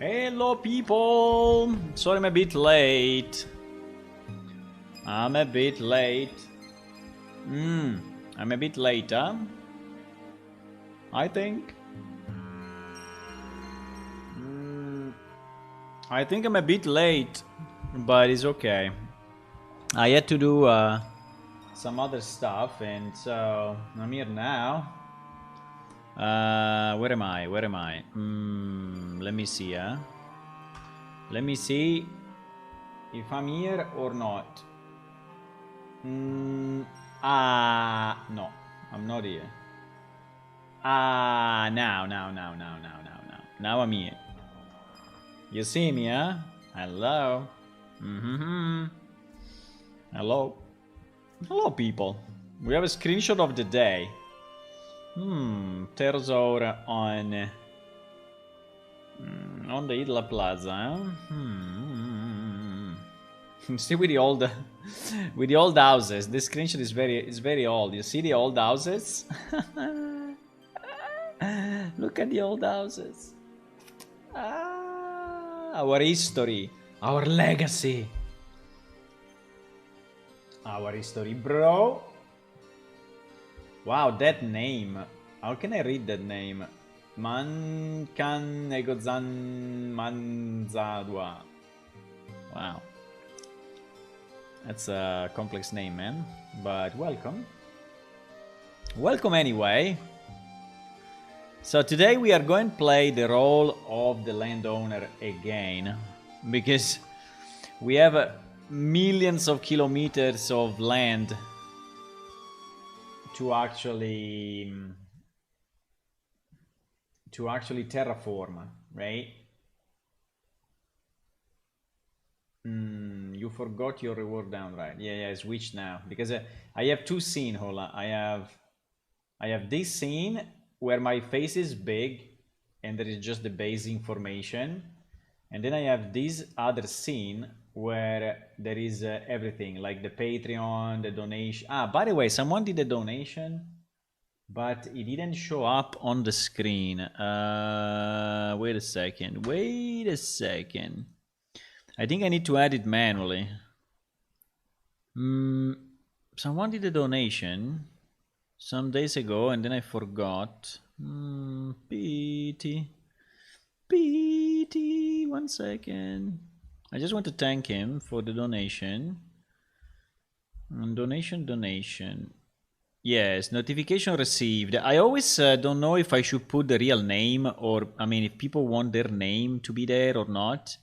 Hello people! Sorry I'm a bit late. I'm a bit late. I'm a bit late, huh? I think. I think I'm a bit late, but it's okay. I had to do some other stuff, and so I'm here now. Where am I? Where am I? Let me see, Let me see if I'm here or not. No, I'm not here. Now I'm here. You see me, huh? Hello. Hello. Hello, people. We have a screenshot of the day. Terzor on the Idla Plaza, huh? See, with the old houses. This screenshot is very old. You see the old houses? Look at the old houses. Our history, our legacy, our history, bro. Wow, that name. How can I read that name? Mankan Egozan Manzadwa. Wow. That's a complex name, man. But welcome. Welcome anyway. So today we are going to play the role of the landowner again. Because we have millions of kilometers of land to actually terraform, right? You forgot your reward down, right? Yeah, switch now because I have two scenes. Hold on, I have this scene where my face is big and there is just the base information, and then I have this other scene where there is everything like the Patreon, the donation. By the way, someone did a donation, but it didn't show up on the screen. Wait a second. I think I need to add it manually. Someone did a donation. some days ago, and then I forgot. Pity. Pity. 1 second. I just want to thank him for the donation. Donation. Yes, notification received. I always don't know if I should put the real name, or I mean, if people want their name to be there or not.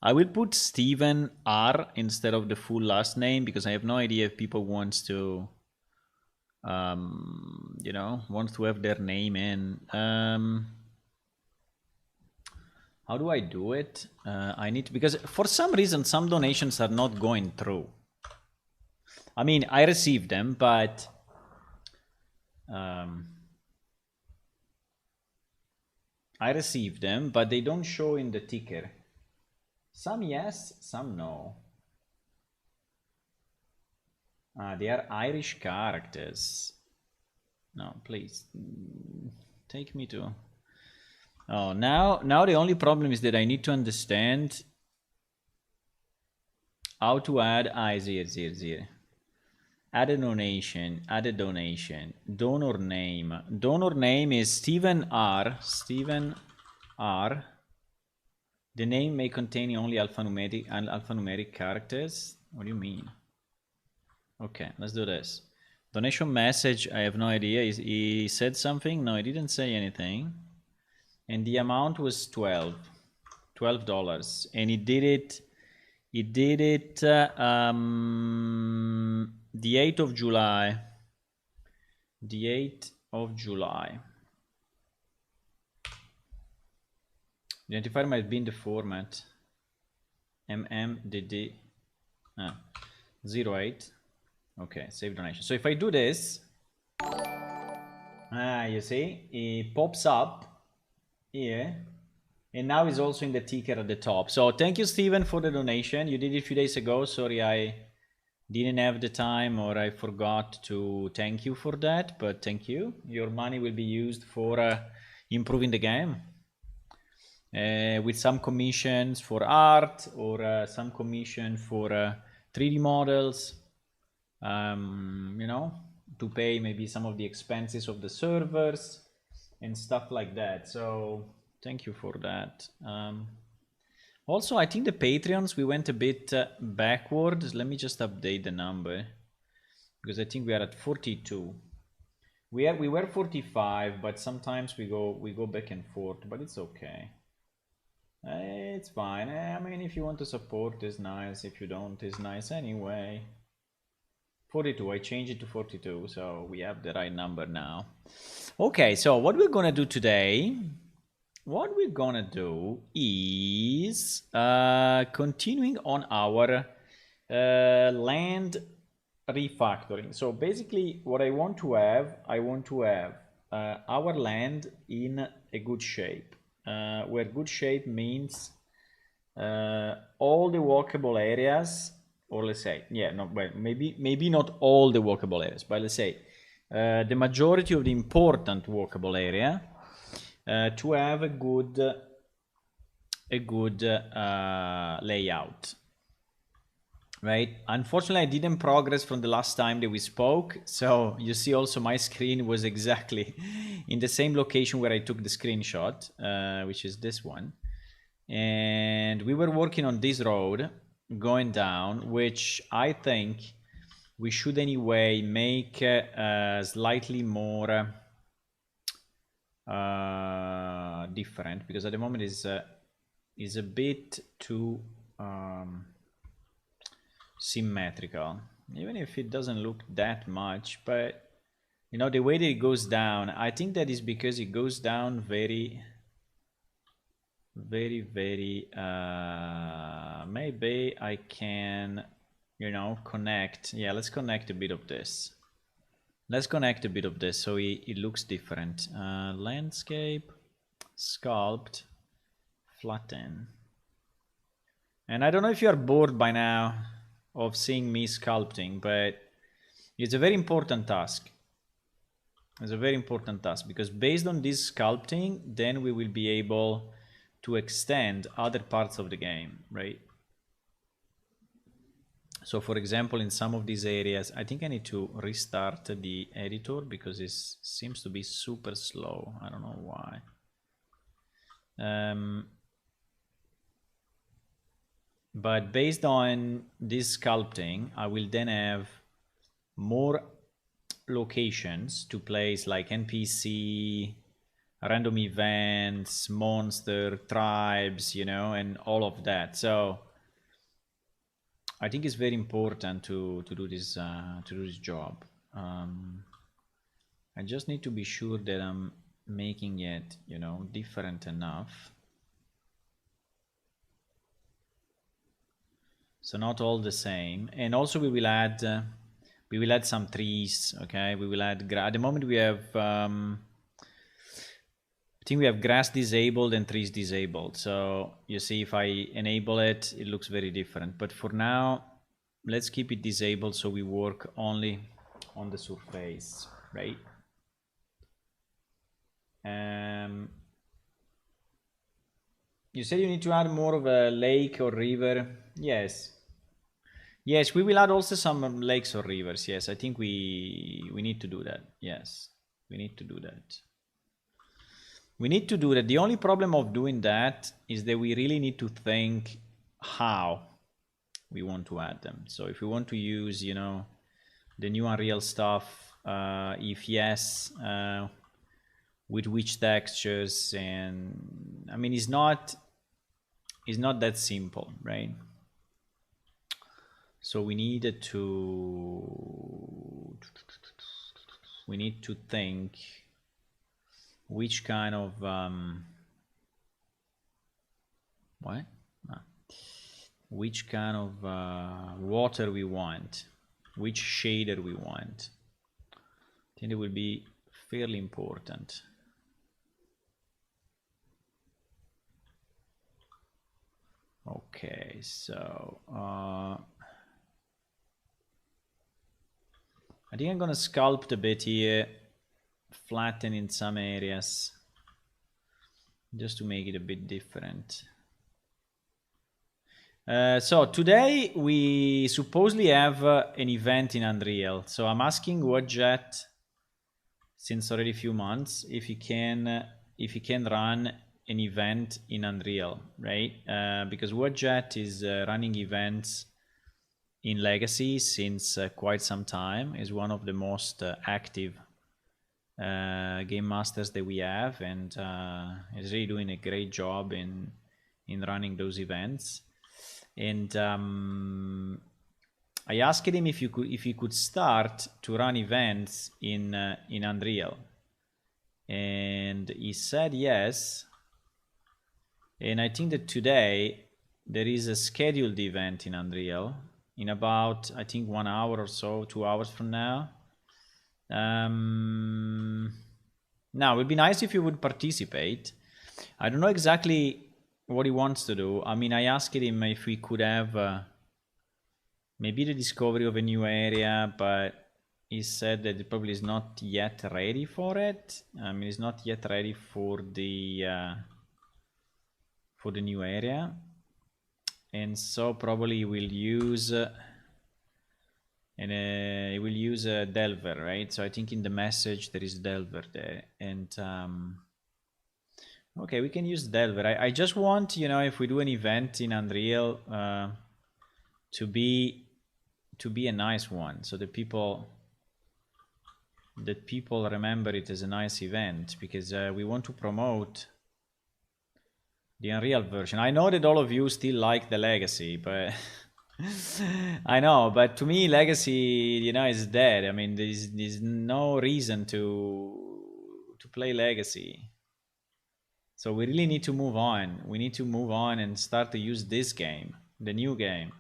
I will put Steven R instead of the full last name, because I have no idea if people wants to, you know, wants to have their name in. How do I do it? I need to, because for some reason some donations are not going through. I mean, I received them, but they don't show in the ticker. Some yes, some no. They are Irish characters. No, please take me to. Oh, now the only problem is that I need to understand how to add I000. Add a donation. Donor name. Donor name is Steven R. The name may contain only alphanumeric characters. What do you mean? Okay, let's do this. Donation message, I have no idea. He said something? No, he didn't say anything. And the amount was $12. And he did it the 8th of July. The 8th of July. Identifier might be in the format. MMDD 08. Okay, save donation. So if I do this, you see, it pops up here, and now it's also in the ticker at the top. So thank you, Steven, for the donation. You did it a few days ago. Sorry, I didn't have the time, or I forgot to thank you for that, but thank you. Your money will be used for improving the game. With some commissions for art, or some commission for 3D models, you know, to pay maybe some of the expenses of the servers and stuff like that. So thank you for that. Also, I think the Patreons, we went a bit backwards. Let me just update the number, because I think we are at 42. We were 45, but sometimes we go back and forth, but it's okay. It's fine. I mean, if you want to support, it's nice. If you don't, it's nice anyway. 42. I changed it to 42, so we have the right number now. Okay, so what we're gonna do today? What we're gonna do is continuing on our land refactoring. So basically, what I want to have our land in a good shape. Where good shape means all the walkable areas, or let's say, yeah, no, well, maybe not all the walkable areas, but let's say the majority of the important walkable area, to have a good layout, right? Unfortunately, I didn't progress from the last time that we spoke, so you see also my screen was exactly in the same location where I took the screenshot, which is this one. And we were working on this road going down, which I think we should anyway make slightly more different, because at the moment is a bit too symmetrical, even if it doesn't look that much. But you know, the way that it goes down, I think that is because it goes down very maybe I can, you know, connect. Yeah, let's connect a bit of this. Let's connect a bit of this so it looks different. Landscape, sculpt, flatten. And I don't know if you are bored by now of seeing me sculpting, but it's a very important task. It's a very important task, because based on this sculpting, then we will be able to extend other parts of the game, right? So for example, in some of these areas, I think I need to restart the editor because it seems to be super slow. I don't know why. But based on this sculpting, I will then have more locations to place like NPC, random events, monster, tribes, you know, and all of that. So I think it's very important to do this job. I just need to be sure that I'm making it, you know, different enough. So not all the same. And also we will add some trees. Okay, we will add at the moment we have I think we have grass disabled and trees disabled. So you see, if I enable it, it looks very different. But for now, let's keep it disabled so we work only on the surface, right? You said you need to add more of a lake or river. Yes. Yes, we will add also some lakes or rivers. Yes, I think we need to do that. Yes, we need to do that. We need to do that. The only problem of doing that is that we really need to think how we want to add them. So if we want to use, you know, the new Unreal stuff, if yes, with which textures, and I mean, it's not that simple, right? So we need to think which kind of which kind of water we want, which shader we want. I think it will be fairly important. Okay, so I think I'm gonna sculpt a bit here, flatten in some areas, just to make it a bit different. So today we supposedly have an event in Unreal. So I'm asking Wadjet, since already a few months, if he can run an event in Unreal, right? Because Wadjet is running events in Legacy since quite some time, is one of the most active game masters that we have, and is really doing a great job in running those events. And I asked him if he could start to run events in Unreal, and he said yes. And I think that today there is a scheduled event in Unreal in about, I think, 1 hour or so, 2 hours from now. Now, it would be nice if you would participate. I don't know exactly what he wants to do. I mean, I asked him if we could have maybe the discovery of a new area, but he said that it probably is not yet ready for it. I mean, it's not yet ready for the new area, and so probably we'll use it will use a Delver, right? So I think in the message there is Delver there, and okay, we can use Delver. I just want, you know, if we do an event in Unreal, to be a nice one, so that people remember it as a nice event, because we want to promote the Unreal version. I know that all of you still like the Legacy, but I know, but to me, Legacy, you know, is dead. I mean, there's no reason to play Legacy. So we really need to move on. We need to move on and start to use this game, the new game.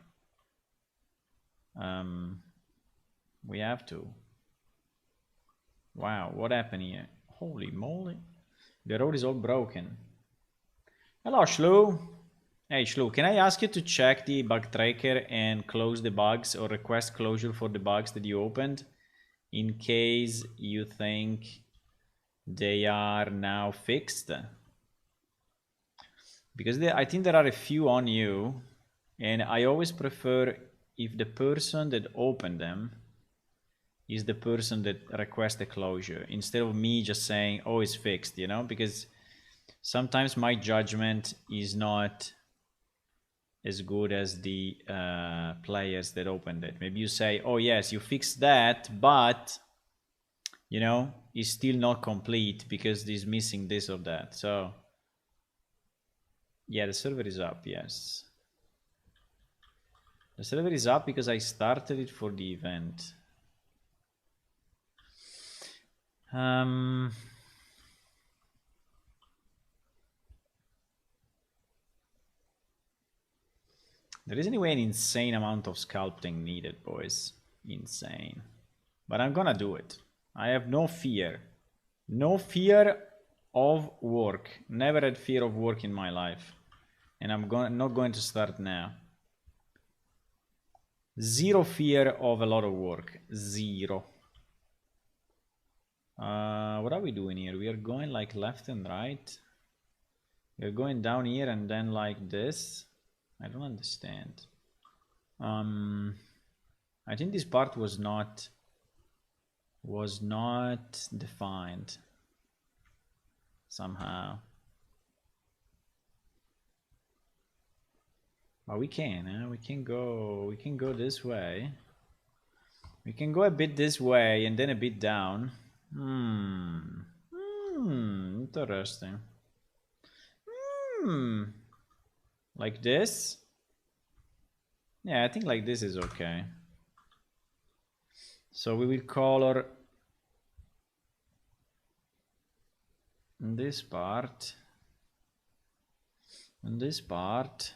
We have to. Wow, what happened here? Holy moly. The road is all broken. Hello, Shlu. Hey, Shlu, can I ask you to check the bug tracker and close the bugs, or request closure for the bugs that you opened, in case you think they are now fixed? Because I think there are a few on you, and I always prefer if the person that opened them is the person that requests the closure, instead of me just saying, oh, it's fixed, you know, because sometimes my judgment is not as good as the players that opened it. Maybe you say, oh yes, you fixed that, but you know, it's still not complete because it's missing this or that. So yeah, the server is up, yes. The server is up because I started it for the event. There is anyway an insane amount of sculpting needed, boys. Insane. But I'm gonna do it. I have no fear. No fear of work. Never had fear of work in my life. And I'm not going to start now. Zero fear of a lot of work. Zero. What are we doing here? We are going like left and right. We are going down here and then like this. I don't understand. I think this part was not defined somehow. But we can go this way. We can go a bit this way and then a bit down. Interesting. Like this? Yeah, I think like this is okay. So we will color this part and this part.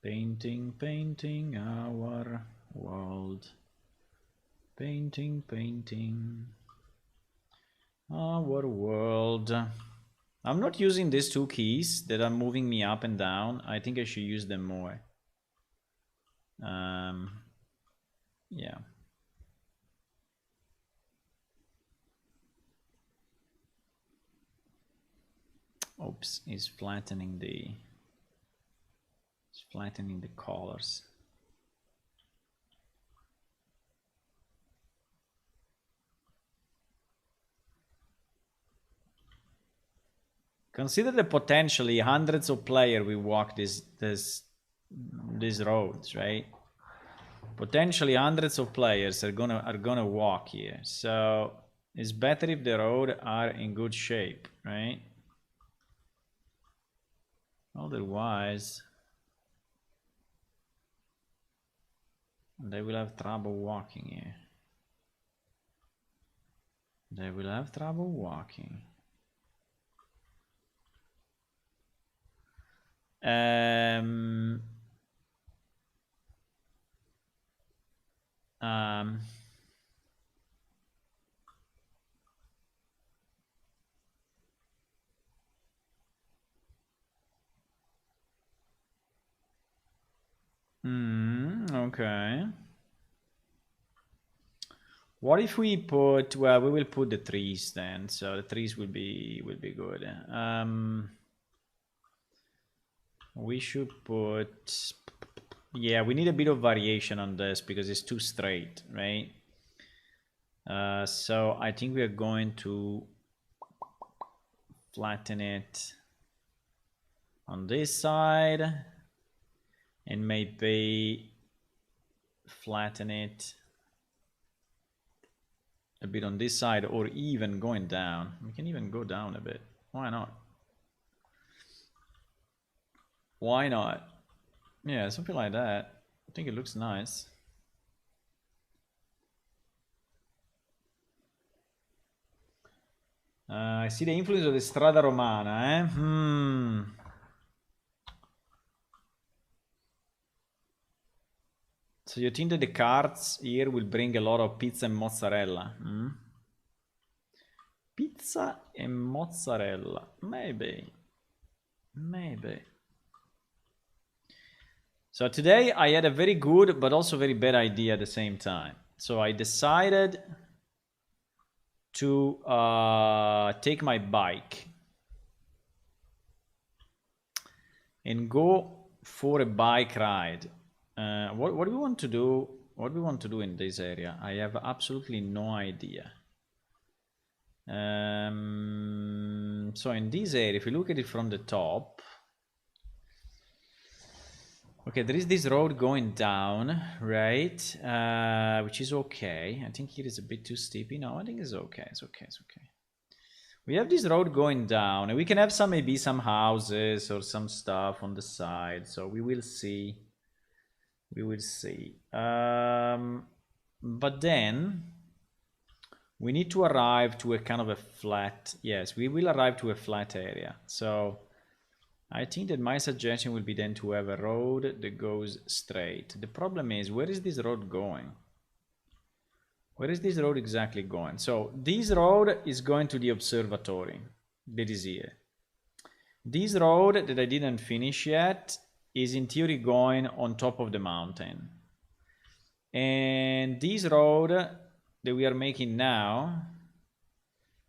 Painting, painting our world. Painting, painting our world. I'm not using these two keys that are moving me up and down. I think I should use them more. Yeah. Oops, it's flattening the colors. Consider that potentially hundreds of players will walk these roads, right? Potentially hundreds of players are gonna walk here. So it's better if the roads are in good shape, right? Otherwise, they will have trouble walking here. They will have trouble walking. Okay. What if we put, well, we will put the trees then, so the trees will be good. We should put, yeah, we need a bit of variation on this because it's too straight, right? So I think we are going to flatten it on this side and maybe flatten it a bit on this side, or even going down. We can even go down a bit. Why not? Why not? Yeah, something like that. I think it looks nice. I see the influence of the Strada Romana, eh? So you think that the cards here will bring a lot of pizza and mozzarella? Pizza and mozzarella, maybe. Maybe. So today I had a very good but also very bad idea at the same time. So I decided to take my bike and go for a bike ride. What do we want to do? What do we want to do in this area? I have absolutely no idea. So in this area, if you look at it from the top, okay, there is this road going down, right? Which is okay. I think it is a bit too steepy. No, I think it's okay. It's okay. It's okay. We have this road going down, and we can have some, maybe some houses or some stuff on the side. So we will see. We will see. But then we need to arrive to a kind of a flat. Yes, we will arrive to a flat area. So I think that my suggestion will be then to have a road that goes straight. The problem is, where is this road going? Where is this road exactly going? So this road is going to the observatory that is here. This road that I didn't finish yet is in theory going on top of the mountain. And this road that we are making now,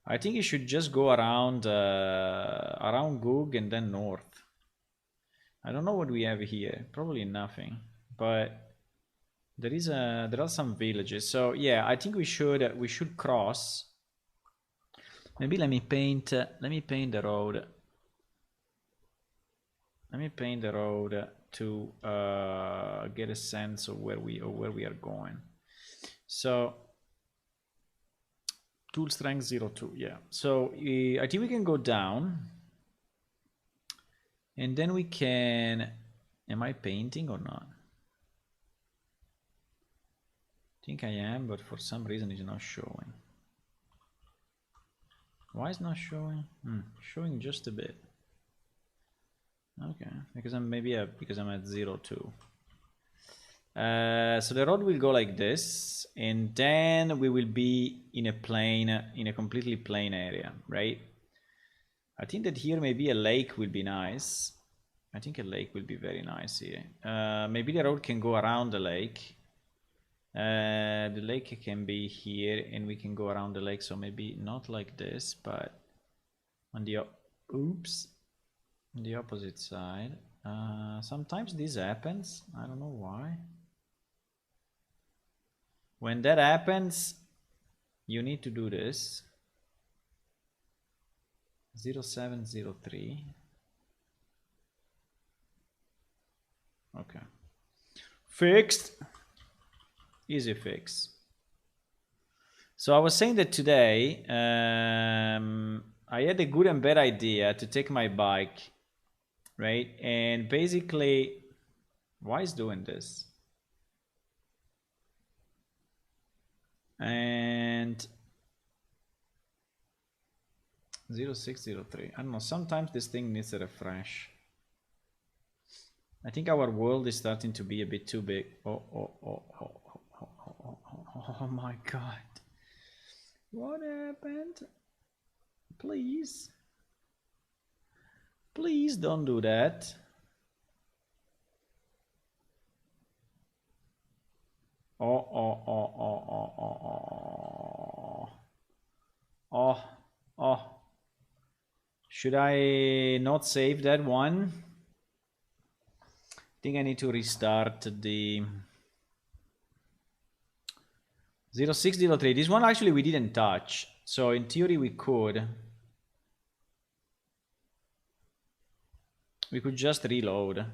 I think it should just go around around Goog and then north. I don't know what we have here. Probably nothing, but there are some villages. So yeah, I think we should cross. Maybe let me paint the road. Let me paint the road to get a sense of where we are going. So tool strength 02, yeah. So I think we can go down, and then we can. Am I painting or not? I think I am, but for some reason it's not showing. Why is it not showing? Showing just a bit. Okay, because I'm because I'm at 02. So the road will go like this, and then we will be in a completely plain area, right? I think that here maybe a lake will be nice. I think a lake will be very nice here. Maybe the road can go around the lake. The lake can be here, and we can go around the lake. So maybe not like this, but on the on the opposite side. Sometimes this happens. I don't know why. When that happens, you need to do this. 0703. Okay. Fixed. Easy fix. So I was saying that today I had a good and bad idea to take my bike, right? And basically, why is doing this? And 0603. I don't know. Sometimes this thing needs a refresh. I think our world is starting to be a bit too big. Oh my god. What happened? Please. Please don't do that. Oh. Should I not save that one? I think I need to restart the 0603. This one actually we didn't touch. So in theory we could just reload.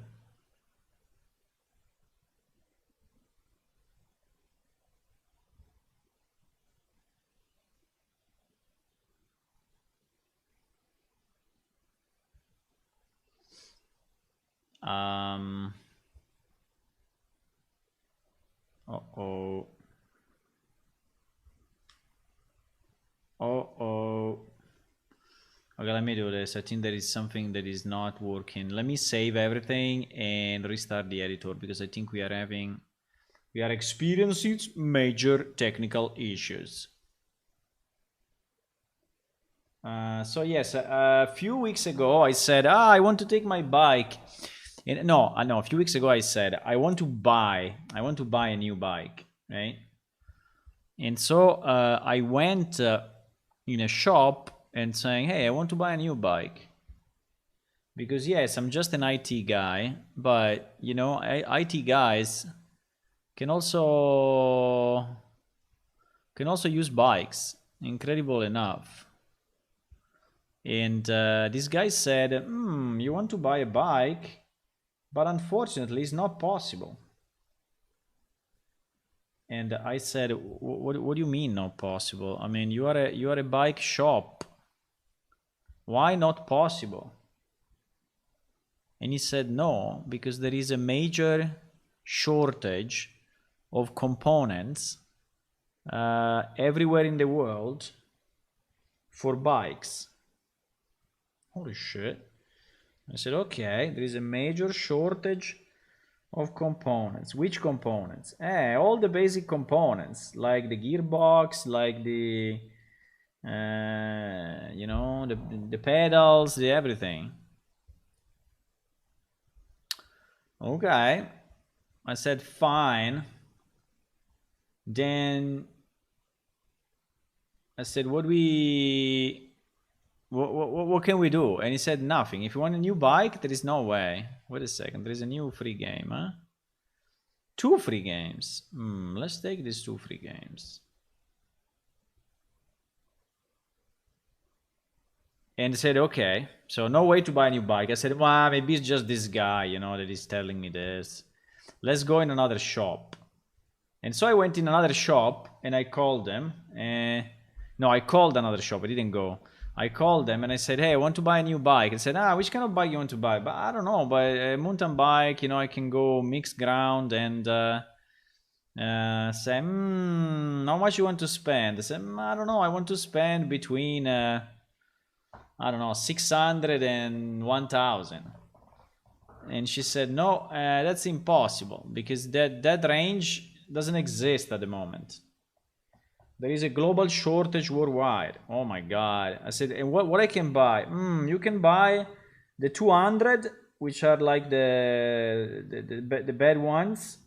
Okay, let me do this. I think there is something that is not working. Let me save everything and restart the editor, because I think we are experiencing major technical issues. So yes, a few weeks ago I said, I want to take my bike. And no, a few weeks ago I said I want to buy a new bike, right? And so I went in a shop and saying, hey, I want to buy a new bike. Because yes, I'm just an IT guy, but you know, IT guys can also use bikes. Incredible enough. And this guy said, you want to buy a bike, but unfortunately it's not possible. And I said, what do you mean not possible? I mean, you are a bike shop. Why not possible? And he said, no, because there is a major shortage of components everywhere in the world for bikes. Holy shit. I said, okay, there is a major shortage of components. Which components? All the basic components, like the gearbox, like the, you know, the pedals, the everything. Okay. I said, fine. Then I said, what can we do? And he said, nothing. If you want a new bike, there is no way. Wait a second, there is a new free game, huh? 2 free games. Let's take these 2 free games. And he said, okay, so no way to buy a new bike. I said, well, maybe it's just this guy, you know, that is telling me this. Let's go in another shop. And so I went in another shop and I called them. No, I called another shop. I didn't go. I called them and I said, hey, I want to buy a new bike. I said, which kind of bike you want to buy? But I don't know, but a mountain bike, you know, I can go mixed ground and say, how much you want to spend? I said, I don't know, I want to spend between, I don't know, 600 and 1,000. And she said, no, that's impossible because that range doesn't exist at the moment. There is a global shortage worldwide. Oh my God. I said, and what I can buy? You can buy the 200, which are like the bad ones.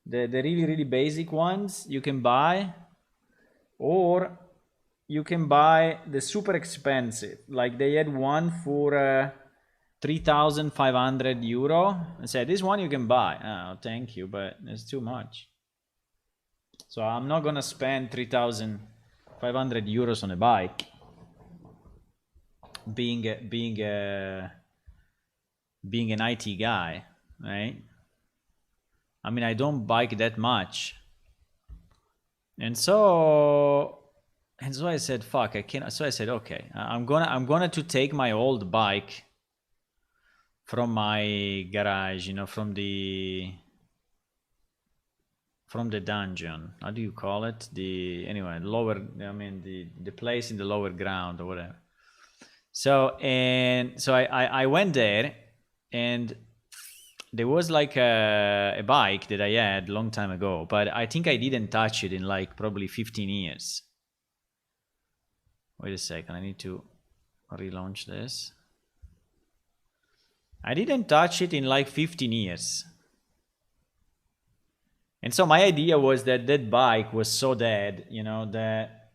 The really, really basic ones you can buy. Or you can buy the super expensive. Like they had one for 3,500 euro. I said, this one you can buy. Oh, thank you, but it's too much. So I'm not gonna spend 3,500 euros on a bike. Being an IT guy, right? I mean, I don't bike that much, and so I said, "Fuck, I can't." So I said, "Okay, I'm gonna to take my old bike from my garage, you know, from the dungeon. How do you call it? Anyway, lower. I mean, the place in the lower ground or whatever." So I went there, and there was like a bike that I had a long time ago, but I think I didn't touch it in like probably 15 years. Wait a second, I need to relaunch this. I didn't touch it in like 15 years. And so my idea was that that bike was so dead, you know, that...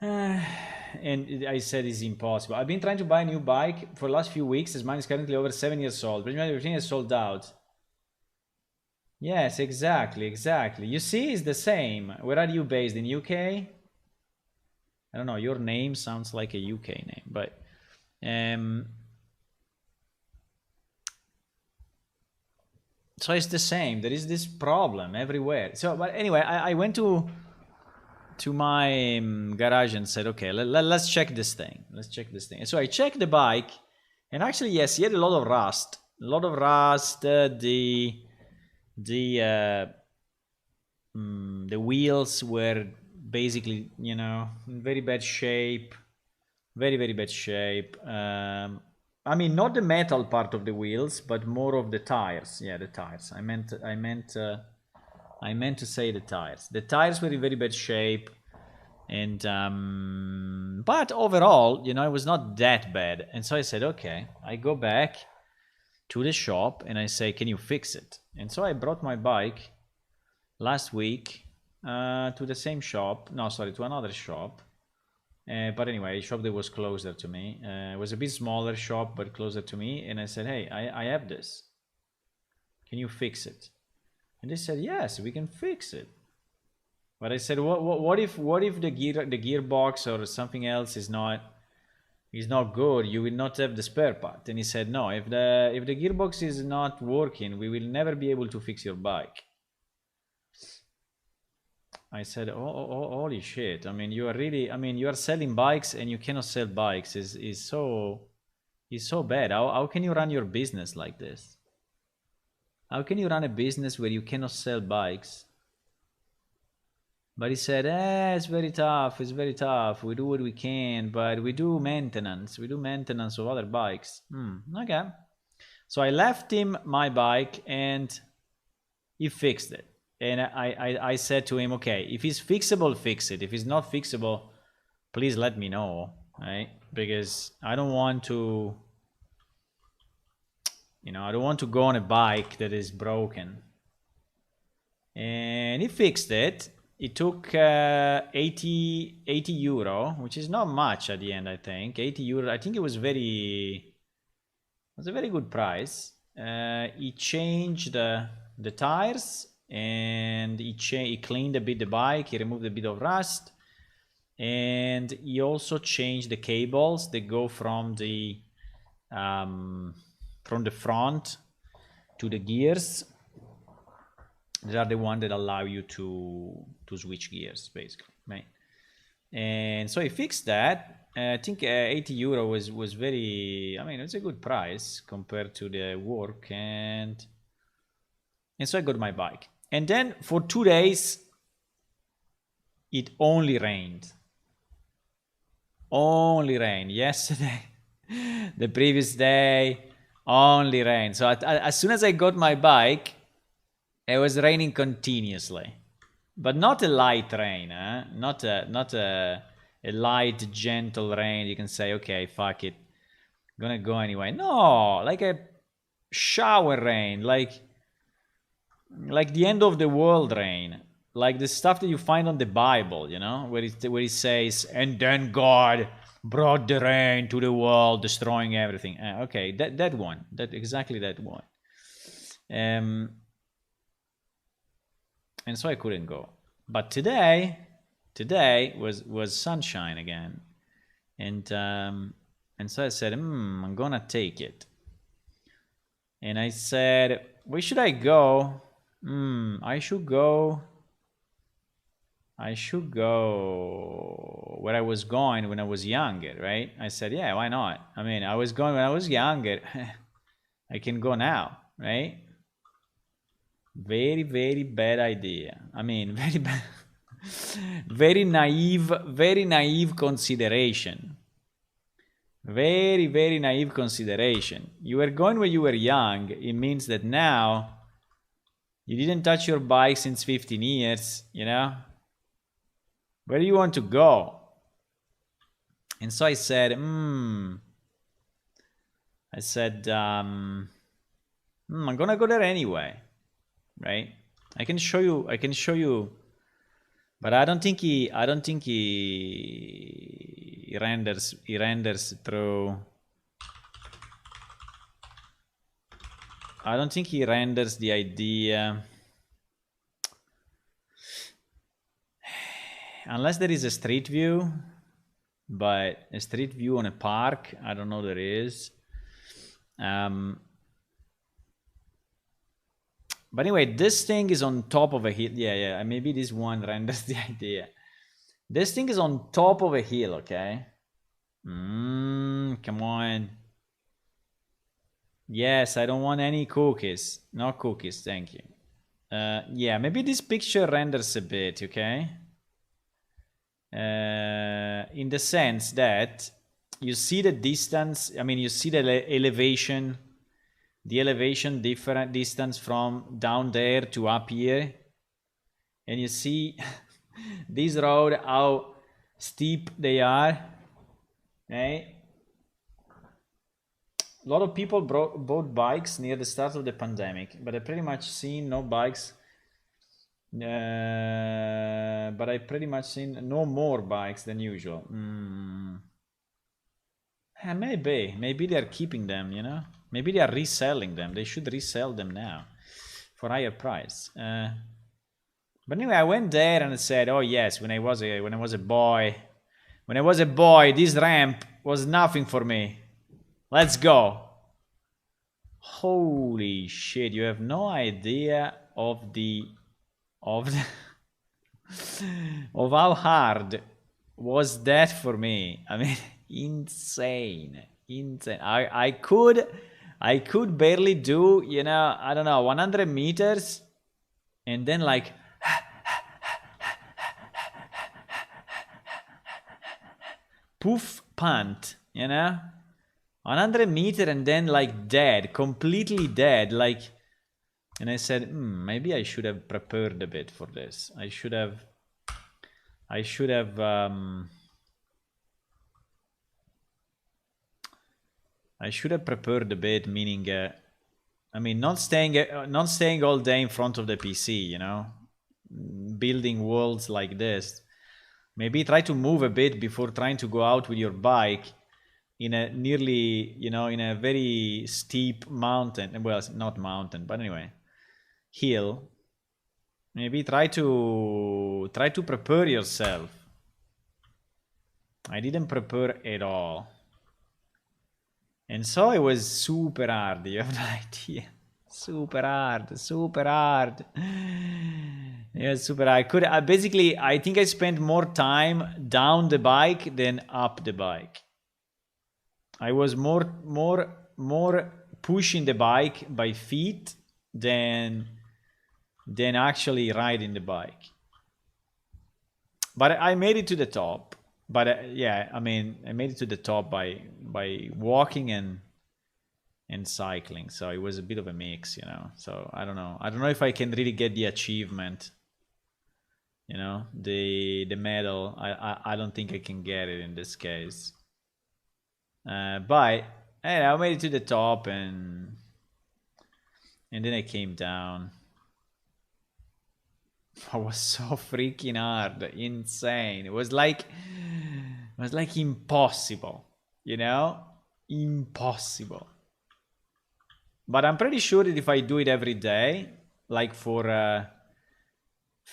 and I said it's impossible. I've been trying to buy a new bike for the last few weeks, as mine is currently over 7 years old. Pretty much everything is sold out. Yes, exactly. You see, it's the same. Where are you based? In UK? I don't know, your name sounds like a UK name, but... so it's the same. There is this problem everywhere. So, but anyway, I went to my garage and said, okay, let's check this thing. And so I checked the bike, and actually, yes, he had a lot of rust. The wheels were basically, you know, in very bad shape. Very bad shape. I mean, not the metal part of the wheels, but more of the tires. Yeah, the tires. I meant to say the tires. The tires were in very bad shape, and but overall, you know, it was not that bad. And so I said, okay, I go back to the shop and I say, can you fix it? And so I brought my bike last week to the same shop. No, sorry, to another shop. But anyway, a shop that was closer to me. It was a bit smaller shop, but closer to me. And I said, hey, I have this. Can you fix it? And they said, yes, we can fix it. But I said, what if the gearbox or something else is not good? You will not have the spare part. And he said, no, if the gearbox is not working, we will never be able to fix your bike. I said, oh, holy shit. I mean, you are selling bikes and you cannot sell bikes is so bad. How can you run your business like this? How can you run a business where you cannot sell bikes? But he said, it's very tough. It's very tough. We do what we can, but we do maintenance. We do maintenance of other bikes. Okay. So I left him my bike and he fixed it. And I said to him, okay, if it's fixable, fix it. If it's not fixable, please let me know, right? Because I don't want to, I don't want to go on a bike that is broken. And he fixed it. It took 80 euro, which is not much at the end, I think. 80 euro, I think it was a very good price. He changed the tires and he cleaned a bit the bike. He removed a bit of rust. And he also changed the cables that go from the front to the gears. They are the ones that allow you to switch gears, basically, right? And so I fixed that. I think 80 euro was very, it's a good price compared to the work. And so I got my bike. And then for 2 days, it only rained. Only rain. Yesterday, the previous day, only rain. So as soon as I got my bike, it was raining continuously, but not a light rain, not a light, gentle rain. You can say, okay, fuck it, I'm gonna go anyway. No, like a shower rain, like the end of the world rain, like the stuff that you find on the Bible, where it says, and then God brought the rain to the world, destroying everything. Okay, that one, exactly that one. And so I couldn't go. But today was sunshine again. And so I said, I'm gonna take it. And I said, where should I go? I should go where I was going when I was younger, right? I said, yeah, why not? I was going when I was younger. I can go now, right? Very, very bad idea. Very bad. very naive consideration. Very, very naive consideration. You were going when you were young. It means that now you didn't touch your bike since 15 years, Where do you want to go? And so I said, I'm gonna go there anyway. Right? I can show you, but I don't think he renders through. I don't think he renders the idea unless there is a street view, but a street view on a park, I don't know there is. But anyway, this thing is on top of a hill. Yeah. Maybe this one renders the idea. This thing is on top of a hill, okay? Come on. Yes, I don't want any cookies. No cookies, thank you. Yeah, maybe this picture renders a bit, okay? In the sense that you see the distance, you see the elevation. The elevation different distance from down there to up here, and you see this road, how steep they are, right? A lot of people bought bikes near the start of the pandemic, but I pretty much seen no bikes But I pretty much seen no more bikes than usual. Maybe they're keeping them, you know? Maybe they are reselling them. They should resell them now for higher price. But anyway, I went there and I said, "Oh yes, when I was a boy, this ramp was nothing for me. Let's go." Holy shit! You have no idea of the of how hard was that for me. I mean, insane. I could barely do, you know, I don't know, 100 meters, and then like poof punt, you know, 100 meter, and then like dead, completely dead, like. And I said, maybe I should have prepared a bit for this. I should have prepared a bit, meaning, I mean, not staying all day in front of the PC, you know, building worlds like this. Maybe try to move a bit before trying to go out with your bike in a nearly, you know, in a very steep mountain. Well, not mountain, but anyway, hill. Maybe try to prepare yourself. I didn't prepare at all, and so it was super hard. You have no idea. Super hard. Yeah, super hard. Basically, I think I spent more time down the bike than up the bike. I was more pushing the bike by feet than actually riding the bike. But I made it to the top. But yeah, I mean, I made it to the top by walking and cycling. So it was a bit of a mix, you know. So I don't know if I can really get the achievement, you know, the medal. I don't think I can get it in this case. But anyway, I made it to the top, and then I came down. It was so freaking hard, insane. It was like impossible, you know, impossible. But I'm pretty sure that if I do it every day, like for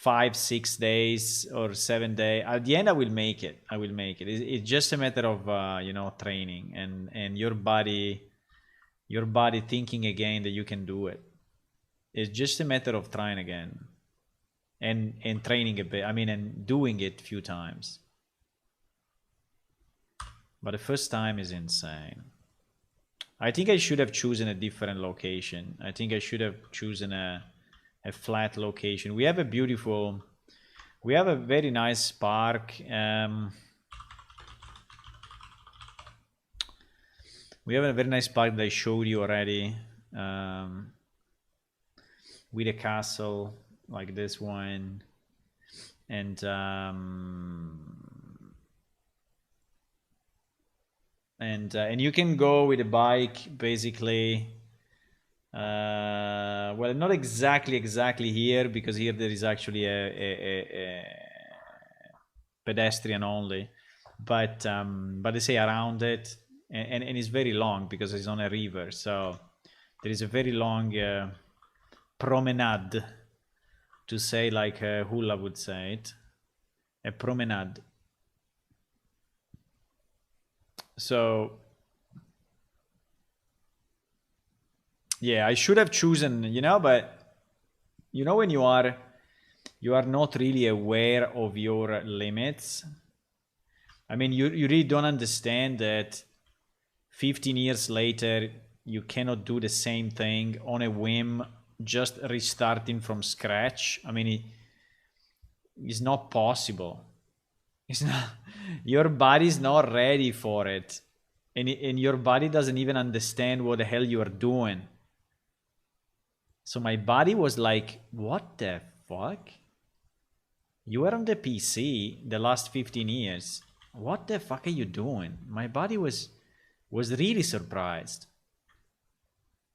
5-6 days or 7 days, at the end I will make it. It's just a matter of you know, training and your body thinking again that you can do it. It's just a matter of trying again and training a bit. I mean, and doing it a few times. But the first time is insane. I think I should have chosen a different location. I think I should have chosen a flat location. We have a very nice park. We have a very nice park that I showed you already, with a castle like this one, and you can go with a bike basically. Well, not exactly here, because here there is actually a pedestrian only, but they say around it, and it's very long because it's on a river, so there is a very long promenade, to say like Hula would say it, a promenade. So yeah, I should have chosen, you know, but you know, when you are not really aware of your limits. I mean, you really don't understand that 15 years later you cannot do the same thing on a whim, just restarting from scratch. I mean, it's not possible. It's not. Your body's not ready for it, and your body doesn't even understand what the hell you are doing. So my body was like, what the fuck? You were on the PC the last 15 years. What the fuck are you doing? My body was really surprised.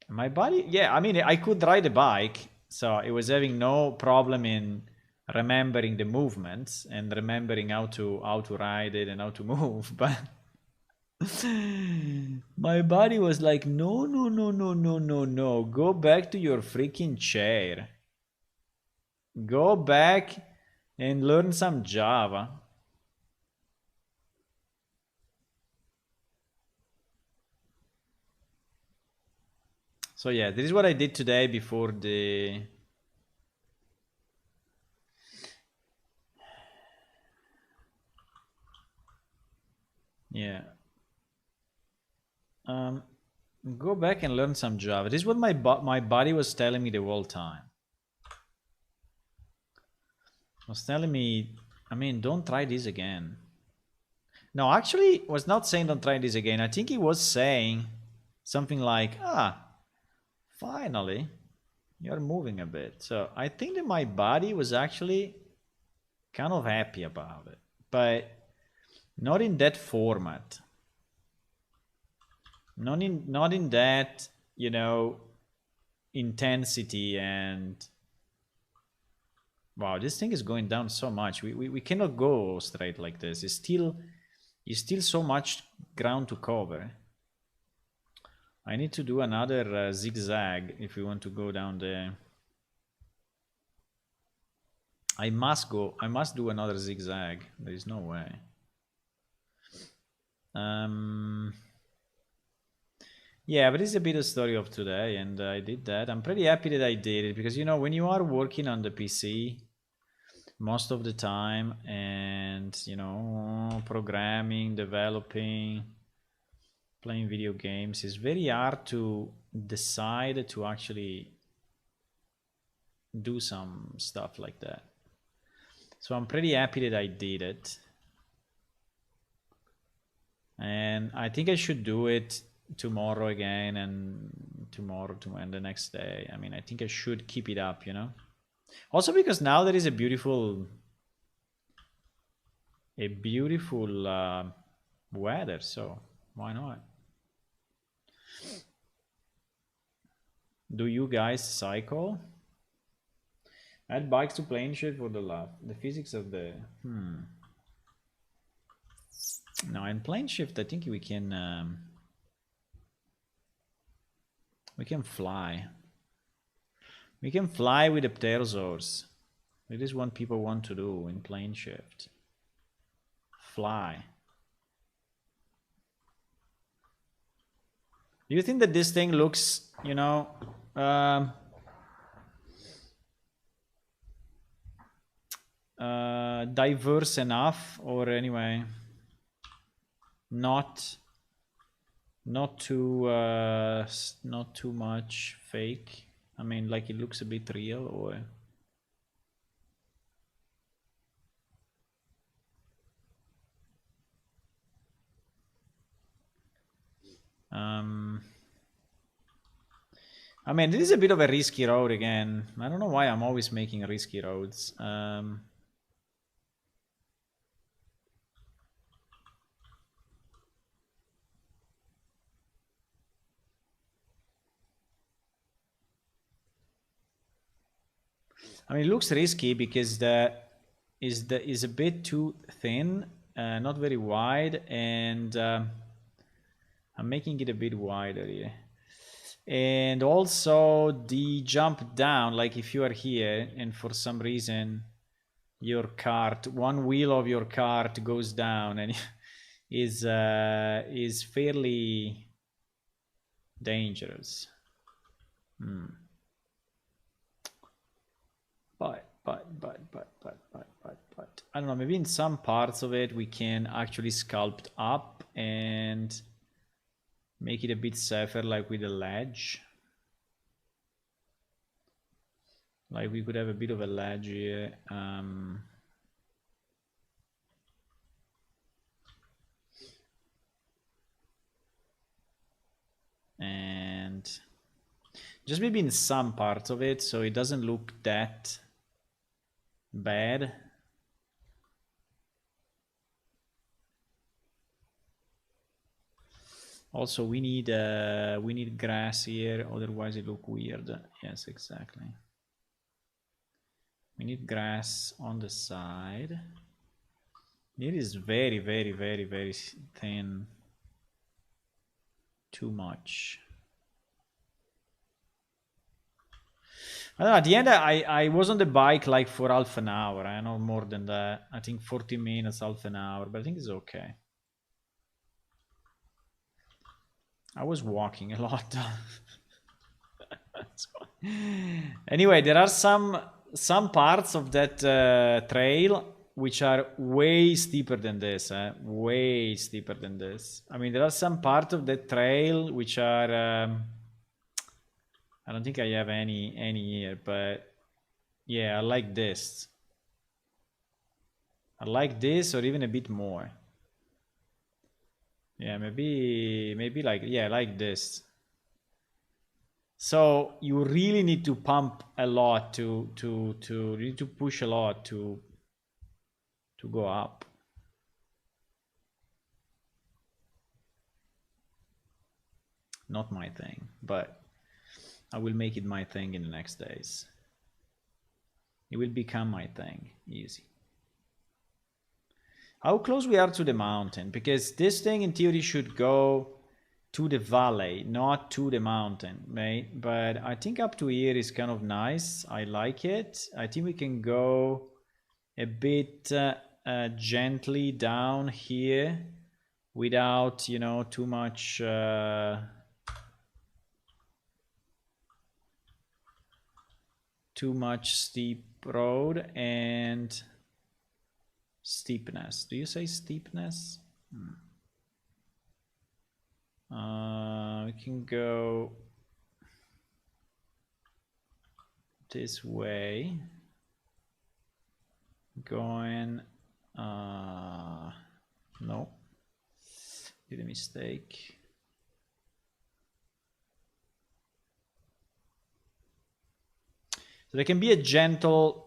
My body, yeah, I mean, I could ride a bike, so it was having no problem in remembering the movements and remembering how to ride it and how to move, but my body was like, no, no, no, no, no, no, no. Go back to your freaking chair. Go back and learn some Java. So yeah, this is what I did today before the... Yeah. Go back and learn some Java. This is what my body was telling me the whole time. It was telling me, I mean, don't try this again. No, actually, was not saying don't try this again. I think he was saying something like, finally, you're moving a bit. So I think that my body was actually kind of happy about it, but not in that format. Not in that, you know, intensity. And wow, this thing is going down so much. We cannot go straight like this. It's still so much ground to cover. I need to do another zigzag if we want to go down there. I must do another zigzag. There is no way. Yeah, but it's a bit of story of today, and I did that. I'm pretty happy that I did it, because, you know, when you are working on the PC most of the time, and, you know, programming, developing, playing video games, it's very hard to decide to actually do some stuff like that. So I'm pretty happy that I did it. And I think I should do it tomorrow again, and tomorrow and the next day. I mean, I think I should keep it up, you know. Also because now there is a beautiful weather, so why not? Do you guys cycle? Add bikes to plane shift for the love. The physics of the no, in plane shift I think we can fly. We can fly with the pterosaurs. It is what people want to do in plane shift. Fly. Do you think that this thing looks, you know, diverse enough, or anyway, not too much fake? I mean, like, it looks a bit real, or... I mean, this is a bit of a risky road again. I don't know why I'm always making risky roads. I mean, it looks risky because is a bit too thin, not very wide, and I'm making it a bit wider here. And also the jump down, like if you are here and for some reason your cart, one wheel of your cart goes down, and is fairly dangerous. But I don't know, maybe in some parts of it we can actually sculpt up and make it a bit safer, like with a ledge. Like we could have a bit of a ledge here. And just maybe in some parts of it, so it doesn't look that bad. Also, we need grass here, otherwise it look weird. Yes, exactly. We need grass on the side. It is very, very, very, very thin. Too much. I don't know, at the end, I was on the bike like for half an hour. I know more than that. I think 40 minutes, half an hour, but I think it's okay. I was walking a lot. Anyway, there are some parts of that trail which are way steeper than this, way steeper than this. I mean, there are some parts of that trail which are I don't think I have any here, but yeah, I like this. I like this, or even a bit more. Yeah, maybe like, yeah, like this. So you really need to pump a lot you need to push a lot to go up. Not my thing, but I will make it my thing in the next days. It will become my thing, easy. How close we are to the mountain? Because this thing in theory should go to the valley, not to the mountain, right? But I think up to here is kind of nice. I like it. I think we can go a bit gently down here without, you know, too much steep road and steepness. Do you say steepness? We can go this way. Going, no, did a mistake. So there can be a gentle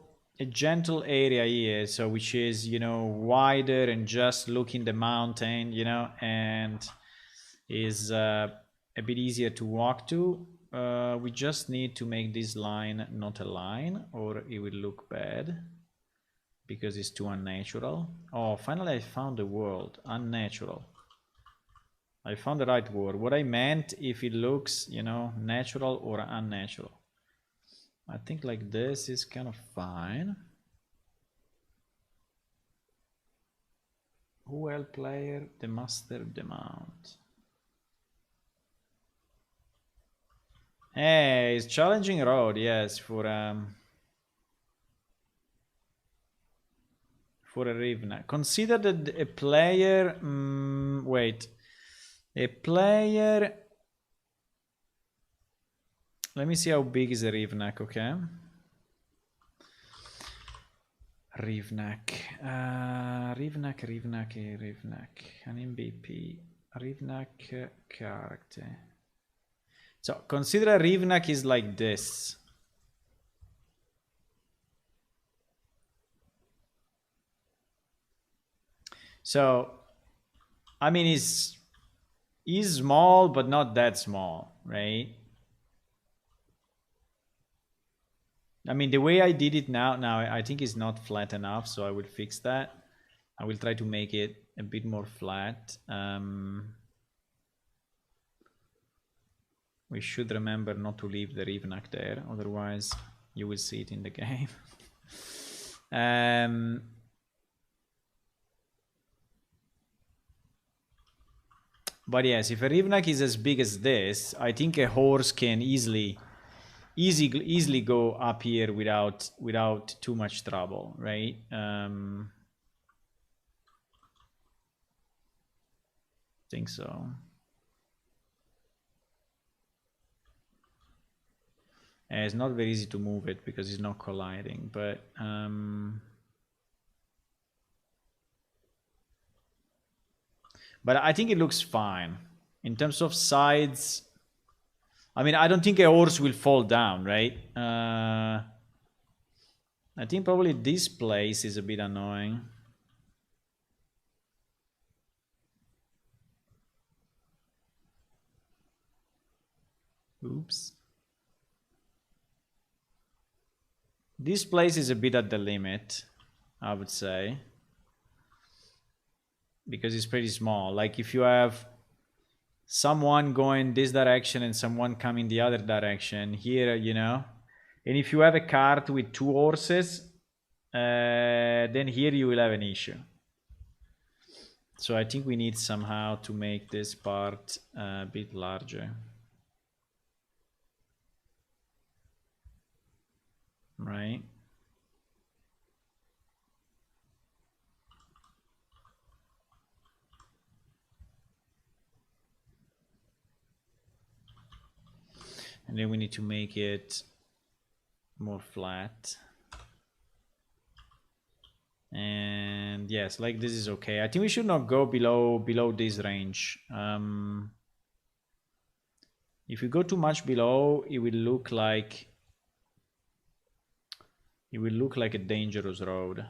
area here, so which is, you know, wider and just looking the mountain, you know, and is a bit easier to walk to. We just need to make this line not a line, or it will look bad because it's too unnatural. Oh, finally I found the word, unnatural. I found the right word. What I meant, if it looks, you know, natural or unnatural. I think like this is kind of fine. Who well player, the master, the mount. Hey, it's challenging road, yes, for a Rivna. Consider that a player, wait, a player. Let me see how big is a Rivnak, okay? Rivnak, an MVP, Rivnak character. So consider Rivnak is like this. So, I mean, he's small, but not that small, right? I mean, the way I did it now I think it's not flat enough, so I will fix that. I will try to make it a bit more flat. We should remember not to leave the Rivnak there, otherwise you will see it in the game. But yes, if a Rivnak is as big as this, I think a horse can easily go up here without too much trouble, right? Think so. And it's not very easy to move it because it's not colliding, but I think it looks fine in terms of sides. I mean, I don't think a horse will fall down, right? I think probably this place is a bit annoying. Oops. This place is a bit at the limit, I would say, because it's pretty small. Like if you have someone going this direction and someone coming the other direction here, you know, and if you have a cart with 2 horses, then here you will have an issue. So I think we need somehow to make this part a bit larger. Right? And then we need to make it more flat. And yes, like this is okay. I think we should not go below this range. If we go too much below, it will look like a dangerous road.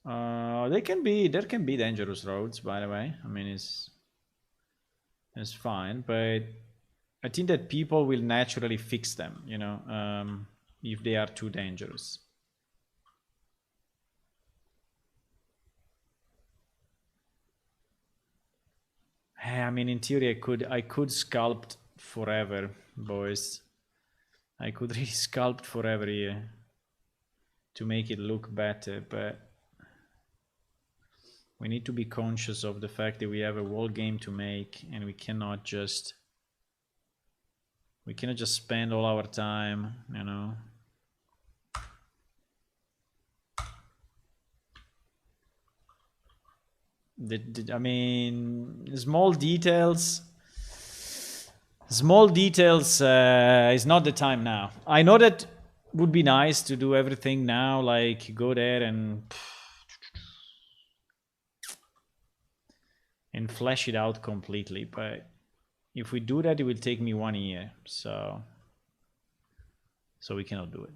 There can be dangerous roads, by the way. I mean, it's fine, but I think that people will naturally fix them, you know, if they are too dangerous. I mean, in theory, I could sculpt forever, boys. I could really sculpt forever here to make it look better, but we need to be conscious of the fact that we have a whole game to make, and we cannot just spend all our time, you know. I mean, small details is not the time now. I know that would be nice to do everything now, like go there and flesh it out completely, but if we do that, it will take me 1 year, so we cannot do it,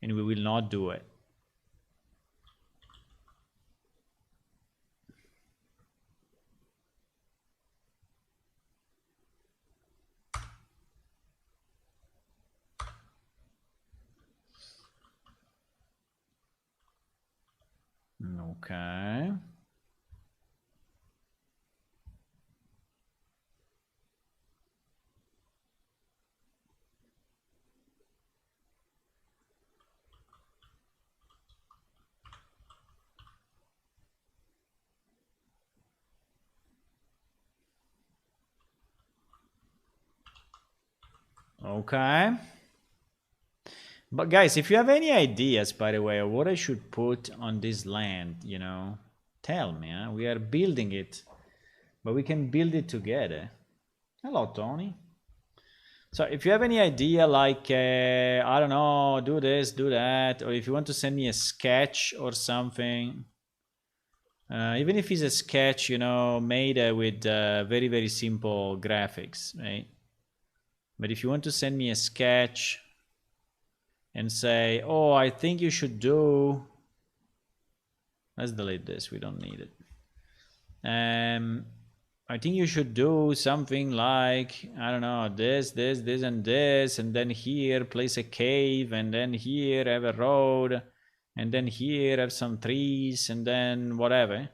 and we will not do it. Okay. Okay. But guys, if you have any ideas, by the way, of what I should put on this land, you know, tell me. Huh? We are building it, but we can build it together. Hello, Tony. So if you have any idea, like, I don't know, do this, do that, or if you want to send me a sketch or something, even if it's a sketch, you know, made with very, very simple graphics, right? But if you want to send me a sketch and say, oh, I think you should do, let's delete this, we don't need it. I think you should do something like, I don't know, this, and this, and then here place a cave, and then here have a road, and then here have some trees, and then whatever.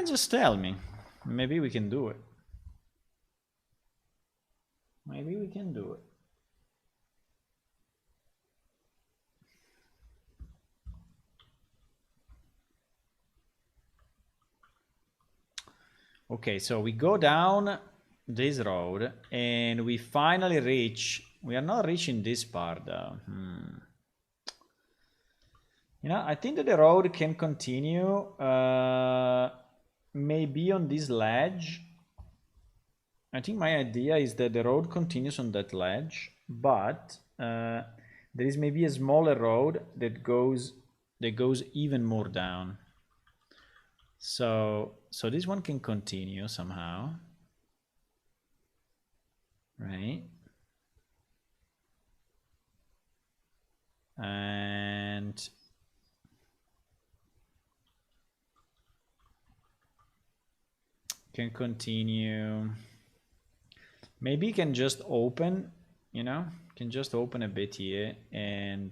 Just tell me. Maybe we can do it. Maybe we can do it. Okay, so we go down this road and we finally reach. We are not reaching this part though. You know, I think that the road can continue maybe on this ledge. I think my idea is that the road continues on that ledge, but there is maybe a smaller road that goes even more down. So this one can continue somehow, right? And can continue Maybe you can just open, you know, can just open a bit here and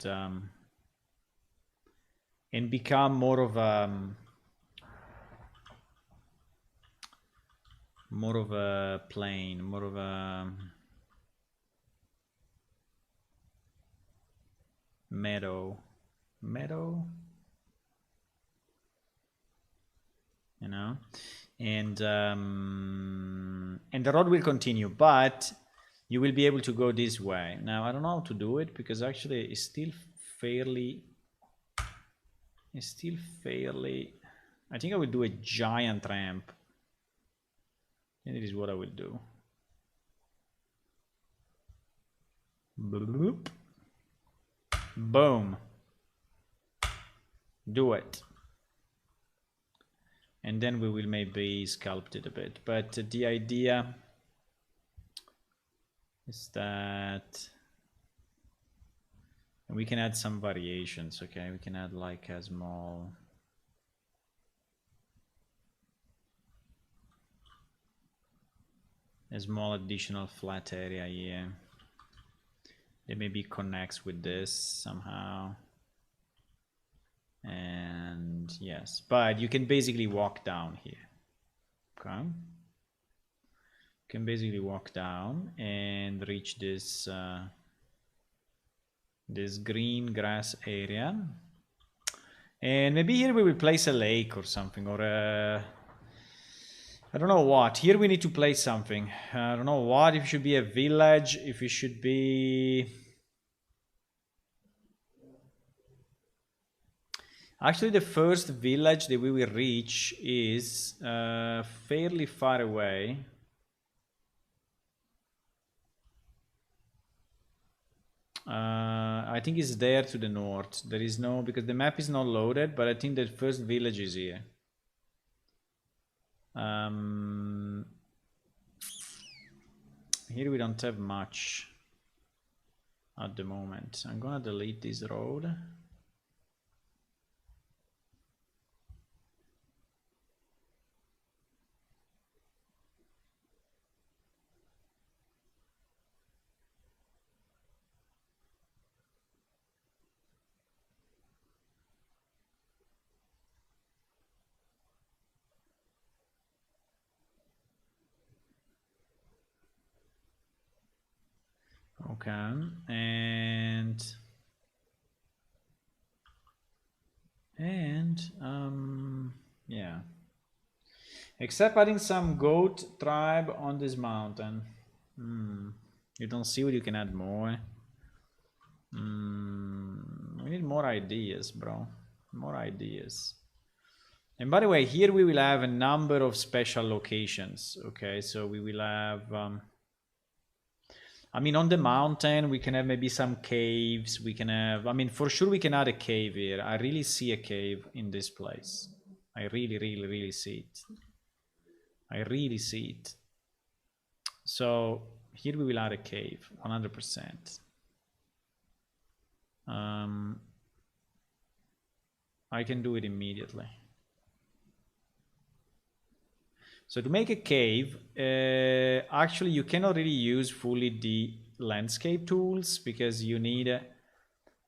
become more of a plain, more of a meadow, you know, and the road will continue, but you will be able to go this way. Now I don't know how to do it because actually it's still fairly. I think I will do a giant ramp, and it is what I will do. Bloop. Boom. Do it. And then we will maybe sculpt it a bit. But the idea is that we can add some variations, okay? We can add like a small... additional flat area here. It maybe connects with this somehow. And yes, but you can basically walk down here. Okay. You can basically walk down and reach this this green grass area. And maybe here we will place a lake or something, or I don't know what. Here we need to place something. I don't know what, if it should be a village, if it should be... Actually, the first village that we will reach is fairly far away. I think it's there to the north. There is no, because the map is not loaded, but I think the first village is here. Here we don't have much at the moment. I'm gonna delete this road. Okay, and yeah, except adding some goat tribe on this mountain. You don't see what you can add more. We need more ideas, bro. More ideas. And by the way, here we will have a number of special locations. Okay, so we will have I mean, on the mountain, we can have maybe some caves. We can have, I mean, for sure we can add a cave here. I really see a cave in this place. I really, really, really see it. I really see it. So here we will add a cave, 100%. I can do it immediately. So to make a cave, actually you cannot really use fully the landscape tools because you need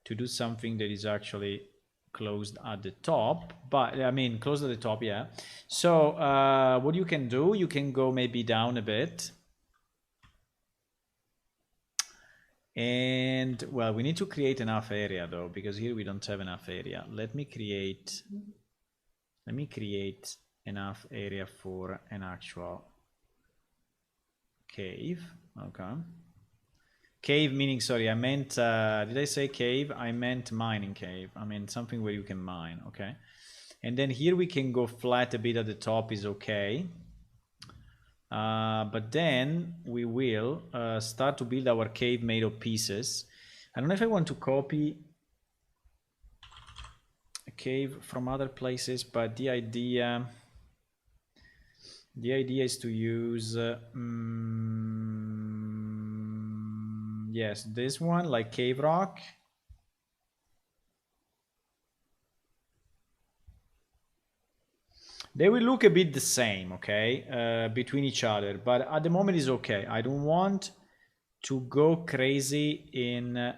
to do something that is actually closed at the top, but I mean closed at the top, yeah. So what you can do, you can go maybe down a bit. And well, we need to create enough area though, because here we don't have enough area. Let me create enough area for an actual cave. Okay, cave meaning, sorry, I meant did I say cave? I meant mining cave. I mean something where you can mine. Okay, and then here we can go flat a bit at the top is okay, but then we will start to build our cave made of pieces. I don't know if I want to copy a cave from other places, but the idea is to use yes, this one, like cave rock. They will look a bit the same, okay, between each other, but at the moment is okay. I don't want to go crazy in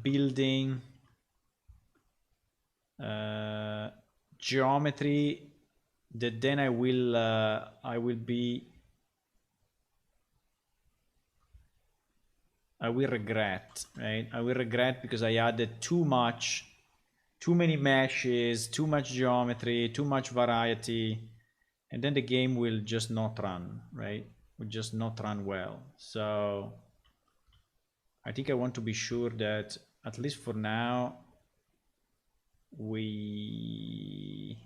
building geometry that then I will regret, right? I will regret because I added too many meshes, too much geometry, too much variety, and then the game will just not run, right? Will just not run well. So I think I want to be sure that at least for now we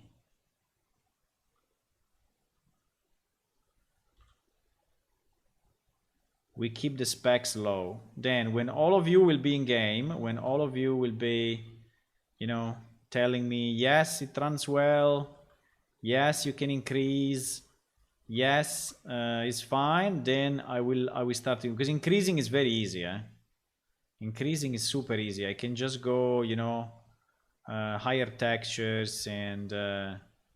keep the specs low. Then when all of you will be in game, when all of you will be, you know, telling me, yes, it runs well, yes, you can increase, yes, it's fine, then I will start to, because increasing is very easy. Increasing is super easy. I can just go, you know, higher textures and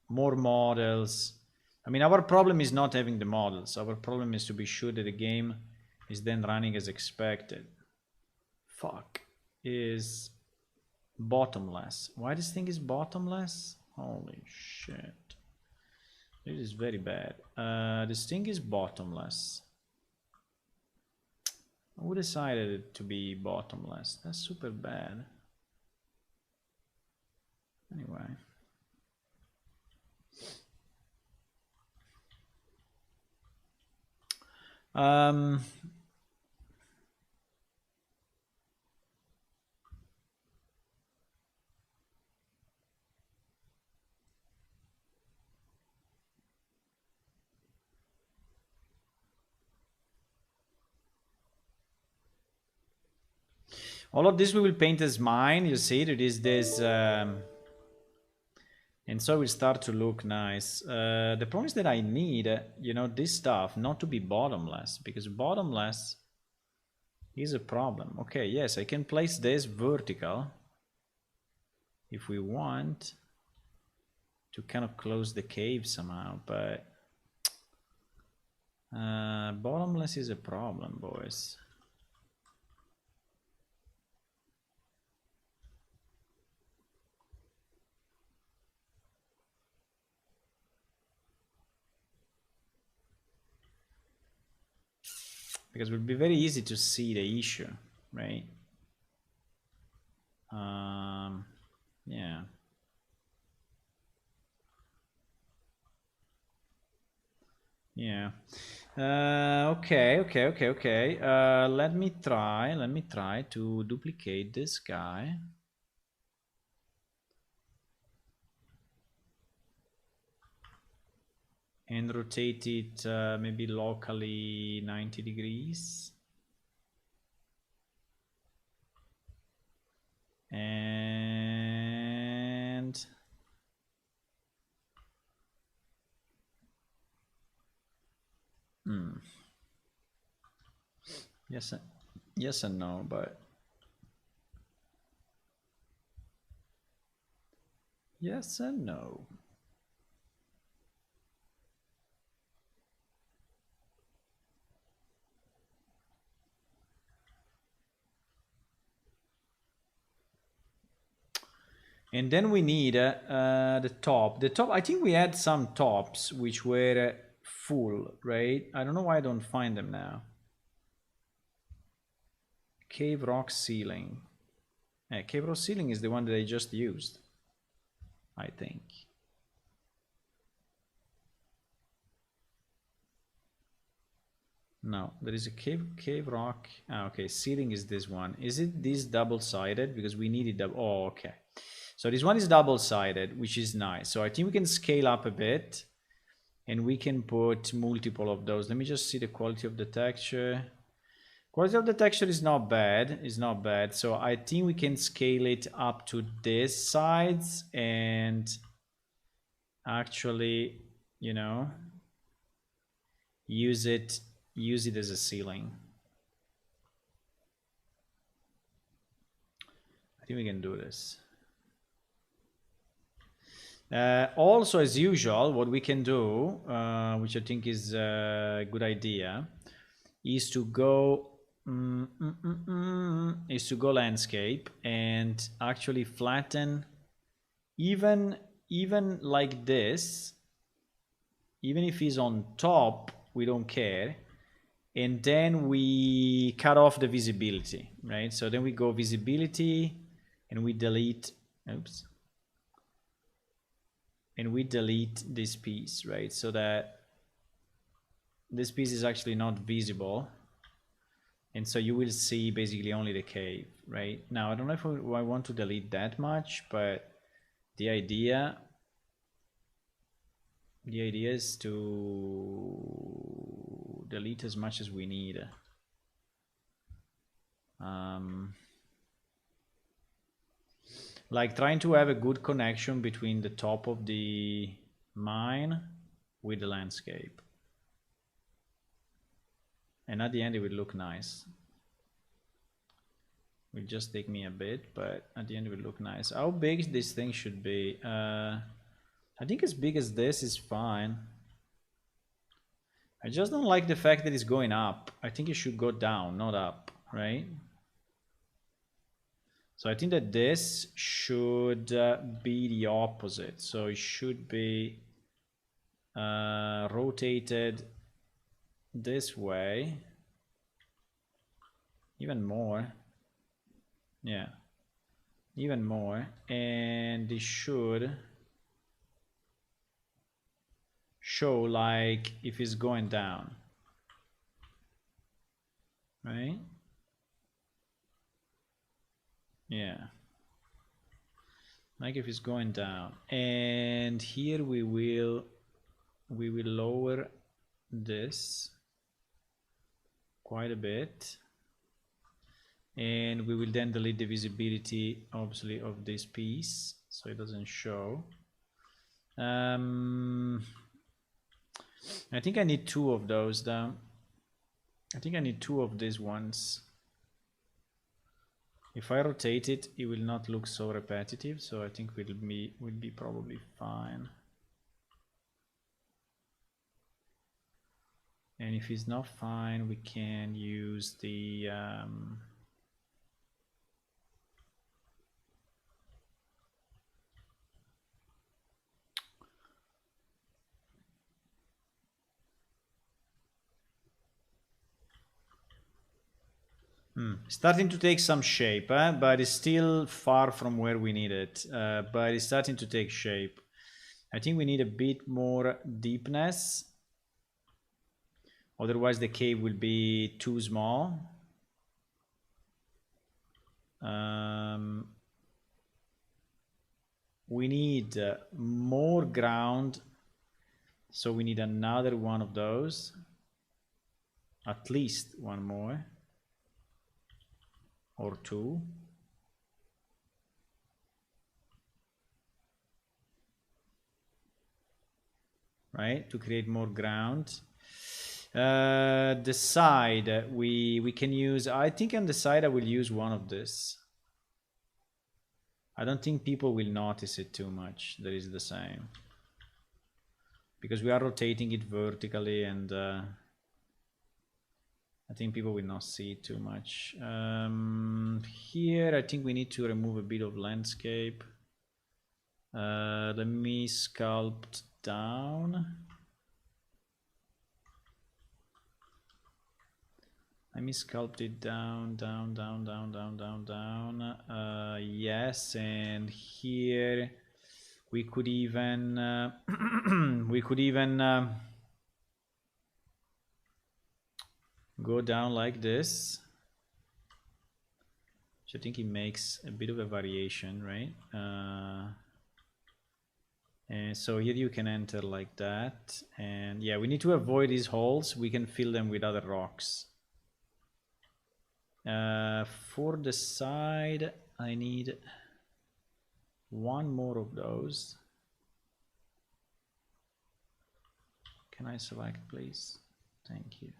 more models. I mean, our problem is not having the models. Our problem is to be sure that the game is then running as expected. Fuck. Is bottomless. Why this thing is bottomless? Holy shit. This is very bad. This thing is bottomless. Who decided it to be bottomless? That's super bad. Anyway. All of this we will paint as mine. You see, it is this, and so it start to look nice. The problem is that I need, you know, this stuff not to be bottomless, because bottomless is a problem. Okay, yes, I can place this vertical if we want to kind of close the cave somehow, but bottomless is a problem, boys. Because it would be very easy to see the issue, right? Yeah. Yeah. Okay. Let me try to duplicate this guy. And rotate it maybe locally 90 degrees. And yes and no, but yes and no. And then we need the top. The top, I think we had some tops which were full, right? I don't know why I don't find them now. Cave rock ceiling. Cave rock ceiling is the one that I just used, I think. No, there is a cave rock. Okay, ceiling is this one. Is it this double-sided? Because we need it double. Oh, okay. So this one is double-sided, which is nice. So I think we can scale up a bit and we can put multiple of those. Let me just see the quality of the texture. Quality of the texture is not bad. It's not bad. So I think we can scale it up to this sides and actually, you know, use it as a ceiling. I think we can do this. Also, as usual, what we can do, which I think is a good idea, is to go landscape and actually flatten even like this. Even if he's on top, we don't care. And then we cut off the visibility, right? So then we go visibility and we delete, oops. And we delete this piece, right? So that this piece is actually not visible. And so you will see basically only the cave, right? Now, I don't know if I want to delete that much, but the idea is to delete as much as we need. Like trying to have a good connection between the top of the mine with the landscape. And at the end, it will look nice. It will just take me a bit, but at the end, it will look nice. How big this thing should be? I think as big as this is fine. I just don't like the fact that it's going up. I think it should go down, not up, right? So I think that this should be the opposite. So it should be rotated this way. Even more. Yeah. Even more. And it should show like if it's going down. Right? Yeah. Like if it's going down. And here we will lower this quite a bit. And we will then delete the visibility, obviously, of this piece, so it doesn't show. I think I need 2 of those, though. I think I need 2 of these ones. If I rotate it, it will not look so repetitive, so I think we'll be probably fine. And if it's not fine, we can use the starting to take some shape, but it's still far from where we need it. But it's starting to take shape. I think we need a bit more deepness. Otherwise, the cave will be too small. We need more ground. So we need another one of those. At least one more. Or 2. Right, to create more ground. The side we can use, I think on the side I will use one of this. I don't think people will notice it too much that is the same, because we are rotating it vertically, and I think people will not see it too much. Here I think we need to remove a bit of landscape. Let me sculpt down. Let me sculpt it down. Yes, and here we could even go down like this, which I think it makes a bit of a variation, right? And so here you can enter like that, and yeah, we need to avoid these holes. We can fill them with other rocks. For the side, I need 1 more of those. Can I select, please? Thank you.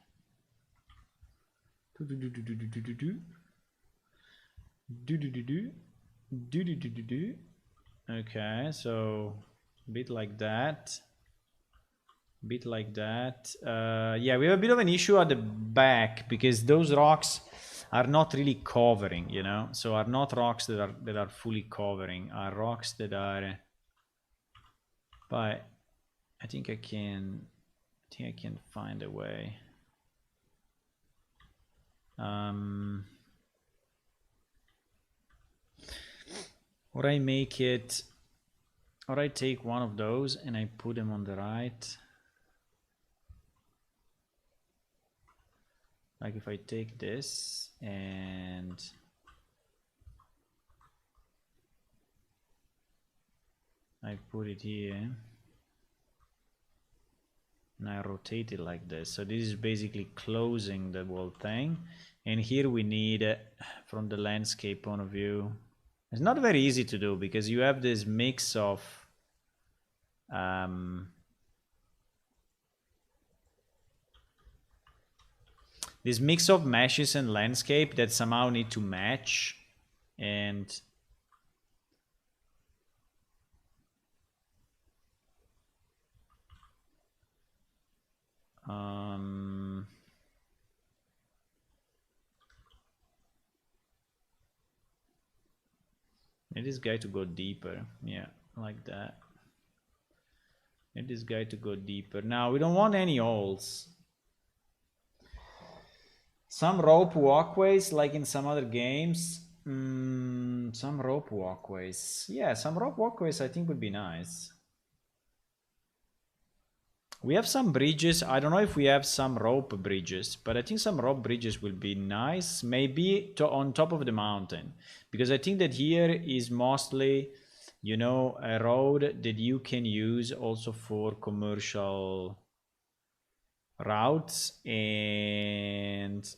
Okay, so bit like that. Bit like that. Yeah, we have a bit of an issue at the back because those rocks are not really covering, you know. So are not rocks that are fully covering. Are rocks that are. But I think I can find a way. Or I make it. Or I take one of those and I put them on the right. Like if I take this and I put it here and I rotate it like this. So this is basically closing the whole thing. And here we need, from the landscape point of view, it's not very easy to do because you have this mix of meshes and landscape that somehow need to match. And need this guy to go deeper. Yeah, like that. Need this guy to go deeper. Now we don't want any holes. Some rope walkways, like in some other games. Some rope walkways. Yeah, some rope walkways I think would be nice. We have some bridges. I don't know if we have some rope bridges, but I think some rope bridges will be nice. Maybe on top of the mountain. Because I think that here is mostly, you know, a road that you can use also for commercial routes. And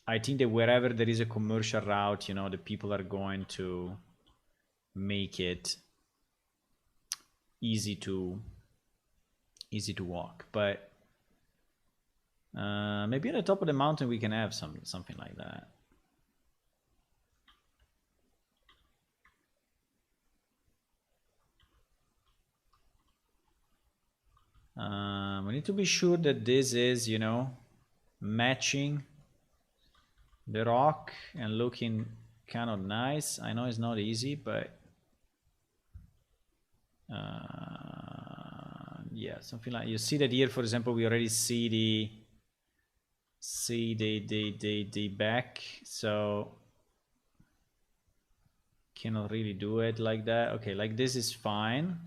I think that wherever there is a commercial route, you know, the people are going to make it easy to walk. But maybe at the top of the mountain we can have something like that. We need to be sure that this is, you know, matching the rock and looking kind of nice. I know it's not easy, but yeah, something like, you see that here, for example, we already see the back, so cannot really do it like that. Okay, like this is fine.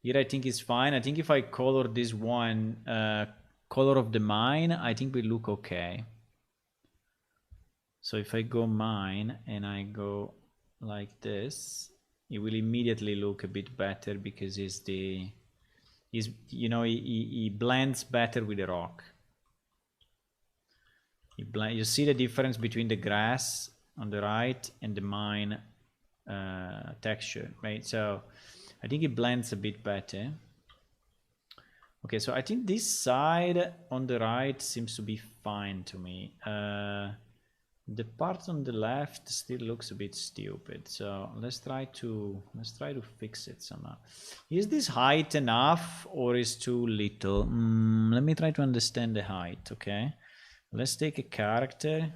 Here I think it's fine. I think if I color this one color of the mine, I think we look okay. So if I go mine and I go like this, it will immediately look a bit better because you know, he blends better with the rock. You see the difference between the grass on the right and the mine texture, right? So I think it blends a bit better. Okay, so I think this side on the right seems to be fine to me. The part on the left still looks a bit stupid, so let's try to fix it somehow. Is this height enough or is too little? Let me try to understand the height. Okay, let's take a character.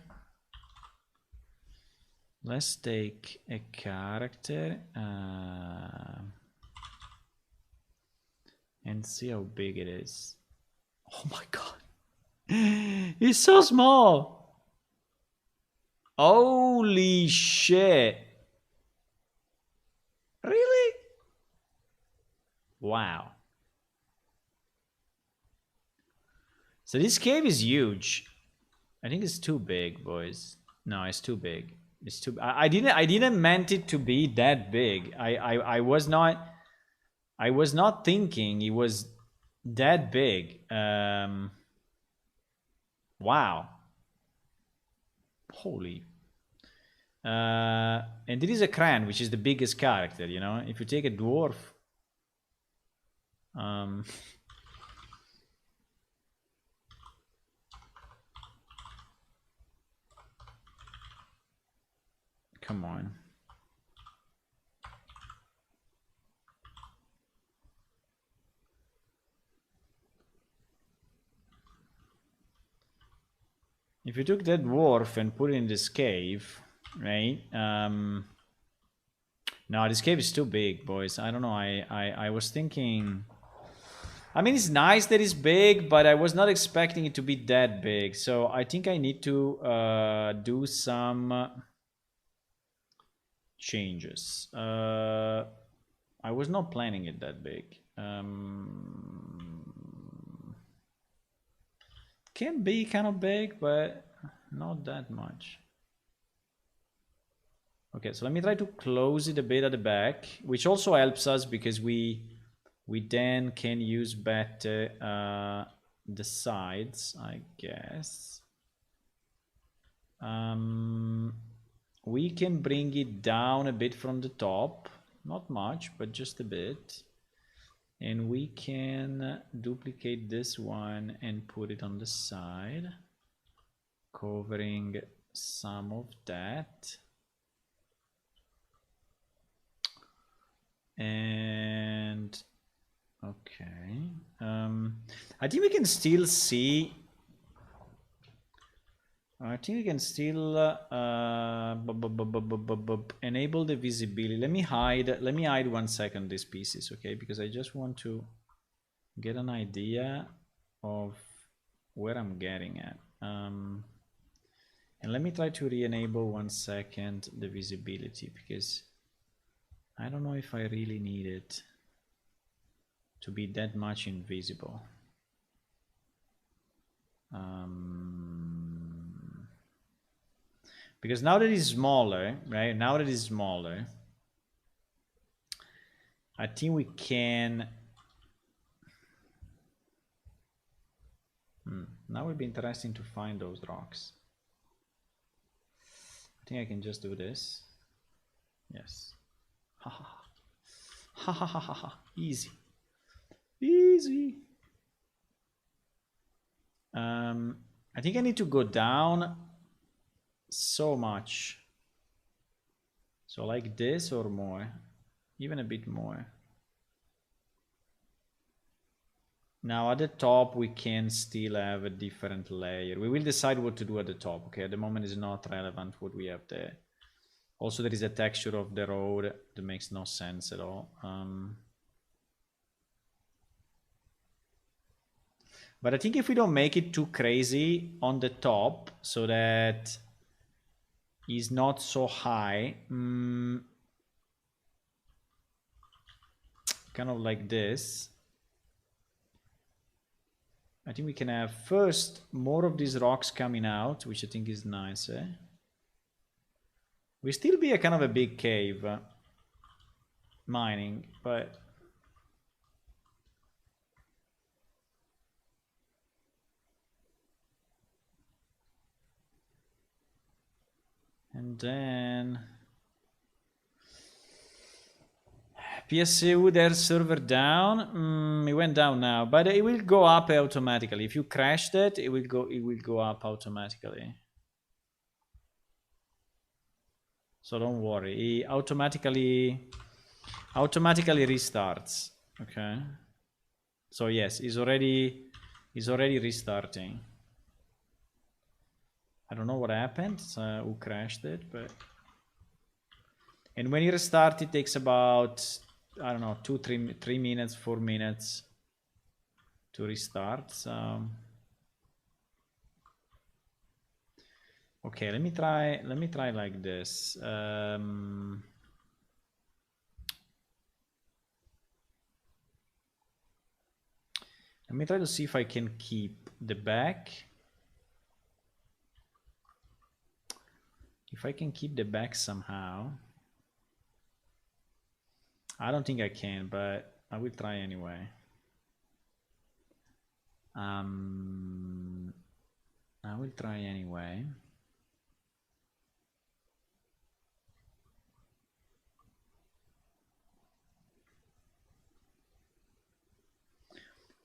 Let's take a character and see how big it is. Oh my god, it's so small. Holy shit. Really? Wow. So this cave is huge. I think it's too big, boys. No, it's too big. It's too. I didn't meant it to be that big. I was not thinking it was that big. Wow. Holy. And there is a Cran, which is the biggest character, you know. If you take a dwarf, come on. if you took that dwarf and put it in this cave, right? No, this cave is too big, boys. I don't know. I was thinking. I mean, it's nice that it's big, but I was not expecting it to be that big. So I think I need to do some changes. I was not planning it that big. Can be kind of big, but not that much. Okay, so let me try to close it a bit at the back, which also helps us because we then can use better the sides, I guess. We can bring it down a bit from the top, not much, but just a bit. And we can duplicate this one and put it on the side, covering some of that. And okay, I think we can still see. I think we can still enable the visibility. Let me hide 1 second these pieces, okay? Because I just want to get an idea of where I'm getting at. And let me try to re-enable 1 second the visibility, because I don't know if I really need it to be that much invisible. Because now that it's smaller, right? Now that it's smaller, I think we can. Now it would be interesting to find those rocks. I think I can just do this. Yes. Ha ha ha ha ha ha ha. Easy. Easy. I think I need to go down so much. So like this or more, even a bit more. Now at the top we can still have a different layer. We will decide what to do at the top. Okay, at the moment it's not relevant what we have there. Also there is a texture of the road that makes no sense at all. But I think if we don't make it too crazy on the top so that it's not so high, kind of like this, I think we can have first more of these rocks coming out, which I think is nice. We still be a kind of a big cave mining, but and then PSU, their server down. It went down now, but it will go up automatically. If you crashed it, it will go up automatically. So don't worry. It automatically restarts. Okay. So yes, it's already restarting. I don't know what happened. Who crashed it, but and when you restart, it takes about, I don't know, 3 minutes, 4 minutes to restart. So okay, let me try like this. Let me try to see if I can keep the back. If I can keep the back somehow. I don't think I can, but I will try anyway. I will try anyway.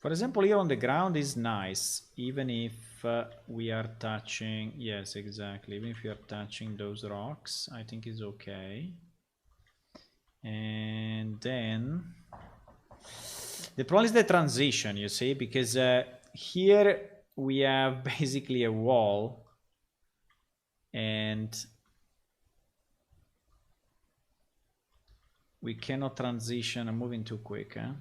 For example, here on the ground is nice, even if we are touching, yes, exactly, even if we are touching those rocks, I think it's okay. And then the problem is the transition, you see, because here we have basically a wall And we cannot transition. I'm moving too quick, huh?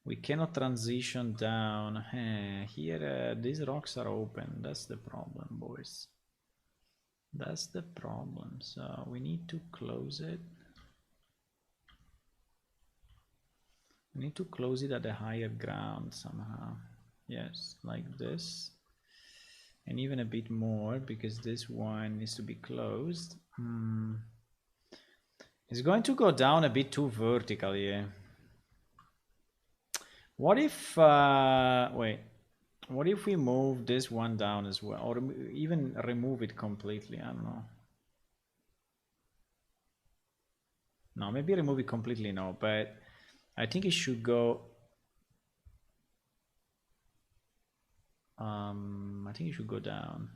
We cannot transition down. Here, these rocks are open. That's the problem, boys. That's the problem. So we need to close it. We need to close it at a higher ground somehow. Yes, like this. And even a bit more, because this one needs to be closed. It's going to go down a bit too vertical here. What if, wait, what if we move this one down as well? Or even remove it completely, I don't know. No, maybe remove it completely, no, but I think it should go, I think it should go down.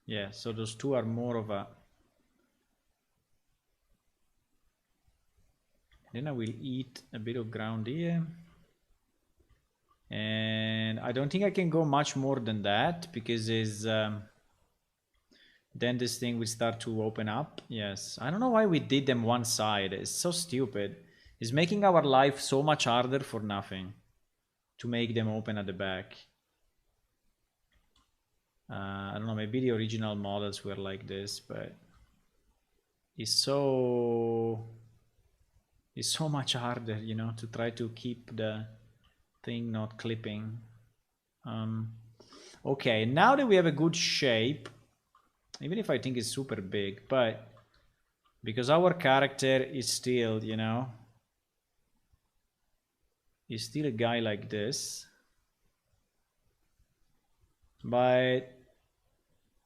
Yeah, so those two are more of a, then I will eat a bit of ground here. And I don't think I can go much more than that, because is then this thing will start to open up. Yes, I don't know why we did them one side. It's so stupid. It's making our life so much harder for nothing to make them open at the back. I don't know, maybe the original models were like this, but it's so much harder, you know, to try to keep the thing not clipping. Okay, now that we have a good shape, even if I think it's super big, but because our character is still, you know, is still a guy like this, but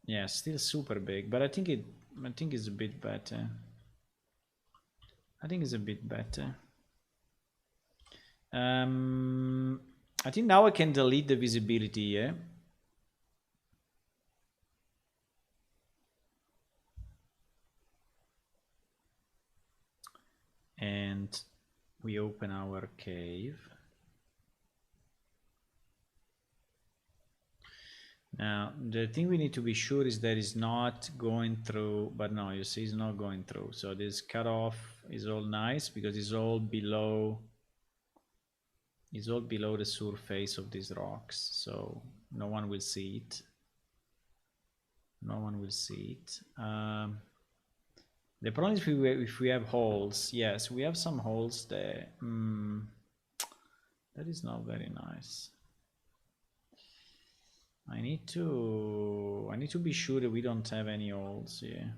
yeah, still super big. But I think it's a bit better. I think it's a bit better. I think now I can delete the visibility here. And we open our cave. Now, the thing we need to be sure is that it's not going through, but no, you see it's not going through. So this cutoff is all nice because it's all below the surface of these rocks. So no one will see it. No one will see it. The problem is if we have holes. Yes, we have some holes there. That is not very nice. I need to be sure that we don't have any holes here.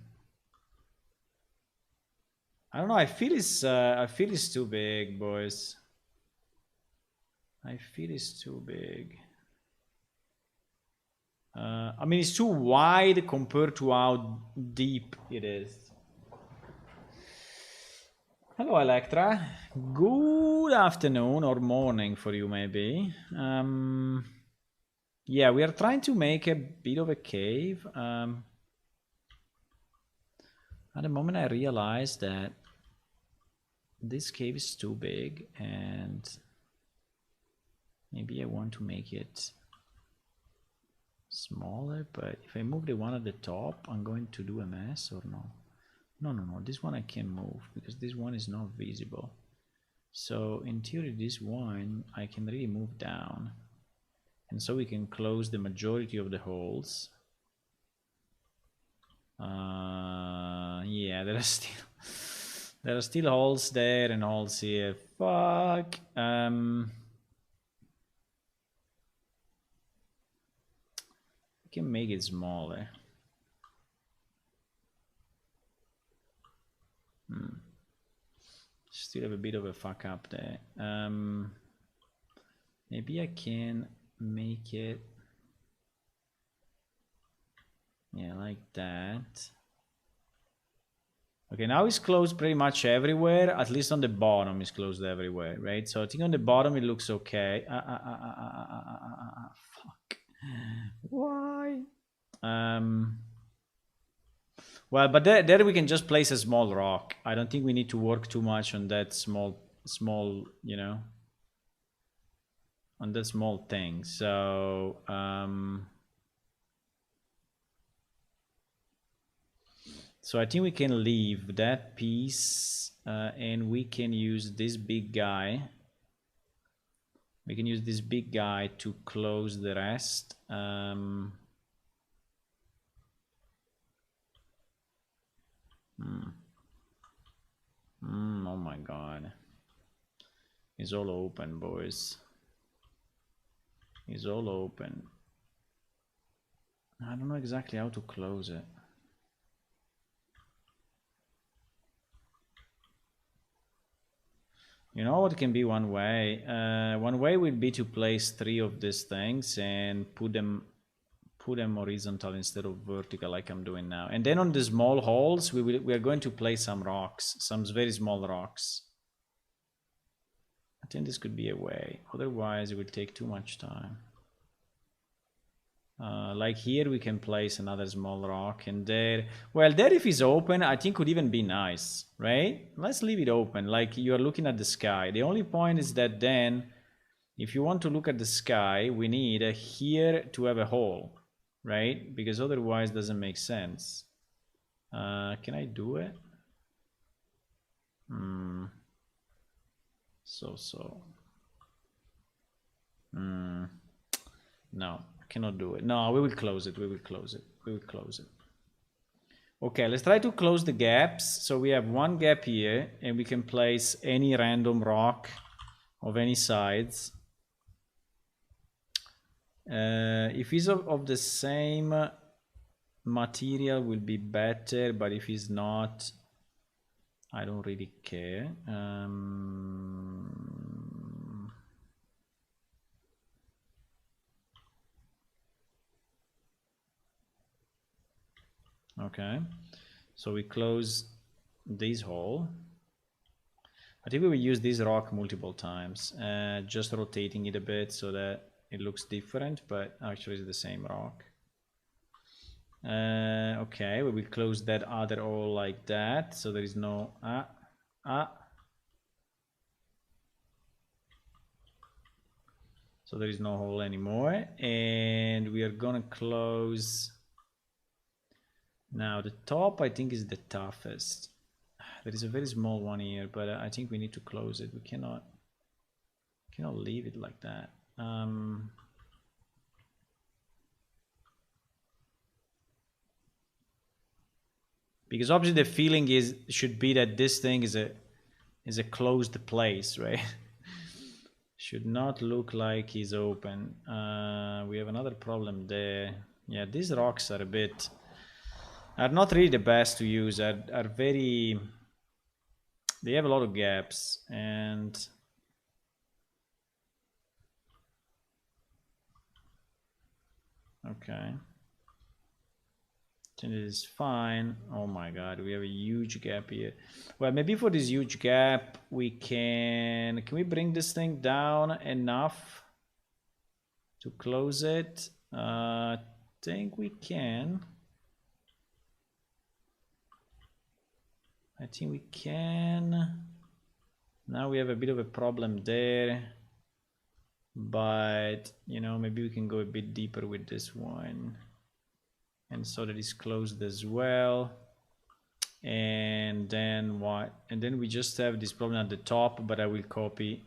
I don't know. I feel it's too big, boys. I feel it's too big. I mean, it's too wide compared to how deep it is. Hello, Electra. Good afternoon or morning for you, maybe. Yeah, we are trying to make a bit of a cave. At the moment, I realized that this cave is too big, and maybe I want to make it smaller. But if I move the one at the top, I'm going to do a mess, or no? No. This one I can move because this one is not visible. So in theory, this one I can really move down. And so we can close the majority of the holes. Yeah, there are still holes there and holes here. Fuck. I can make it smaller. Still have a bit of a fuck up there. Maybe I can make it, yeah, like that. Okay, now it's closed pretty much everywhere. At least on the bottom it's closed everywhere, right? So I think on the bottom it looks okay. Fuck. Why? Well, but there we can just place a small rock. I don't think we need to work too much on that small, you know. on that small thing. So so I think we can leave that piece and we can use this big guy. We can use this big guy to close the rest. Oh my god. It's all open, boys. It's all open. I don't know exactly how to close it. You know what can be one way? One way would be to place 3 of these things and put them horizontal instead of vertical like I'm doing now. And then on the small holes, we are going to place some rocks, some very small rocks. I think this could be a way. Otherwise, it would take too much time. Like here, we can place another small rock, and there, well, there if it's open, I think could even be nice, right? Let's leave it open, like you are looking at the sky. The only point is that then, if you want to look at the sky, we need here to have a hole, right? Because otherwise, it doesn't make sense. Can I do it? No, cannot do it. No, we will close it. We will close it. We will close it. Okay, let's try to close the gaps. So we have one gap here, and we can place any random rock of any size. If it's of the same material, will be better. But if it's not, I don't really care. Okay, so we close this hole. I think we will use this rock multiple times, just rotating it a bit so that it looks different, but actually it's the same rock. Okay, we will close that other hole like that, so there is no so there is no hole anymore, and we are gonna close. Now the top I think is the toughest. There is a very small one here, but I think we need to close it. We cannot leave it like that. Because obviously the feeling should be that this thing is a closed place, right? Should not look like it's open. We have another problem there. Yeah, these rocks are not really the best to use. Are very. They have a lot of gaps, and okay. And it is fine. Oh my god, we have a huge gap here. Well, maybe for this huge gap we can we bring this thing down enough to close it? I think we can. I think we can. Now we have a bit of a problem there, but you know, maybe we can go a bit deeper with this one. And so that is closed as well. And then what? And then we just have this problem at the top, but I will copy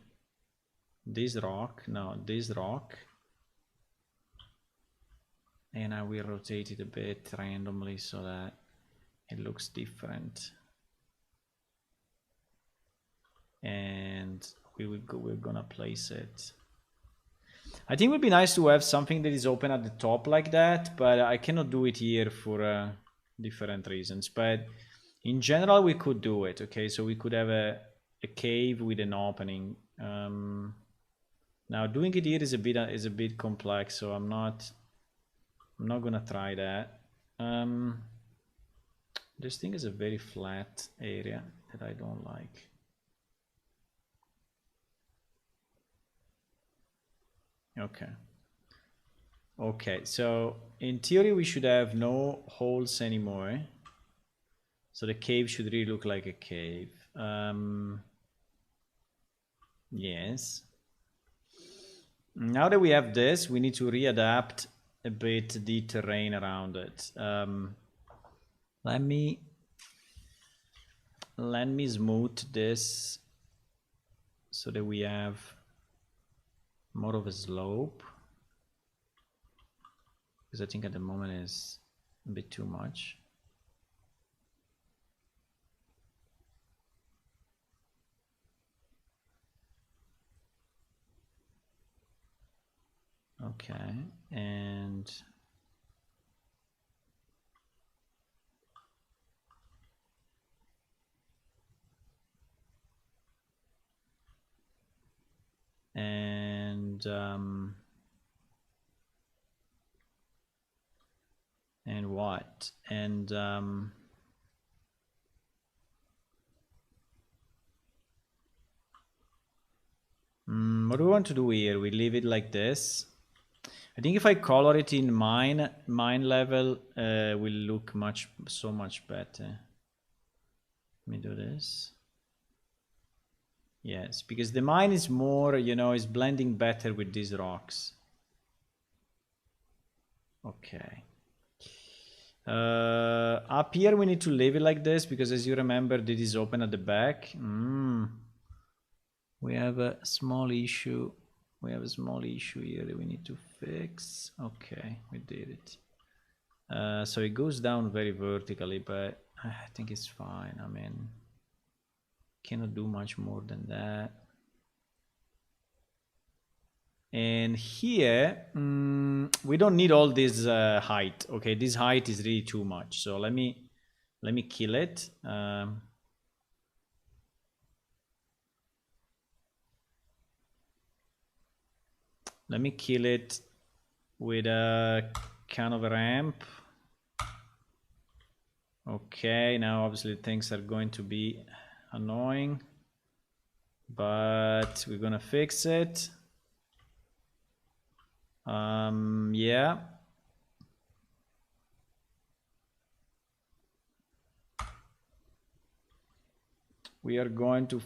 this rock. No, this rock. And I will rotate it a bit randomly so that it looks different. And we're gonna place it. I think it would be nice to have something that is open at the top like that, but I cannot do it here for different reasons. But in general, we could do it. Okay, so we could have a cave with an opening. Now doing it here is a bit complex, so I'm not gonna try that. This thing is a very flat area that I don't like. Okay, so in theory we should have no holes anymore, so the cave should really look like a cave. Yes. Now that we have this, we need to readapt a bit the terrain around it. Let me smooth this so that we have more of a slope, because I think at the moment is a bit too much. Okay, and what? And what do we want to do here? We leave it like this. I think if I color it in mine level, will look so much better. Let me do this. Yes, because the mine is more, you know, is blending better with these rocks. Okay. Up here we need to leave it like this, because as you remember, this is open at the back. We have a small issue. We have a small issue here that we need to fix. Okay, we did it. So it goes down very vertically, but I think it's fine. I mean, cannot do much more than that. And here, we don't need all this height. Okay, this height is really too much. So let me kill it. Let me kill it with a kind of a ramp. Okay, now obviously things are going to be annoying, but we're gonna fix it. Yeah. We are going to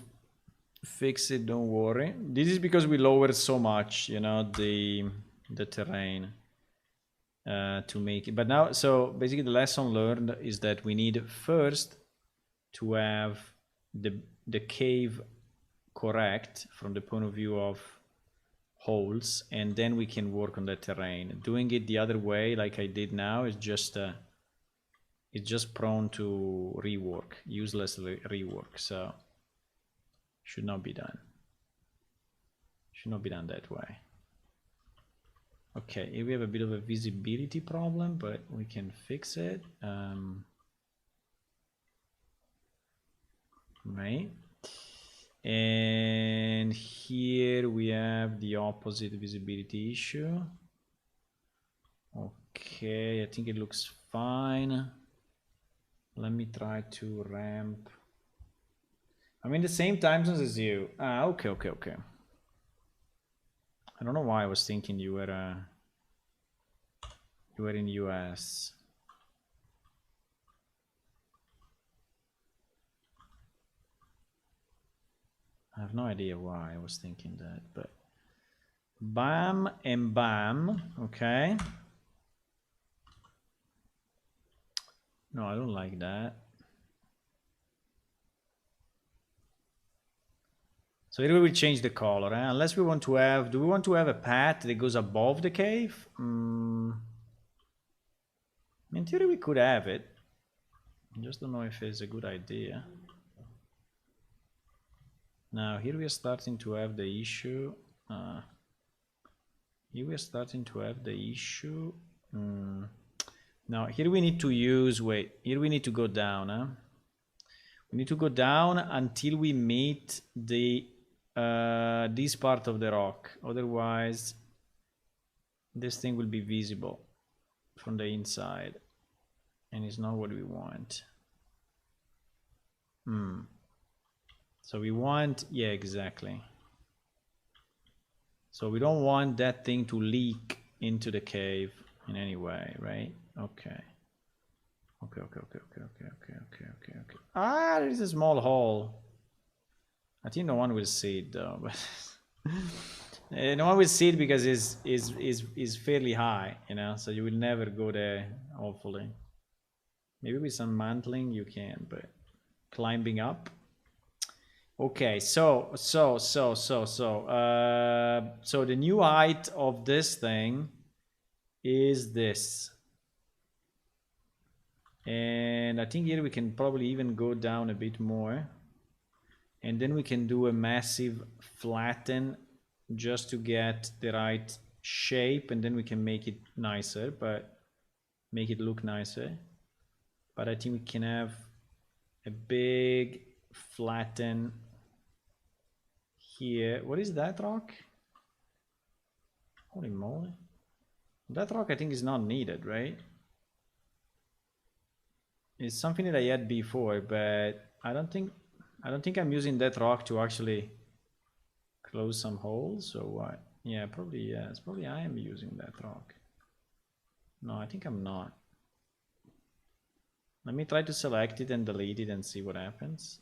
fix it, don't worry. This is because we lowered so much, you know, the terrain to make it. But now, so basically the lesson learned is that we need first to have the cave correct from the point of view of holes, and then we can work on the terrain. Doing it the other way, like I did now, is just it's just prone to rework, useless rework. So should not be done. Should not be done that way. Okay, here we have a bit of a visibility problem, but we can fix it. Right. And here we have the opposite visibility issue. Okay, I think it looks fine. Let me try to ramp. I'm in the same time zone as you. Okay. I don't know why I was thinking you were in US. I have no idea why I was thinking that, but bam and bam. Okay. No, I don't like that. So here we will change the color, unless we want to have, do we want to have a path that goes above the cave? In theory we could have it. I just don't know if it's a good idea. Now here we are starting to have the issue. Here we are starting to have the issue. Now here we need to use, wait, here we need to go down. We need to go down until we meet the this part of the rock. Otherwise, this thing will be visible from the inside, and it's not what we want. So we want, yeah, exactly. So we don't want that thing to leak into the cave in any way, right? Okay. Okay. Ah, there is a small hole. I think no one will see it though, but No one will see it because is fairly high, you know, so you will never go there, hopefully. Maybe with some mantling you can, but climbing up. Okay, so the new height of this thing is this. And I think here we can probably even go down a bit more. And then we can do a massive flatten just to get the right shape, and then we can make it nicer, but make it look nicer. But I think we can have a big flatten here. What is that rock? Holy moly. That rock I think is not needed, right? It's something that I had before, but I don't think I'm using that rock to actually close some holes or what. Yeah, probably yes. Probably I am using that rock. No, I think I'm not. Let me try to select it and delete it and see what happens.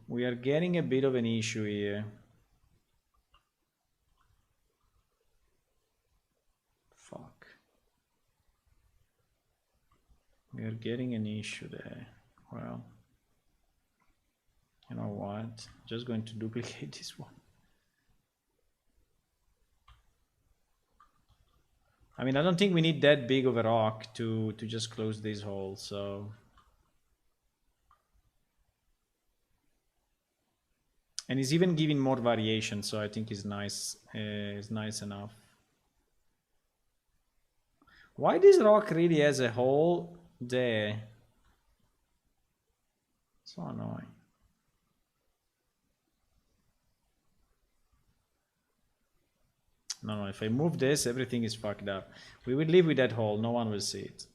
We are getting a bit of an issue here. Fuck. We are getting an issue there. Well, you know what? Just going to duplicate this one. I mean, I don't think we need that big of a rock to just close this hole, so. And it's even giving more variation, so I think it's nice. It's nice enough. Why this rock really has a hole there? So annoying. No, if I move this, everything is fucked up. We will live with that hole. No one will see it.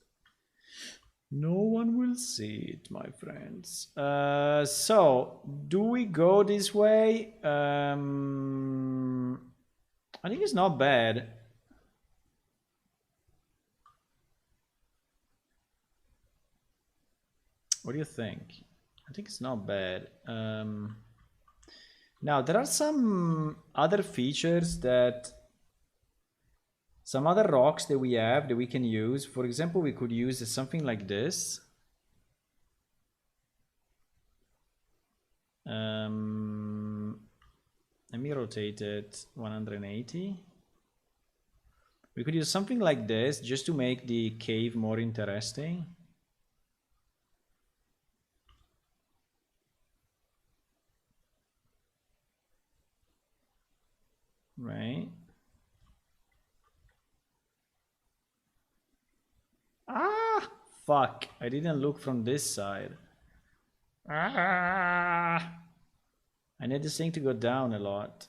No one will see it, my friends. So, do we go this way? I think it's not bad. What do you think? I think it's not bad. Now, there are some other features that some other rocks that we have that we can use. For example, we could use something like this. Let me rotate it 180. We could use something like this just to make the cave more interesting. Right. Ah, fuck. I didn't look from this side. Ah. I need this thing to go down a lot.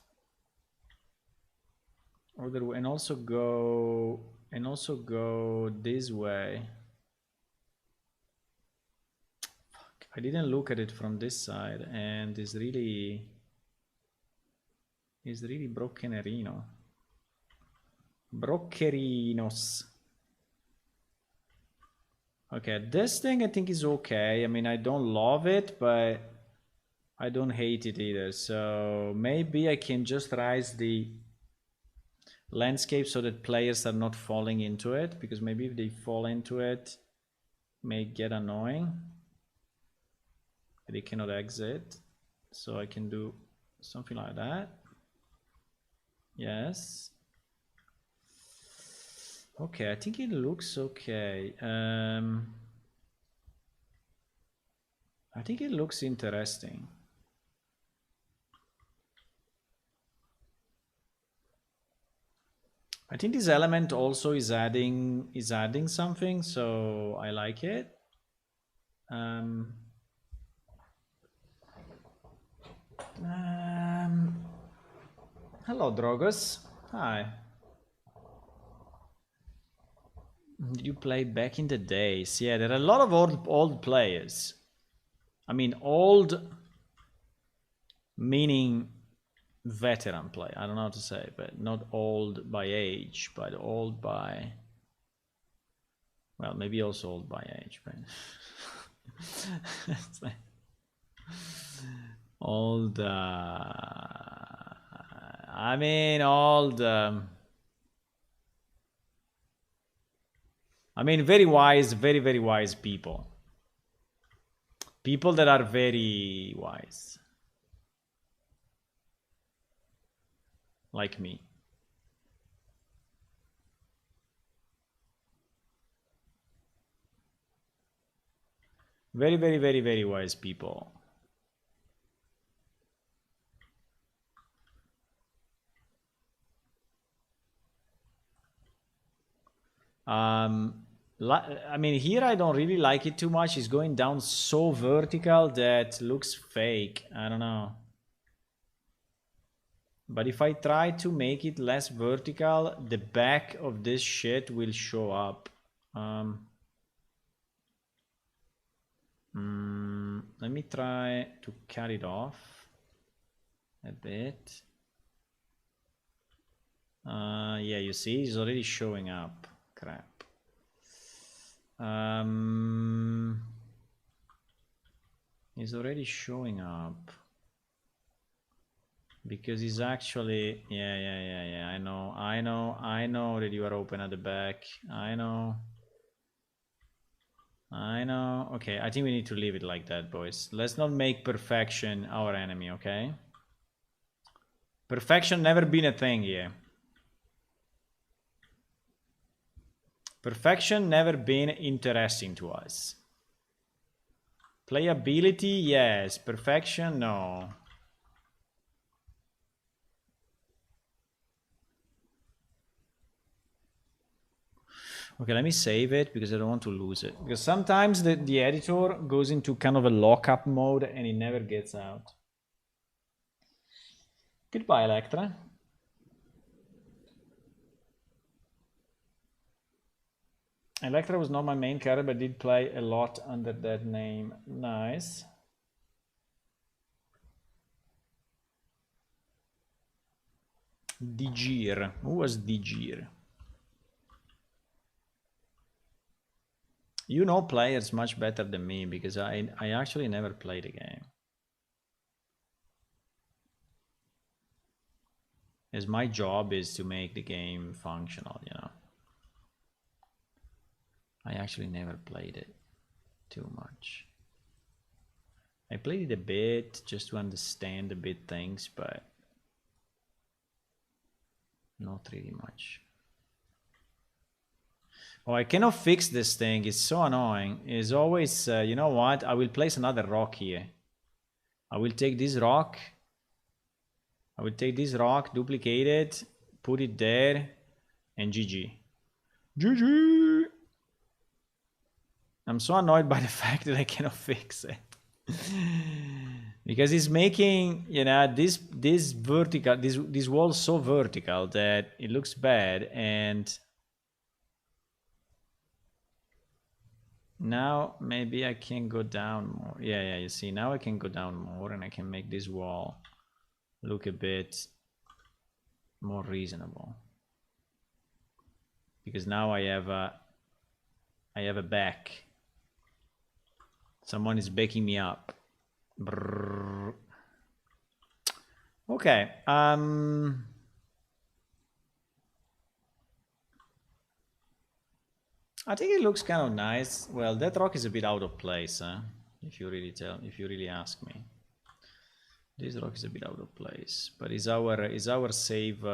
And also go this way. Fuck. I didn't look at it from this side, and it's really brocchenerino. Broccherinos. Okay, this thing I think is okay. I mean, I don't love it, but I don't hate it either. So maybe I can just rise the landscape so that players are not falling into it, because maybe if they fall into it, it may get annoying. They cannot exit. So I can do something like that. Yes. Okay, I think it looks okay. I think it looks interesting. I think this element also is adding something, so I like it. Hello, Drogos. Hi. Did you play back in the days? Yeah, there are a lot of old players. I mean, old meaning veteran play. I don't know how to say, but not old by age, but old by Well, maybe also old by age, but old. I mean, old. I mean, very wise, very, very wise people. People that are very wise. Like me. Very, very, very, very wise people. I mean, here I don't really like it too much. It's going down so vertical that looks fake. I don't know. But if I try to make it less vertical, the back of this shit will show up. Let me try to cut it off a bit. Yeah, you see, it's already showing up. Crap. It's already showing up. Because he's actually, yeah. I know that you are open at the back. I know. Okay, I think we need to leave it like that, boys. Let's not make perfection our enemy, okay? Perfection never been a thing here. Perfection never been interesting to us. Playability, yes. Perfection, no. Okay, let me save it because I don't want to lose it. Because sometimes the editor goes into kind of a lockup mode and it never gets out. Goodbye, Electra. Electra was not my main character, but did play a lot under that name. Nice. Digir. Who was Digir? You know players much better than me because I actually never played the game. As my job is to make the game functional, you know. I actually never played it too much. I played it a bit just to understand a bit things, but not really much. Oh, I cannot fix this thing. It's so annoying. It's always, you know what? I will place another rock here. I will take this rock. I will take this rock, duplicate it, put it there, and GG. GG! I'm so annoyed by the fact that I cannot fix it. Because it's making, you know, this vertical, this wall so vertical that it looks bad, and now maybe I can go down more. Yeah, you see, now I can go down more and I can make this wall look a bit more reasonable. Because now I have a back. Someone is backing me up. Brrr. Okay. I think it looks kind of nice. Well, that rock is a bit out of place, huh? If you really ask me. This rock is a bit out of place, but is our save?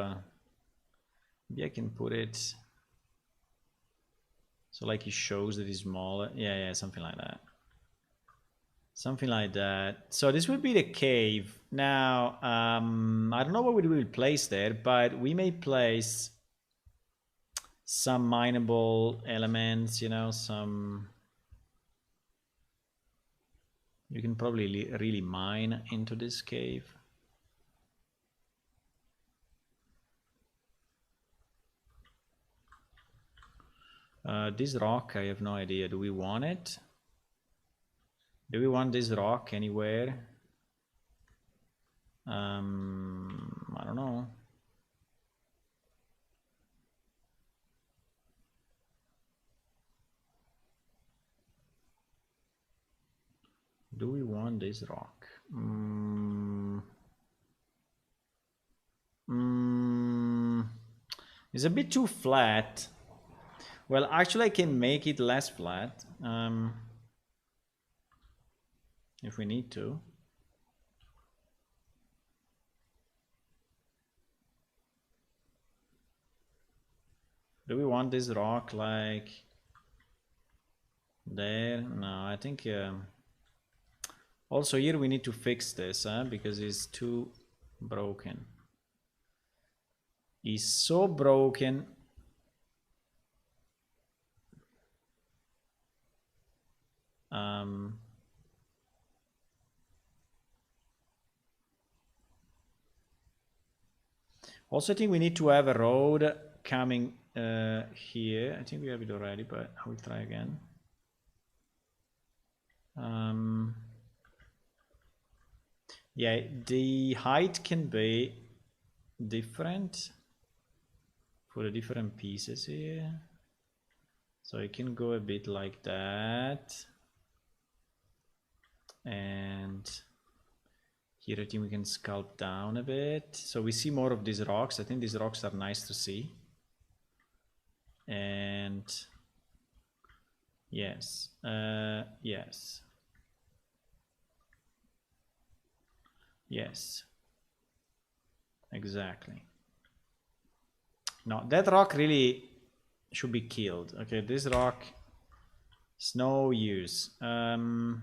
Maybe I can put it so like it shows that it's smaller. Yeah, something like that. Something like that. So this would be the cave. Now, I don't know what we will place there, but we may place some mineable elements, you know, some... You can probably really mine into this cave. This rock, I have no idea. Do we want it? Do we want this rock anywhere? I don't know. Do we want this rock? It's a bit too flat. Well, actually I can make it less flat if we need to. Do we want this rock like there? No, I think also here we need to fix this because it's too broken. It's so broken. Also, I think we need to have a road coming here. I think we have it already, but I will try again. Yeah, the height can be different for the different pieces here. So it can go a bit like that. And here I think we can sculpt down a bit. So we see more of these rocks. I think these rocks are nice to see. And yes, yes. Yes, exactly. No, that rock really should be killed. Okay, this rock is no use. And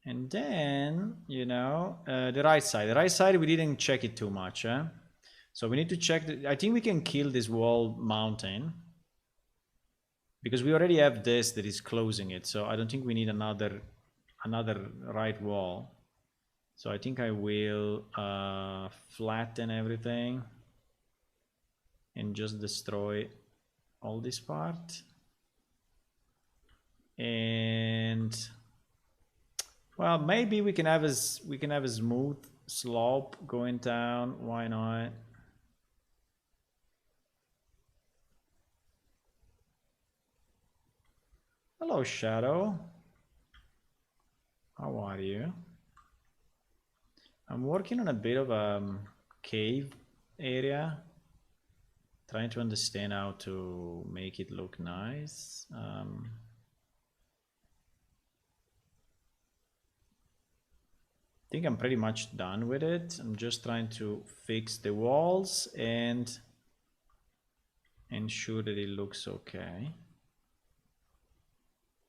then, you know, the right side. The right side, we didn't check it too much. So we need to check. I think we can kill this wall mountain. Because we already have this that is closing it. So I don't think we need another right wall. So I think I will flatten everything and just destroy all this part. And well, maybe we can have a smooth slope going down. Why not? Hello, Shadow. How are you? I'm working on a bit of a cave area, trying to understand how to make it look nice. I think I'm pretty much done with it. I'm just trying to fix the walls and ensure that it looks okay.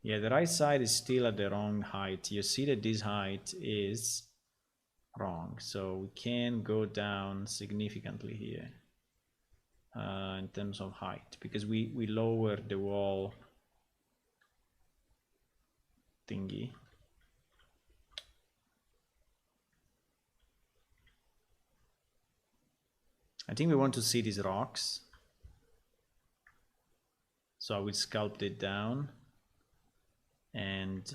Yeah, the right side is still at the wrong height. You see that this height is wrong, so we can go down significantly here in terms of height, because we lower the wall thingy. I think we want to see these rocks, so I will sculpt it down. And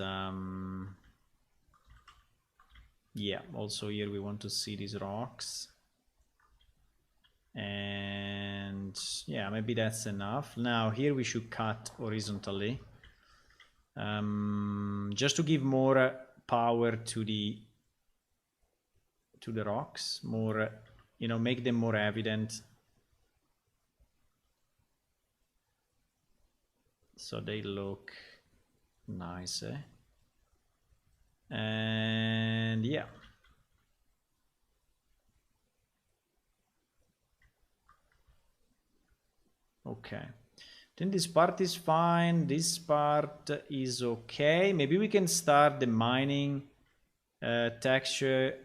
yeah, also here we want to see these rocks. And yeah, maybe that's enough. Now here we should cut horizontally, just to give more power to the rocks, more, you know, make them more evident, so they look nice. And yeah, okay, then this part is fine, this part is okay. Maybe we can start the mining texture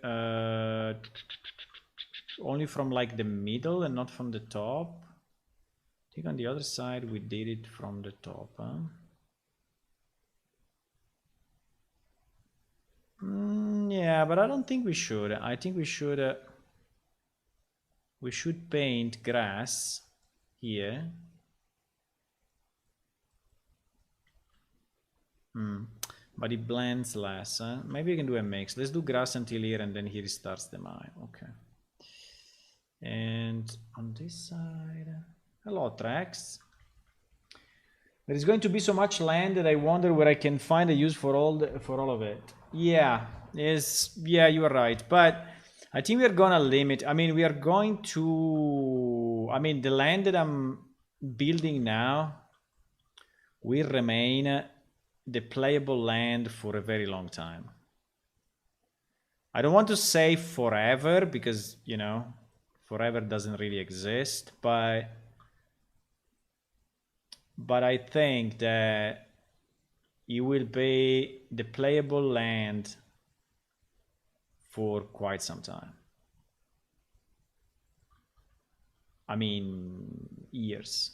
only from like the middle and not from the top. I think on the other side we did it from the top, huh? Yeah, but I don't think we should. I think we should paint grass here. But it blends less. Huh? Maybe we can do a mix. Let's do grass until here, and then here starts the mine. Okay. And on this side, hello, Trax. There is going to be so much land that I wonder where I can find a use for all of it. Yeah, yeah, you are right. But I think we are gonna limit. I mean, we are going to. I mean, the land that I'm building now will remain the playable land for a very long time. I don't want to say forever because, you know, forever doesn't really exist, but I think that it will be the playable land for quite some time. I mean, years.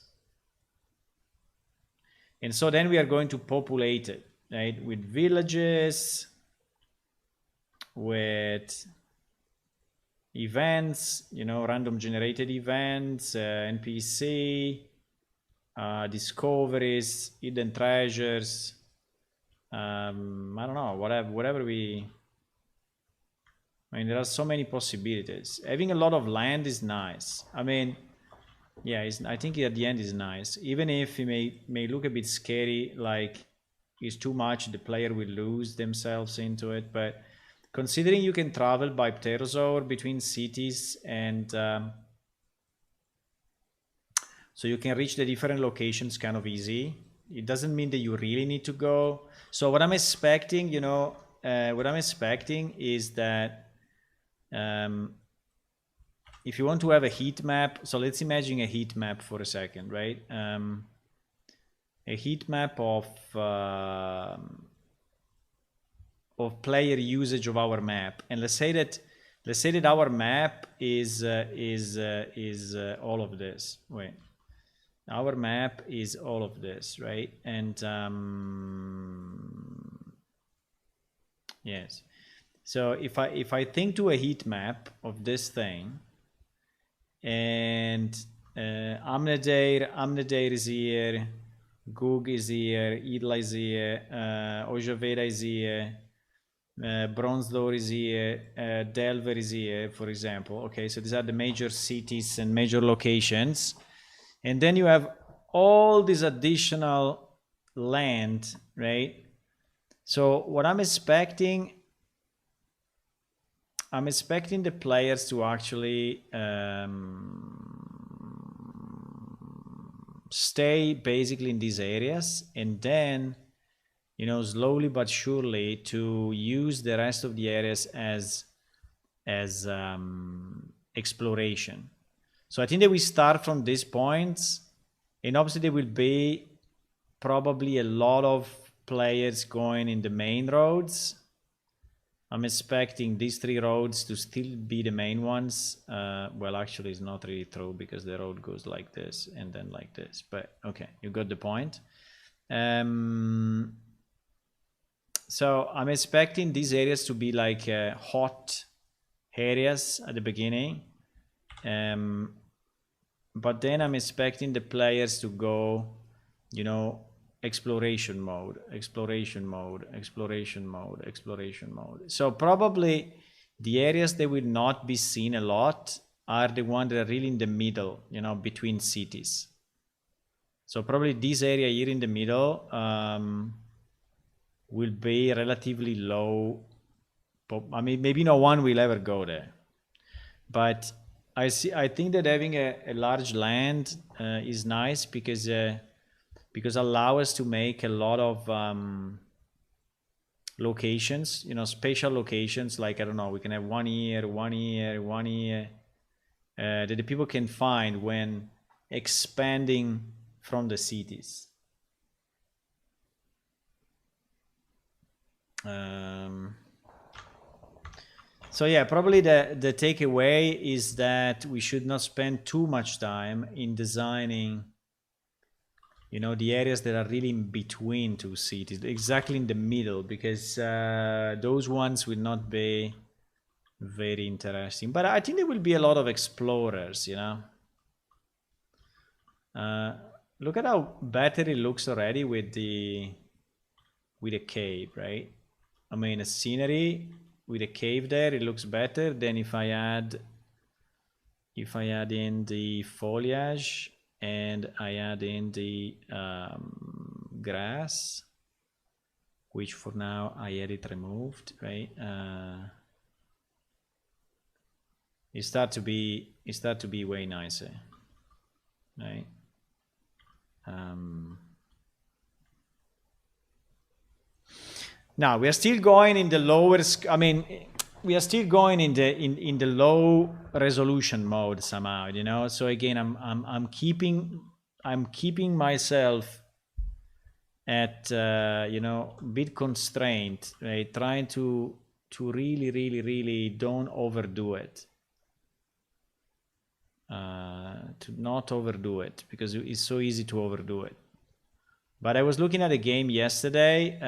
And so then we are going to populate it, right? With villages, with events, you know, random generated events, NPC, discoveries, hidden treasures. I don't know, whatever we. I mean, there are so many possibilities. Having a lot of land is nice. I mean, yeah, I think at the end is nice. Even if it may look a bit scary, like it's too much, the player will lose themselves into it. But considering you can travel by pterosaur between cities and so you can reach the different locations kind of easy. It doesn't mean that you really need to go. So what I'm expecting, you know, what I'm expecting is that if you want to have a heat map, so let's imagine a heat map for a second, right? A heat map of player usage of our map, and let's say that our map is all of this. Wait, our map is all of this, right? And yes. So if I think to a heat map of this thing, and Amnedair is here, Gug is here, Idla is here, Ojaveda is here, Bronzedor is here, Delver is here, for example. Okay, so these are the major cities and major locations. And then you have all this additional land, right? So what I'm expecting the players to actually stay basically in these areas, and then, you know, slowly but surely to use the rest of the areas as exploration. So I think that we start from these points, and obviously there will be probably a lot of players going in the main roads. I'm expecting these 3 roads to still be the main ones. Well, actually, it's not really true because the road goes like this and then like this. But okay, you got the point. So I'm expecting these areas to be like hot areas at the beginning. But then I'm expecting the players to go, you know, exploration mode. So probably the areas that will not be seen a lot are the ones that are really in the middle, you know, between cities. So probably this area here in the middle will be relatively low. I mean, maybe no one will ever go there. But I think that having a large land is nice because allow us to make a lot of locations, you know, spatial locations. Like, I don't know, we can have one here, that the people can find when expanding from the cities. So yeah, probably the takeaway is that we should not spend too much time in designing, you know, the areas that are really in between 2 cities, exactly in the middle, because those ones will not be very interesting. But I think there will be a lot of explorers, you know. Look at how better it looks already with the cave, right? I mean, a scenery with a cave there, it looks better than if I add in the foliage and I add in the grass, which for now I had it removed, right? It start to be way nicer, right? Now we are still going in the lower. I mean, we are still going in the low resolution mode somehow, you know. So again, I'm keeping myself at you know, bit constrained, right? Trying to really don't overdo it. To not overdo it, because it's so easy to overdo it. But I was looking at a game yesterday,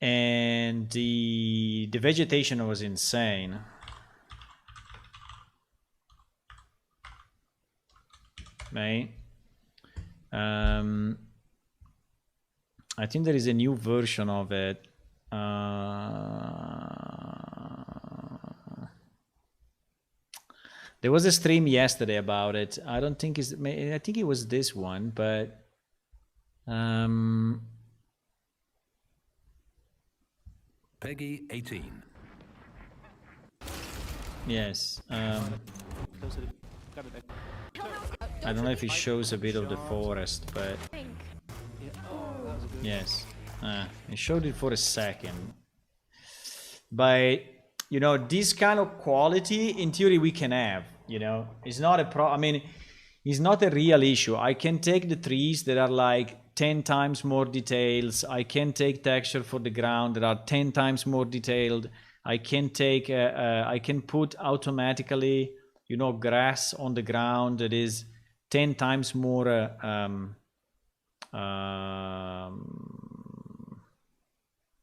and the vegetation was insane. Right? I think there is a new version of it. There was a stream yesterday about it. I don't think it's. I think it was this one, but Peggy 18. Yes. I don't know if it shows a bit of the forest, but yes, it showed it for a second. But you know, this kind of quality, in theory, we can have. You know, it's not a I mean, it's not a real issue. I can take the trees that are like 10 times more details. I can take texture for the ground that are 10 times more detailed. I can take, I can put automatically, you know, grass on the ground that is 10 times more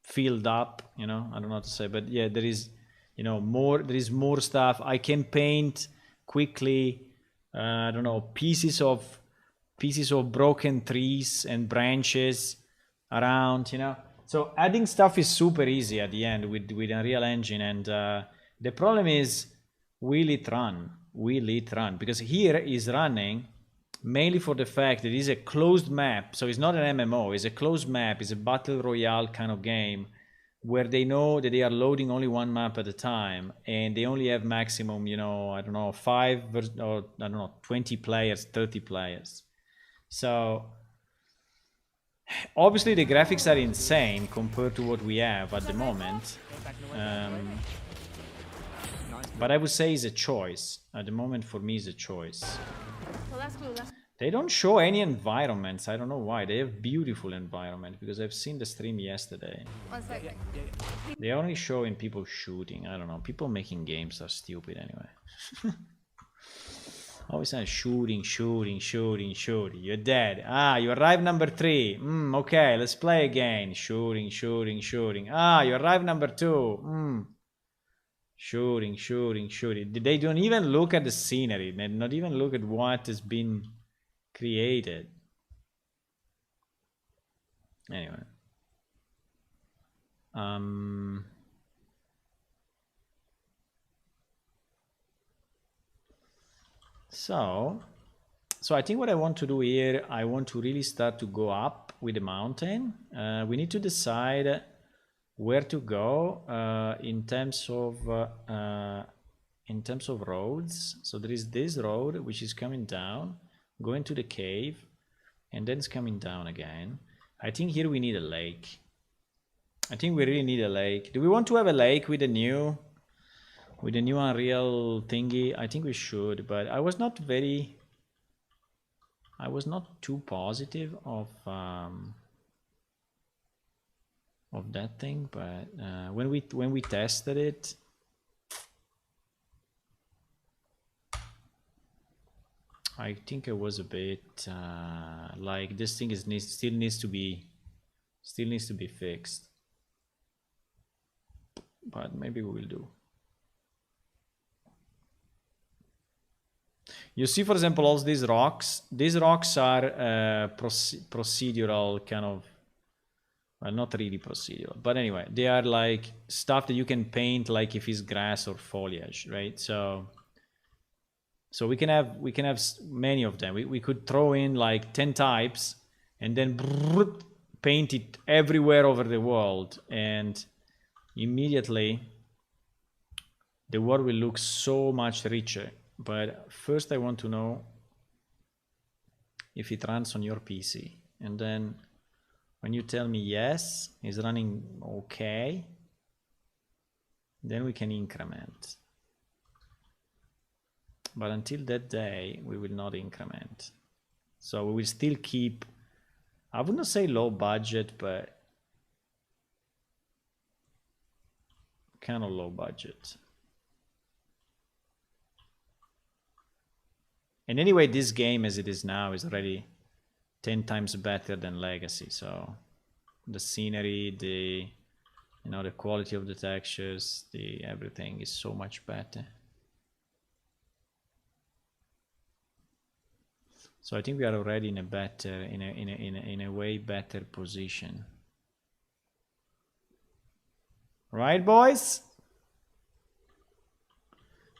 filled up, you know, I don't know what to say, but yeah, there is, you know, there is more stuff. I can paint quickly, I don't know, pieces of broken trees and branches around, you know. So adding stuff is super easy at the end with Unreal Engine. And the problem is, will it run? Because here is running mainly for the fact that it is a closed map. So it's not an MMO, it's a closed map, it's a battle royale kind of game where they know that they are loading only one map at a time, and they only have maximum, you know, I don't know, 5 or I don't know, 20 players, 30 players. So obviously the graphics are insane compared to what we have at the moment. But I would say it's a choice. At the moment, for me, it's a choice. They don't show any environments. I don't know why. They have beautiful environments, because I've seen the stream yesterday. They only show in people shooting. I don't know. People making games are stupid anyway. Always shooting. You're dead. Ah, you arrived number 3. Okay, let's play again. Shooting. Ah, you arrived number 2. Shooting. They don't even look at the scenery. They not even look at what has been created. Anyway. So I think what I want to do here, I want to really start to go up with the mountain. We need to decide where to go in terms of roads. So there is this road which is coming down, going to the cave, and then it's coming down again. I think here we need a lake. I think we really need a lake. Do we want to have a lake with the new Unreal thingy? I think we should, but I was not too positive of that thing. But when we tested it, I think it was a bit like this thing still needs to be fixed. But maybe we will do. You see, for example, all these rocks. These rocks are procedural kind of. Well, not really procedural, but anyway, they are like stuff that you can paint, like if it's grass or foliage, right? So So we can have many of them. We could throw in like 10 types and then paint it everywhere over the world, and immediately the world will look so much richer. But first I want to know if it runs on your PC, and then when you tell me yes, it's running okay, then we can increment. But until that day, we will not increment. So we will still keep, I wouldn't say low budget, but kind of low budget. And anyway, this game as it is now is already 10 times better than Legacy. So the scenery, the the quality of the textures, the everything is so much better. So I think we are already in a better, in a way better position. Right, boys?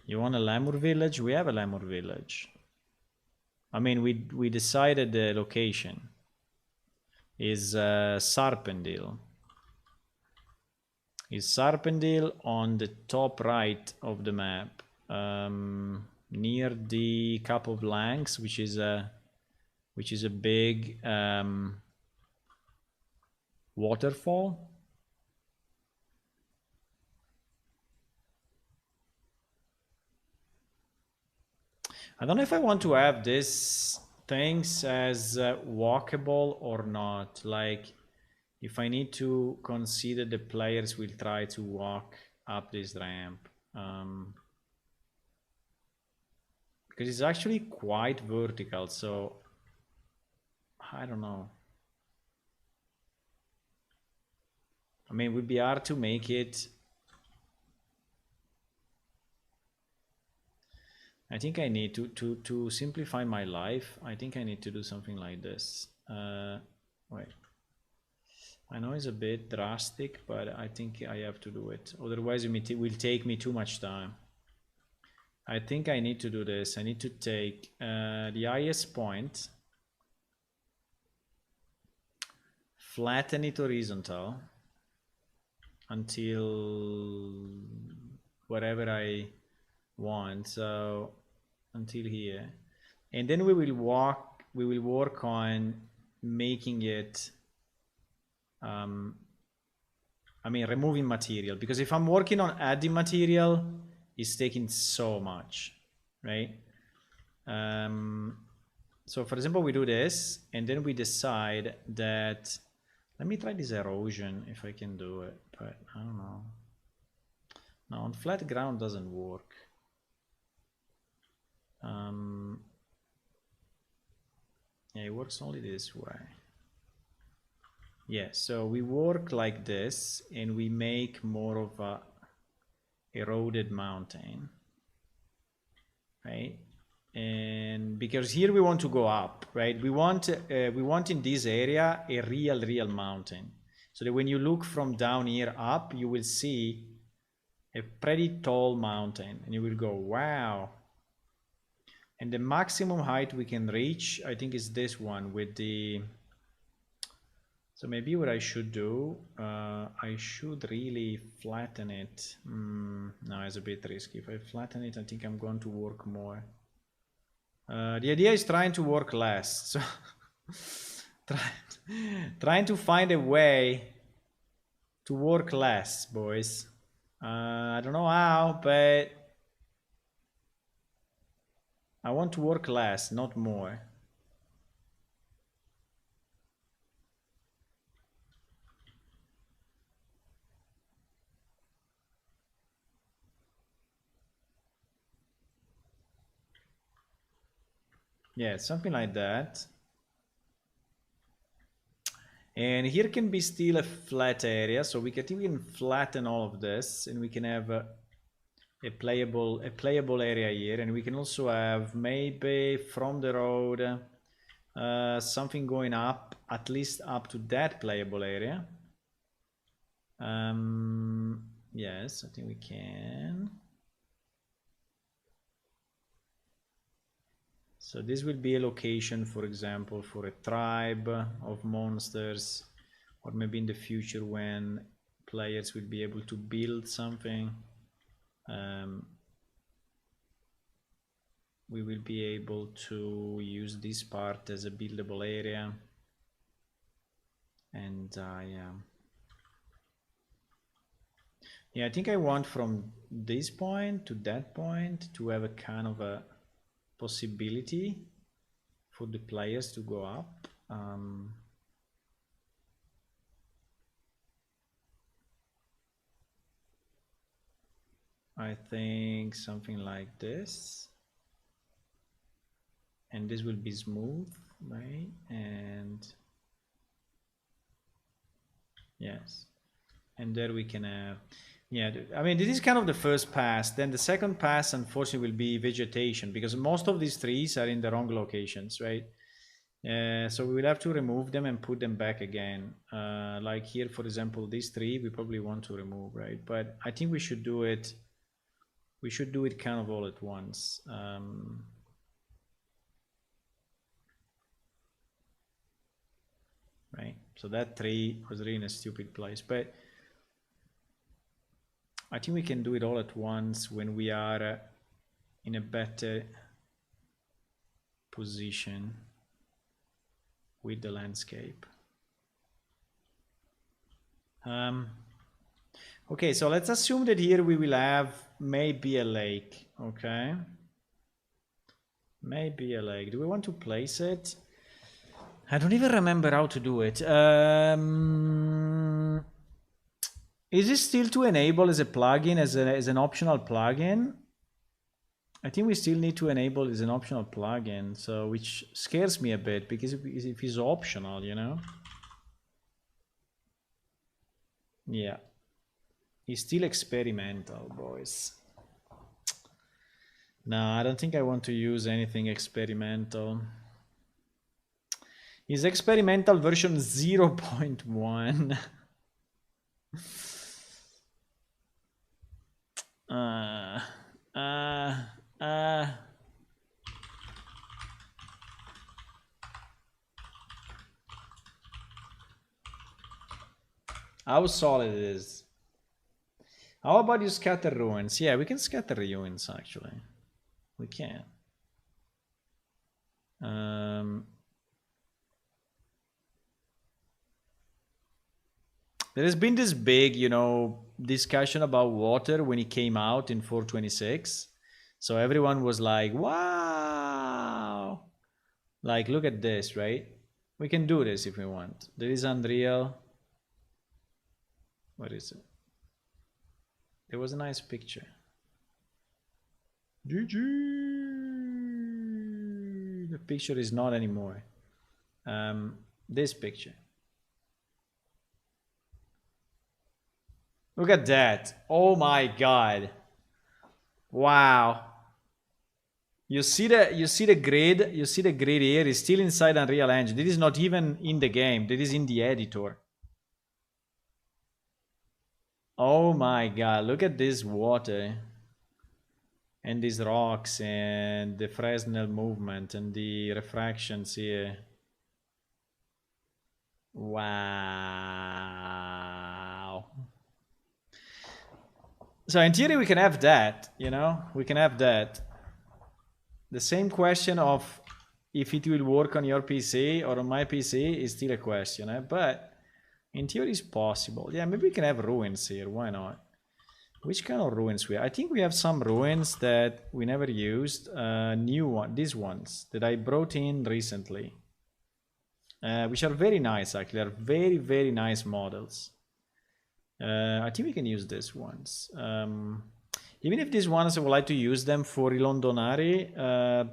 You want a Lemur village? We have a Lemur village. I mean, we decided the location is Sarpendil. Is Sarpendil on the top right of the map, near the Cup of Lanks, which is a big waterfall. I don't know if I want to have these things as walkable or not. Like, if I need to consider the players will try to walk up this ramp. Because it's actually quite vertical, so I don't know. I mean, it would be hard to make it. I think I need to simplify my life. I think I need to do something like this. Wait. I know it's a bit drastic, but I think I have to do it. Otherwise, it will take me too much time. I think I need to do this. I need to take the highest point, flatten it horizontal until wherever I want. So until here, and then we will work on making it I mean removing material, because if I'm working on adding material, it's taking so much, right? So for example, we do this and then we decide that, let me try this erosion if I can do it, but I don't know. No, on flat ground doesn't work. Yeah, it works only this way. Yeah, so we work like this and we make more of a eroded mountain, right? And because here we want to go up, right? We want in this area a real mountain, so that when you look from down here up, you will see a pretty tall mountain and you will go, wow. And the maximum height we can reach, I think, is this one with the... So maybe what I should do, I should really flatten it. No, it's a bit risky. If I flatten it, I think I'm going to work more. The idea is trying to work less. So trying to find a way to work less, boys. I don't know how, but I want to work less, not more. Yeah, something like that. And here can be still a flat area, so we can even flatten all of this, and we can have a playable area here, and we can also have maybe from the road something going up, at least up to that playable area. Yes, I think we can. So this will be a location, for example, for a tribe of monsters, or maybe in the future when players will be able to build something, we will be able to use this part as a buildable area. And yeah, I think I want from this point to that point to have a kind of a possibility for the players to go up. I think something like this. And this will be smooth, right? And yes. And there we can have, yeah, I mean, this is kind of the first pass. Then the second pass, unfortunately, will be vegetation, because most of these trees are in the wrong locations, right? So we will have to remove them and put them back again. Like here, for example, this tree, we probably want to remove, right? But I think we should do it. We should do it kind of all at once. Right? So that tree was really in a stupid place, but I think we can do it all at once when we are in a better position with the landscape. Okay, so let's assume that here we will have maybe a lake, okay? Maybe a lake. Do we want to place it? I don't even remember how to do it. Is it still to enable as a plugin, as an optional plugin? I think we still need to enable as an optional plugin, so which scares me a bit, because if it's optional, you know? Yeah. It's still experimental, boys. No, I don't think I want to use anything experimental. Is experimental version 0.1? How solid it is. How about you scatter ruins? Yeah, we can scatter ruins, actually. We can. There has been this big, you know, discussion about water when it came out in 4.26. So everyone was like, wow. Like, look at this, right? We can do this if we want. There is Unreal. What is it? There was a nice picture. GG. The picture is not anymore. This picture. Look at that. Oh my god. Wow. You see the grid? You see the grid here is still inside Unreal Engine. This is not even in the game. This is in the editor. Oh my god, look at this water. And these rocks and the Fresnel movement and the refractions here. Wow. So in theory we can have that, you know? We can have that. The same question of if it will work on your PC or on my PC is still a question, but in theory it's possible. Yeah, maybe we can have ruins here, why not? Which kind of ruins we have? I think we have some ruins that we never used. New one, these ones that I brought in recently. Which are very nice, actually. They're very, very nice models. I think we can use these ones. Even if these ones I would like to use them for Il Londonari,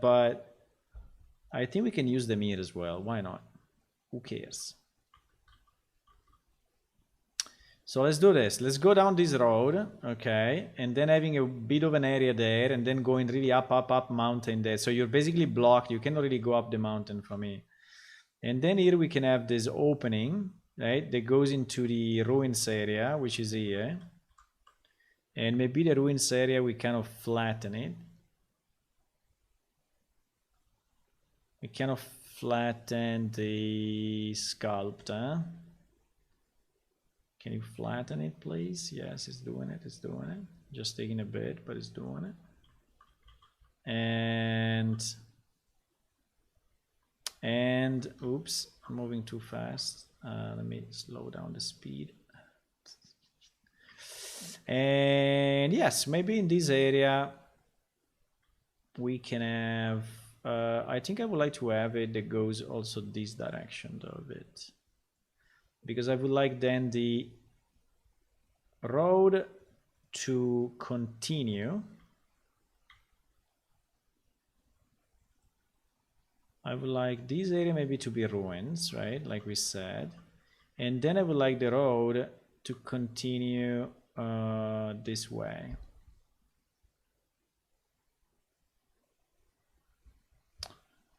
but I think we can use them here as well. Why not? Who cares? So let's do this. Let's go down this road, okay? And then having a bit of an area there, and then going really up mountain there. So you're basically blocked. You cannot really go up the mountain from here. And then here we can have this opening, right? That goes into the ruins area, which is here. And maybe the ruins area, we kind of flatten it. We cannot flatten the sculpt, huh? Can you flatten it, please? Yes, it's doing it, it's doing it. Just taking a bit, but it's doing it. And oops, I'm moving too fast. Let me slow down the speed. And yes, maybe in this area we can have, I think I would like to have it that goes also this direction though, a bit. Because I would like then the road to continue. I would like this area maybe to be ruins, right? Like we said. And then I would like the road to continue this way.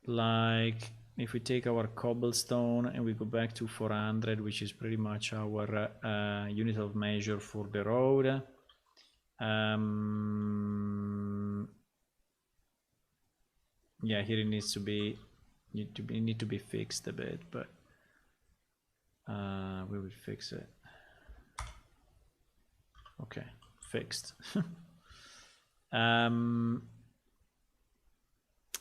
Like if we take our cobblestone and we go back to 400, which is pretty much our unit of measure for the road. Yeah, here it needs to be need to be fixed a bit, but we will fix it. Okay, fixed.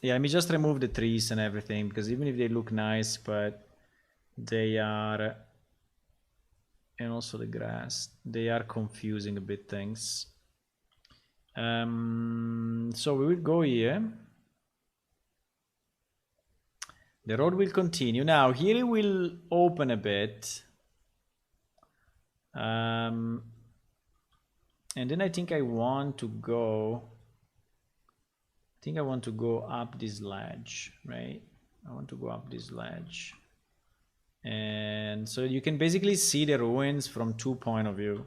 Yeah, let me just remove the trees and everything, because even if they look nice, but they are, and also the grass, they are confusing a bit things. So we will go here. The road will continue. Now here it will open a bit. And then I think I want to go, up this ledge, right? I want to go up this ledge. And so you can basically see the ruins from 2 points of view.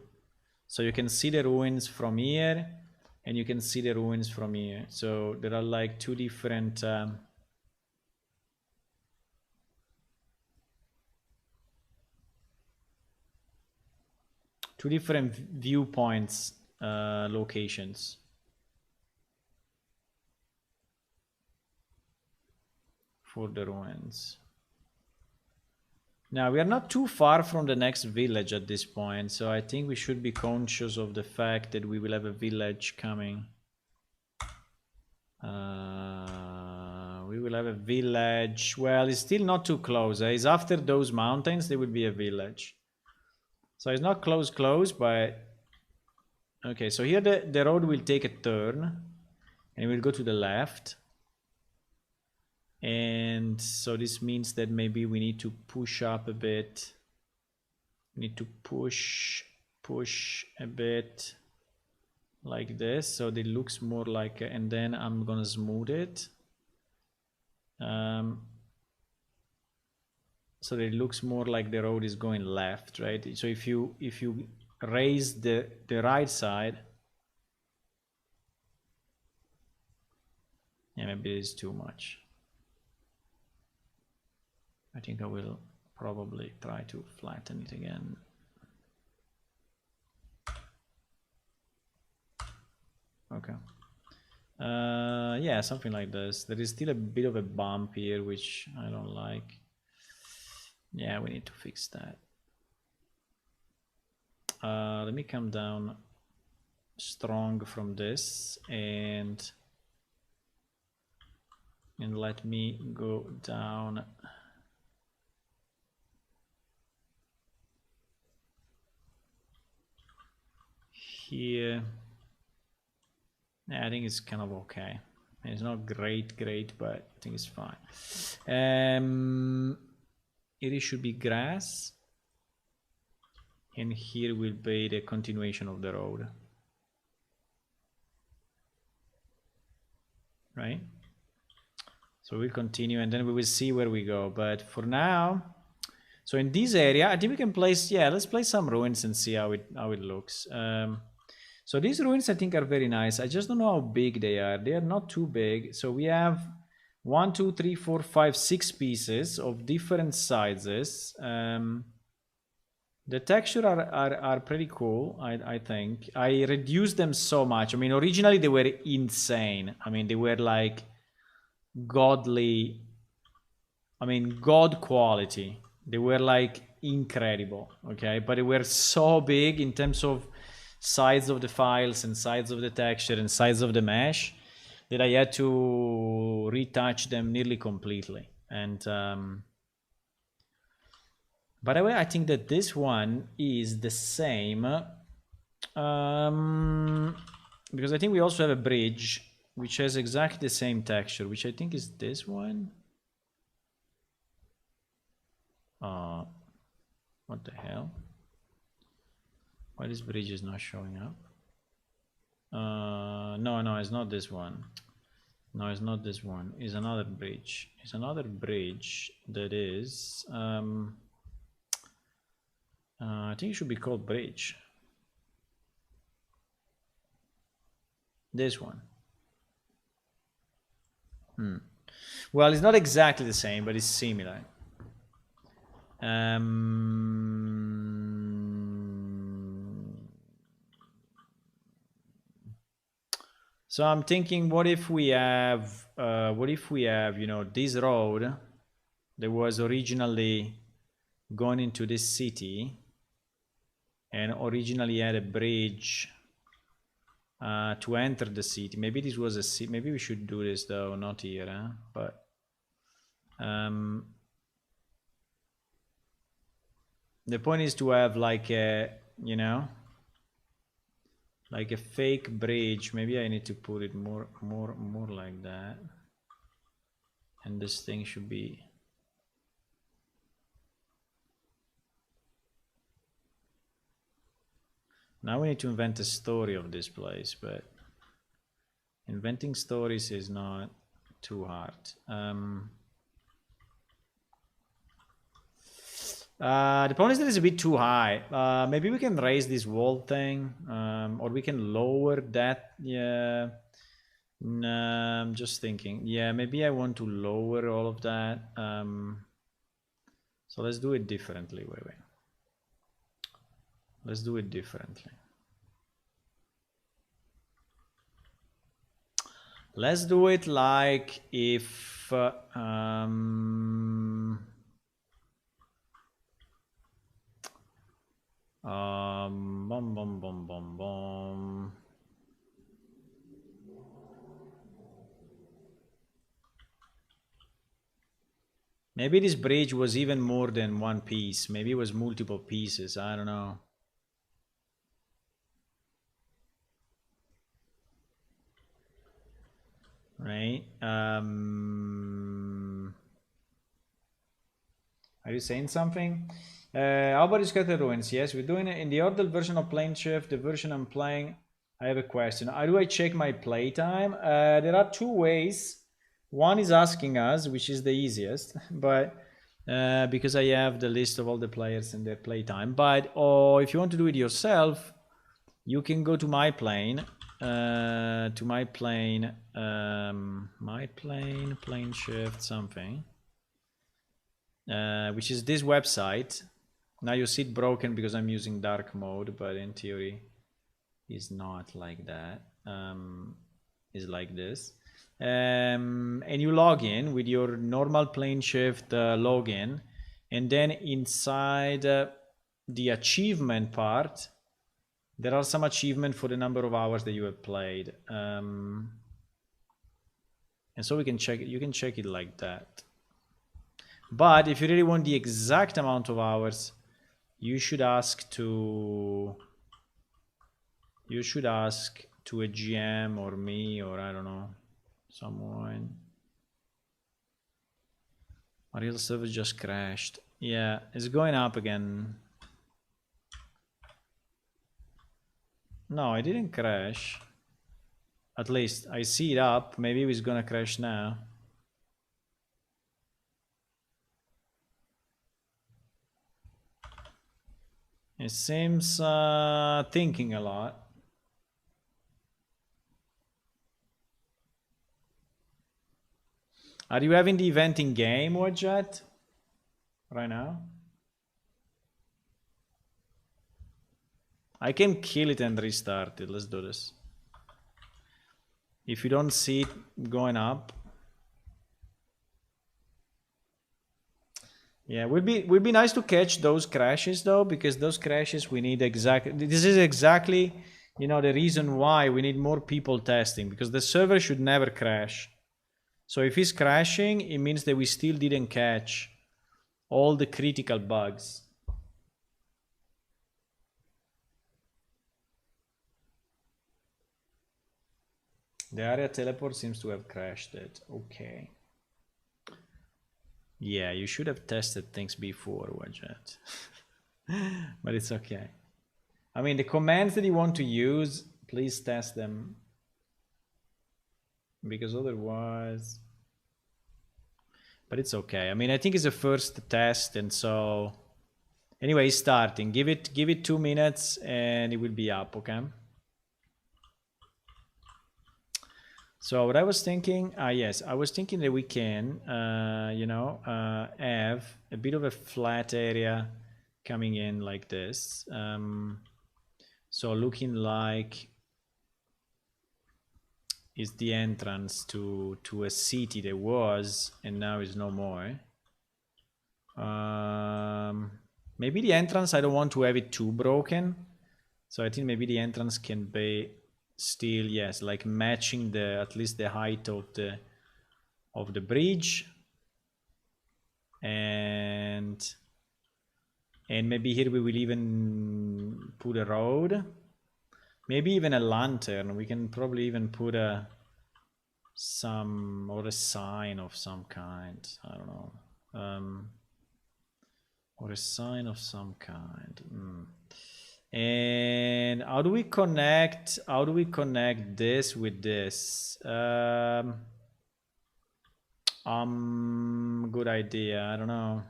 So you can see the ruins from here, and you can see the ruins from here. So there are like two different viewpoints, locations. For the ruins. Now we are not too far from the next village at this point, so I think we should be conscious of the fact that we will have a village coming. We will have a village. Well, it's still not too close. It's after those mountains there will be a village. So it's not close, but okay. So here the road will take a turn, and it will go to the left. And so this means that maybe we need to push up a bit. We need to push a bit like this, so it looks more like, and then I'm gonna smooth it. So that it looks more like the road is going left, right? So if you raise the right side, yeah, maybe it is too much. I think I will probably try to flatten it again. Okay. Yeah, something like this. There is still a bit of a bump here, which I don't like. Yeah, we need to fix that. Let me come down strong from this, and let me go down here. Yeah, I think it's kind of okay. It's not great, but I think it's fine. It should be grass, and here will be the continuation of the road, right? So we'll continue, and then we will see where we go. But for now, so in this area, I think we can place, yeah, let's place some ruins and see how it looks. So these ruins I think are very nice. I just don't know how big they are. They are not too big. So we have 1, 2, 3, 4, 5, 6 pieces of different sizes. The texture are pretty cool, I think. I reduced them so much. I mean, originally they were insane. I mean, they were like godly I mean, god quality. They were like incredible, okay? But they were so big in terms of size of the files and size of the texture and size of the mesh that I had to retouch them nearly completely. And by the way, I think that this one is the same because I think we also have a bridge which has exactly the same texture, which I think is this one. What the hell? Why this bridge is not showing up? No, it's not this one. No, it's not this one. It's another bridge. It's another bridge that is I think it should be called bridge. This one. Well, it's not exactly the same, but it's similar. So I'm thinking, what if we have, you know, this road that was originally going into this city and originally had a bridge to enter the city. Maybe this was a city. Maybe we should do this though, not here, huh? But the point is to have like a, you know, like a fake bridge. Maybe I need to put it more like that. And this thing should be. Now we need to invent a story of this place, but inventing stories is not too hard. The problem is that it's a bit too high. Maybe we can raise this wall thing, or we can lower that. Yeah, I'm just thinking. Yeah, maybe I want to lower all of that. So let's do it differently. Wait. Let's do it differently. Let's do it like if maybe this bridge was even more than one piece. Maybe it was multiple pieces. I don't know. Right? Are you saying something? How about Scattered Ruins? Yes, we're doing it in the order version of Plane Shift, the version I'm playing. I have a question. How do I check my playtime? There are two ways. One is asking us, which is the easiest, but because I have the list of all the players and their playtime. But if you want to do it yourself, you can go to my plane. Plane shift something, which is this website. Now you see it broken because I'm using dark mode, but in theory is not like that. Is like this, and you log in with your normal plane shift login, and then inside the achievement part there are some achievement for the number of hours that you have played, and so we can check it. You can check it like that. But if you really want the exact amount of hours, you should ask to a GM or me, or I don't know, someone. My real server just crashed. Yeah, it's going up again. No, it didn't crash. At least I see it up. Maybe it's gonna crash now. It seems thinking a lot. Are you having the event in game, Wajat? Right now? I can kill it and restart it. Let's do this. If you don't see it going up. Yeah, would be nice to catch those crashes though, because those crashes we need exactly. This is exactly, you know, the reason why we need more people testing, because the server should never crash. So if it's crashing, it means that we still didn't catch all the critical bugs. The area teleport seems to have crashed it. Okay. Yeah, you should have tested things before, Wajet. But it's okay. I mean, the commands that you want to use, please test them. Because otherwise... But it's okay. I mean, I think it's a first test, and so... Anyway, it's starting. Give it 2 minutes, and it will be up, okay? So what I was thinking, yes, I was thinking that we can, you know, have a bit of a flat area coming in like this. So looking like it's the entrance to a city that was, and now is no more. Maybe the entrance, I don't want to have it too broken. So I think maybe the entrance can be still, yes, like matching the at least the height of the bridge, and maybe here we will even put a road, maybe even a lantern. We can probably even put a sign of some kind. I don't know, or a sign of some kind. And how do we connect this with this? Good idea. I don't know.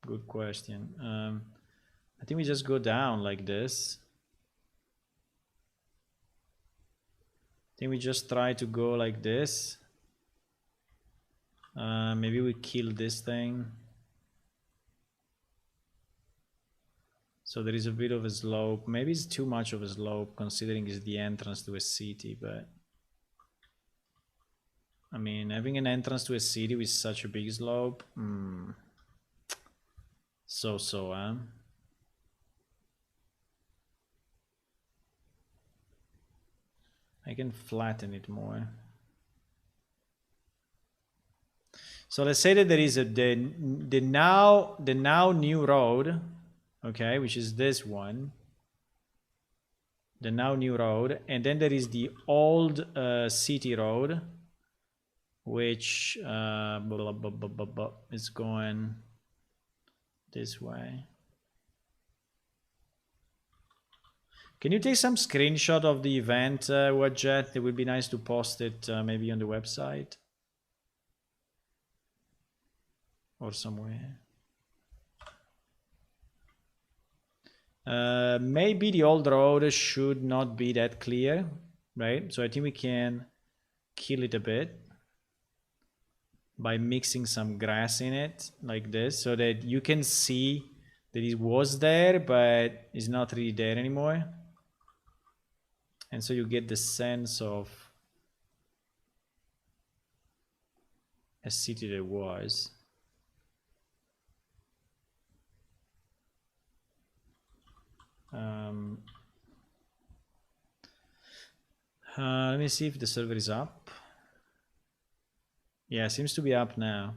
Good question. I think we just go down like this. I think we just try to go like this. Maybe we kill this thing. So there is a bit of a slope. Maybe it's too much of a slope considering it's the entrance to a city, but I mean, having an entrance to a city with such a big slope, so, huh? I can flatten it more. So let's say that there is the now new road, okay, which is this one. The now new road, and then there is the old city road, which is going this way. Can you take some screenshot of the event, Wajet? It would be nice to post it maybe on the website or somewhere. Maybe the old road should not be that clear, right? So I think we can kill it a bit by mixing some grass in it like this, so that you can see that it was there, but it's not really there anymore. And so you get the sense of a city that was. Let me see if the server is up. Yeah, it seems to be up now.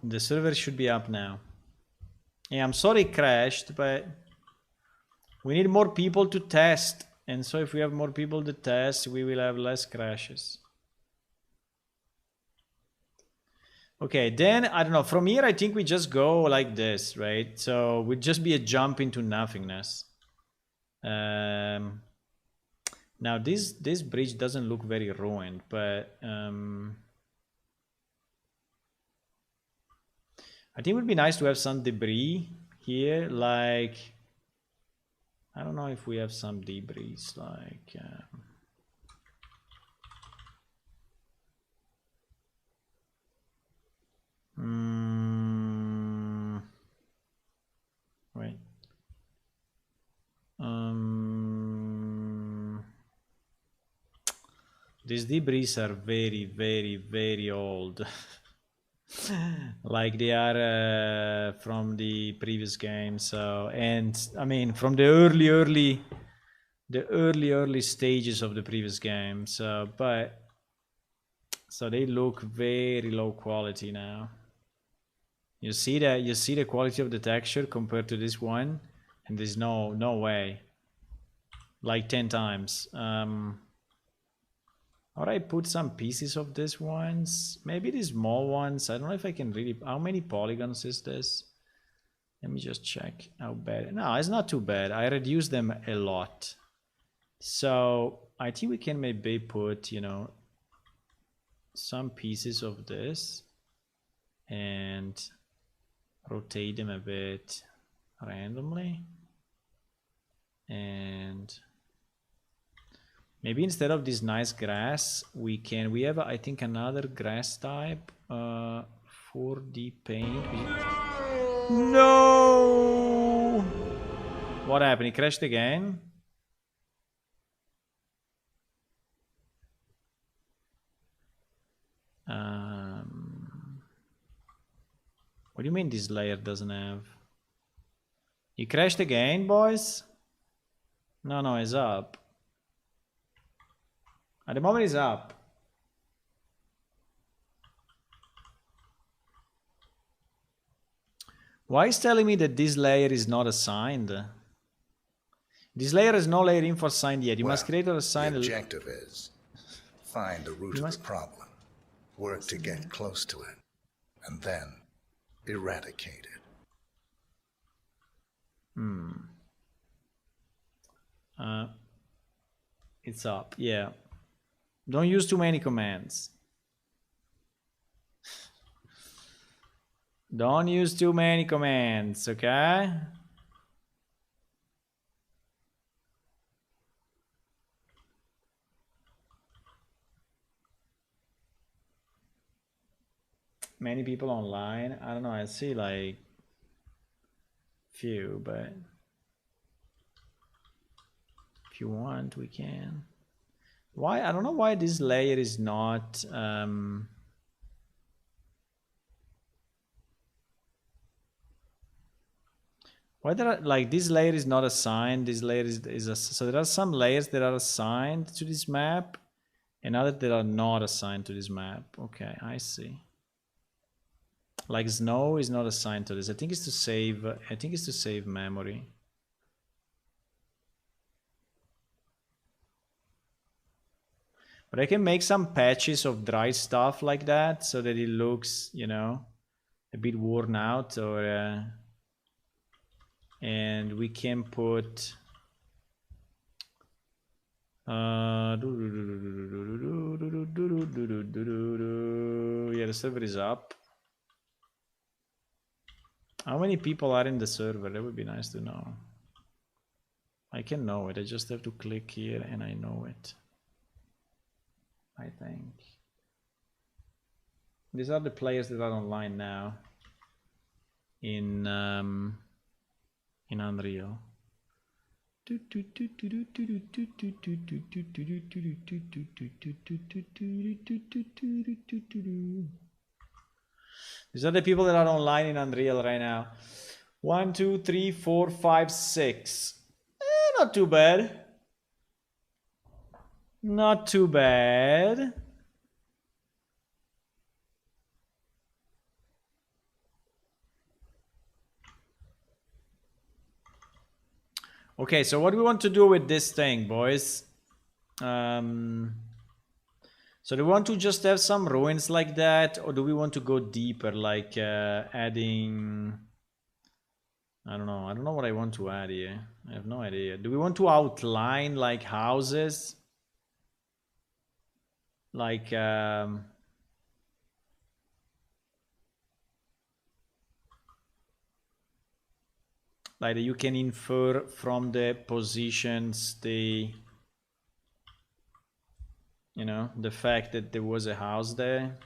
The server should be up now. Yeah, I'm sorry it crashed, but we need more people to test. And so if we have more people to test, we will have less crashes. Okay, then, I don't know, from here I think we just go like this, right? So we'd just be a jump into nothingness. Now this bridge doesn't look very ruined, but I think it would be nice to have some debris here, like, I don't know if we have some debris, like wait. These debris are very, very, very old. like they are from the previous game. So, and I mean from the early stages of the previous game. So, but so they look very low quality now. You see the quality of the texture compared to this one, and there's no way. Like 10 times. Or I put some pieces of these ones. Maybe the small ones. I don't know if I can really. How many polygons is this? Let me just check how bad. No, it's not too bad. I reduced them a lot. So I think we can maybe put, you know, some pieces of this and rotate them a bit randomly. And maybe instead of this nice grass, we have, I think, another grass type for the paint. No! What happened? It crashed again? What do you mean this layer doesn't have? You crashed again, boys? No, it's up. At the moment, it's up. Why is telling me that this layer is not assigned? This layer has no layer info assigned yet. You must create or assign. The objective is find the root of the problem, work to get close to it, and then eradicate it. It's up, yeah. Don't use too many commands. Don't use too many commands, okay? Many people online. I don't know. I see like few, but if you want, we can. Why? I don't know why this layer is not. Why there are, like, this layer is not assigned. This layer is so there are some layers that are assigned to this map, and others that are not assigned to this map. Okay, I see. Like snow is not assigned to this. I think it's to save. I think it's to save memory. But I can make some patches of dry stuff like that so that it looks, you know, a bit worn out, or and we can put yeah, the server is up. How many people are in the server? That would be nice to know. I can know it. I just have to click here and I know it. I think. These are the players that are online now in Unreal. These are the people that are online in Unreal right now. 1, 2, 3, 4, 5, 6. Not too bad. Not too bad. Okay, so what do we want to do with this thing, boys? So do we want to just have some ruins like that, or do we want to go deeper, like adding... I don't know what I want to add here. I have no idea. Do we want to outline like houses? Like you can infer from the positions the, you know, the fact that there was a house there.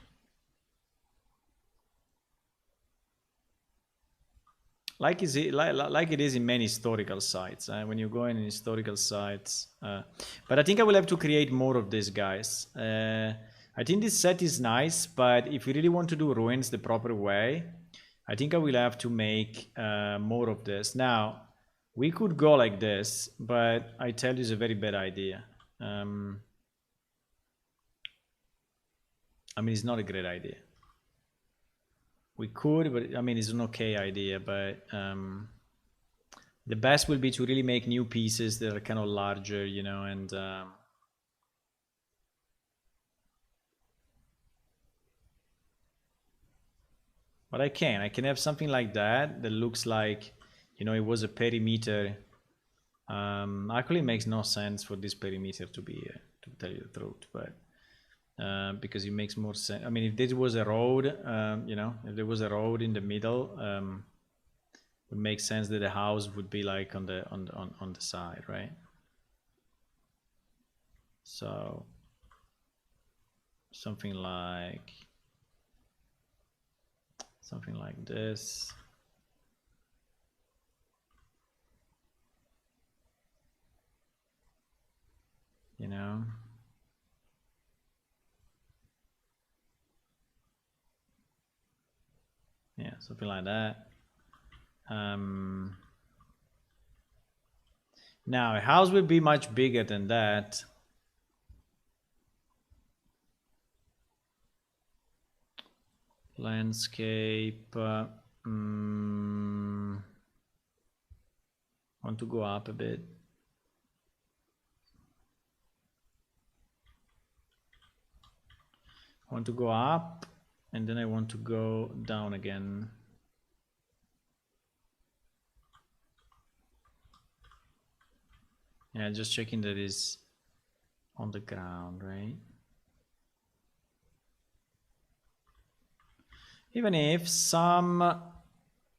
Like it is in many historical sites. When you go in historical sites, but I think I will have to create more of these guys. I think this set is nice, but if we really want to do ruins the proper way, I think I will have to make more of this. Now, we could go like this, but I tell you it's a very bad idea. I mean, it's not a great idea. We could, but I mean, it's an okay idea, but the best will be to really make new pieces that are kind of larger, you know, and but I can have something like that that looks like, you know, it was a perimeter. Actually, it makes no sense for this perimeter to be here, to tell you the truth, but because it makes more sense. I mean, if this was a road, you know, if there was a road in the middle, it would make sense that the house would be like on the side, right? So something like this. You know, yeah, something like that. Now a house will be much bigger than that. Landscape. Want to go up a bit. I want to go up, and then I want to go down again. Yeah, just checking that is on the ground, right? Even if some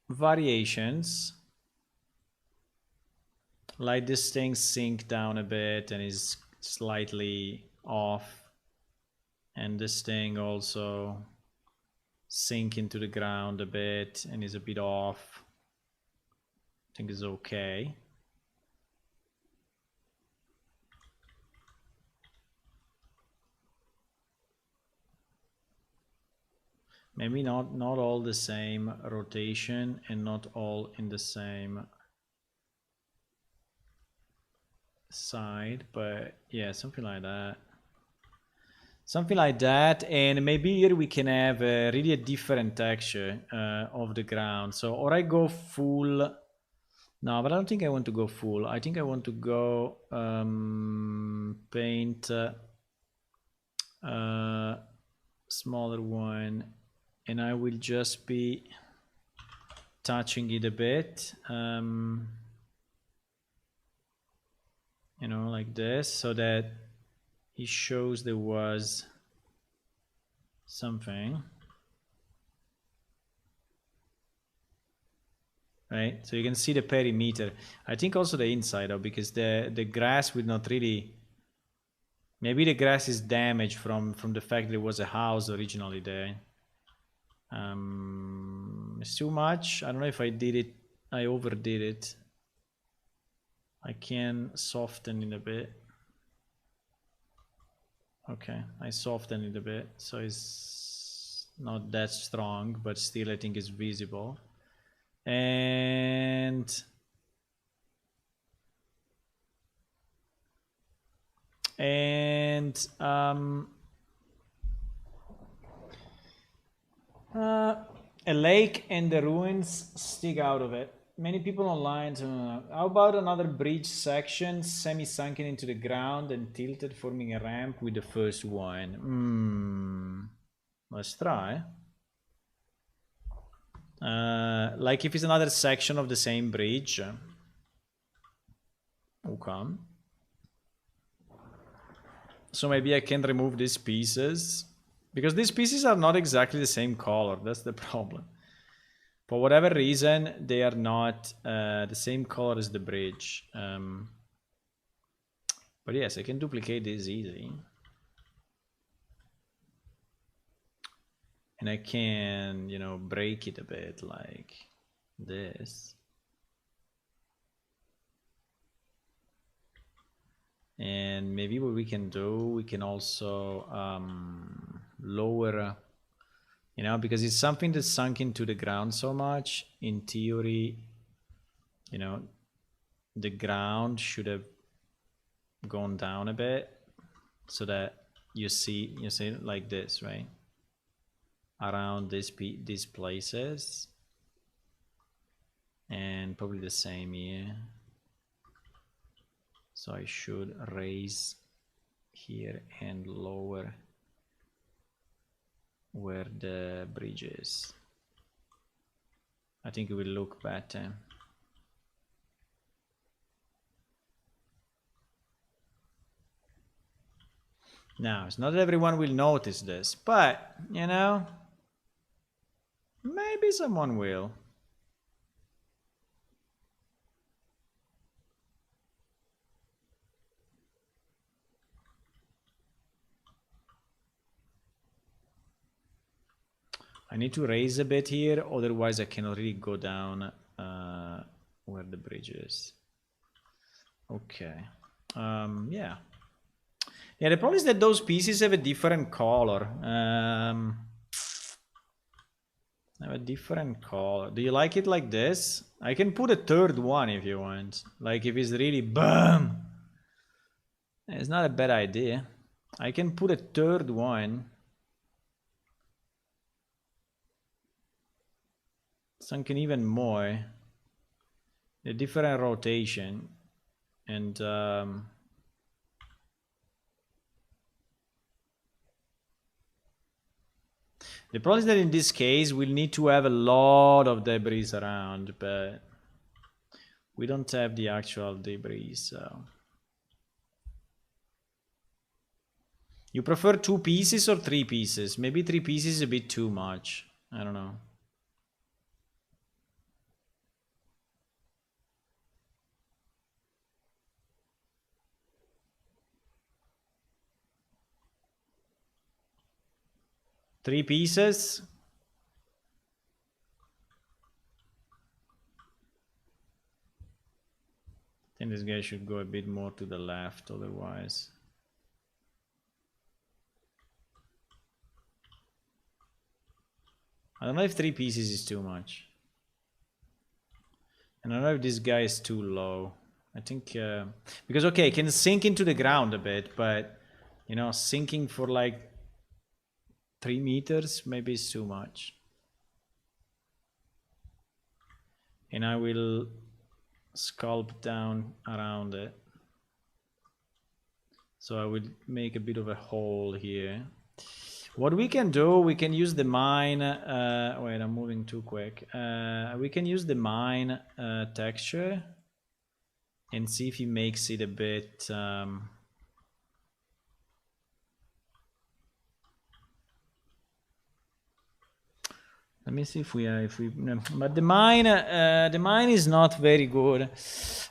variations, like this thing sink down a bit and is slightly off, and this thing also sink into the ground a bit and is a bit off, I think is okay. Maybe not all the same rotation and not all in the same side, but yeah, something like that. Something like that, and maybe here we can have really a different texture of the ground. So, or I go full. No, but I don't think I want to go full. I think I want to go paint smaller one, and I will just be touching it a bit. You know, like this, so that it shows there was something, right? So you can see the perimeter. I think also the inside though, because the grass would not really, maybe the grass is damaged from the fact there was a house originally there. It's too much. I don't know if I did it, I overdid it. I can soften it a bit. Okay, I soften it a bit, so it's not that strong, but still I think it's visible. And a lake and the ruins stick out of it. Many people online. How about another bridge section, semi-sunken into the ground and tilted, forming a ramp with the first one? Let's try. Like if it's another section of the same bridge. Okay. So maybe I can remove these pieces, because these pieces are not exactly the same color. That's the problem. For whatever reason, they are not the same color as the bridge. But yes, I can duplicate this easy. And I can, you know, break it a bit like this. And maybe what we can do, we can also lower, you know, because it's something that's sunk into the ground so much. In theory, you know, the ground should have gone down a bit so that you see like this, right? Around these places, and probably the same here. So I should raise here and lower where the bridge is. I think it will look better. Now, it's not that everyone will notice this, but, you know, maybe someone will. I need to raise a bit here, otherwise I cannot really go down where the bridge is. Okay. Yeah. Yeah, the problem is that those pieces have a different color. Have a different color. Do you like it like this? I can put a third one if you want. Like if it's really BAM! It's not a bad idea. I can put a third one. Sunken even more. A different rotation. And the problem is that in this case we'll need to have a lot of debris around, but we don't have the actual debris, so. You prefer 2 pieces or 3 pieces? Maybe 3 pieces is a bit too much. I don't know. Three pieces. I think this guy should go a bit more to the left, otherwise. I don't know if 3 pieces is too much. And I don't know if this guy is too low. I think, because okay, it can sink into the ground a bit, but, you know, sinking for like 3 meters maybe is too much. And I will sculpt down around it. So I will make a bit of a hole here. What we can do, we can use the mine. Wait, I'm moving too quick. We can use the mine texture and see if he makes it a bit. Let me see if we no, but the mine is not very good.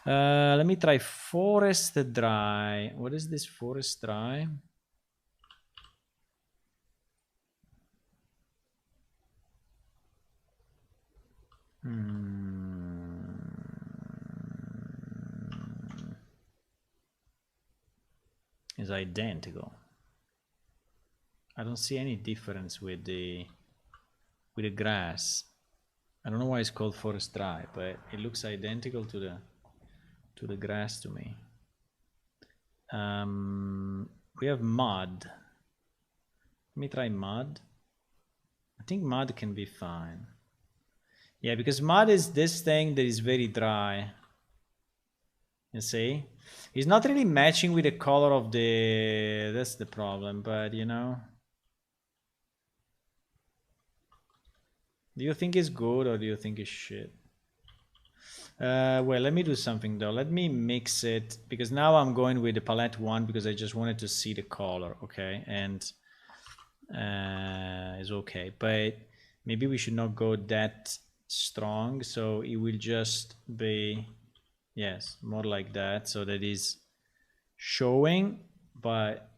Let me try forest dry. What is this forest dry? Is identical. I don't see any difference with the grass. I don't know why it's called forest dry, but it looks identical to the grass to me. We have mud. Let me try mud. I think mud can be fine. Yeah, because mud is this thing that is very dry. You see? It's not really matching with the color of the... That's the problem, but you know... Do you think it's good or do you think it's shit? Well, let me do something though. Let me mix it, because now I'm going with the palette 1 because I just wanted to see the color, okay? And it's okay, but maybe we should not go that strong, so it will just be, yes, more like that, so that is showing but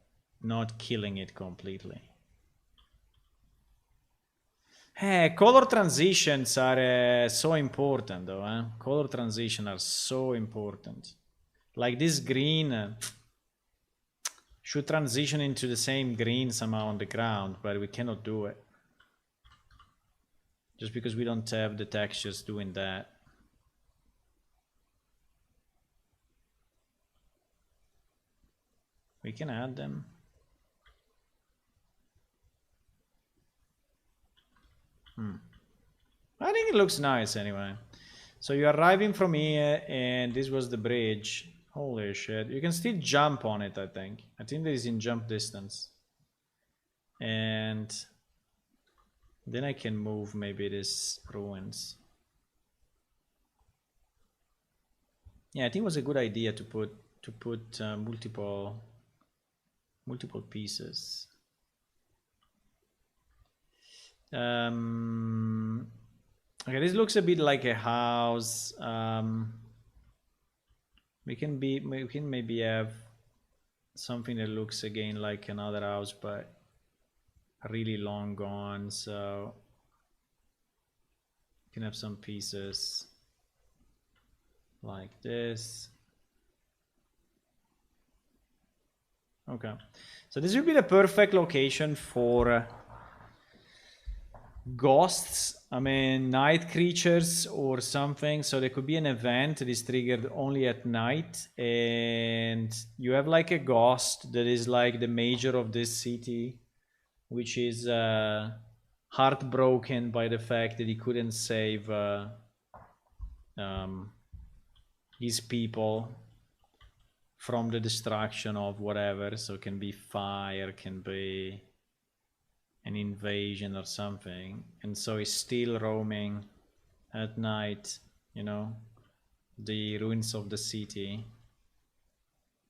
not killing it completely. Color transitions are so important though, Color transitions are so important. Like this green, should transition into the same green somehow on the ground, but we cannot do it. Just because we don't have the textures doing that. We can add them. I think it looks nice anyway. So you're arriving from here, and this was the bridge. Holy shit. You can still jump on it, I think. I think that is in jump distance. And then I can move maybe this ruins. Yeah, I think it was a good idea to put multiple pieces. Okay, this looks a bit like a house. We can maybe have something that looks again like another house, but really long gone. So you can have some pieces like this. Okay, so this would be the perfect location for ghosts, I mean night creatures or something. So there could be an event that is triggered only at night, and you have like a ghost that is like the mayor of this city, which is heartbroken by the fact that he couldn't save his people from the destruction of whatever. So it can be fire, can be an invasion or something, and so he's still roaming at night, you know, the ruins of the city,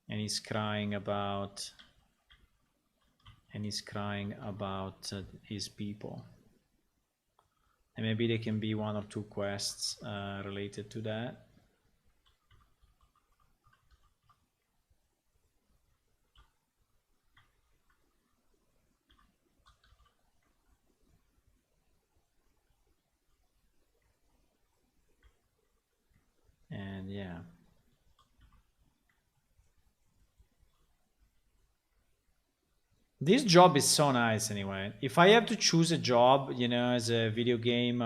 and he's crying about his people. And maybe there can be one or two quests related to that. And yeah, this job is so nice anyway. If I have to choose a job, you know, as a video game,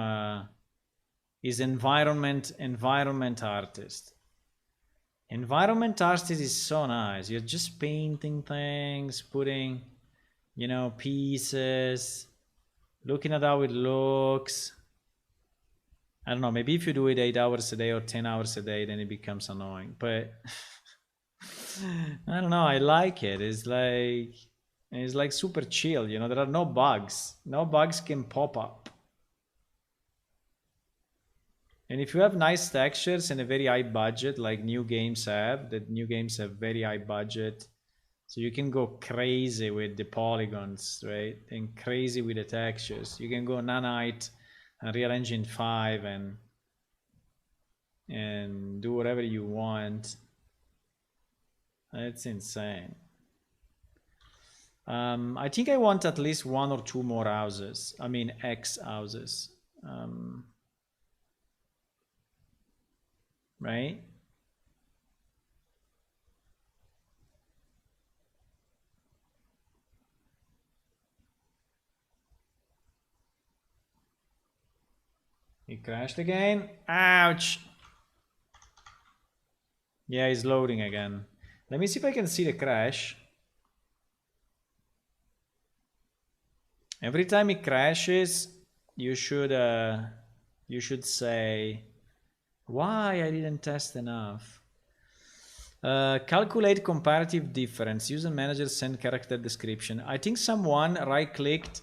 is environment artist. Environment artist is so nice. You're just painting things, putting, you know, pieces, looking at how it looks. I don't know, maybe if you do it 8 hours a day or 10 hours a day, then it becomes annoying. But I don't know, I like it. It's like super chill, you know, there are no bugs. No bugs can pop up. And if you have nice textures and a very high budget, like new games have, that new games have very high budget, so you can go crazy with the polygons, right? And crazy with the textures. You can go Nanite, Unreal Engine 5 and do whatever you want. It's insane. I think I want at least 1 or 2 more houses. I mean X houses. Right? It crashed again. Ouch. Yeah, it's loading again. Let me see if I can see the crash. Every time it crashes, you should say, why I didn't test enough. Calculate comparative difference. User manager send character description. I think someone right-clicked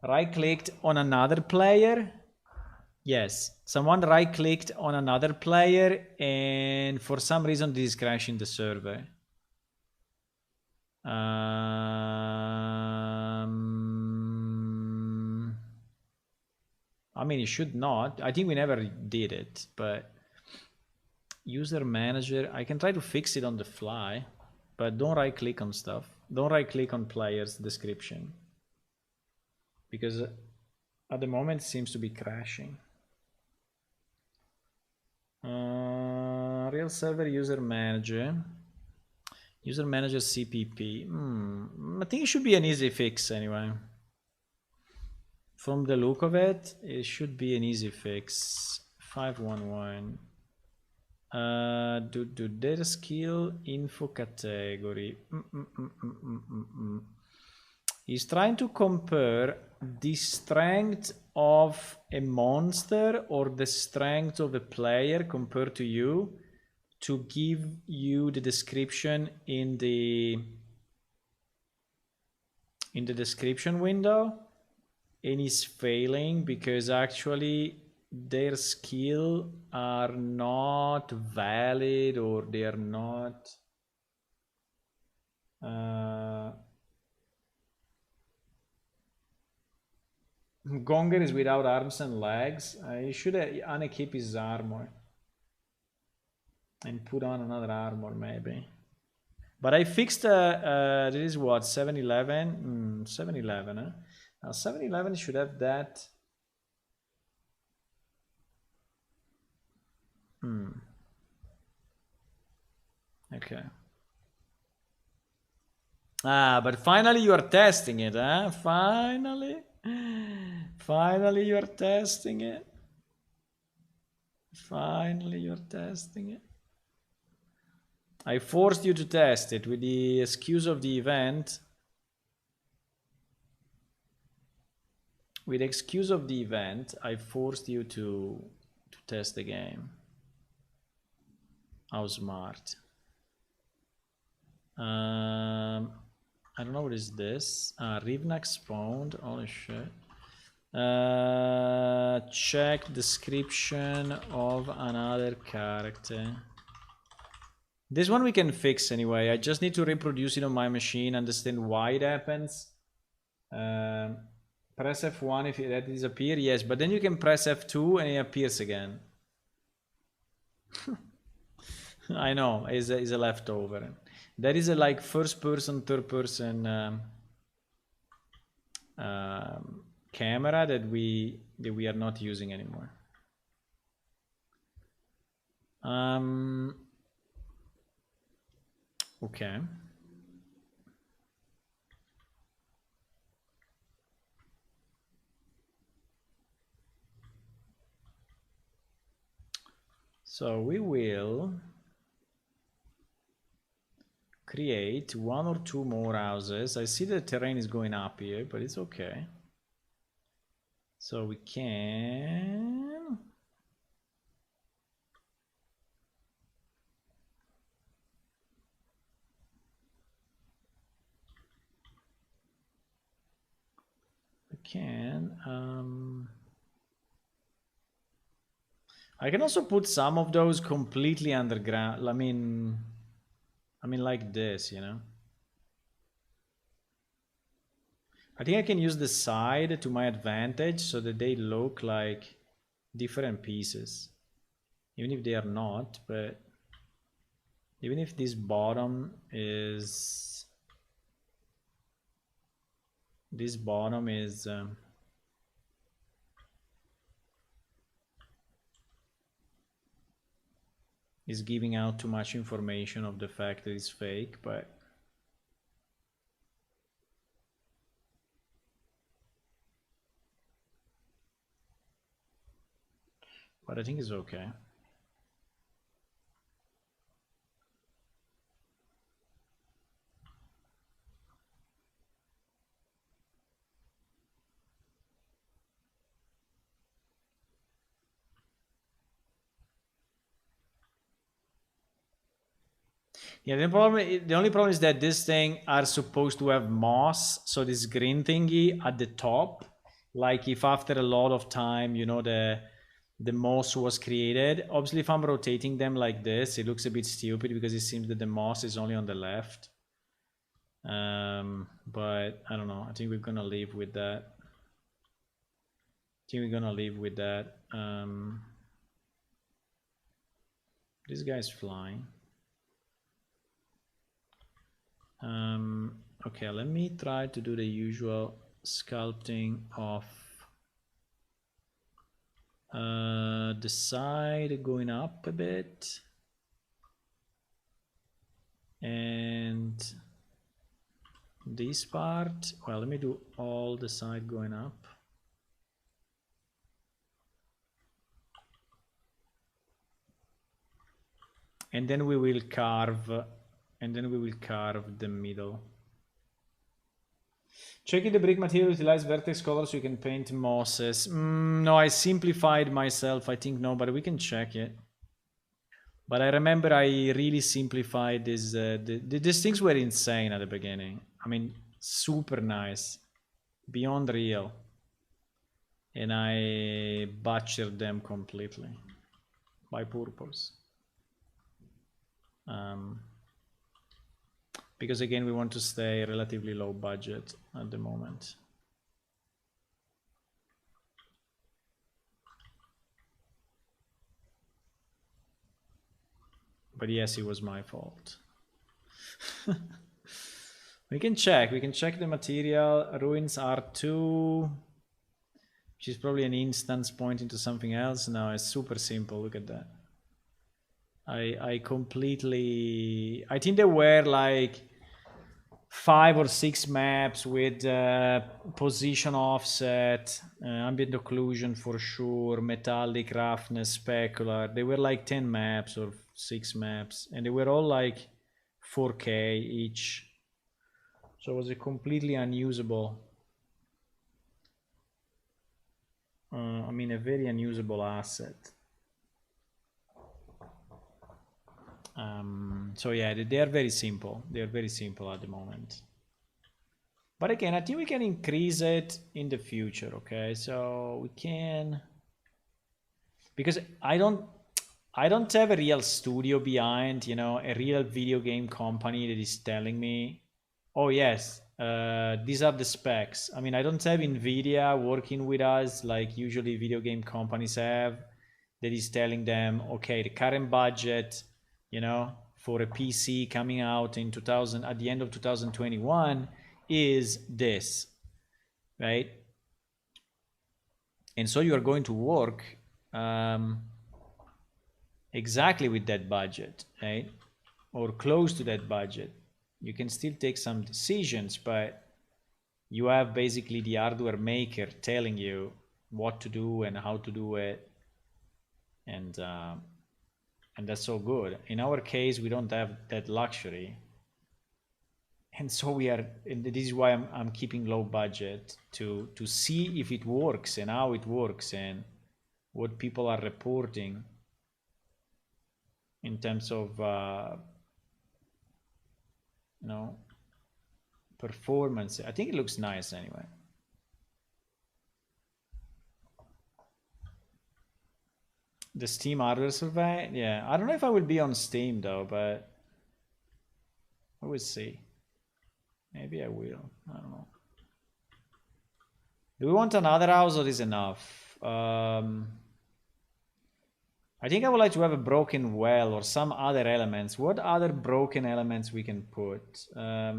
on another player. Yes, someone right-clicked on another player, and for some reason this is crashing the server. I mean, it should not. I think we never did it, but user manager, I can try to fix it on the fly, but don't right-click on stuff. Don't right-click on player's description, because at the moment it seems to be crashing. Real server user manager. User manager CPP. I think it should be an easy fix anyway. From the look of it, it should be an easy fix. 511. Do data skill info category. He's trying to compare the strength of a monster or the strength of a player compared to you to give you the description in the description window, and he's failing because actually their skill are not valid, or they are not Gonger is without arms and legs. He should unequip his armor and put on another armor maybe. But I fixed this is what, 711? 711, huh? Now 711 should have that. Okay. But finally you are testing it, huh? Finally you are testing it. Finally you're testing it. I forced you to test it with the excuse of the event. With the excuse of the event, I forced you to test the game. How smart. I don't know what is this. Rivnak spawned. Holy shit. Check description of another character. This one we can fix anyway. I just need to reproduce it on my machine, understand why it happens. Press F1 if that disappears. Yes, but then you can press F2 and it appears again. I know, is a leftover. That is a like first person, third person camera that we are not using anymore. Okay. So we will create one or two more houses. I see the terrain is going up here, but it's okay. So we can I can also put some of those completely underground. I mean like this, you know. I think I can use the side to my advantage so that they look like different pieces. Even if they are not, but even if this bottom is is giving out too much information of the fact that it's fake, but I think it's okay. Yeah, the only problem is that this thing are supposed to have moss, so this green thingy at the top, like if after a lot of time, you know, the moss was created. Obviously, if I'm rotating them like this, it looks a bit stupid because it seems that the moss is only on the left. But I don't know. I think we're gonna live with that. This guy's flying. Okay, let me try to do the usual sculpting of the side going up a bit. And this part, well, let me do all the side going up. And then we will carve, the middle. Checking the brick material, utilize vertex color so you can paint mosses. No, I simplified myself. I think no, but we can check it. But I remember I really simplified this. These things were insane at the beginning. I mean, super nice, beyond real. And I butchered them completely by purpose. Because again, we want to stay relatively low budget at the moment. But yes, it was my fault. We can check the material. Ruins R2, which is probably an instance pointing to something else. No, it's super simple. Look at that. I completely, I think there were like 5 or 6 maps with position offset, ambient occlusion for sure, metallic roughness, specular. They were like 10 maps or 6 maps, and they were all like 4K each. So it was a completely unusable, I mean, a very unusable asset. So yeah, they are very simple. They are very simple at the moment. But again, I think we can increase it in the future, okay? So we can, because I don't have a real studio behind, you know, a real video game company that is telling me, oh yes, these are the specs. I mean, I don't have Nvidia working with us like usually video game companies have, that is telling them, okay, the current budget, you know, for a PC coming out in at the end of 2021 is this, right? And so you are going to work exactly with that budget, right? Or close to that budget. You can still take some decisions, but you have basically the hardware maker telling you what to do and how to do it. And that's so good. In our case, we don't have that luxury. And so we are, and this is why I'm keeping low budget to see if it works and how it works and what people are reporting in terms of, you know, performance. I think it looks nice anyway. The Steam hardware survey? Yeah, I don't know if I will be on Steam though, but we will see. Maybe I will. I don't know. Do we want another house or is enough? I think I would like to have a broken well or some other elements. What other broken elements we can put? I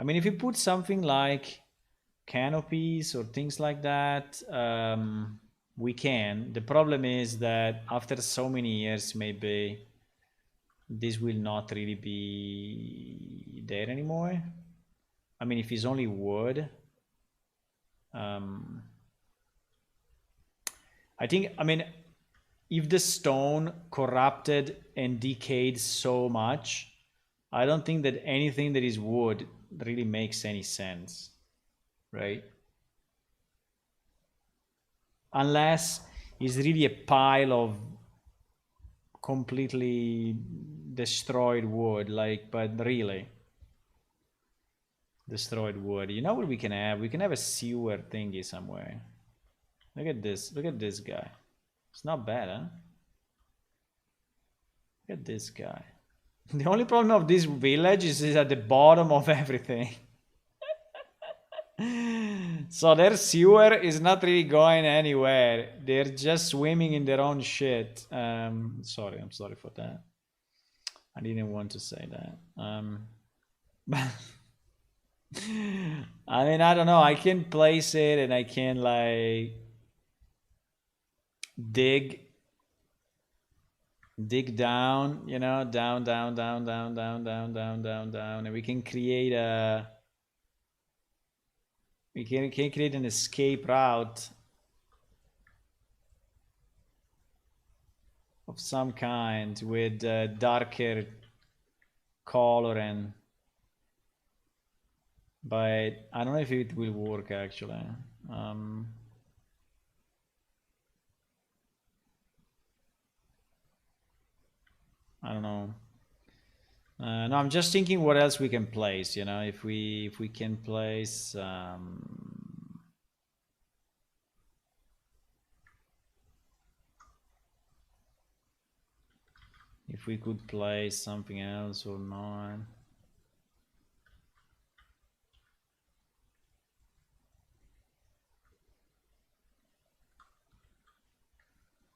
mean, if you put something like canopies or things like that, we can. The problem is that after so many years, maybe this will not really be there anymore. I mean, if it's only wood, I think, I mean, if the stone corrupted and decayed so much, I don't think that anything that is wood really makes any sense, right? Unless it's really a pile of completely destroyed wood, like, but really destroyed wood. You know what we can have? We can have a sewer thingy somewhere. Look at this. Look at this guy. It's not bad, huh? Look at this guy. The only problem of this village is at the bottom of everything. So their sewer is not really going anywhere. They're just swimming in their own shit. Sorry, I'm sorry for that. I didn't want to say that. I mean, I don't know. I can place it and I can like dig dig down, you know, down, down, down, down, down, down, down, down, down, and we can create a can create an escape route of some kind with darker color, and but I don't know if it will work actually. I don't know. No, I'm just thinking what else we can place. You know, if we can place. If we could place something else or not.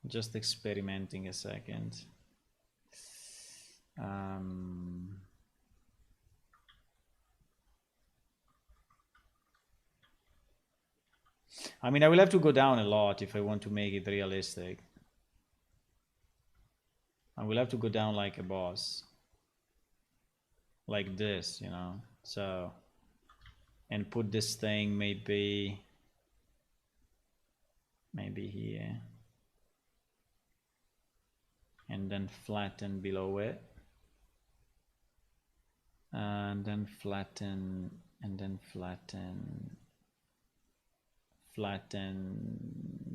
Just experimenting a second. I mean, I will have to go down a lot if I want to make it realistic. I will have to go down like a boss. Like this, you know. So, and put this thing maybe here. And then flatten below it. And then flatten, and then flatten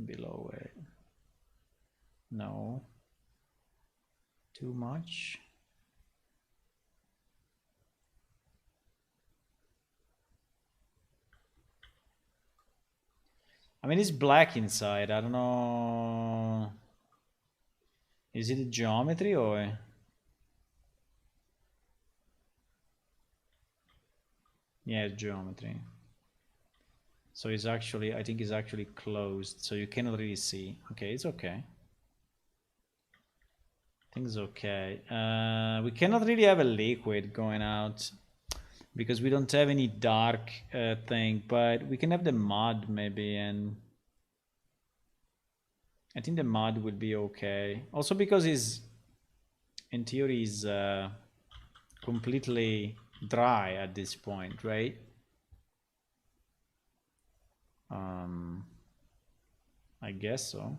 below it. No, too much. I mean, it's black inside. I don't know. Is it geometry or? Yeah, it's geometry. So it's actually, I think it's actually closed, so you cannot really see. Okay, it's okay. I think it's okay. We cannot really have a liquid going out because we don't have any dark thing, but we can have the mud maybe, and I think the mud would be okay. Also because it's, in theory, is completely dry at this point, right? I guess so.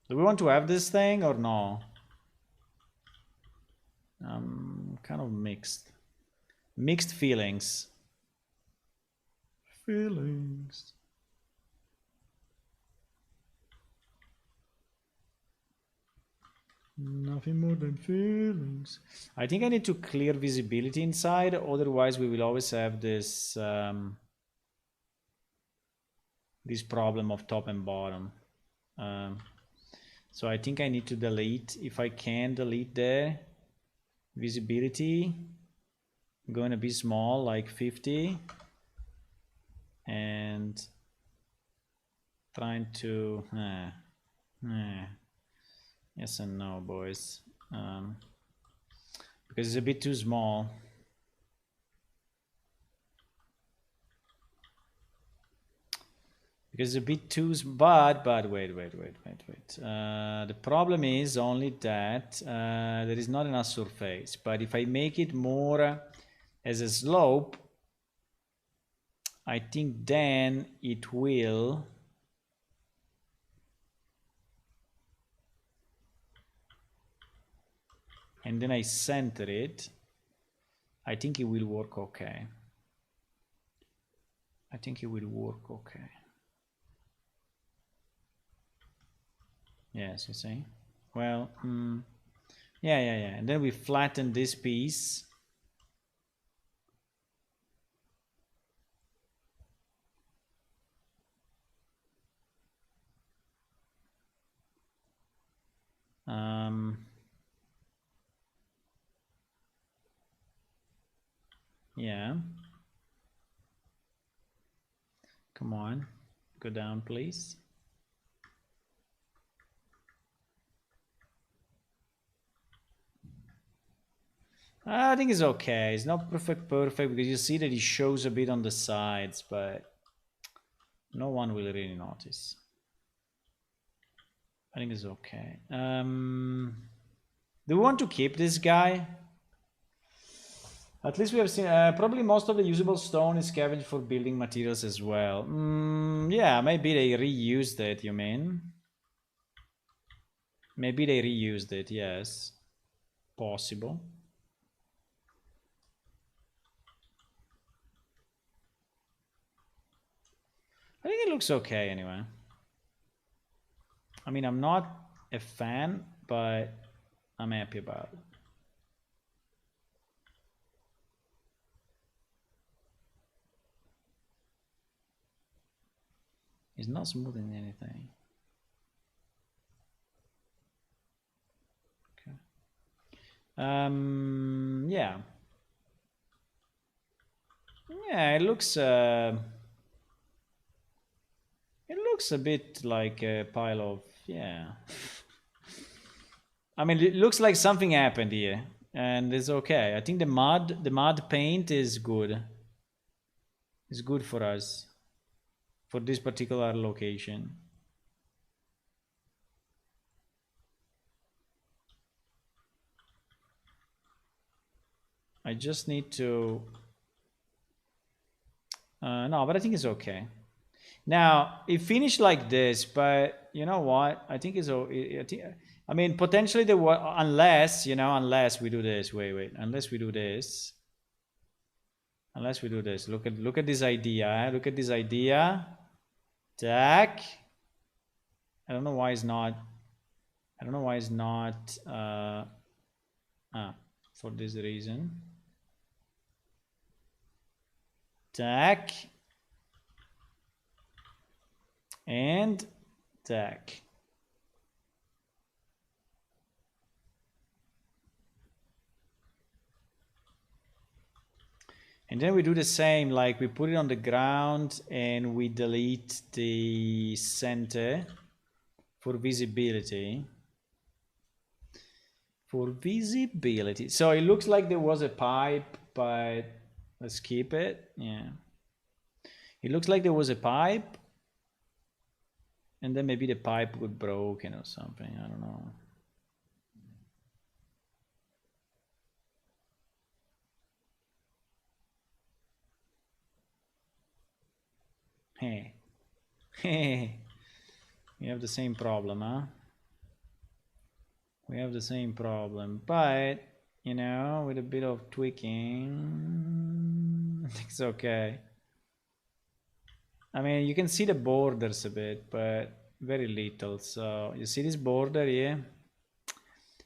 Do we want to have this thing or no? Kind of mixed feelings. Nothing more than feelings. I think I need to clear visibility inside, otherwise we will always have this this problem of top and bottom. So I think I need to delete, if I can delete the visibility, I'm going to be small, like 50, and trying to yes and no, boys, because it's a bit too small. Because it's a bit too, but wait. The problem is only that there is not enough surface. But if I make it more as a slope, I think then it will. And then I center it. I think it will work okay. I think it will work okay. Yes, you see? Well, yeah. And then we flatten this piece. Yeah. Come on, go down, please. I think it's okay. It's not perfect because you see that it shows a bit on the sides, but no one will really notice. I think it's okay. Do we want to keep this guy? At least we have seen, probably most of the usable stone is scavenged for building materials as well. Yeah, maybe they reused it, you mean? Maybe they reused it, yes. Possible. I think it looks okay anyway. I mean, I'm not a fan, but I'm happy about it. It's not smoothing anything. Okay. Yeah. Yeah, it looks a bit like a pile of, yeah. I mean, it looks like something happened here, and it's okay. I think the mud paint is good. It's good for us, for this particular location. I just need to... no, but I think it's okay. Now, it finished like this, but you know what? I think it's... I mean, potentially there were... Unless, you know, unless we do this. Wait. Unless we do this. Unless we do this. Look at this idea. Look at this idea. Tack. I don't know why it's not... I don't know why it's not... for this reason. Tack. And tack. And then we do the same, like we put it on the ground and we delete the center for visibility. For visibility. So it looks like there was a pipe, but let's keep it. Yeah. It looks like there was a pipe. And then maybe the pipe got broken or something. I don't know. Hey. We have the same problem, huh? We have the same problem, but you know, with a bit of tweaking, I think it's okay. I mean, you can see the borders a bit, but very little. So you see this border here?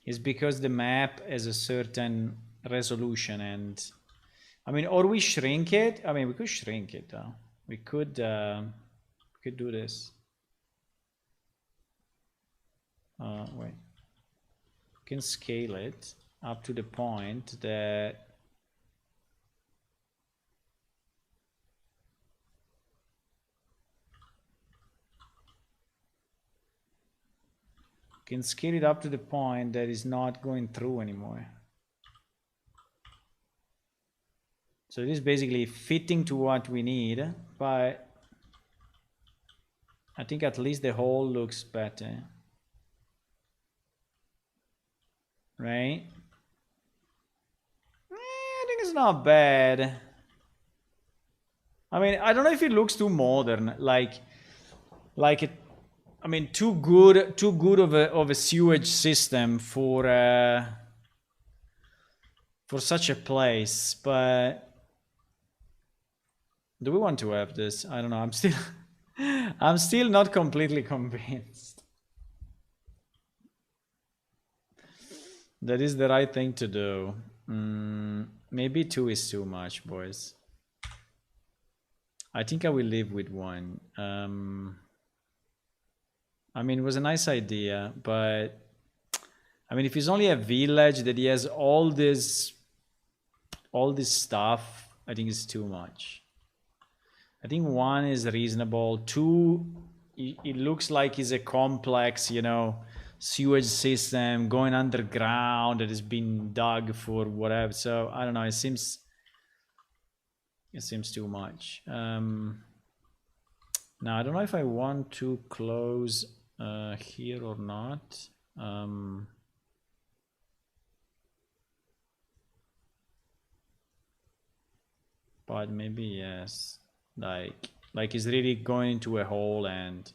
It's because the map has a certain resolution, and I mean, or we shrink it. I mean, we could shrink it though. We could do this. Wait. Can scale it up to the point that is not going through anymore. So it is basically fitting to what we need, but I think at least the hole looks better. Right? I think it's not bad. I mean, I don't know if it looks too modern, like it. I mean, too good of a sewage system for such a place. But do we want to have this? I don't know. I'm still not completely convinced that is the right thing to do. Maybe 2 is too much, boys. I think I will live with 1. I mean, it was a nice idea, but I mean, if it's only a village that he has all this stuff, I think it's too much. I think 1 is reasonable. 2, it looks like it's a complex, you know, sewage system going underground that has been dug for whatever. So I don't know. It seems too much. Now I don't know if I want to close here or not. But maybe yes. Like he's really going into a hole and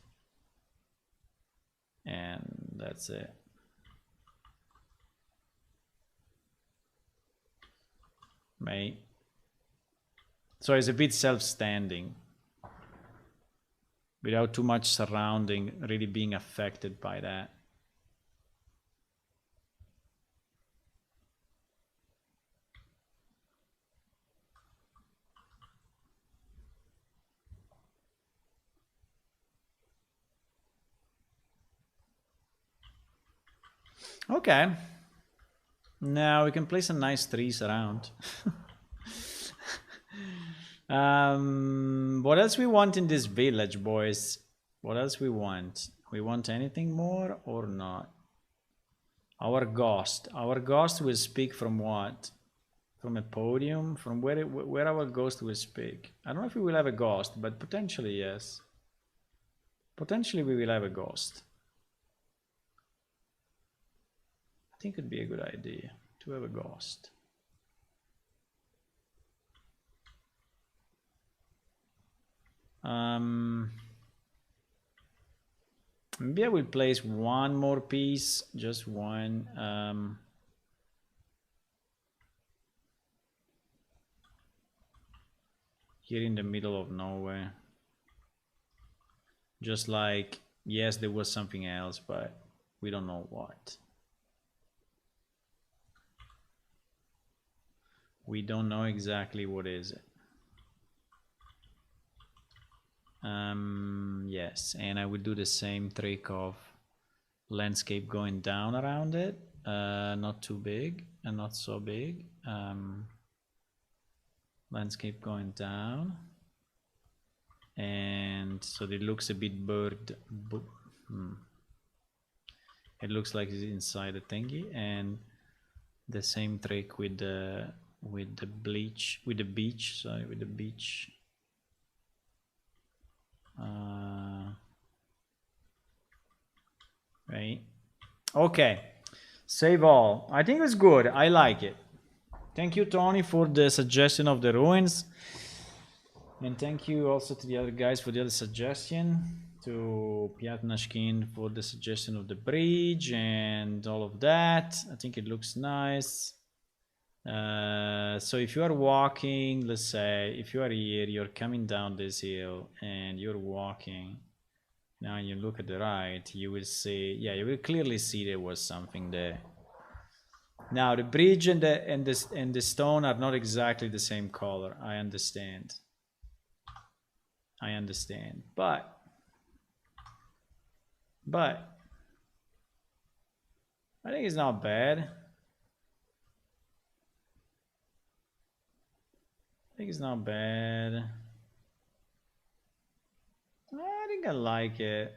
that's it. Right. So it's a bit self-standing without too much surrounding really being affected by that. Okay. Now we can play some nice trees around. What else we want in this village, boys? What else we want? We want anything more or not? Our ghost. Our ghost will speak from what? From a podium? From where our ghost will speak? I don't know if we will have a ghost, but potentially yes. Potentially we will have a ghost. I think it'd be a good idea to have a ghost. Maybe I will place one more piece, just one. Here in the middle of nowhere. Just like, yes, there was something else, but we don't know what. We don't know exactly what is it. Yes, and I will do the same trick of landscape going down around it. Not too big and not so big. Landscape going down. And so it looks a bit bird. It looks like it's inside the thingy, and the same trick with the beach. Sorry, with the beach. Right. Okay. Save all. I think it's good. I like it. Thank you, Tony, for the suggestion of the ruins. And thank you also to the other guys for the other suggestion. To Piatnashkin for the suggestion of the bridge and all of that. I think it looks nice. So if you are walking, let's say, if you are here, you're coming down this hill and you're walking. Now you look at the right, you will see, yeah, you will clearly see there was something there. Now the bridge and the stone are not exactly the same color. I understand. But I think it's not bad. I think I like it.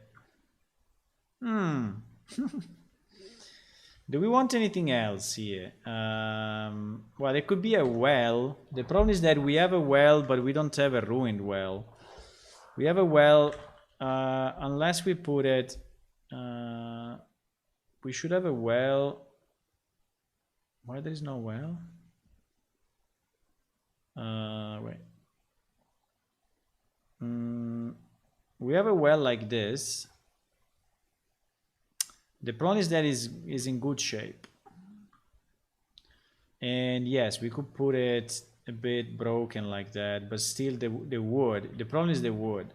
Do we want anything else here? Well, it could be a well. The problem is that we have a well, but we don't have a ruined well. We have a well, unless we put it... we should have a well... Why there is no well? Wait. We have a well like this. The problem is that is in good shape. And yes, we could put it a bit broken like that, but still the wood. The problem is the wood.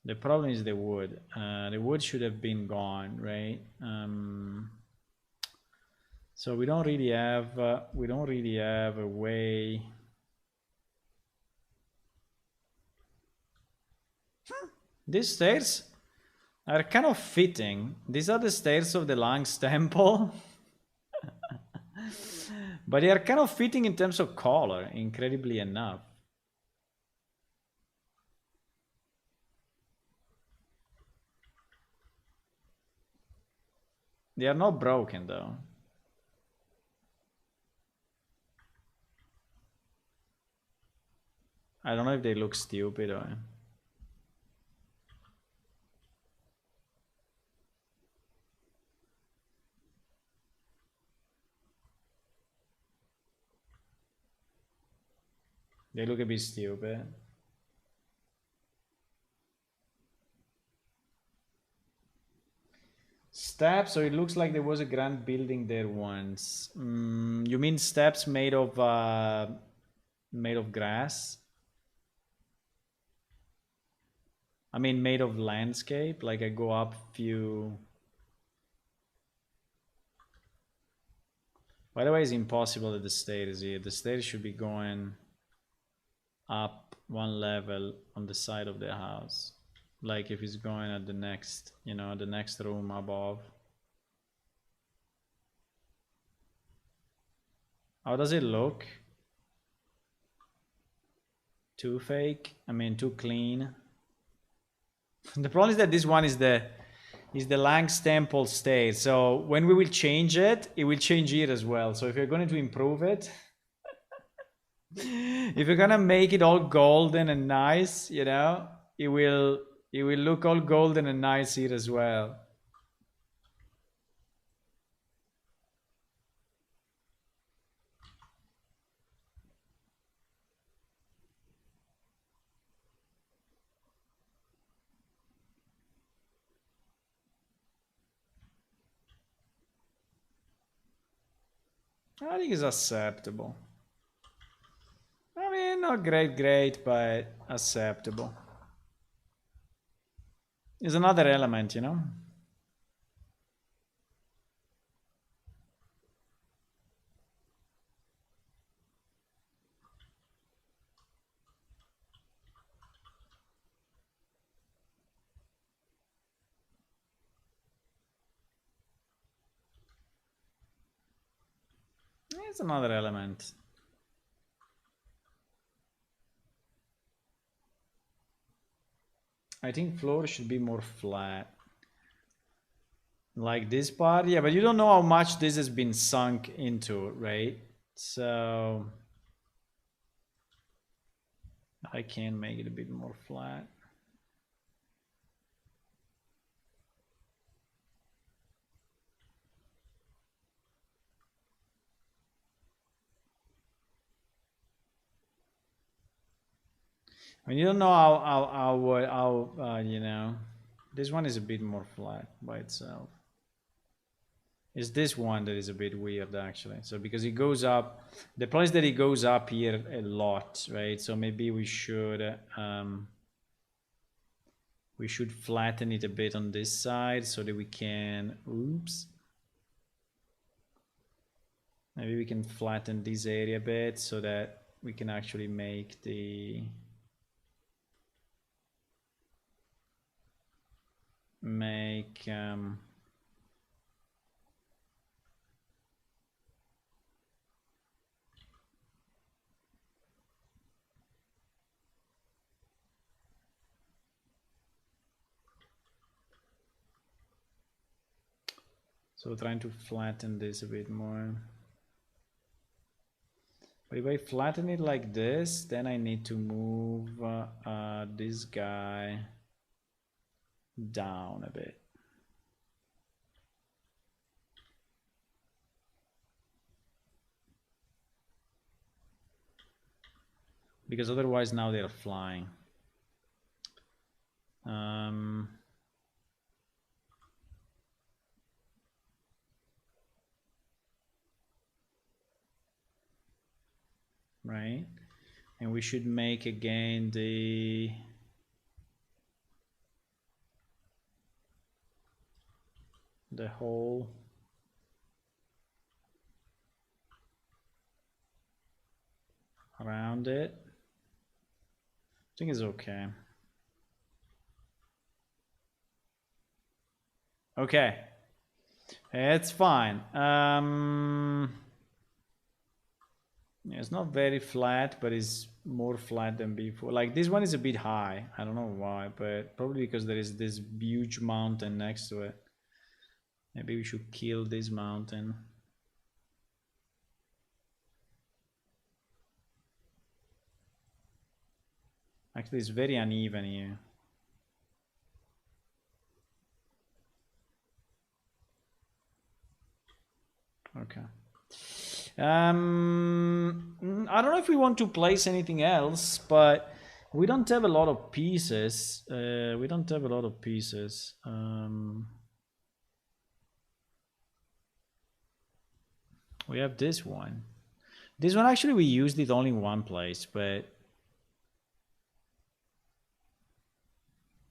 The problem is the wood. The wood should have been gone, right? So we don't really have a way. These stairs are kind of fitting. These are the stairs of the Lang's temple. But they are kind of fitting in terms of color, incredibly enough. They are not broken though. I don't know if they look stupid or... They look a bit stupid. Steps, so it looks like there was a grand building there once. You mean steps made of grass? I mean made of landscape, like I go up few. By the way, it's impossible at the stairs here. The stairs should be going up one level on the side of the house. Like if it's going at the next, you know, the next room above. How does it look? Too fake? I mean, too clean. The problem is that this one is the Lang's Temple state. So when we will change it, it will change here as well. So if you're going to improve it, if you're gonna make it all golden and nice, you know, it will look all golden and nice here as well. I think it's acceptable. I mean, not great, but acceptable. It's another element, you know? It's another element. I think floor should be more flat. Like this part, yeah, but you don't know how much this has been sunk into, right? So I can make it a bit more flat. I mean, you don't know how you know, this one is a bit more flat by itself. It's this one that is a bit weird actually. So because it goes up, the place that it goes up here a lot, right? So maybe we should flatten it a bit on this side so that we can, oops. Maybe we can flatten this area a bit so that we can actually make the so trying to flatten this a bit more. But if I flatten it like this, then I need to move this guy down a bit. Because otherwise now they're flying. Right? And we should make again the hole around it. I think it's okay. Okay, it's fine. It's not very flat, but it's more flat than before. Like this one is a bit high. I don't know why, but probably because there is this huge mountain next to it. Maybe we should kill this mountain. Actually, it's very uneven here. Okay. I don't know if we want to place anything else, but we don't have a lot of pieces. We don't have a lot of pieces. We have this one. This one actually we used it only in one place, but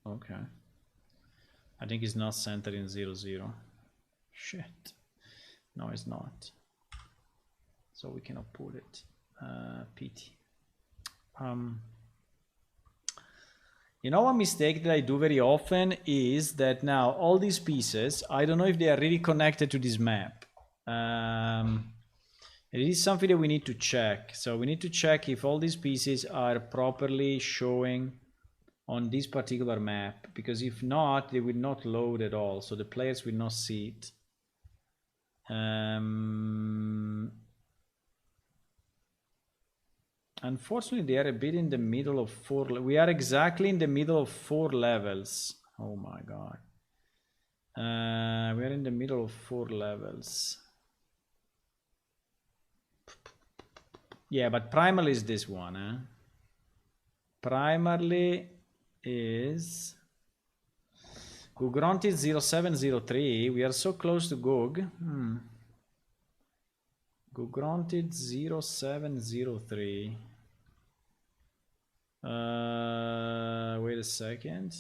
okay. I think it's not centered in 0, 0. Shit. No, it's not. So we cannot put it. Pity. You know, one mistake that I do very often is that now all these pieces, I don't know if they are really connected to this map. It is something that we need to check. So we need to check if all these pieces are properly showing on this particular map, because if not, they will not load at all. So the players will not see it. Unfortunately, they are a bit in the middle of 4. We are exactly in the middle of 4 levels. Oh my god. We are in the middle of 4 levels. Yeah, but primarily is this one. Primarily is Gugronti 0703. We are so close to Gug. Gugronti 0703. Wait a second.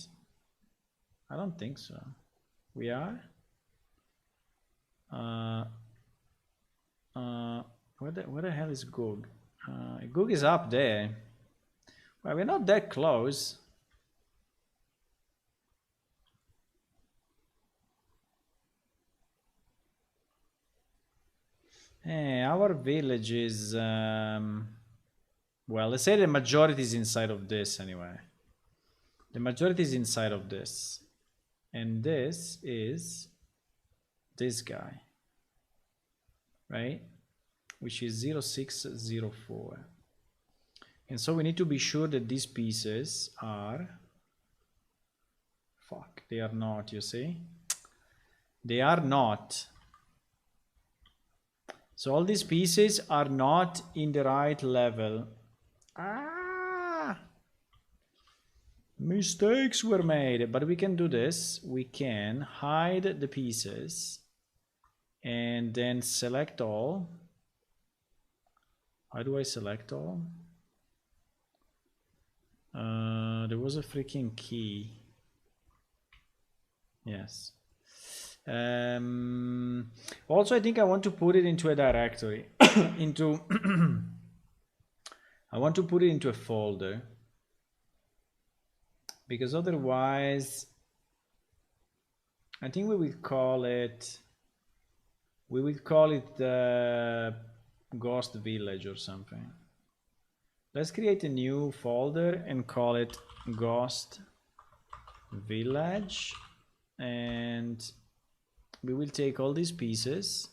I don't think so. We are? Where the hell is Gug? Gug is up there. Well, we're not that close. Our village is... well, let's say the majority is inside of this anyway. The majority is inside of this. And this is this guy. Right? Which is 0604. And so we need to be sure that these pieces are... Fuck, they are not, you see? They are not. So all these pieces are not in the right level. Mistakes were made, but we can do this. We can hide the pieces and then select all. How do I select all? There was a freaking key. Yes. Also, I think I want to put it into a directory. I want to put it into a folder, because otherwise I think we will call it Ghost Village or something. Let's create a new folder and call it Ghost Village, and we will take all these pieces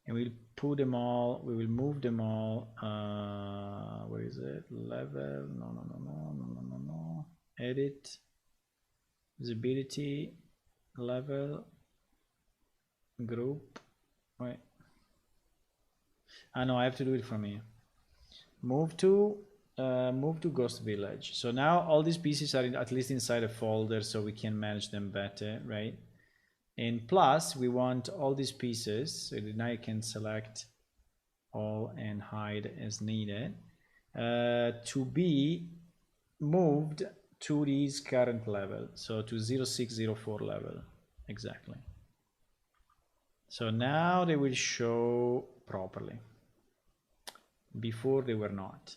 and we'll put them all, we will move them all, where is it? Level, no. Edit, visibility, level, group, wait. No, I have to do it from here. Move to Ghost Village. So now all these pieces are at least inside a folder, so we can manage them better, right? And plus we want all these pieces, so that now you can select all and hide as needed, to be moved to this current level, so to 0604 level, exactly. So now they will show properly. Before they were not.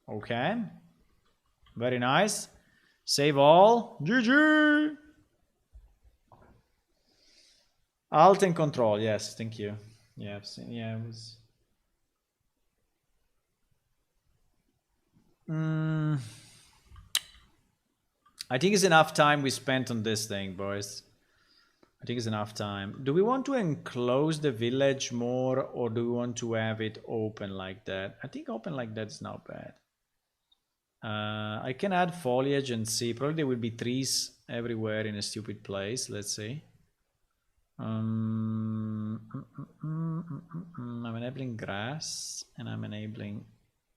Okay, very nice. Save all. GG. Alt and Control. Yes, thank you. Yeah, I've seen. Yeah, it was. I think it's enough time we spent on this thing, boys. I think it's enough time. Do we want to enclose the village more, or do we want to have it open like that? I think open like that is not bad. I can add foliage and see. Probably there will be trees everywhere in a stupid place. Let's see. I'm enabling grass and I'm enabling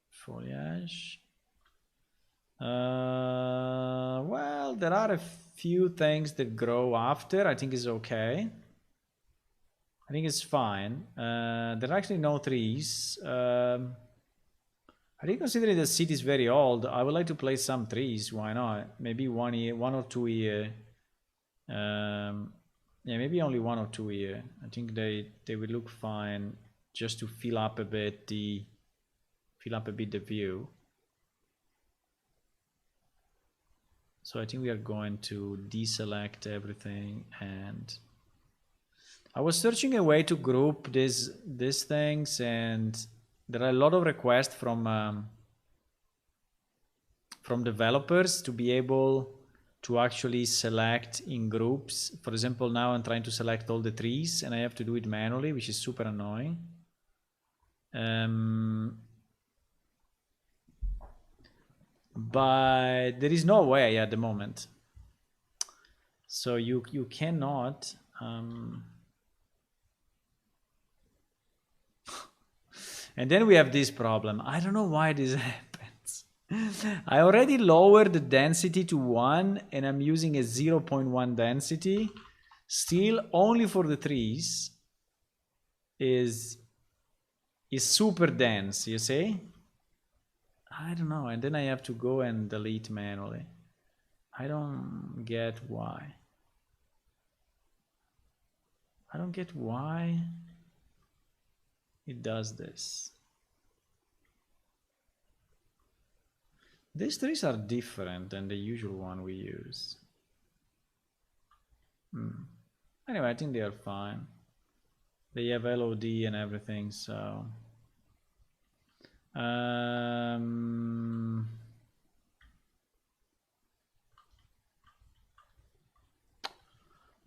foliage. Well, there are a few things that grow after. I think it's okay. I think it's fine. There are actually no trees. I think considering the city is very old, I would like to place some trees. Why not? Maybe 1 year, 1 or 2 year. Yeah, maybe only 1 or 2 year. I think they will look fine just to fill up a bit the view. So I think we are going to deselect everything, and I was searching a way to group these things, and there are a lot of requests from developers to be able to actually select in groups. For example, now I'm trying to select all the trees and I have to do it manually, which is super annoying. But there is no way at the moment. So you cannot and then we have this problem. I don't know why this happens. I already lowered the density to 1 and I'm using a 0.1 density. Still, only for the trees is super dense, you see? I don't know, and then I have to go and delete manually. I don't get why. I don't get why it does this. These trees are different than the usual one we use. Anyway, I think they are fine. They have LOD and everything, so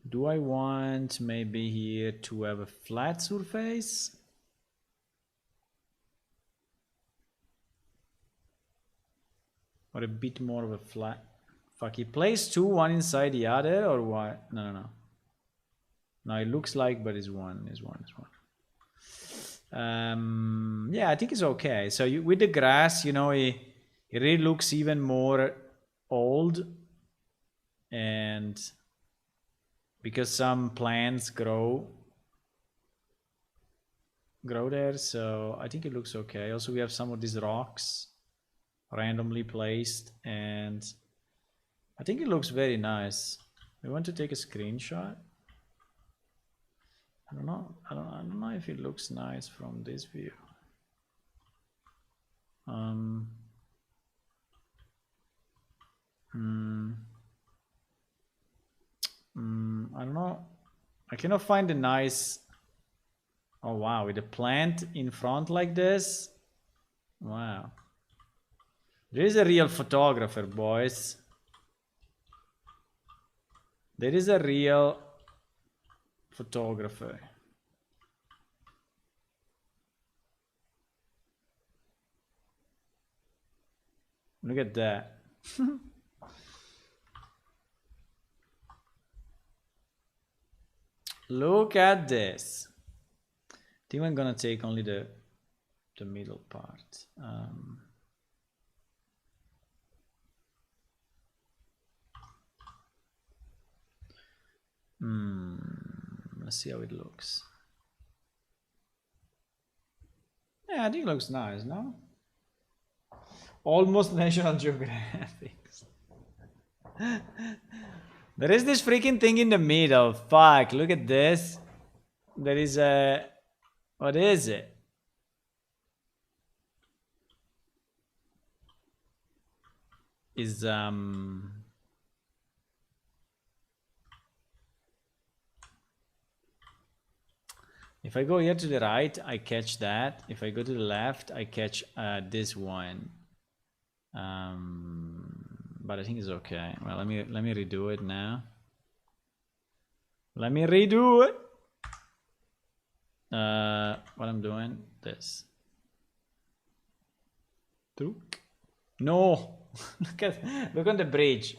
do I want maybe here to have a flat surface? Or a bit more of a flat? Fuck, he plays 2, one inside the other, or what? No. No, it looks like, but it's one. Yeah, I think it's okay. So with the grass, you know, it really looks even more old, and because some plants grow there, so I think it looks okay. Also, we have some of these rocks randomly placed, and I think it looks very nice. We want to take a screenshot. I don't know if it looks nice from this view. I don't know. I cannot find a nice. Oh wow, with a plant in front like this. Wow. There is a real photographer, boys. There is a real photographer. Look at that. Look at this. I think I'm gonna take only the middle part. Let's see how it looks. Yeah, I think it looks nice, no? Almost National Geographic. There is this freaking thing in the middle. Fuck, look at this. There is a... What is it? Is if I go here to the right, I catch that. If I go to the left, I catch this one. But I think it's okay. Well, let me redo it now. Let me redo it. What I'm doing, this. No. Look on the bridge.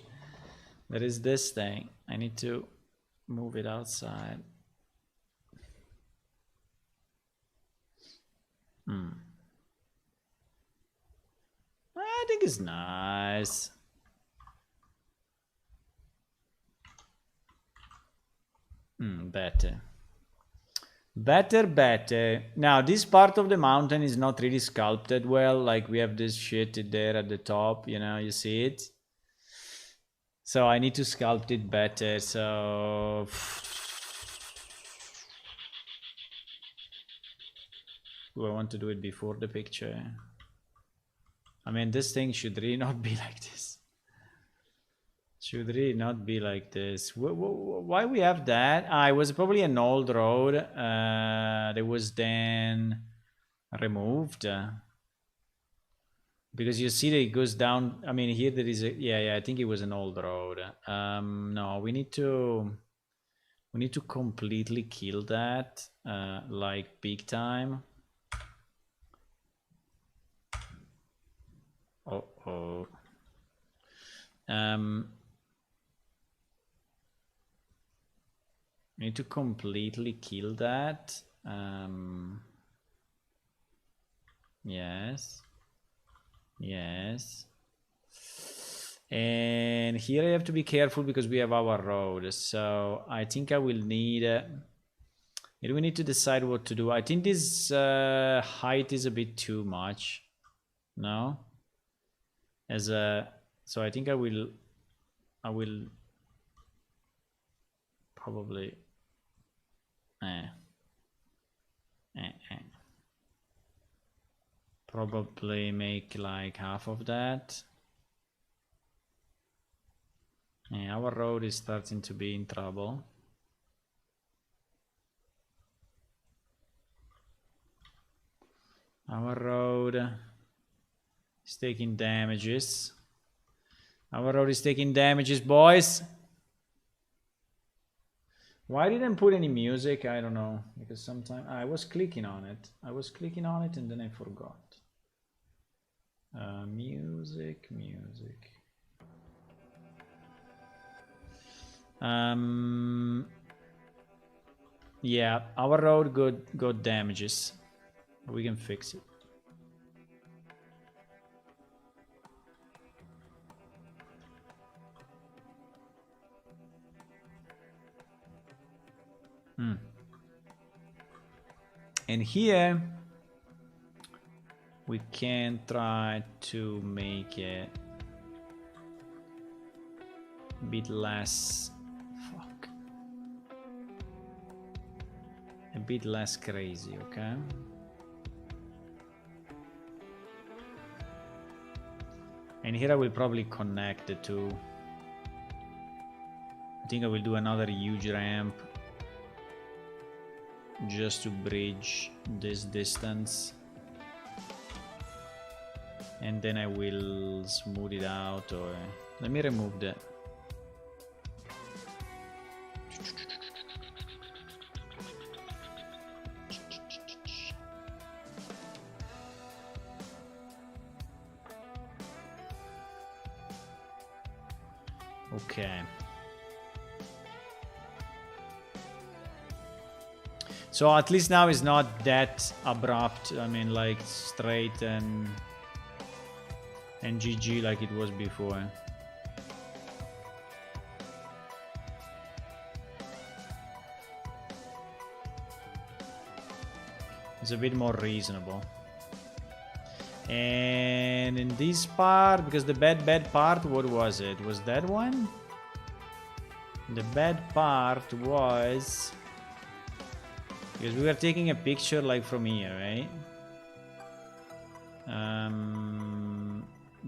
There is this thing. I need to move it outside. I think it's nice. Better. Better. Now, this part of the mountain is not really sculpted well. Like, we have this shit there at the top, you know, you see it? So I need to sculpt it better, so... Do I want to do it before the picture? I mean, this thing should really not be like this. Should really not be like this. Why we have that? It was probably an old road that was then removed. Because you see that it goes down. I mean, here there is a... Yeah, I think it was an old road. No, we need to completely kill that, like big time. Uh-oh. Need to completely kill that. Yes. And here I have to be careful because we have our road. So I think I will need... we need to decide what to do. I think this height is a bit too much. No? So I think I will probably probably make like half of that. Yeah, our road is starting to be in trouble. Our road is taking damages. Our road is taking damages, boys. Why didn't put any music? I don't know. Because sometimes I was clicking on it. And then I forgot. Music. Yeah, our road got damages. We can fix it. And here we can try to make it a bit less a bit less crazy, okay? And here I will probably connect the two. I think I will do another huge ramp just to bridge this distance, and then I will smooth it out, or let me remove that. Okay. So at least now it's not that abrupt. I mean, like straight and GG like it was before. It's a bit more reasonable. And in this part, because the bad part, what was it? Was that one? The bad part was... because we were taking a picture like from here, right?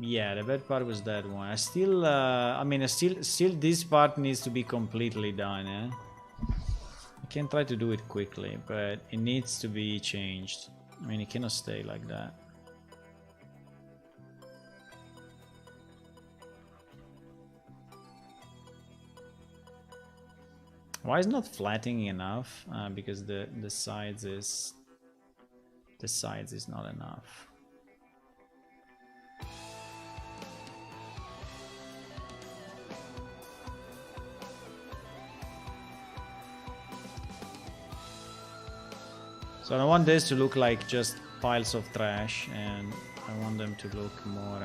Yeah, the bad part was that one. I still, I mean, still this part needs to be completely done, eh? I can try to do it quickly, but it needs to be changed. I mean, it cannot stay like that. Why is not flattening enough? Because the sides is not enough. So I want this to look like just piles of trash, and I want them to look more.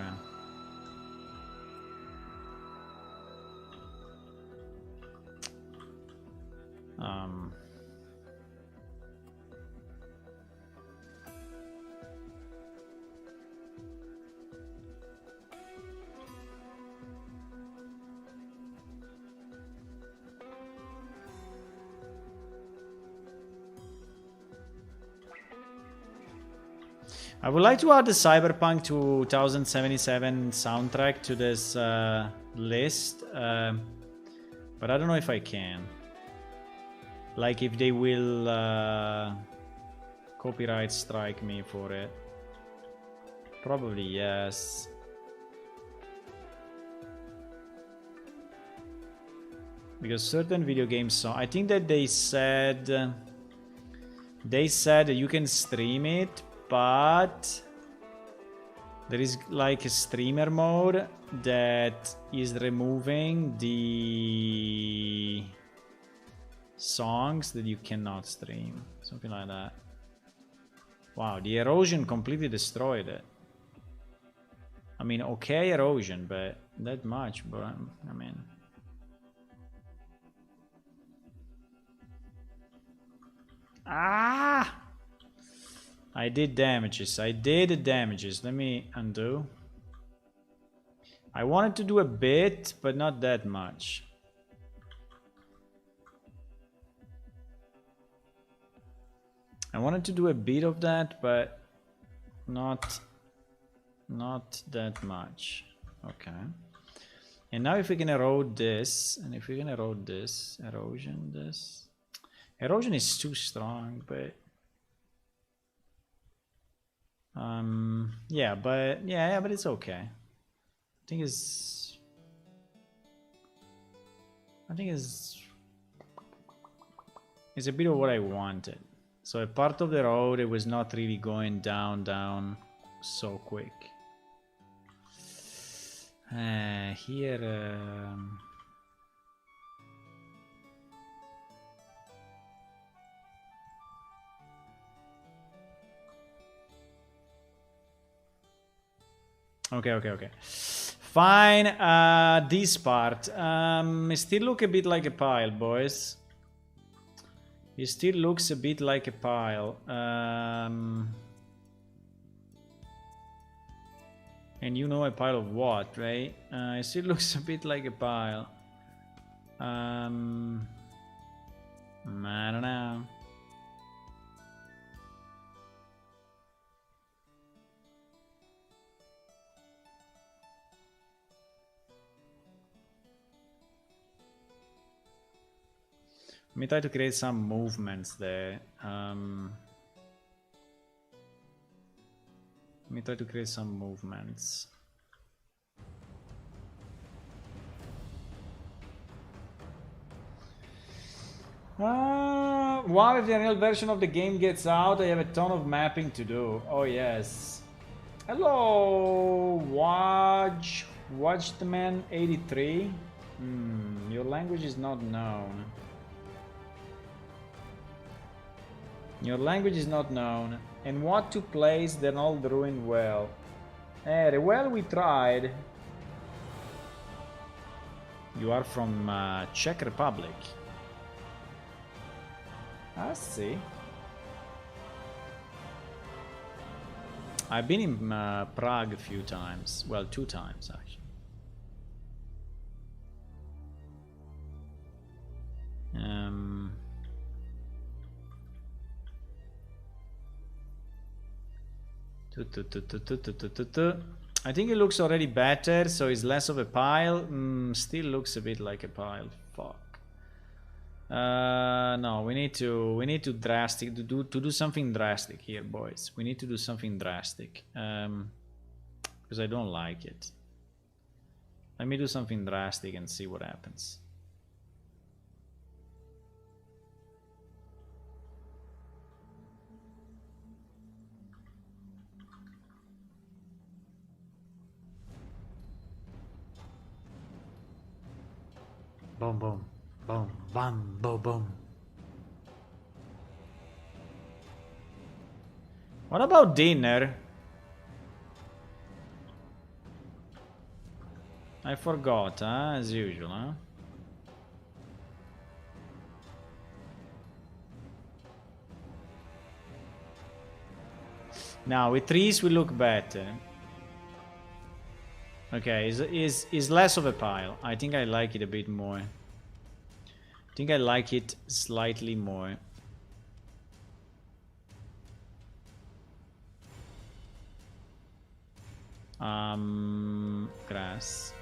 I would like to add the Cyberpunk 2077 soundtrack to this list, but I don't know if I can. Like if they will copyright strike me for it. Probably yes. Because certain video games, I think that they said that you can stream it, but there is like a streamer mode that is removing the songs that you cannot stream, something like that. Wow, the erosion completely destroyed it. I mean, okay erosion, but that much, but I mean. Ah! I did damages. I did damages. Let me undo. I wanted to do a bit, but not that much. I wanted to do a bit of that, but not that much. Okay. And now if we can erode this, and if we can erode this, erosion, this. Erosion is too strong, but yeah, but it's okay. I think it's a bit of what I wanted. So a part of the road, it was not really going down so quick. Here Okay. Fine, this part. It still look a bit like a pile, boys. It still looks a bit like a pile. And you know a pile of what, right? It still looks a bit like a pile. I don't know. Let me try to create some movements there. Let me try to create some movements. Wow, if the real version of the game gets out, I have a ton of mapping to do. Oh yes. Hello, Watchman83. Your language is not known. Your language is not known. And what took place, then all ruined well. Well, we tried. You are from Czech Republic. I see. I've been in Prague a few times. Well, 2 times actually. I think it looks already better, so it's less of a pile. Still looks a bit like a pile. Fuck. No, we need to do something drastic here, boys. We need to do something drastic. Because I don't like it. Let me do something drastic and see what happens. Boom, boom, boom, bam, boom, boom. What about dinner? I forgot, huh? As usual, huh? Now with trees we look better. Okay, is less of a pile. I think I like it a bit more. I think I like it slightly more. Grass.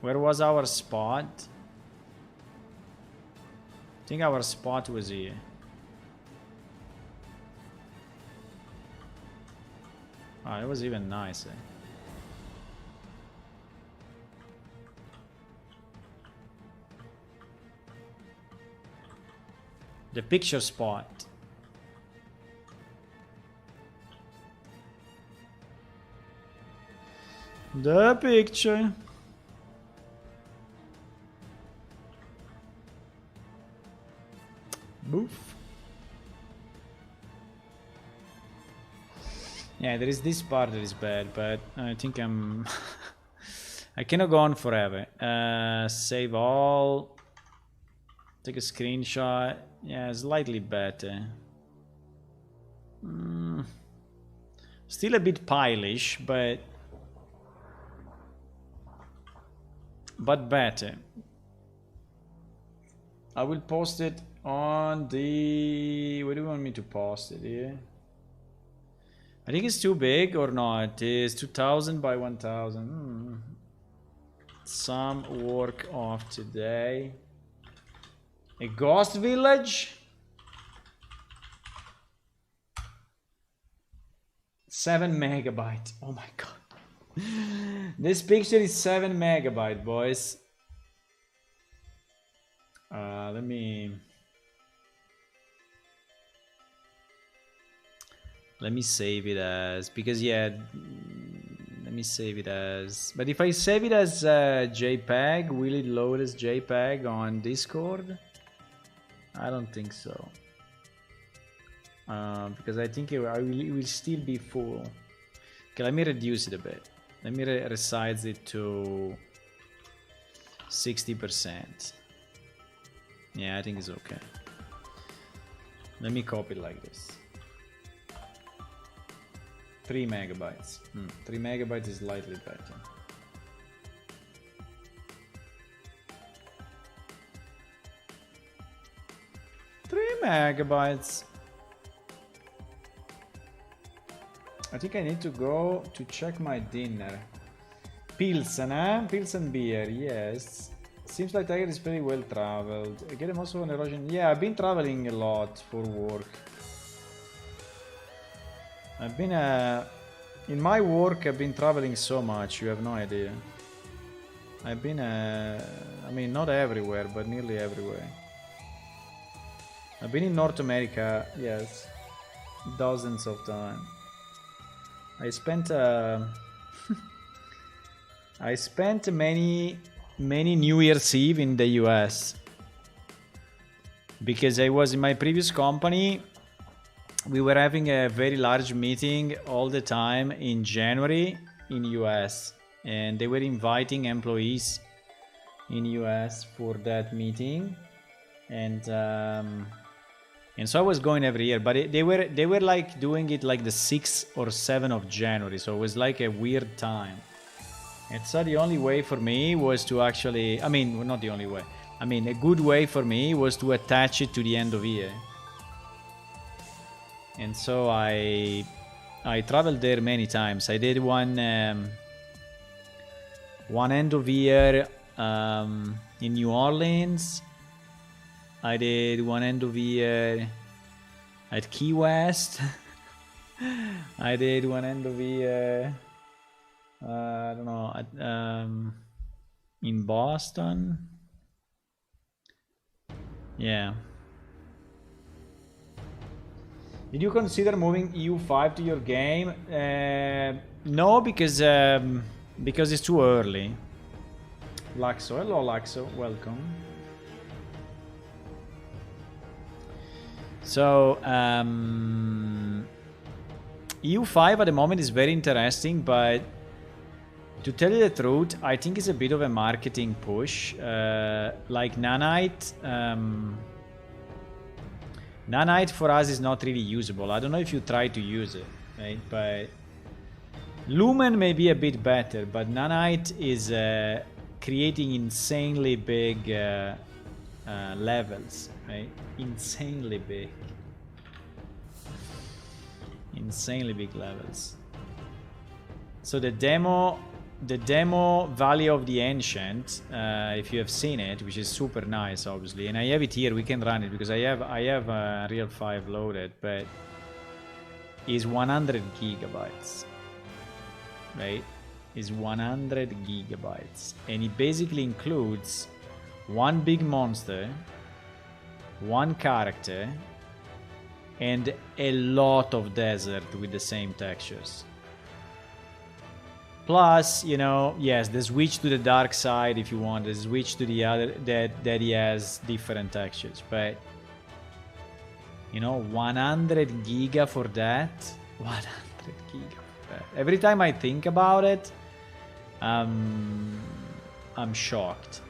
Where was our spot? I think our spot was here. Oh, it was even nicer. The picture spot. The picture. Boof. Yeah, there is this part that is bad, but I think I'm... I cannot go on forever. Save all. Take a screenshot. Yeah, slightly better. Still a bit pilish, but better. I will post it on the... Where do you want me to post it here? I think it's too big or not. It is 2000 by 1000. Some work of today. A ghost village? 7 megabyte. Oh my god. This picture is 7 megabyte, boys. Let me save it as, because yeah, let me save it as, but if I save it as JPEG, will it load as JPEG on Discord? I don't think so. Because I think it will still be full. Okay, let me reduce it a bit. Let me resize it to 60%. Yeah, I think it's okay. Let me copy it like this. 3 megabytes. 3 megabytes is slightly better. Megabytes. I think I need to go to check my dinner. Pilsen, eh? Pilsen beer, yes. Seems like Tiger is pretty well traveled. I get him also on erosion. Yeah, I've been traveling a lot for work. I've been in my work I've been traveling so much, you have no idea. I've been I mean not everywhere, but nearly everywhere. I've been in North America, yes, dozens of times. I spent I spent many New Year's Eve in the US because I was in my previous company. We were having a very large meeting all the time in January in US, and they were inviting employees in US for that meeting, and so I was going every year, but they were like doing it like the 6th or 7th of January, so it was like a weird time. And so the only way for me was to actually, I mean, well, not the only way, I mean a good way for me was to attach it to the end of year. And so I traveled there many times. I did one end of year in New Orleans. I did one end of year at Key West. I did one end of year, I don't know, at, in Boston. Yeah. Did you consider moving EU5 to your game? No, because it's too early. Laxo, hello Laxo, welcome. So EU5 at the moment is very interesting, but to tell you the truth, I think it's a bit of a marketing push. Like Nanite, Nanite for us is not really usable. I don't know if you try to use it, right? But Lumen may be a bit better, but Nanite is creating insanely big levels, right? Insanely big. Insanely big levels. So the demo Valley of the Ancient, if you have seen it, which is super nice, obviously, and I have it here. We can run it because I have Real 5 loaded, but is 100 gigabytes, right? Is 100 gigabytes, and it basically includes one big monster, one character, and a lot of desert with the same textures. Plus, you know, yes, the switch to the dark side if you want, the switch to the other that he has different textures, but you know, 100 giga for that. 100 giga for that. Every time I think about it, I'm shocked.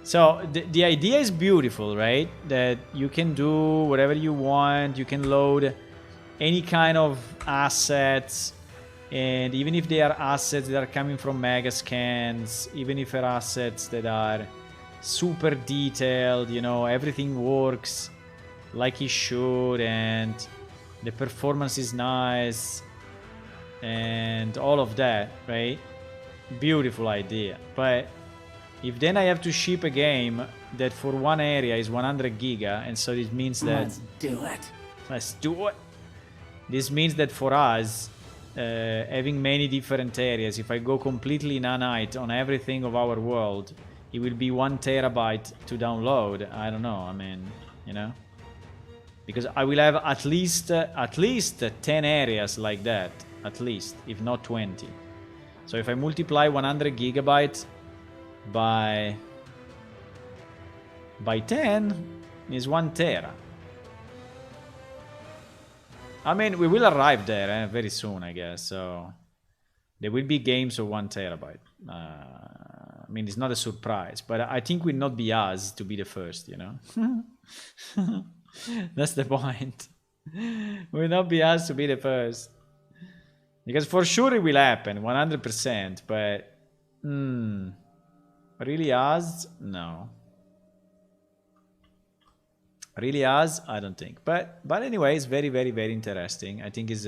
So the idea is beautiful, right? That you can do whatever you want. You can load any kind of assets, and even if they are assets that are coming from mega scans, even if they're assets that are super detailed, you know, everything works like it should, and the performance is nice, and all of that, right? Beautiful idea. But if then I have to ship a game that for one area is 100 giga, and so it means that... Let's do it. Let's do it. This means that for us, having many different areas, if I go completely nanite on everything of our world, it will be 1 terabyte to download. I don't know, I mean, you know? Because I will have at least 10 areas like that, at least, if not 20. So if I multiply 100 gigabytes by 10 is 1 tera. I mean, we will arrive there very soon, I guess. So there will be games of 1 terabyte. I mean, it's not a surprise, but I think will not be us to be the first, you know? That's the point. Will not be us to be the first. Because for sure it will happen, 100%, but... really us? No. Really us? I don't think. But anyway, it's very, very, very interesting. I think it's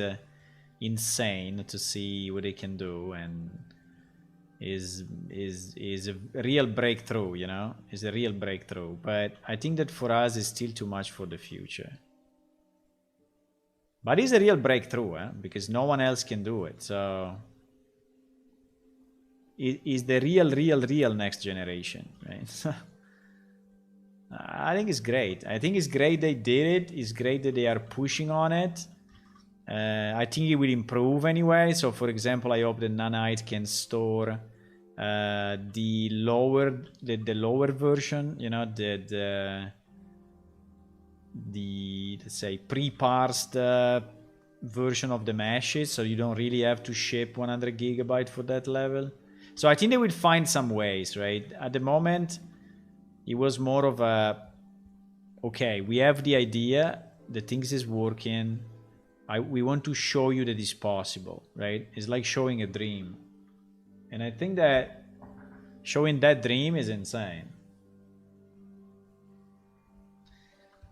insane to see what they can do, and is a real breakthrough, you know? It's a real breakthrough. But I think that for us it's still too much for the future. But it's a real breakthrough, because no one else can do it. So it is the real next generation, right? I think it's great. I think it's great they did it. It's great that they are pushing on it. I think it will improve anyway. So, for example, I hope that Nanite can store the lower version. You know, the let's say pre-parsed version of the meshes, so you don't really have to ship 100 gigabyte for that level. So I think they will find some ways, right? At the moment, it was more of a, okay, we have the idea, the things is working, we want to show you that it's possible, right? It's like showing a dream. And I think that showing that dream is insane.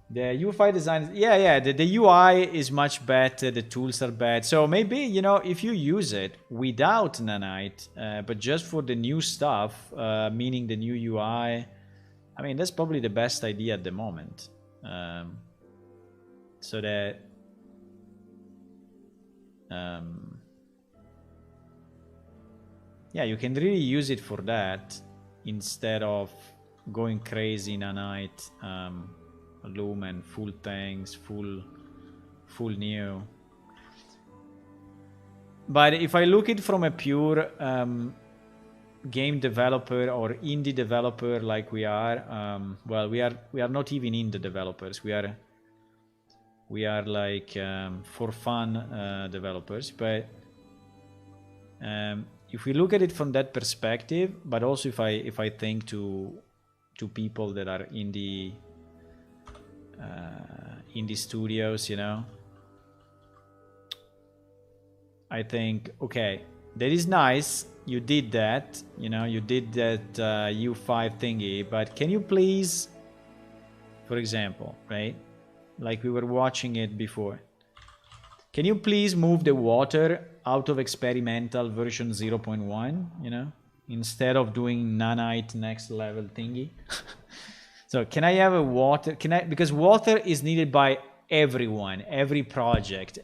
The UI design, the UI is much better, the tools are bad. So maybe, you know, if you use it without Nanite, but just for the new stuff, meaning the new UI, I mean, that's probably the best idea at the moment. So that... yeah, you can really use it for that instead of going crazy Nanite, Lumen, full things, full new. But if I look at it from a pure game developer or indie developer like we are, well, we are not even indie developers. We are like for fun developers. But if we look at it from that perspective, but also if I think to people that are indie studios, you know, I think, okay, that is nice. You did that, you know, you did that U5 thingy, but can you please, for example, right? Like we were watching it before. Can you please move the water out of experimental version 0.1, you know, instead of doing nanite next level thingy? So can I have a water? Because water is needed by everyone, every project,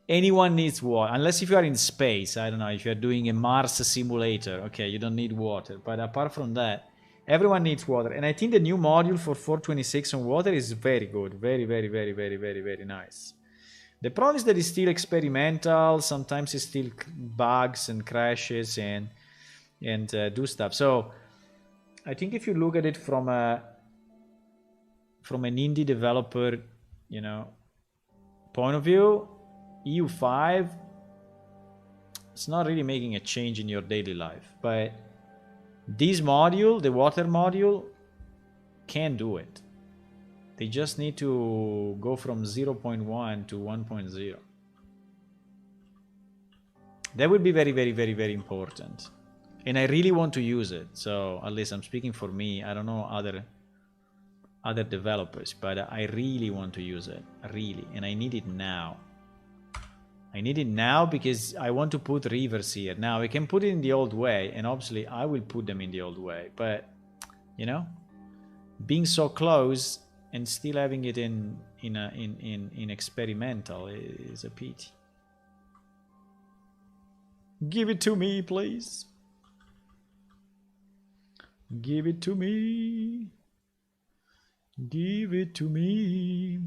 anyone needs water. Unless if you are in space, I don't know, if you're doing a Mars simulator, okay, you don't need water. But apart from that, everyone needs water. And I think the new module for 426 on water is very good. Very, very, very, very, very, very nice. The problem is that it's still experimental. Sometimes it's still bugs and crashes and do stuff. So I think if you look at it from an indie developer, you know, point of view, EU5, it's not really making a change in your daily life. But this module, the water module, can do it. They just need to go from 0.1 to 1.0. That would be very, very, very, very important. And I really want to use it. So at least I'm speaking for me. I don't know other developers, but I really want to use it. Really. And I need it now. I need it now because I want to put rivers here. Now I can put it in the old way, and obviously I will put them in the old way. But, you know, being so close and still having it in experimental is a pity. Give it to me, please. Give it to me. Give it to me.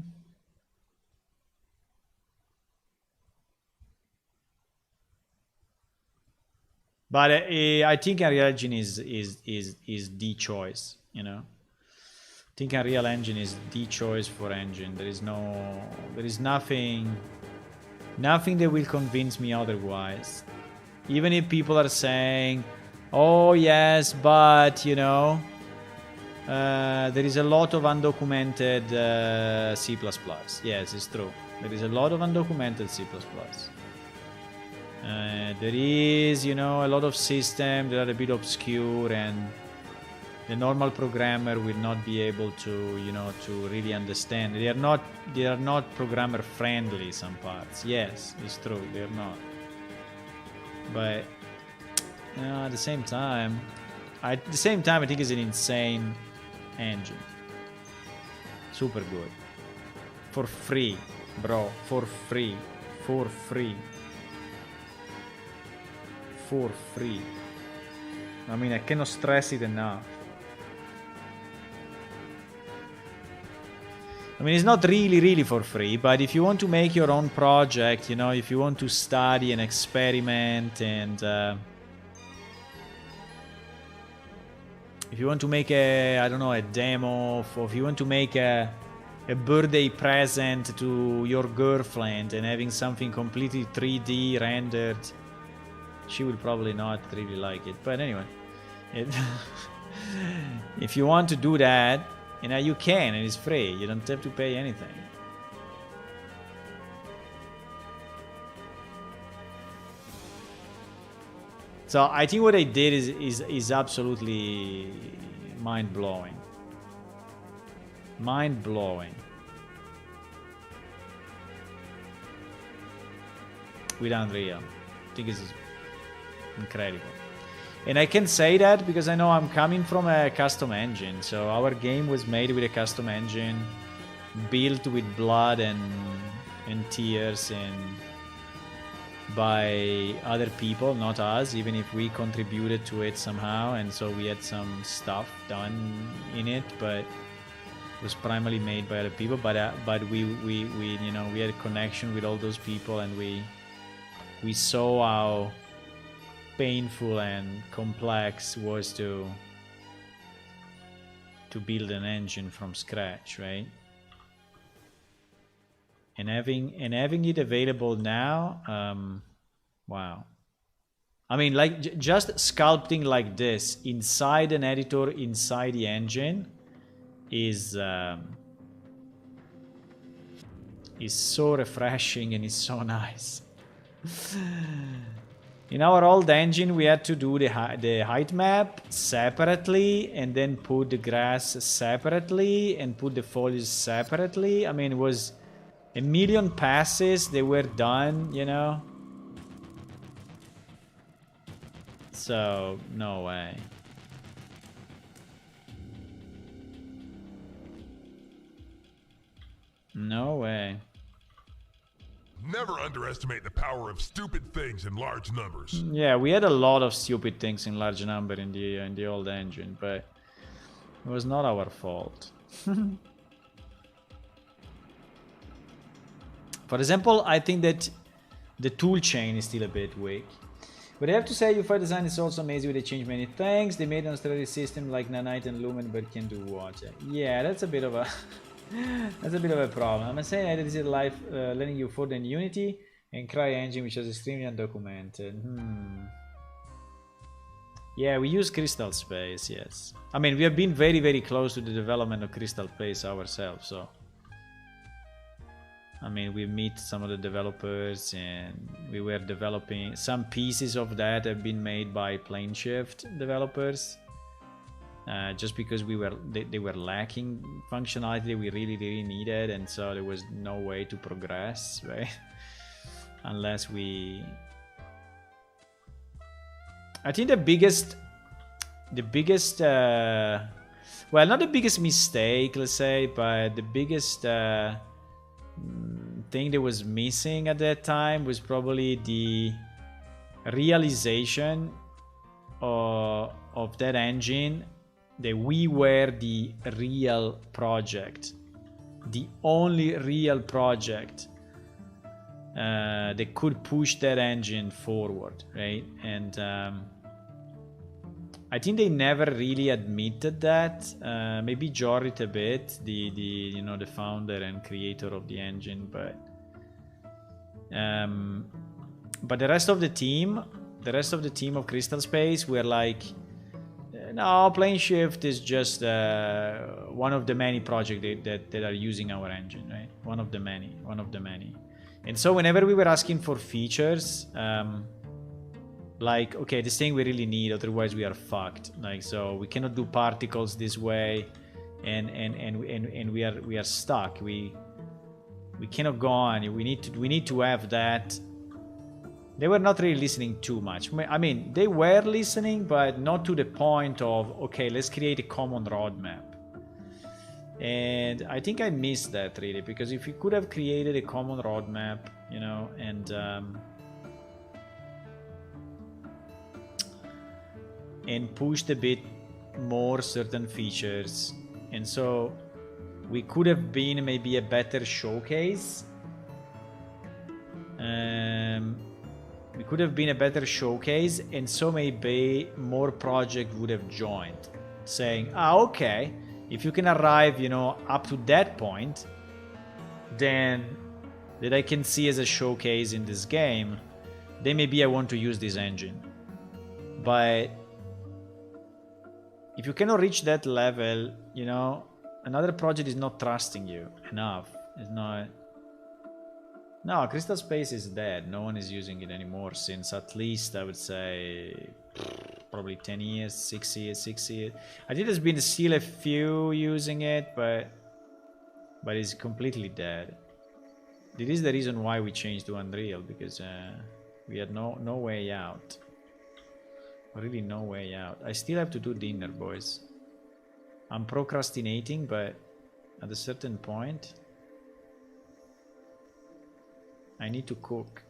But I think Unreal Engine is the choice, you know. I think Unreal Engine is the choice for engine. There is nothing that will convince me otherwise. Even if people are saying, oh yes, but you know, there is a lot of undocumented C++. Yes, it's true. There is a lot of undocumented C++. There is, you know, a lot of systems that are a bit obscure, and the normal programmer will not be able to, you know, to really understand. They are not programmer friendly, some parts. Yes, it's true, they are not. But at the same time, I think it's an insane engine. Super good. For free, bro. For free. For free. For free. I mean, I cannot stress it enough. I mean, it's not really for free, but if you want to make your own project, you know, if you want to study and experiment, and if you want to make a demo, or if you want to make a birthday present to your girlfriend and having something completely 3D rendered, she will probably not really like it. But anyway, if you want to do that, you know, you can, and it's free. You don't have to pay anything. So I think what I did is absolutely mind-blowing. Mind-blowing. With Unreal. I think it's incredible. And I can say that because I know I'm coming from a custom engine. So our game was made with a custom engine, built with blood and tears and by other people, not us, even if we contributed to it somehow. And so we had some stuff done in it, but it was primarily made by other people. But we you know, we had a connection with all those people, and we saw painful and complex was to build an engine from scratch, right? And having it available now, wow. I mean, like just sculpting like this inside an editor, inside the engine, is so refreshing and is so nice. In our old engine, we had to do the height map separately, and then put the grass separately, and put the foliage separately. I mean, it was a million passes. They were done, you know. So no way. No way. Never underestimate the power of stupid things in large numbers. Yeah, we had a lot of stupid things in large number in the old engine, but it was not our fault. For example, I think that the tool chain is still a bit weak. But I have to say, UI design is also amazing. They changed many things. They made an austerity system like Nanite and Lumen, but can do what? Yeah, that's a bit of a that's a bit of a problem. I'm saying that this is life letting you further in Unity and CryEngine, which is extremely undocumented. Yeah, we use Crystal Space, yes. I mean, we have been very, very close to the development of Crystal Space ourselves, so... I mean, we meet some of the developers and we were developing... Some pieces of that have been made by PlaneShift developers. Just because they were lacking functionality we really needed, and so there was no way to progress, right? Unless we... I think the biggest well, not the biggest mistake, let's say, but the biggest thing that was missing at that time was probably the realization of that engine that we were the real project, the only real project that could push that engine forward, right? And I think they never really admitted that. Maybe Jorrit a bit, the founder and creator of the engine, but the rest of the team of Crystal Space were like, no, PlaneShift is just one of the many projects that are using our engine, right? One of the many. And so whenever we were asking for features, like, okay, this thing we really need, otherwise we are fucked. Like, so we cannot do particles this way, and we are stuck. We cannot go on. We need to have that. They were not really listening too much. I mean, they were listening, but not to the point of, okay, let's create a common roadmap. And I think I missed that really, because if we could have created a common roadmap, you know, and pushed a bit more certain features, and so we could have been maybe a better showcase. We could have been a better showcase, and so maybe more projects would have joined, saying, okay, if you can arrive, you know, up to that point, then that I can see as a showcase in this game, then maybe I want to use this engine. But if you cannot reach that level, you know, another project is not trusting you enough. It's not... No, Crystal Space is dead. No one is using it anymore since at least, I would say, probably 10 years, 6 years. I think there's been still a few using it, but it's completely dead. This is the reason why we changed to Unreal, because we had no way out. Really no way out. I still have to do dinner, boys. I'm procrastinating, but at a certain point I need to cook.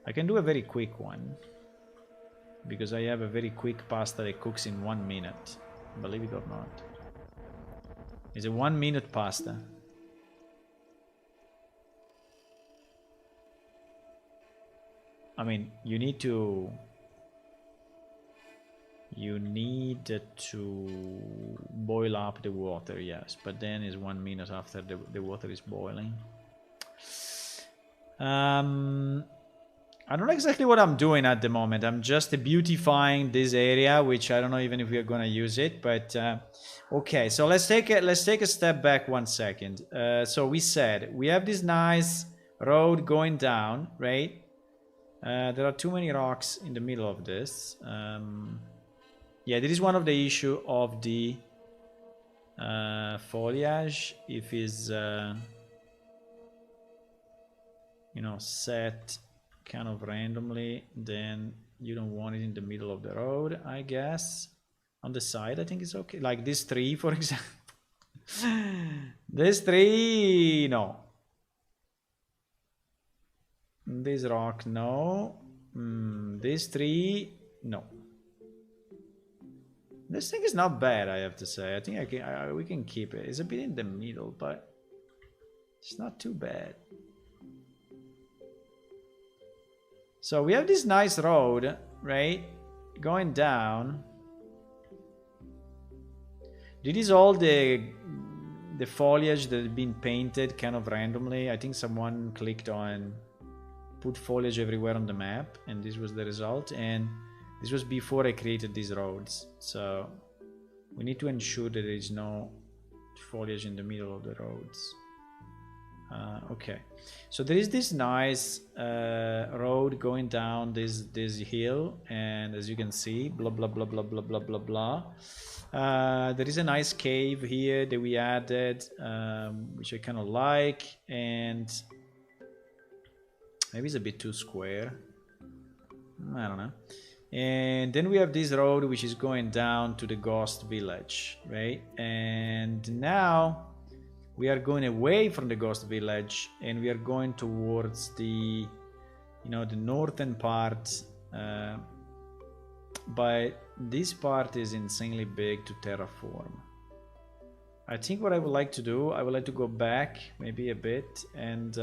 I can do a very quick one, because I have a very quick pasta that cooks in 1 minute. Believe it or not. It's a 1 minute pasta. I mean, you need to You need to boil up the water, yes, but then is 1 minute after the water is boiling. I don't know exactly what I'm doing at the moment. I'm just beautifying this area, which I don't know even if we are gonna use it. But okay, so let's take a step back 1 second. So we said we have this nice road going down, right? There are too many rocks in the middle of this. Yeah, this is one of the issue of the foliage. If is you know, set kind of randomly, then you don't want it in the middle of the road, I guess. On the side, I think it's okay. Like this tree, for example. This tree, no. This rock, no. This tree, no. This thing is not bad, I have to say. I think we can keep it. It's a bit in the middle, but it's not too bad. So we have this nice road, right? Going down. This is all the foliage that had been painted kind of randomly. I think someone clicked on put foliage everywhere on the map, and this was the result. And this was before I created these roads. So we need to ensure that there is no foliage in the middle of the roads. Okay, so there is this nice road going down this hill, and as you can see, blah blah blah blah blah blah blah blah. There is a nice cave here that we added, which I kind of like, and maybe it's a bit too square. I don't know. And then we have this road which is going down to the ghost village, right? And now we are going away from the ghost village, and we are going towards the, you know, the northern part. But this part is insanely big to terraform. I think what I would like to do, I would like to go back maybe a bit, and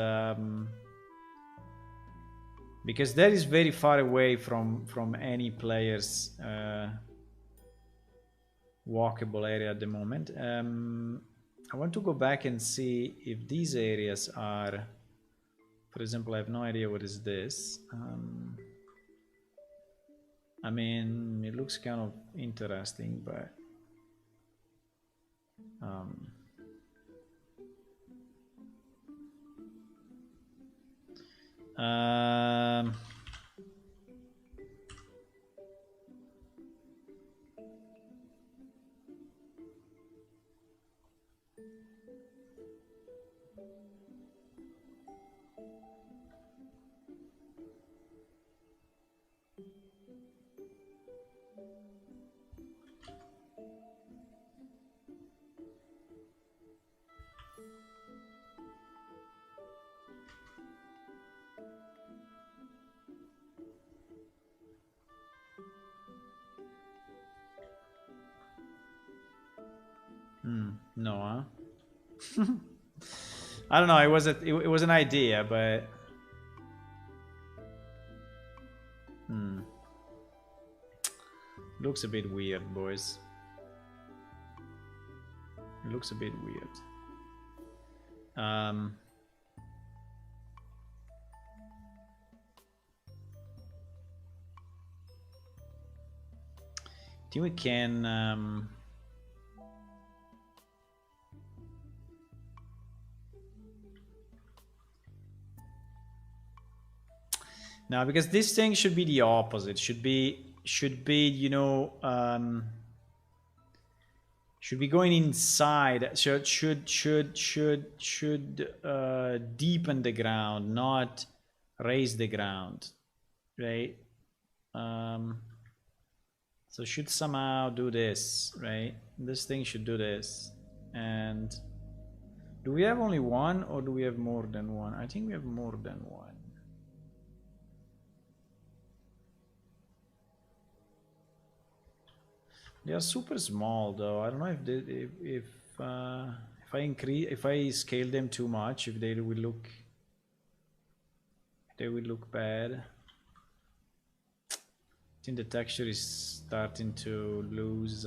because that is very far away from any player's walkable area at the moment. I want to go back and see if these areas are, for example, I have no idea what is this. I mean, it looks kind of interesting, but no, huh? I don't know. It was an idea, but looks a bit weird, boys. It looks a bit weird. I think we can now, because this thing should be the opposite. Should be you know, should be going inside. So it should deepen the ground, not raise the ground, right? So should somehow do this, right? This thing should do this. And do we have only one, or do we have more than one? I think we have more than one. They are super small, though. I don't know if if I scale them too much, if they will look bad. I think the texture is starting to lose.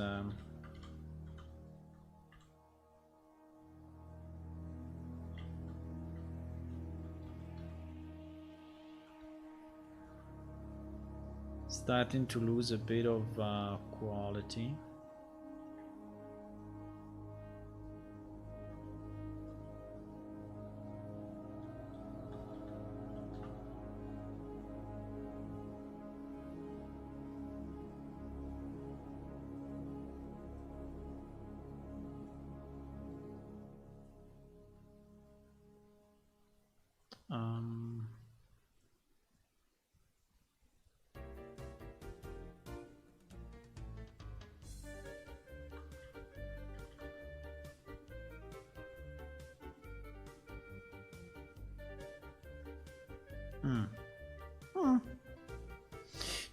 Starting to lose a bit of quality.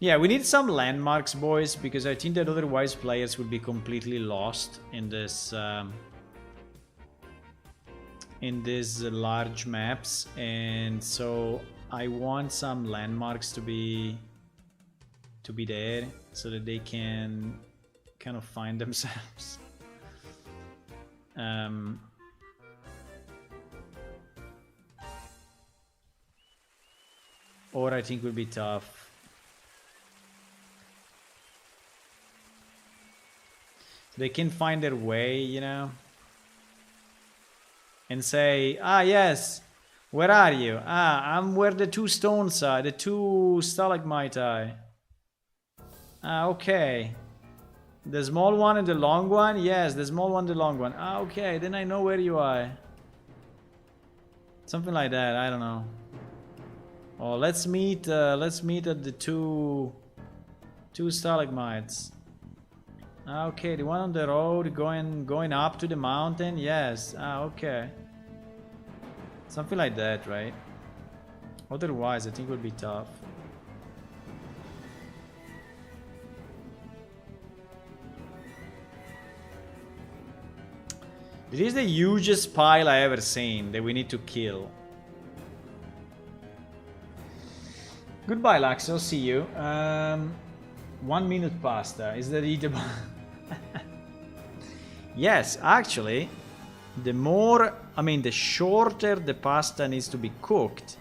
Yeah, we need some landmarks, boys, because I think that otherwise players would be completely lost in this in these large maps, and so I want some landmarks to be there so that they can kind of find themselves. Or I think would be tough. They can find their way, you know, and say, ah, yes, where are you? Ah, I'm where the two stones are, the two stalagmite are. Ah, okay. The small one and the long one? Yes, the small one, the long one. Ah, okay, then I know where you are. Something like that, I don't know. Oh, let's meet at the two stalagmites. Ah, okay, the one on the road going up to the mountain. Yes. Ah, okay. Something like that, right? Otherwise, I think it would be tough. This is the hugest pile I ever seen that we need to kill. Goodbye, Lux. I'll see you. 1 minute pasta. Is that eatable? Yes, actually, the shorter the pasta needs to be cooked,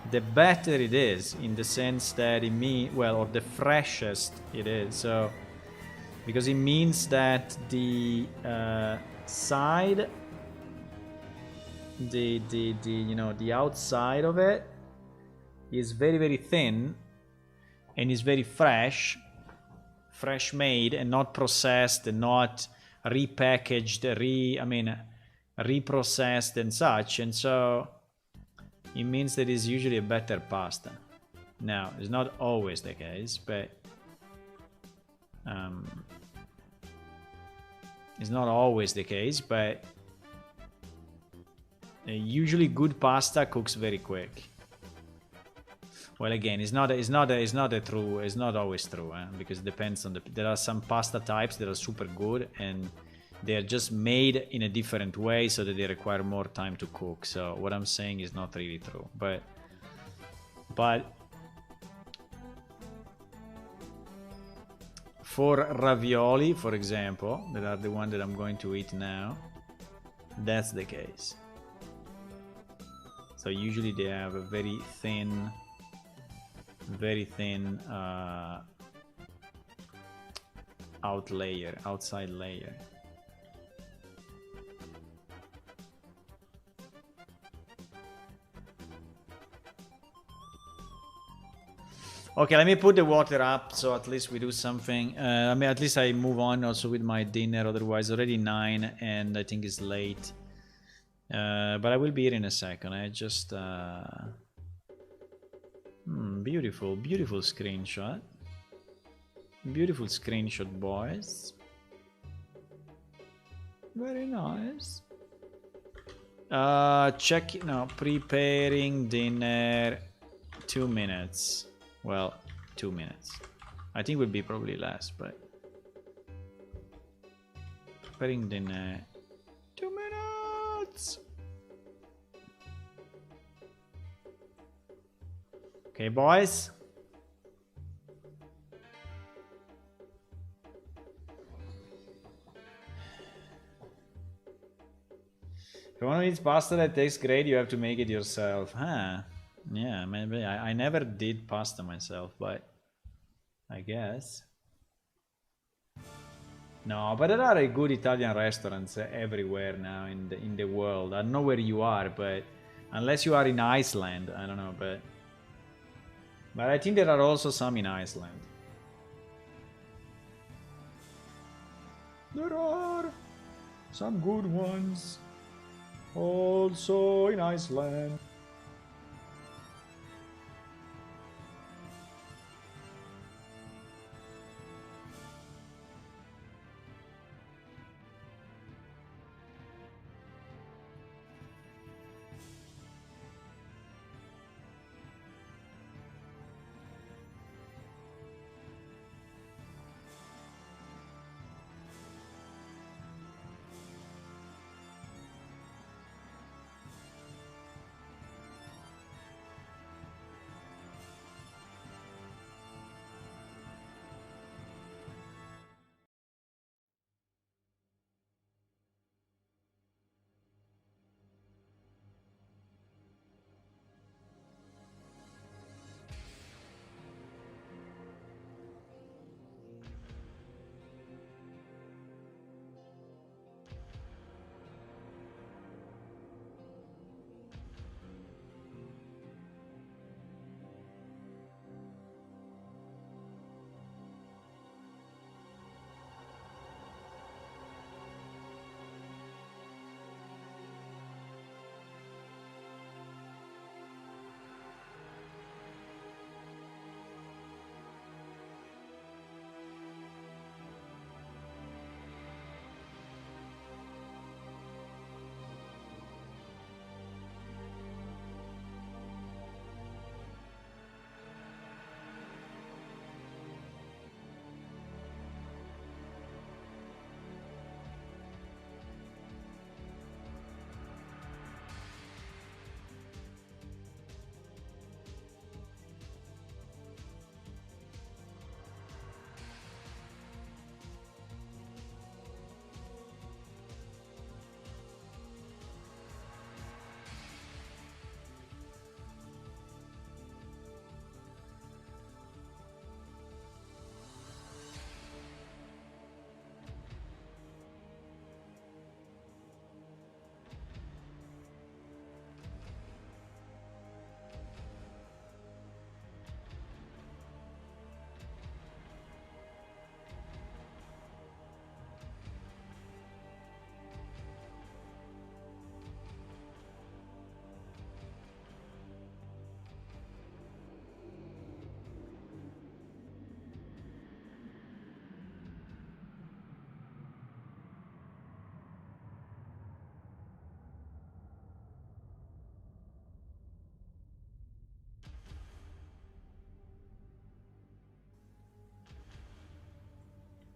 the better it is, in the sense that it means, well, or the freshest it is. So, because it means that the side, the outside of it is very, very thin and is very fresh made, and not processed and not repackaged, reprocessed and such, and so it means that it's usually a better pasta. Now, it's not always the case, but usually good pasta cooks very quick. Well, again, it's not always true, because it depends on there are some pasta types that are super good and they're just made in a different way so that they require more time to cook. So what I'm saying is not really true, but for ravioli, for example, that are the one that I'm going to eat now, that's the case. So usually they have a very thin outside layer. Okay, let me put the water up so at least we do something. At least I move on also with my dinner, otherwise already 9 and I think it's late. But I will be here in a second. I just beautiful screenshot. Beautiful screenshot, boys. Very nice. Preparing dinner 2 minutes. Well, 2 minutes. I think it would be probably less, but preparing dinner 2 minutes. Okay, boys. If you want to eat pasta that tastes great, you have to make it yourself. Huh. Yeah, maybe. I never did pasta myself, but I guess. No, but there are good Italian restaurants everywhere now in the world. I don't know where you are, but unless you are in Iceland, I don't know, but I think there are also some in Iceland. There are some good ones also in Iceland.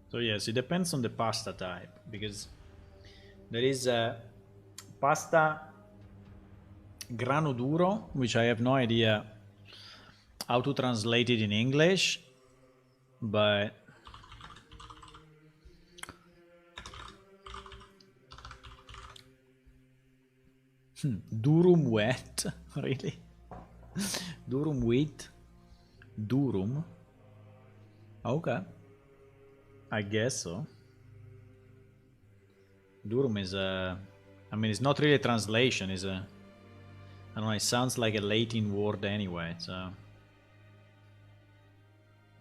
So yes, it depends on the pasta type because there is a pasta grano duro, which I have no idea how to translate it in English, but durum wet, really? Durum wheat? Durum? Okay, I guess so. Durum is a, I mean, it's not really a translation. It's a, I don't know. It sounds like a Latin word anyway. So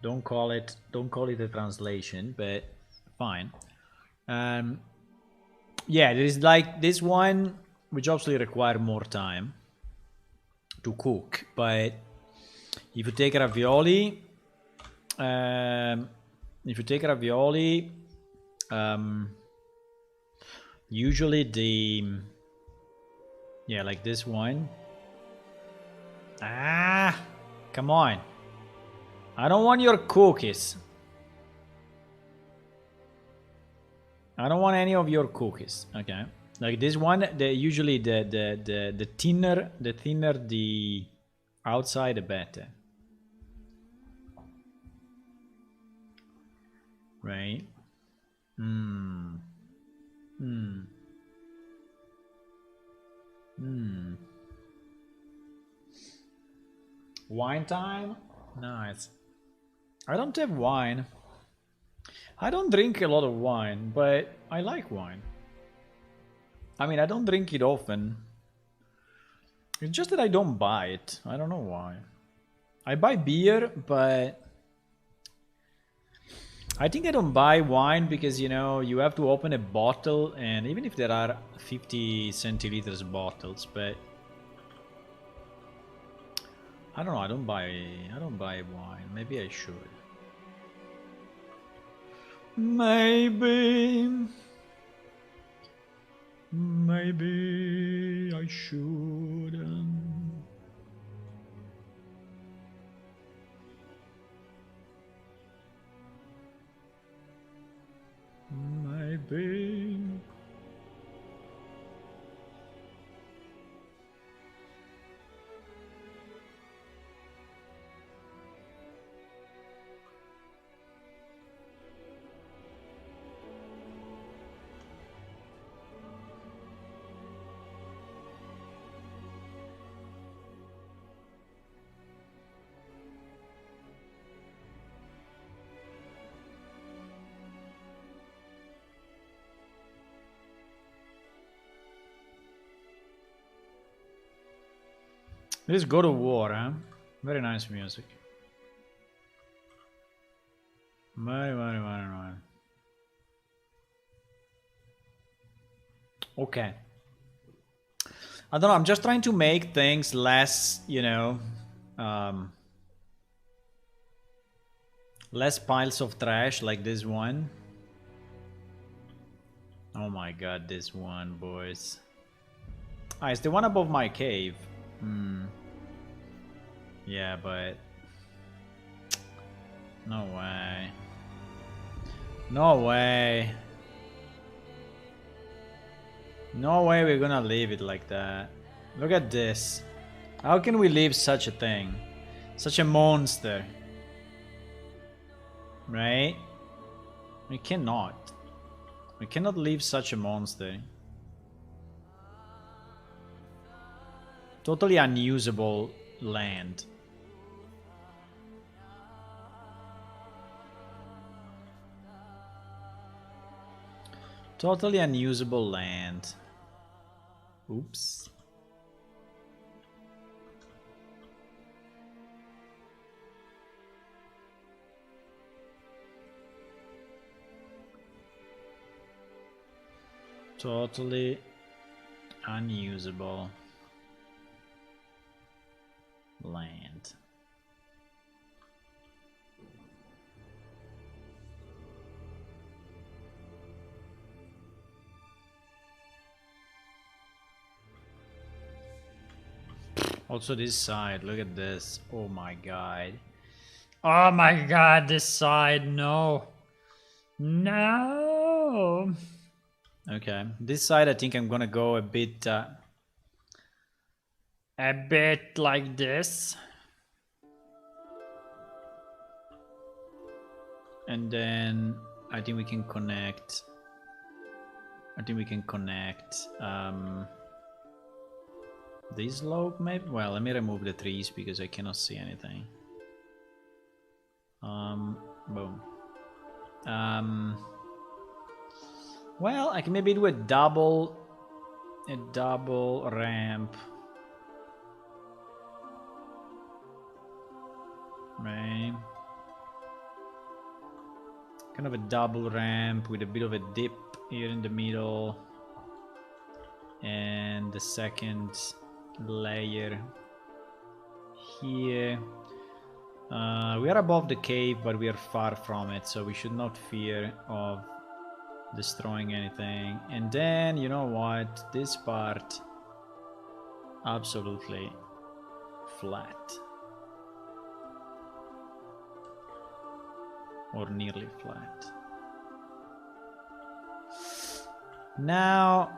don't call it a translation, but fine. Yeah, there is like this one, which obviously require more time to cook. But if you take ravioli, um, usually like this one. Ah, come on! I don't want your cookies. I don't want any of your cookies. Okay, like this one. Usually the thinner the outside, the better. Right? . Wine time? Nice. I don't have wine. I don't drink a lot of wine, but I like wine. I mean, I don't drink it often. It's just that I don't buy it. I don't know why. I buy beer, but I think I don't buy wine because, you know, you have to open a bottle, and even if there are 50 centiliters bottles, but I don't know, I don't buy wine. Maybe I should. Maybe I should. Maybe. This is God of War, huh? Very nice music. Very. Okay. I don't know, I'm just trying to make things less, you know, less piles of trash like this one. Oh my god, this one, boys. Ah, it's the one above my cave. Yeah, but... No way. No way. No way we're gonna leave it like that. Look at this. How can we leave such a thing? Such a monster. Right? We cannot. We cannot leave such a monster. Totally unusable land. Totally unusable land. Oops. Totally unusable land. Also this side, look at this. Oh my god. Oh my god, this side, no. No. Okay, this side I think I'm gonna go a bit like this. And then I think we can connect. This slope maybe? Well, let me remove the trees because I cannot see anything. Boom. Well, I can maybe do a double ramp. Right. Kind of a double ramp with a bit of a dip here in the middle. And the second layer here. We are above the cave, but we are far from it, so we should not fear of destroying anything. And then, you know what? This part, absolutely flat. Or nearly flat. Now,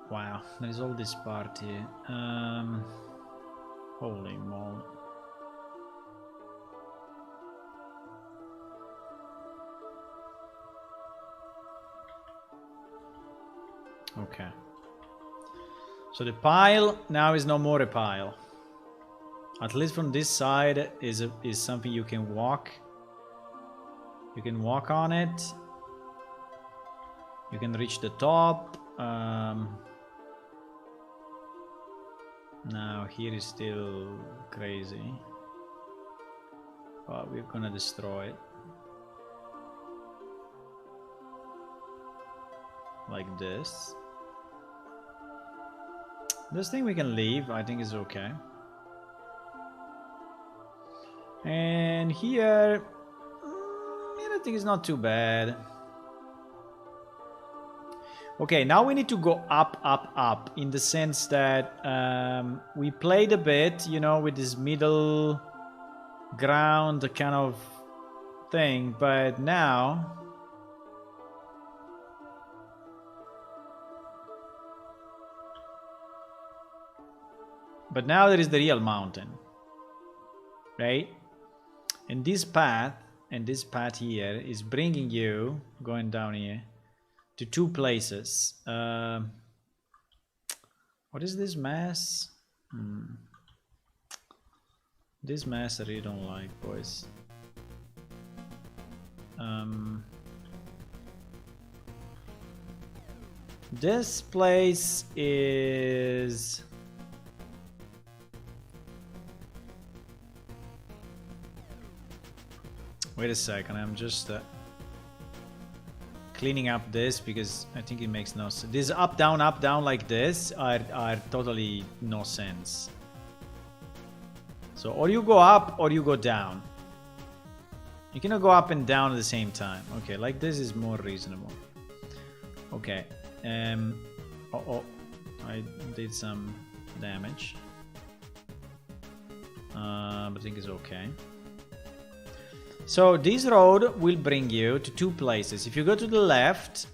wow, there's all this part here. Holy moly. Okay. So the pile now is no more a pile. At least from this side is something you can walk. You can walk on it. You can reach the top. Now here is still crazy. But we're gonna destroy it. Like this. This thing we can leave, I think is okay. And here, I think it's not too bad. Okay, now we need to go up, up, up, in the sense that we played a bit, you know, with this middle ground kind of thing, but now there is the real mountain, right? And this path here is bringing you, going down here, to two places. What is this mess? This mess I really don't like, boys. This place is... Wait a second, I'm just cleaning up this because I think it makes no sense. This up down like this are totally no sense. So or you go up or you go down. You cannot go up and down at the same time. Okay, like this is more reasonable. Okay. Uh-oh. I did some damage. But I think it's okay. So this road will bring you to two places. If you go to the left,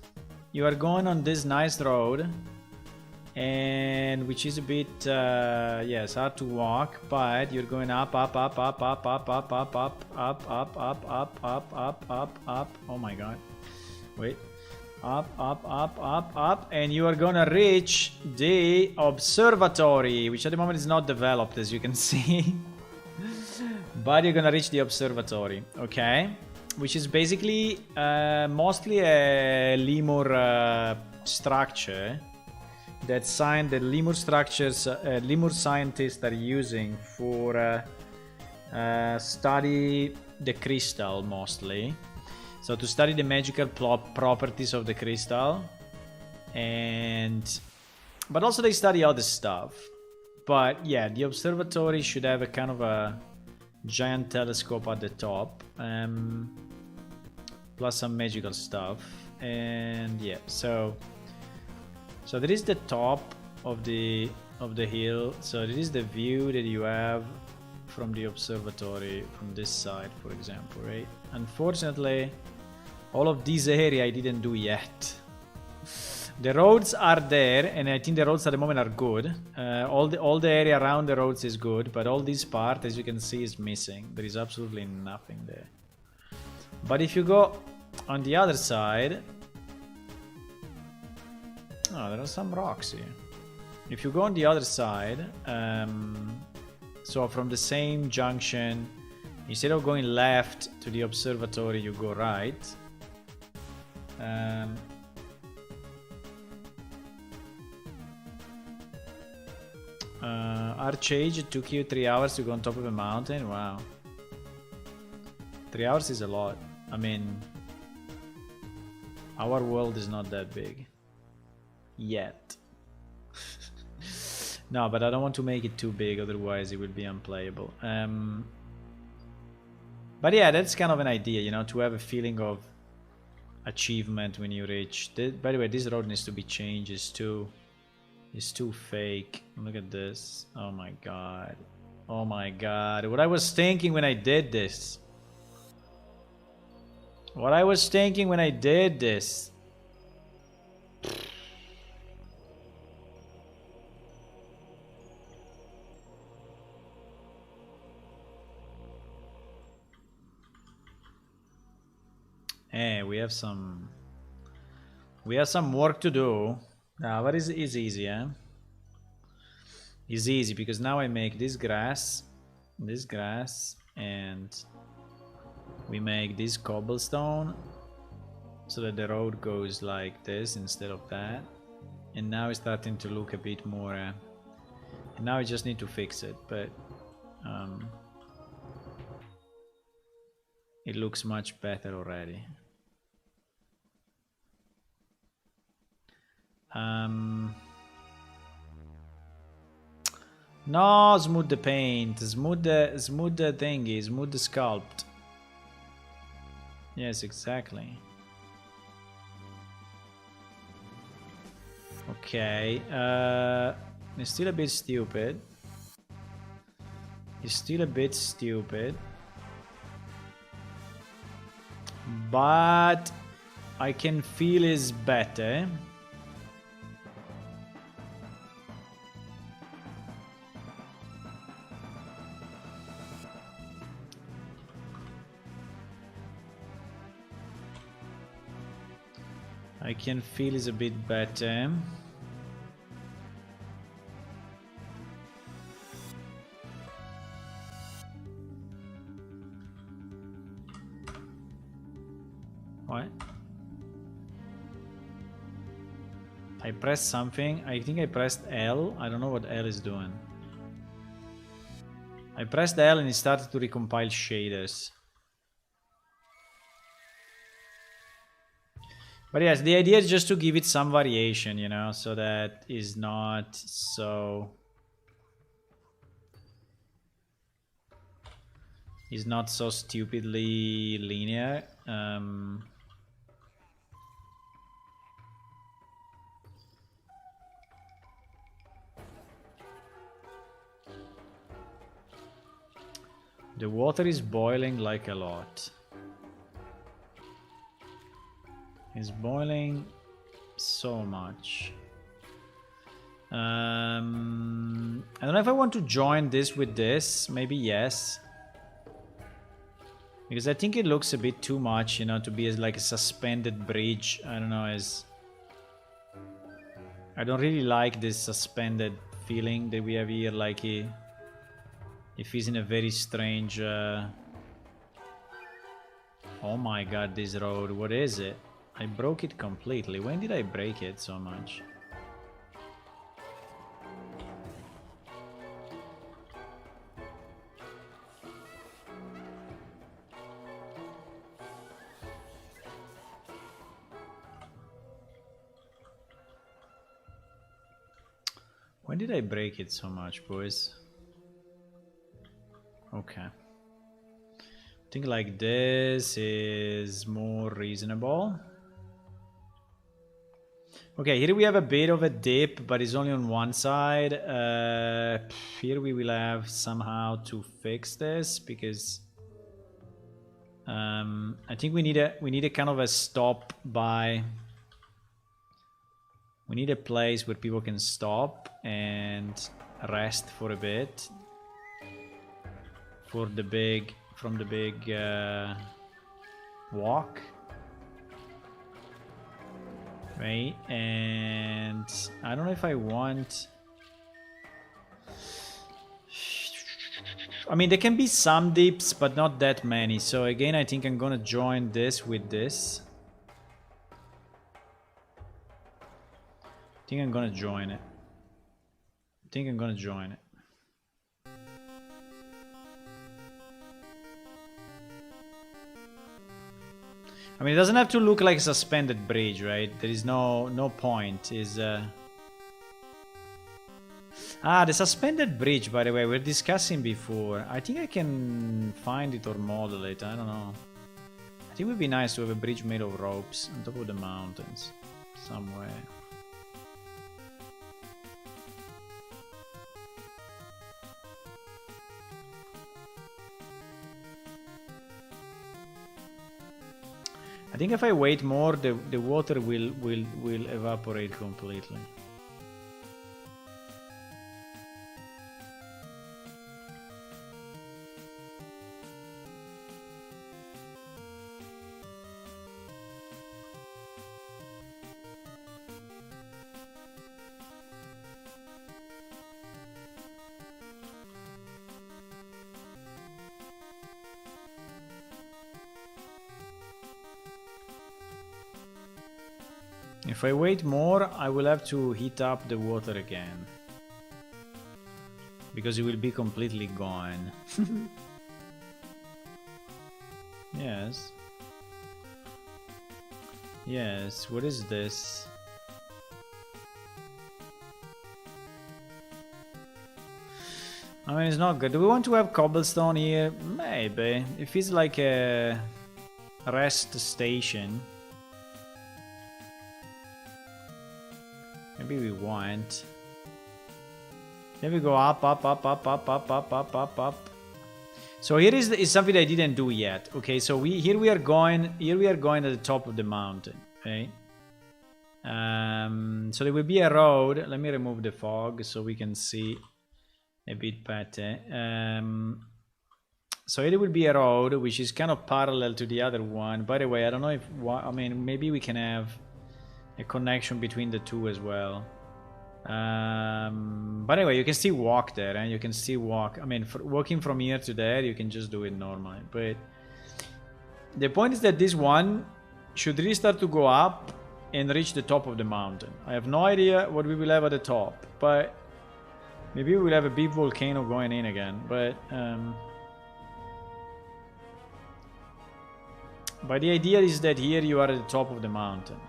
you are going on this nice road, and which is a bit yes, hard to walk, but you're going up, up, up, up, up, up, up, up, up, up, up, up, up, up, up, up, up. Oh my god. Wait. Up, up, up, up, up, and you are gonna reach the observatory, which at the moment is not developed, as you can see. But you're gonna reach the observatory, okay? Which is basically mostly a lemur structure that the lemur structures, lemur scientists are using for study the crystal mostly. So to study the magical properties of the crystal, but also they study other stuff. But yeah, the observatory should have a kind of a giant telescope at the top, plus some magical stuff. And yeah, so there is the top of the hill. So this is the view that you have from the observatory from this side, for example, right? Unfortunately, all of this area I didn't do yet. The roads are there, and I think the roads at the moment are good. All the area around the roads is good, but all this part, as you can see, is missing. There is absolutely nothing there. But if you go on the other side... Oh, there are some rocks here. If you go on the other side, so from the same junction, instead of going left to the observatory, you go right. Archage, it took you 3 hours to go on top of a mountain? Wow. 3 hours is a lot. I mean, our world is not that big. Yet. No, but I don't want to make it too big, otherwise it will be unplayable. But yeah, that's kind of an idea, you know, to have a feeling of achievement when you reach. By the way, this road needs to be changed. It's too fake. Look at this. Oh my god. Oh my god. What I was thinking when I did this. What I was thinking when I did this. Hey, we have some work to do. But it's easy, eh? is easy because now I make this grass, and we make this cobblestone so that the road goes like this instead of that. And now it's starting to look a bit more... and now I just need to fix it, but it looks much better already. No, smooth the paint, smooth the thingy, smooth the sculpt. Yes, exactly. Okay, it's still a bit stupid. It's still a bit stupid. But I can feel it's better. I can feel it's a bit better. What? I pressed something. I think I pressed L. I don't know what L is doing. I pressed L and it started to recompile shaders. But yes, the idea is just to give it some variation, you know, so that is not so... is not so stupidly linear. The water is boiling like a lot. It's boiling so much. I don't know if I want to join this with this. Maybe yes. Because I think it looks a bit too much, you know, to be as like a suspended bridge. I don't know, as... I don't really like this suspended feeling that we have here, like if he's in a very strange... Oh my god, this road, what is it? I broke it completely. When did I break it so much? When did I break it so much, boys? Okay. I think like this is more reasonable. Okay, here we have a bit of a dip, but it's only on one side. Here we will have somehow to fix this because I think we need a kind of a stop by. We need a place where people can stop and rest for a bit from the big walk. Right, and I don't know if I want... I mean, there can be some dips, but not that many. So again, I think I'm gonna join this with this. I think I'm gonna join it. I mean, it doesn't have to look like a suspended bridge, right? There is no point. The suspended bridge, by the way, we're discussing before. I think I can find it or model it. I don't know. I think it would be nice to have a bridge made of ropes on top of the mountains somewhere. I think if I wait more, the water will evaporate completely. If I wait more, I will have to heat up the water again. Because it will be completely gone. Yes. Yes, what is this? I mean, it's not good. Do we want to have cobblestone here? Maybe. If it's like a rest station. Maybe we want. Then we go up, up, up, up, up, up, up, up, up, up. So here is something I didn't do yet. Okay, so here we are going at the top of the mountain. Okay. So there will be a road. Let me remove the fog so we can see a bit better. So here will be a road which is kind of parallel to the other one. By the way, I don't know if I mean maybe we can have a connection between the two as well. But anyway, you can still walk there, and you can still walk. I mean, walking from here to there, you can just do it normally. But the point is that this one should really start to go up and reach the top of the mountain. I have no idea what we will have at the top, but maybe we will have a big volcano going in again. But the idea is that here you are at the top of the mountain.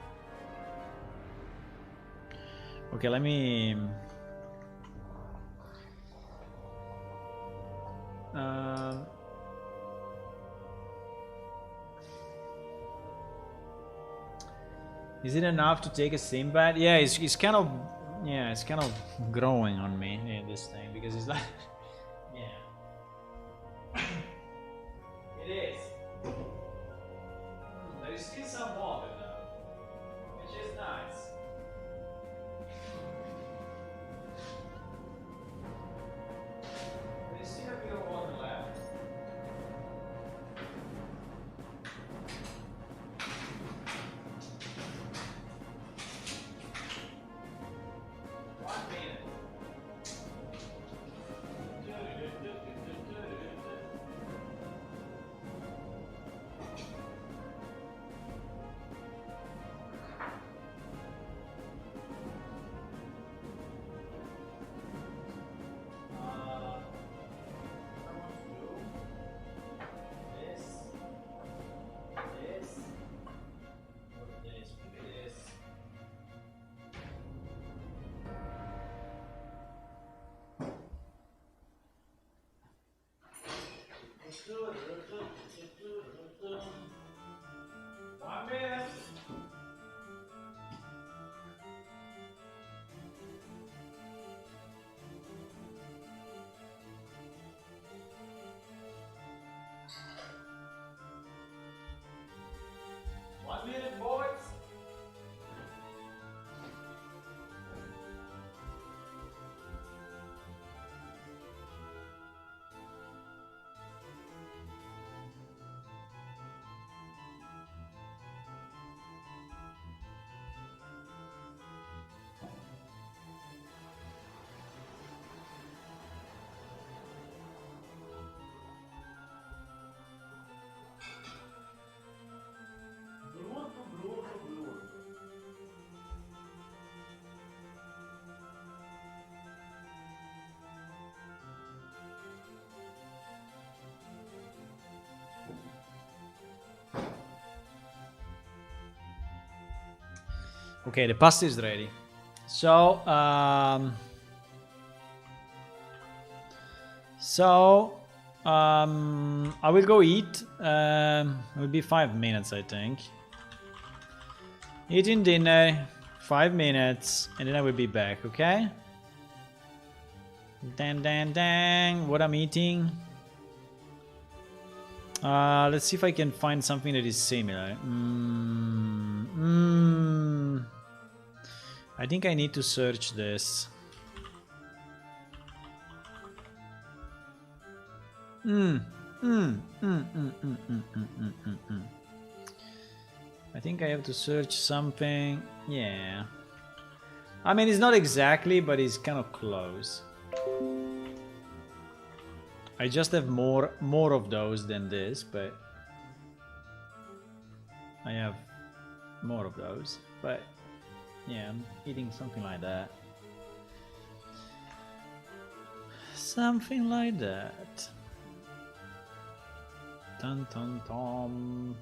Okay, let me... Is it enough to take a Sinbad? Yeah, it's kind of... Yeah, it's kind of growing on me, this thing, because it's like... Yeah. It is. There is still some water though, which is nice. There's still a bit of water left. Okay, the pasta is ready. So, I will go eat. It will be 5 minutes, I think. Eating dinner, 5 minutes, and then I will be back, okay? Dang, dang, dang, what I'm eating. Let's see if I can find something that is similar. I think I need to search this. I think I have to search something. Yeah. I mean, it's not exactly, but it's kind of close. I just have more of those than this, but I have more of those. But Yeah, I'm eating something like that. Something like that. Dun dun dun.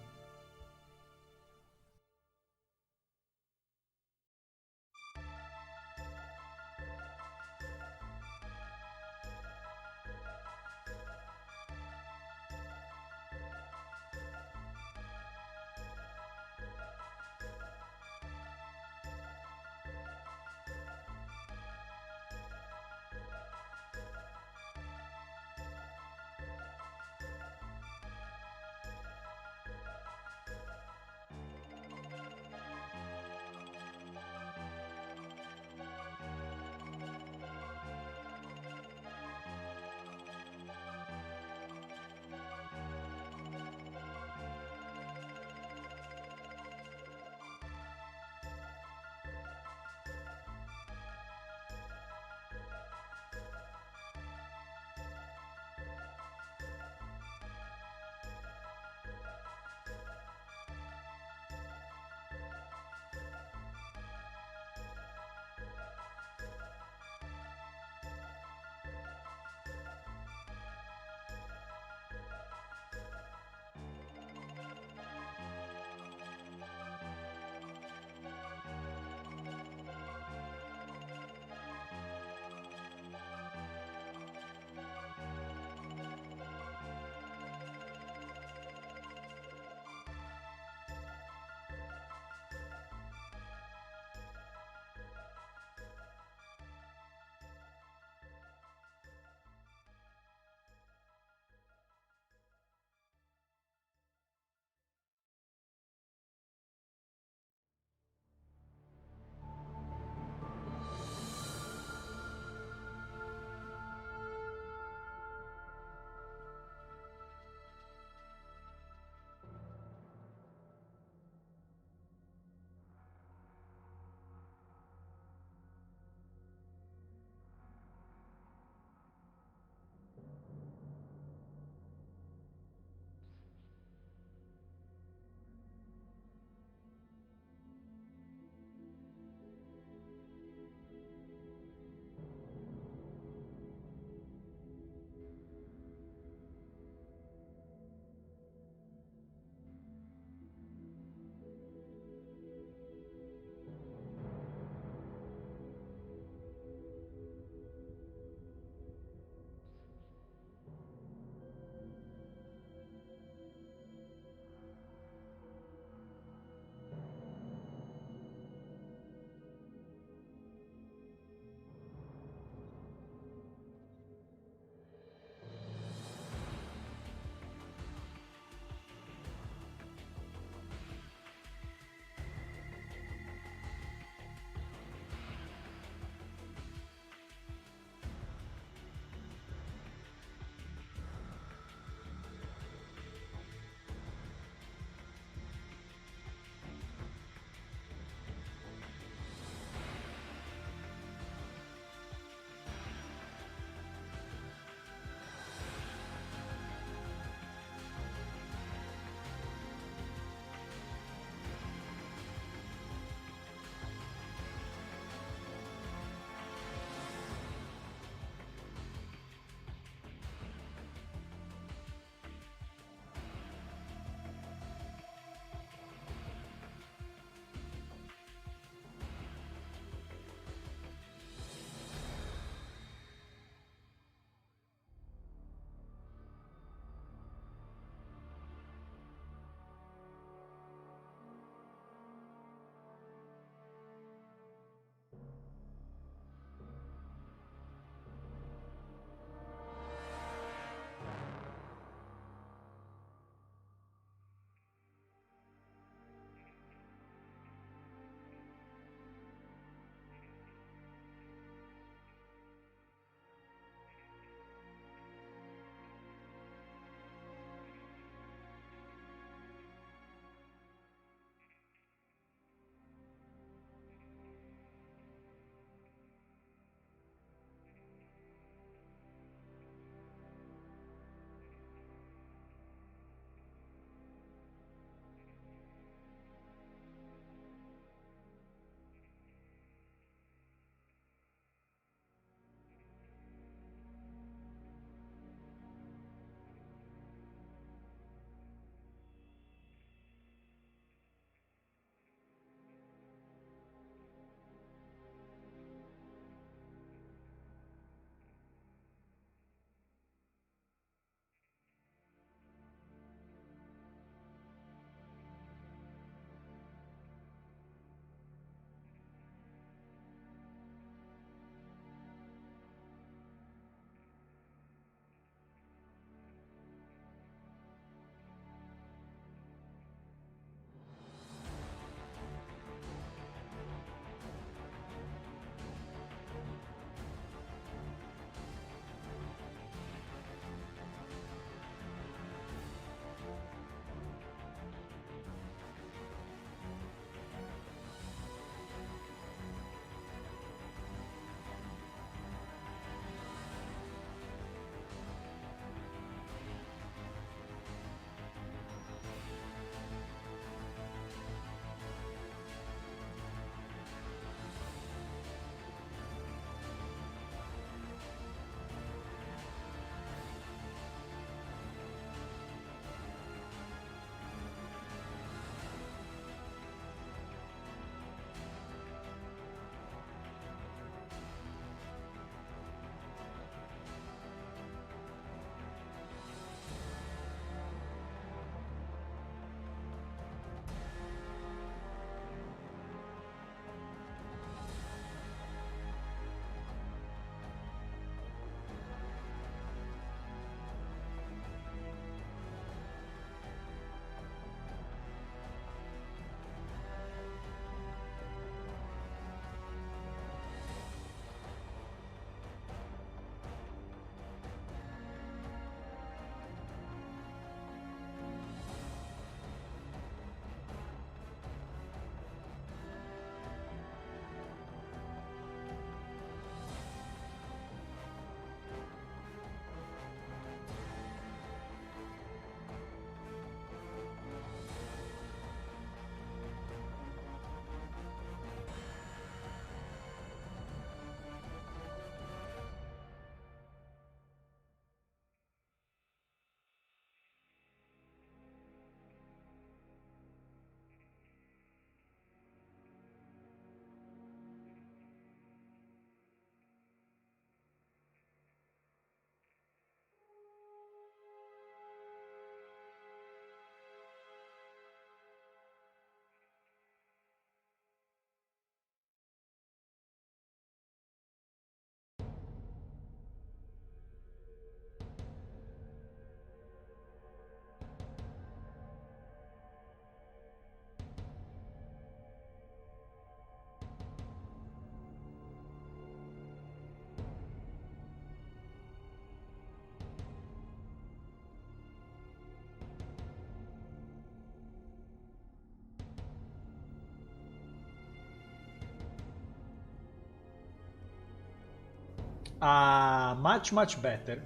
Much better.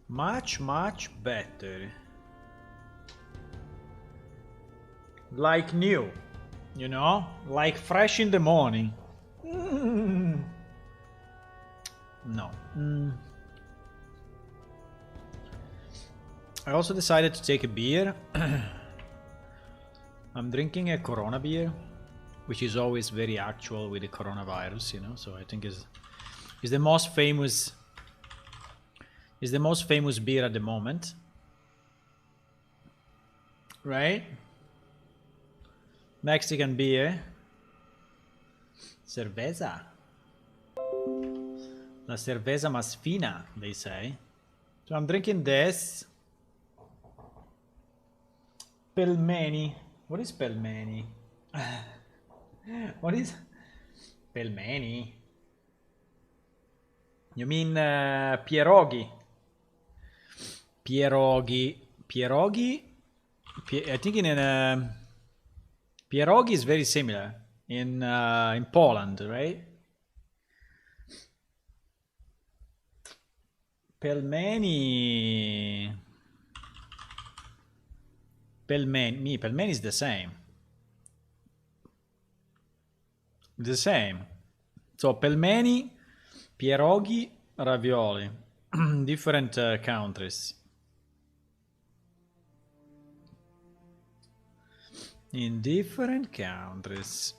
Much better. Like new, you know, like fresh in the morning. No. I also decided to take a beer. I'm drinking a Corona beer, which is always very actual with the coronavirus, you know. So I think is the most famous beer at the moment, right? Mexican beer, cerveza, la cerveza más fina, they say. So I'm drinking this. Pelmeni. What is pelmeni? What is pelmeni? You mean pierogi? Pierogi? I think pierogi is very similar in Poland, right? Pelmeni is the same. The same. So pelmeni, pierogi, ravioli. Different countries. In different countries.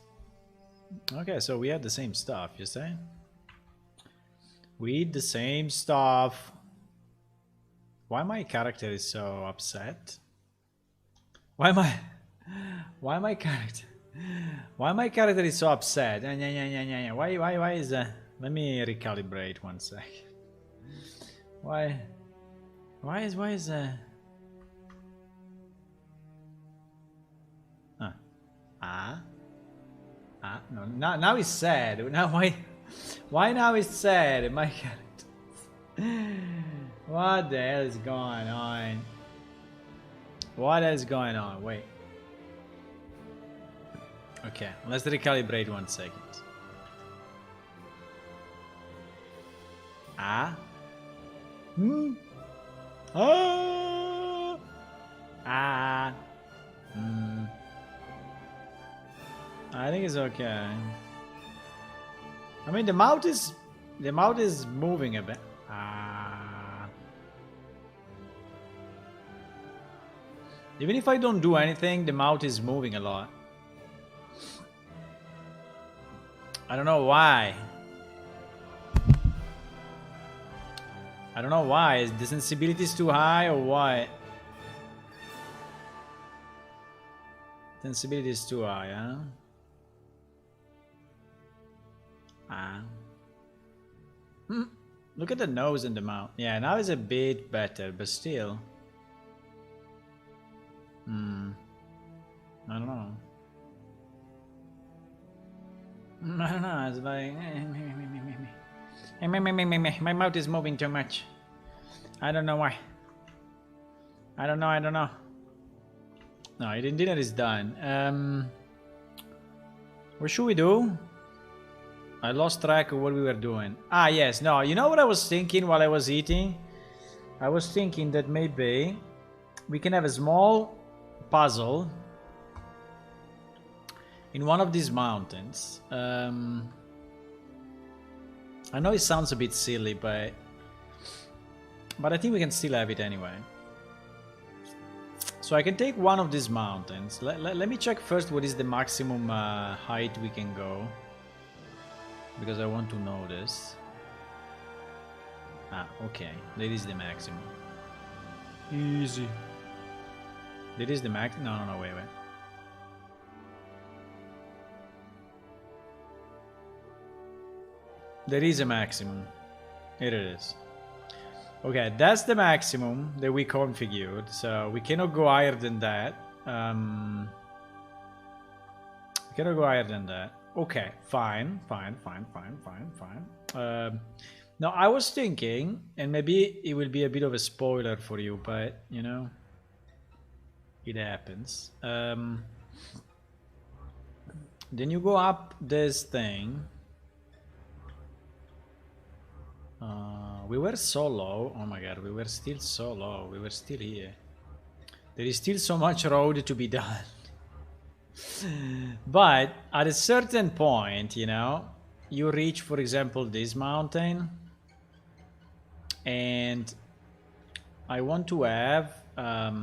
Okay, so we have the same stuff, you say? We eat the same stuff. Why my character is so upset? Why my character is so upset? Why is that? Let me recalibrate 1 sec. Why is that? No, now he's sad. Now why now he's sad? My character. What the hell is going on? What is going on? Wait. Okay, let's recalibrate 1 second. I think it's okay. I mean, the mouth is moving a bit. Even if I don't do anything, the mouth is moving a lot. I don't know why. I don't know why. Is the sensibility is too high or what? Sensibility is too high, huh? Look at the nose and the mouth. Yeah, now it's a bit better, but still. I don't know. I don't know. It's like my mouth is moving too much. I don't know why. I don't know. No, dinner is done. What should we do? I lost track of what we were doing. Yes. No, you know what I was thinking while I was eating? I was thinking that maybe we can have a small puzzle in one of these mountains. I know it sounds a bit silly, but I think we can still have it anyway. So I can take one of these mountains. Let me check first what is the maximum height we can go, because I want to know this. Okay, that is the maximum. Easy. That is the max. No, wait. There is a maximum. Here it is. Okay, that's the maximum that we configured. So we cannot go higher than that. We cannot go higher than that. Okay, fine. Now I was thinking, and maybe it will be a bit of a spoiler for you, but you know, it happens. Then you go up this thing. we were so low. Oh my god, we were still so low. We were still here. There is still so much road to be done. But at a certain point, you know, you reach, for example, this mountain, and I want to have a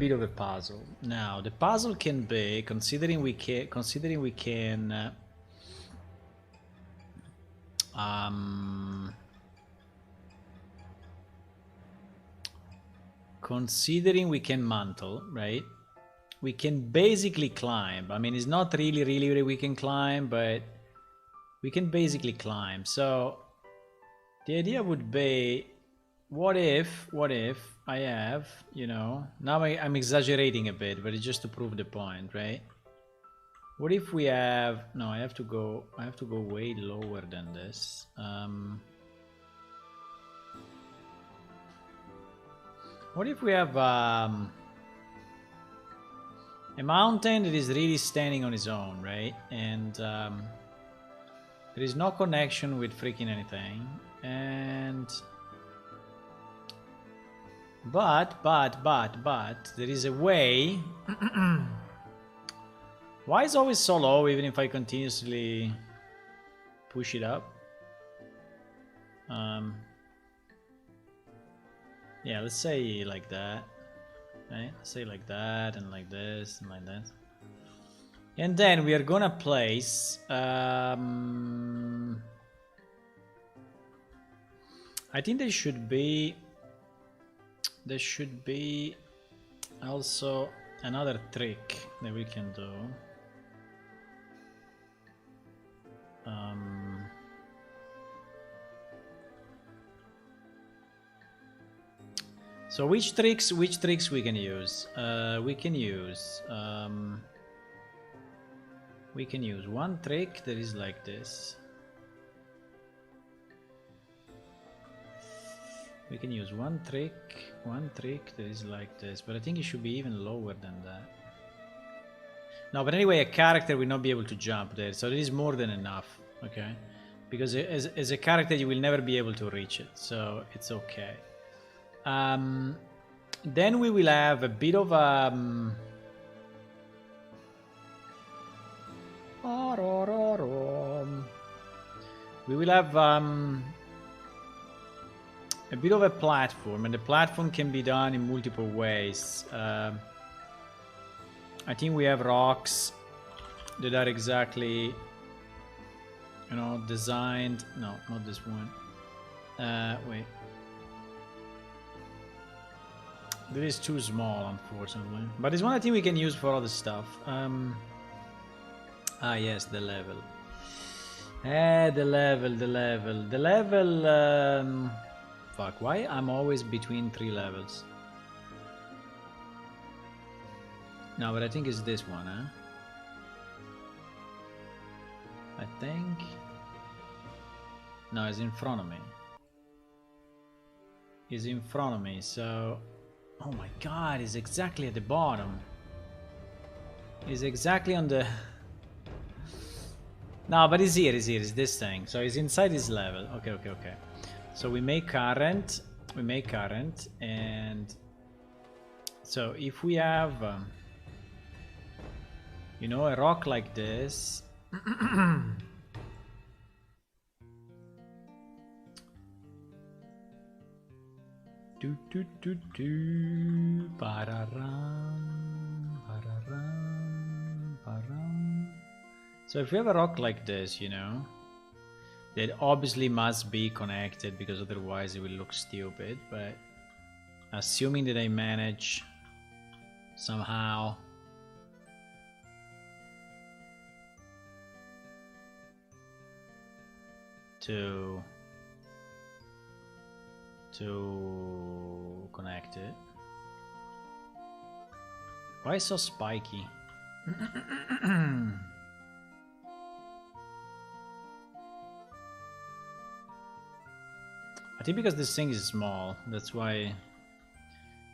bit of a puzzle. Now, the puzzle can be, considering we can considering we can mantle, right? We can basically climb. I mean, it's not really we can climb, but we can basically climb. So the idea would be, what if I have, you know, now I'm exaggerating a bit, but it's just to prove the point, right? What if we have, no, I have to go way lower than this. What if we have a mountain that is really standing on its own, right? And there is no connection with freaking anything. And but there is a way. Why is it always so low even if I continuously push it up? Yeah, let's say like that, right? Let's say like that, and like this, and like that. And then we are gonna place I think there should be also another trick that we can do. So which tricks we can use? We can use one trick that is like this. We can use one trick that is like this, but I think it should be even lower than that. No, but anyway, a character will not be able to jump there, so it is more than enough, okay? Because as a character, you will never be able to reach it, so it's okay. Then we will have a bit of we will have a bit of a platform, and the platform can be done in multiple ways. I think we have rocks that are exactly, you know, designed. No, not this one. Wait. That is too small, unfortunately. But it's one I think we can use for other stuff. Yes, the level. The level. Fuck, why I'm always between 3 levels? No, but I think it's this one, huh? I think... No, it's in front of me. It's in front of me, so... Oh my god, it's exactly at the bottom. It's exactly on the... No, but it's here, it's this thing. So it's inside this level. Okay. So we make current, and... So if we have... you know, a rock like this... So if we have a rock like this, you know, that obviously must be connected, because otherwise it will look stupid, but assuming that I manage somehow to connect it. Why so spiky? I think because this thing is small, that's why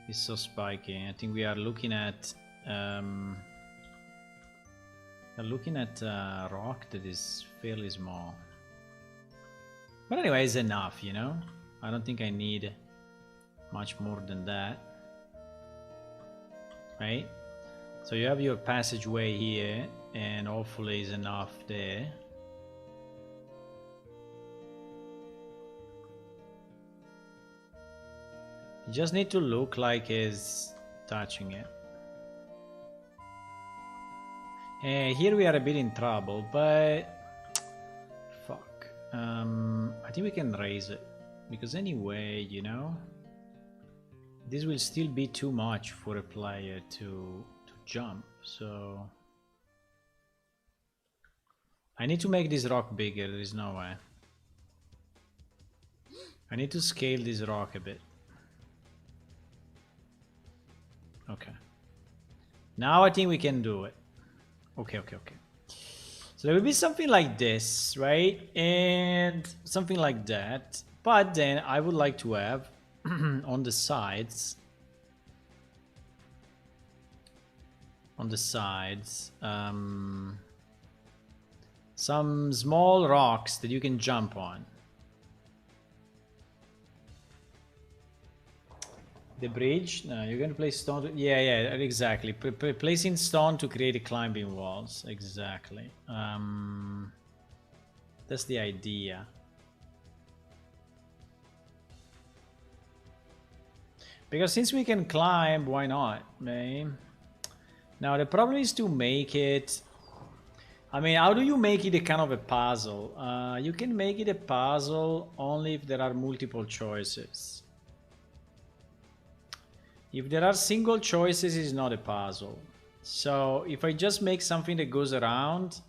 it's so spiky. I think we are looking at a rock that is fairly small. But anyway, it's enough, you know? I don't think I need much more than that. Right? So you have your passageway here, and hopefully is enough there. You just need to look like it's touching it. Here we are a bit in trouble, but fuck. I think we can raise it, because anyway, you know, this will still be too much for a player to jump. So I need to make this rock bigger. There is no way. I need to scale this rock a bit. Okay. Now I think we can do it. Okay. So there will be something like this, right? And something like that. But then I would like to have on the sides, some small rocks that you can jump on. The bridge? No, you're gonna place stone. Yeah, exactly. Placing stone to create climbing walls. Exactly. That's the idea. Because since we can climb, why not, man? Now the problem is to make it. I mean, how do you make it a kind of a puzzle? You can make it a puzzle only if there are multiple choices. If there are single choices, it's not a puzzle. So if I just make something that goes around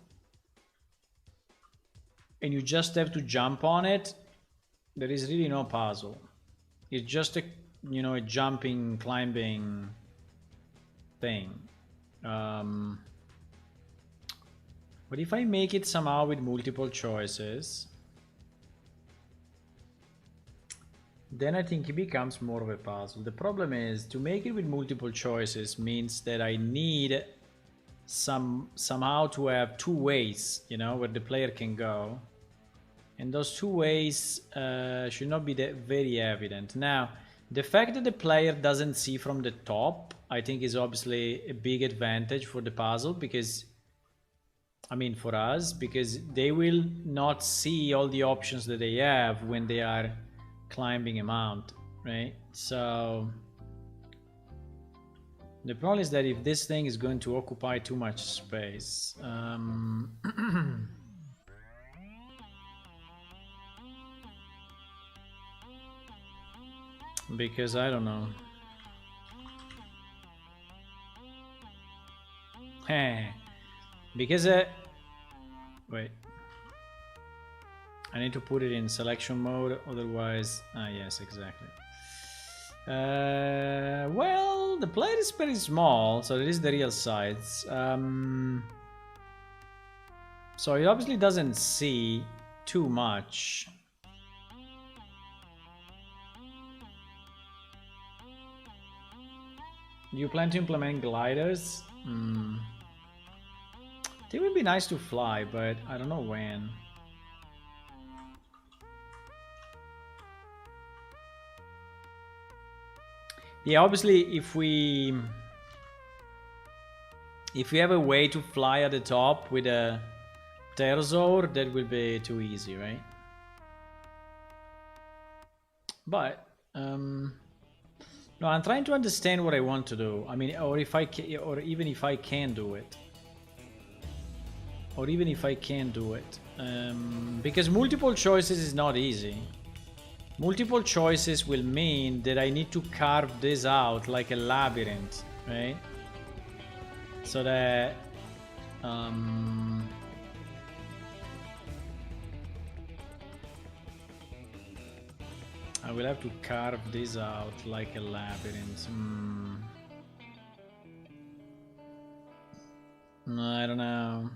and you just have to jump on it, there is really no puzzle. It's just a, you know, a jumping, climbing thing. But if I make it somehow with multiple choices, then I think it becomes more of a puzzle. The problem is, to make it with multiple choices means that I need somehow to have two ways, you know, where the player can go. And those two ways should not be very evident. Now, the fact that the player doesn't see from the top, I think is obviously a big advantage for the puzzle, because, I mean, for us, because they will not see all the options that they have when they are climbing a mountain, right? So the problem is that if this thing is going to occupy too much space, because I don't know. Because wait, I need to put it in selection mode, otherwise, yes, exactly. Well, the player is very small, so it is the real size. So it obviously doesn't see too much. Do you plan to implement gliders? It would be nice to fly, but I don't know when. Yeah, obviously, if we have a way to fly at the top with a pterosaur, that will be too easy, right? But no, I'm trying to understand what I want to do. I mean, or if I can, or even if I can do it, because multiple choices is not easy. Multiple choices will mean that I need to carve this out like a labyrinth, right? So that I will have to carve this out like a labyrinth. I don't know.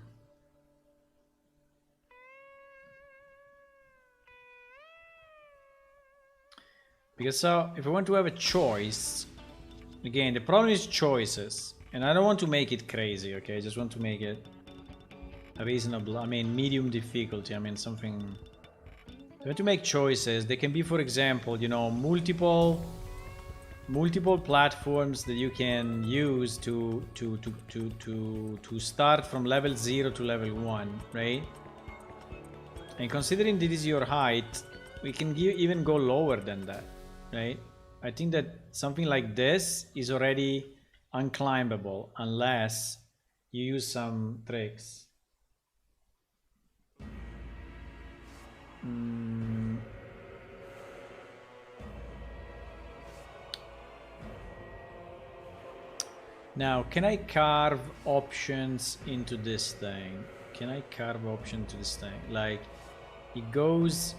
Because so, if I want to have a choice, again, the problem is choices. And I don't want to make it crazy, okay? I just want to make it reasonable. I mean, medium difficulty. I mean, something You have to make choices. They can be, for example, you know, multiple platforms that you can use to start from level 0 to level 1, right? And considering this is your height, we can even go lower than that, right? I think that something like this is already unclimbable unless you use some tricks. Now, can I carve options into this thing? Can I carve option to this thing? Like, it goes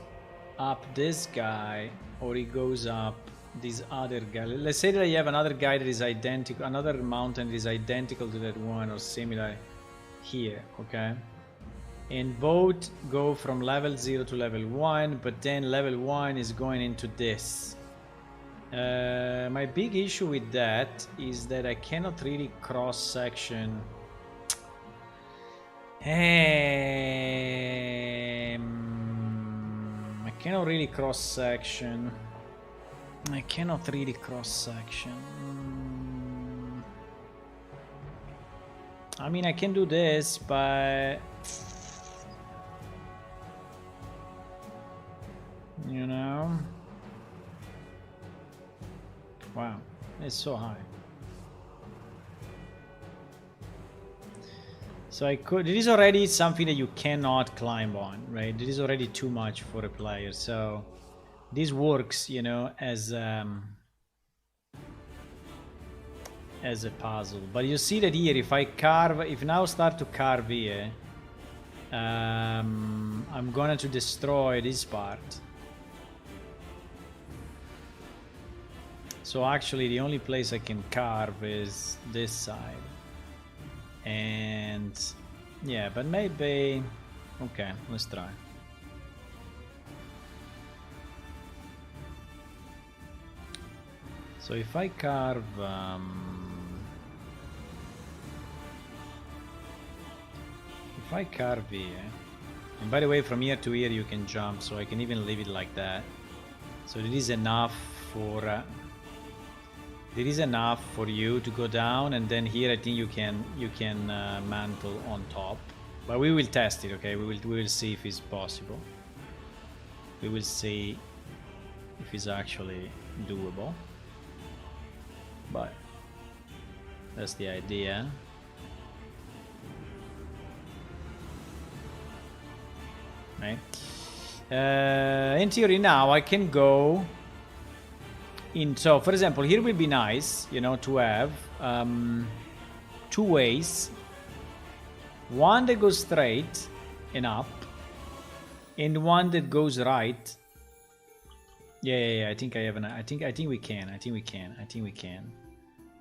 up this guy, or it goes up this other guy. Let's say that I have another guy that is identical, another mountain that is identical to that one or similar here, okay? And both go from level 0 to level 1, but then level 1 is going into this. My big issue with that is that I cannot really cross-section. I cannot really cross-section. I cannot really cross-section. I mean, I can do this, but... you know... wow, it's so high. So I could... it is already something that you cannot climb on, right? It is already too much for a player, so... this works, you know, as a puzzle. But you see that here, if I carve... if now start to carve here... I'm going to destroy this part. So actually the only place I can carve is this side. And yeah, but maybe... okay, let's try. So if I carve... if I carve here... and by the way, from here to here you can jump, so I can even leave it like that. So it is enough for... there is enough for you to go down, and then here I think you can mantle on top. But we will test it, okay? We will see if it's possible. We will see if it's actually doable. But that's the idea. Right? In theory now I can go in. So for example, here would be nice, you know, to have two ways, one that goes straight and up and one that goes right. Yeah, I think I have an... I think we can.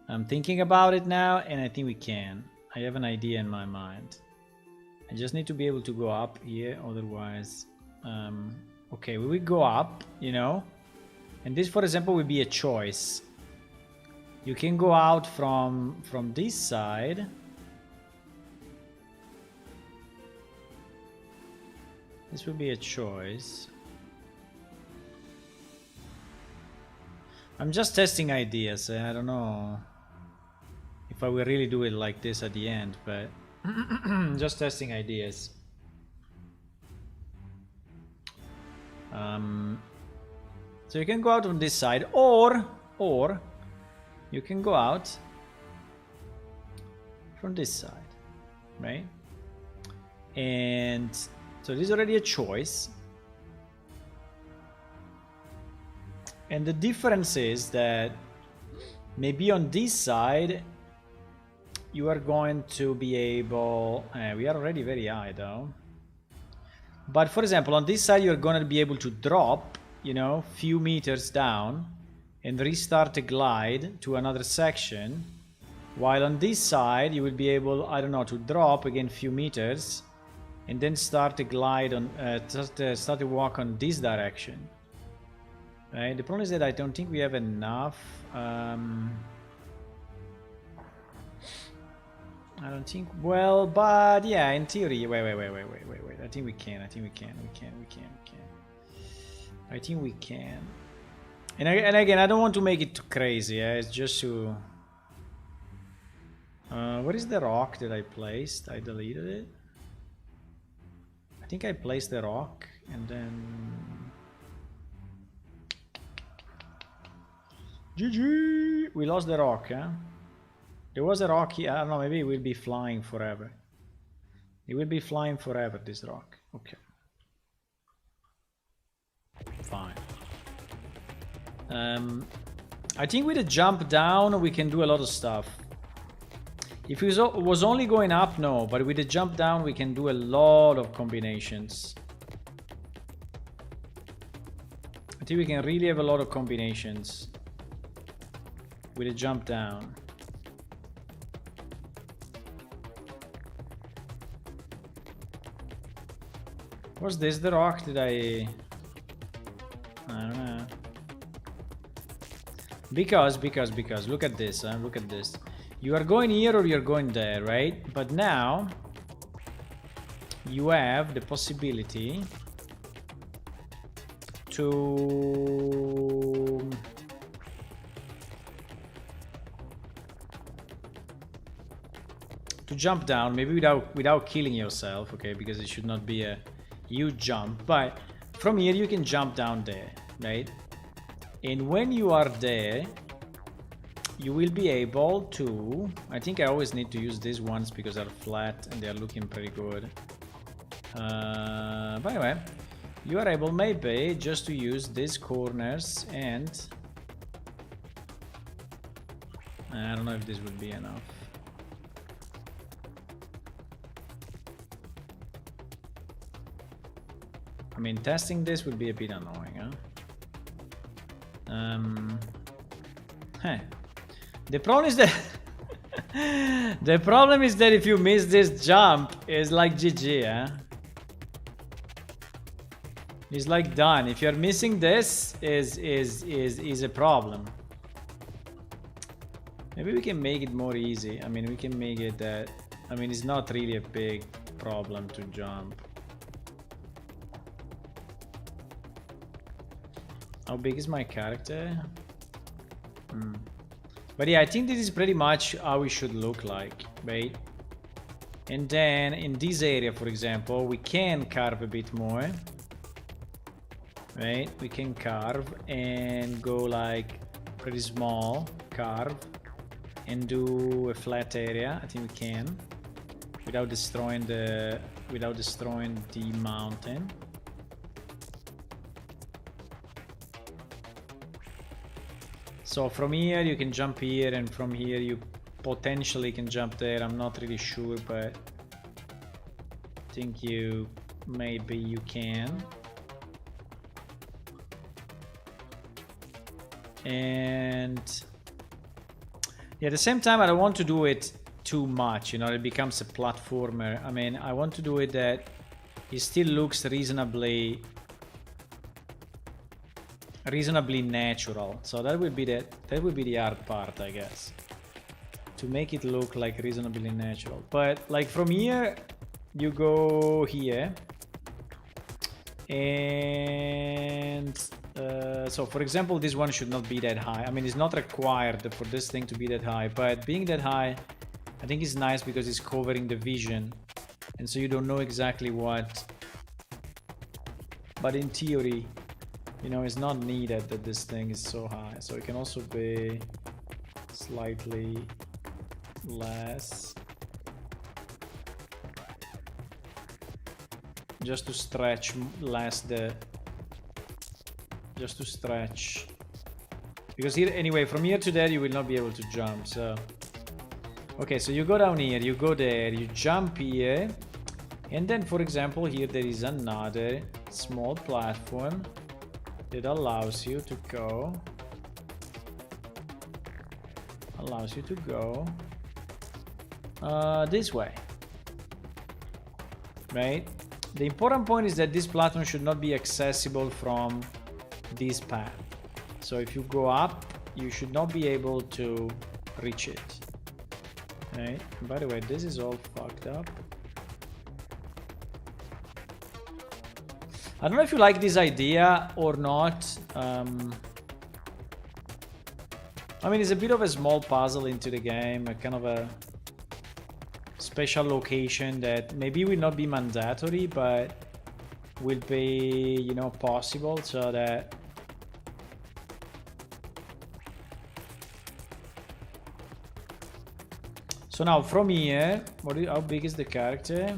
I'm thinking about it now, and I think we can. I have an idea in my mind. I just need to be able to go up here, otherwise... okay, we will go up, you know, and this, for example, will be a choice. You can go out from this side. This will be a choice. I'm just testing ideas. I don't know if I will really do it like this at the end, but just testing ideas. So you can go out on this side, or you can go out from this side, right? And so this is already a choice. And the difference is that maybe on this side you are going to be able... we are already very high though. But for example, on this side you're going to be able to drop, you know, few meters down and restart a glide to another section. While on this side you will be able, I don't know, to drop again few meters and then start a glide on, start a walk on this direction. Right? The problem is that I don't think we have enough. I don't think. Well, but yeah, in theory. Wait. I think we can. I think we can. And again, I don't want to make it too crazy. Yeah? It's just to... what is the rock that I placed? I deleted it. I think I placed the rock and then... GG! We lost the rock, huh? There was a rock here. I don't know, maybe it will be flying forever. It will be flying forever, this rock. Okay. Fine. I think with a jump down, we can do a lot of stuff. If it was only going up, no. But with a jump down, we can do a lot of combinations. I think we can really have a lot of combinations with a jump down. Was this the rock? Did I don't know. Because look at this, look at this. You are going here or you're going there, right? But now you have the possibility to jump down, maybe without killing yourself, okay? Because it should not be a huge jump, but from here you can jump down there, right? And when you are there, you will be able to... I think I always need to use these ones because they're flat and they're looking pretty good. But anyway, you are able maybe just to use these corners and... I don't know if this would be enough. I mean, testing this would be a bit annoying, huh? The problem is that the problem is that if you miss this jump, it's like GG, huh? It's like done. If you're missing this, is a problem. Maybe we can make it more easy. I mean, we can make it that... I mean, it's not really a big problem to jump. How big is my character? But yeah, I think this is pretty much how it should look like, right? And then in this area, for example, we can carve a bit more, right? We can carve and go like pretty small, carve, and do a flat area. I think we can, without destroying the mountain. So from here you can jump here, and from here you potentially can jump there. I'm not really sure, but I think maybe you can. And yeah, at the same time I don't want to do it too much, you know, it becomes a platformer. I mean, I want to do it that it still looks reasonably natural. So that would be the hard part, I guess, to make it look like reasonably natural. But like from here you go here, and so for example this one should not be that high. I mean, it's not required for this thing to be that high, but being that high I think is nice because it's covering the vision, and so you don't know exactly what. But in theory, you know, it's not needed that this thing is so high, so it can also be slightly less, just to stretch because here anyway, from here to there you will not be able to jump. So okay, so you go down here, you go there, you jump here, and then for example here there is another small platform that allows you to go this way, right? The important point is that this platform should not be accessible from this path. So if you go up, you should not be able to reach it, right? And by the way, this is all fucked up. I don't know if you like this idea or not. I mean, it's a bit of a small puzzle into the game, a kind of a special location that maybe will not be mandatory, but will be, you know, possible, so that so now from here, how big is the character?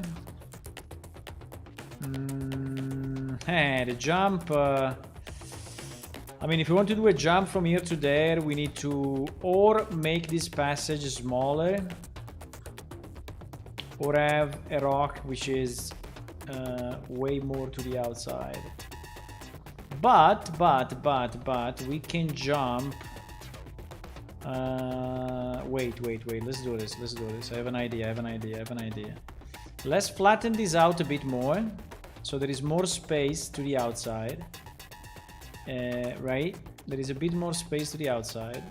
The jump. I mean, if you want to do a jump from here to there, we need to or make this passage smaller, or have a rock which is way more to the outside. But we can jump. Wait. Let's do this. I have an idea. Let's flatten this out a bit more, so there is more space to the outside. Right? There is a bit more space to the outside.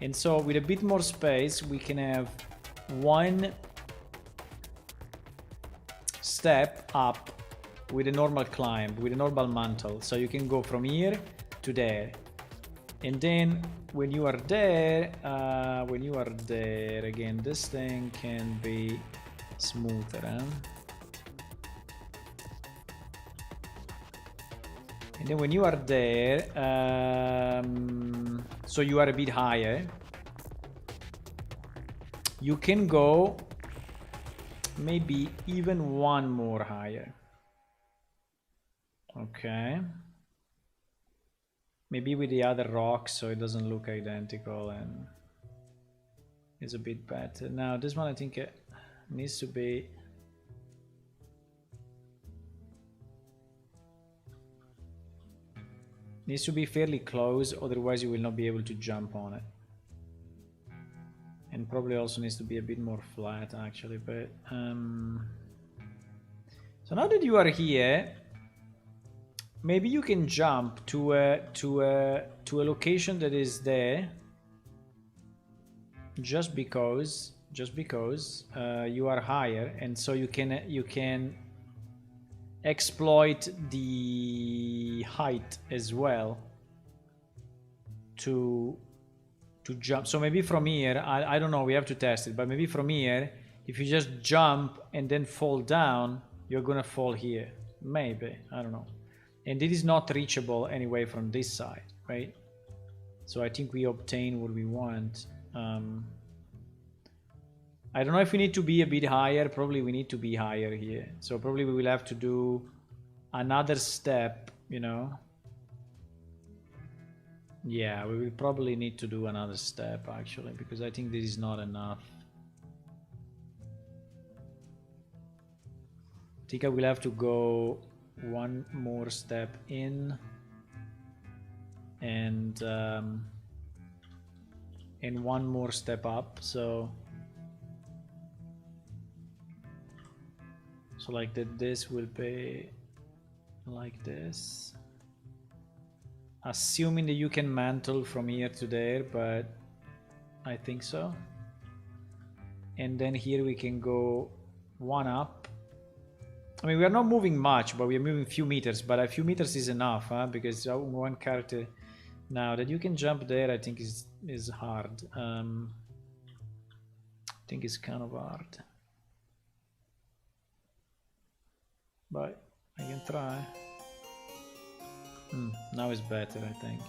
And so with a bit more space, we can have one step up with a normal climb, with a normal mantle. So you can go from here to there. And then when you are there, again, this thing can be smoother, huh? And then when you are there, so you are a bit higher, you can go maybe even one more higher. Okay. Maybe with the other rocks, so it doesn't look identical and is a bit better. Now this one I think it needs to be fairly close, otherwise you will not be able to jump on it. And probably also needs to be a bit more flat actually, but so now that you are here, maybe you can jump to a location that is there just because you are higher, and so you can exploit the height as well to jump. So maybe from here, I don't know, we have to test it, but maybe from here, if you just jump and then fall down, you're gonna fall here. Maybe, I don't know. And it is not reachable anyway from this side, right? So I think we obtain what we want. I don't know if we need to be a bit higher. Probably we need to be higher here. So probably we will have to do another step, you know. Yeah, we will probably need to do another step actually, because I think this is not enough. I think I will have to go one more step in and one more step up. So like that, this will be like this, assuming that you can mantle from here to there, but I think so. And then here we can go one up. I mean, we are not moving much, but we are moving a few meters, but a few meters is enough, huh? Because one character now that you can jump there, I think is hard. I think it's kind of hard, but I can try. Now it's better, I think.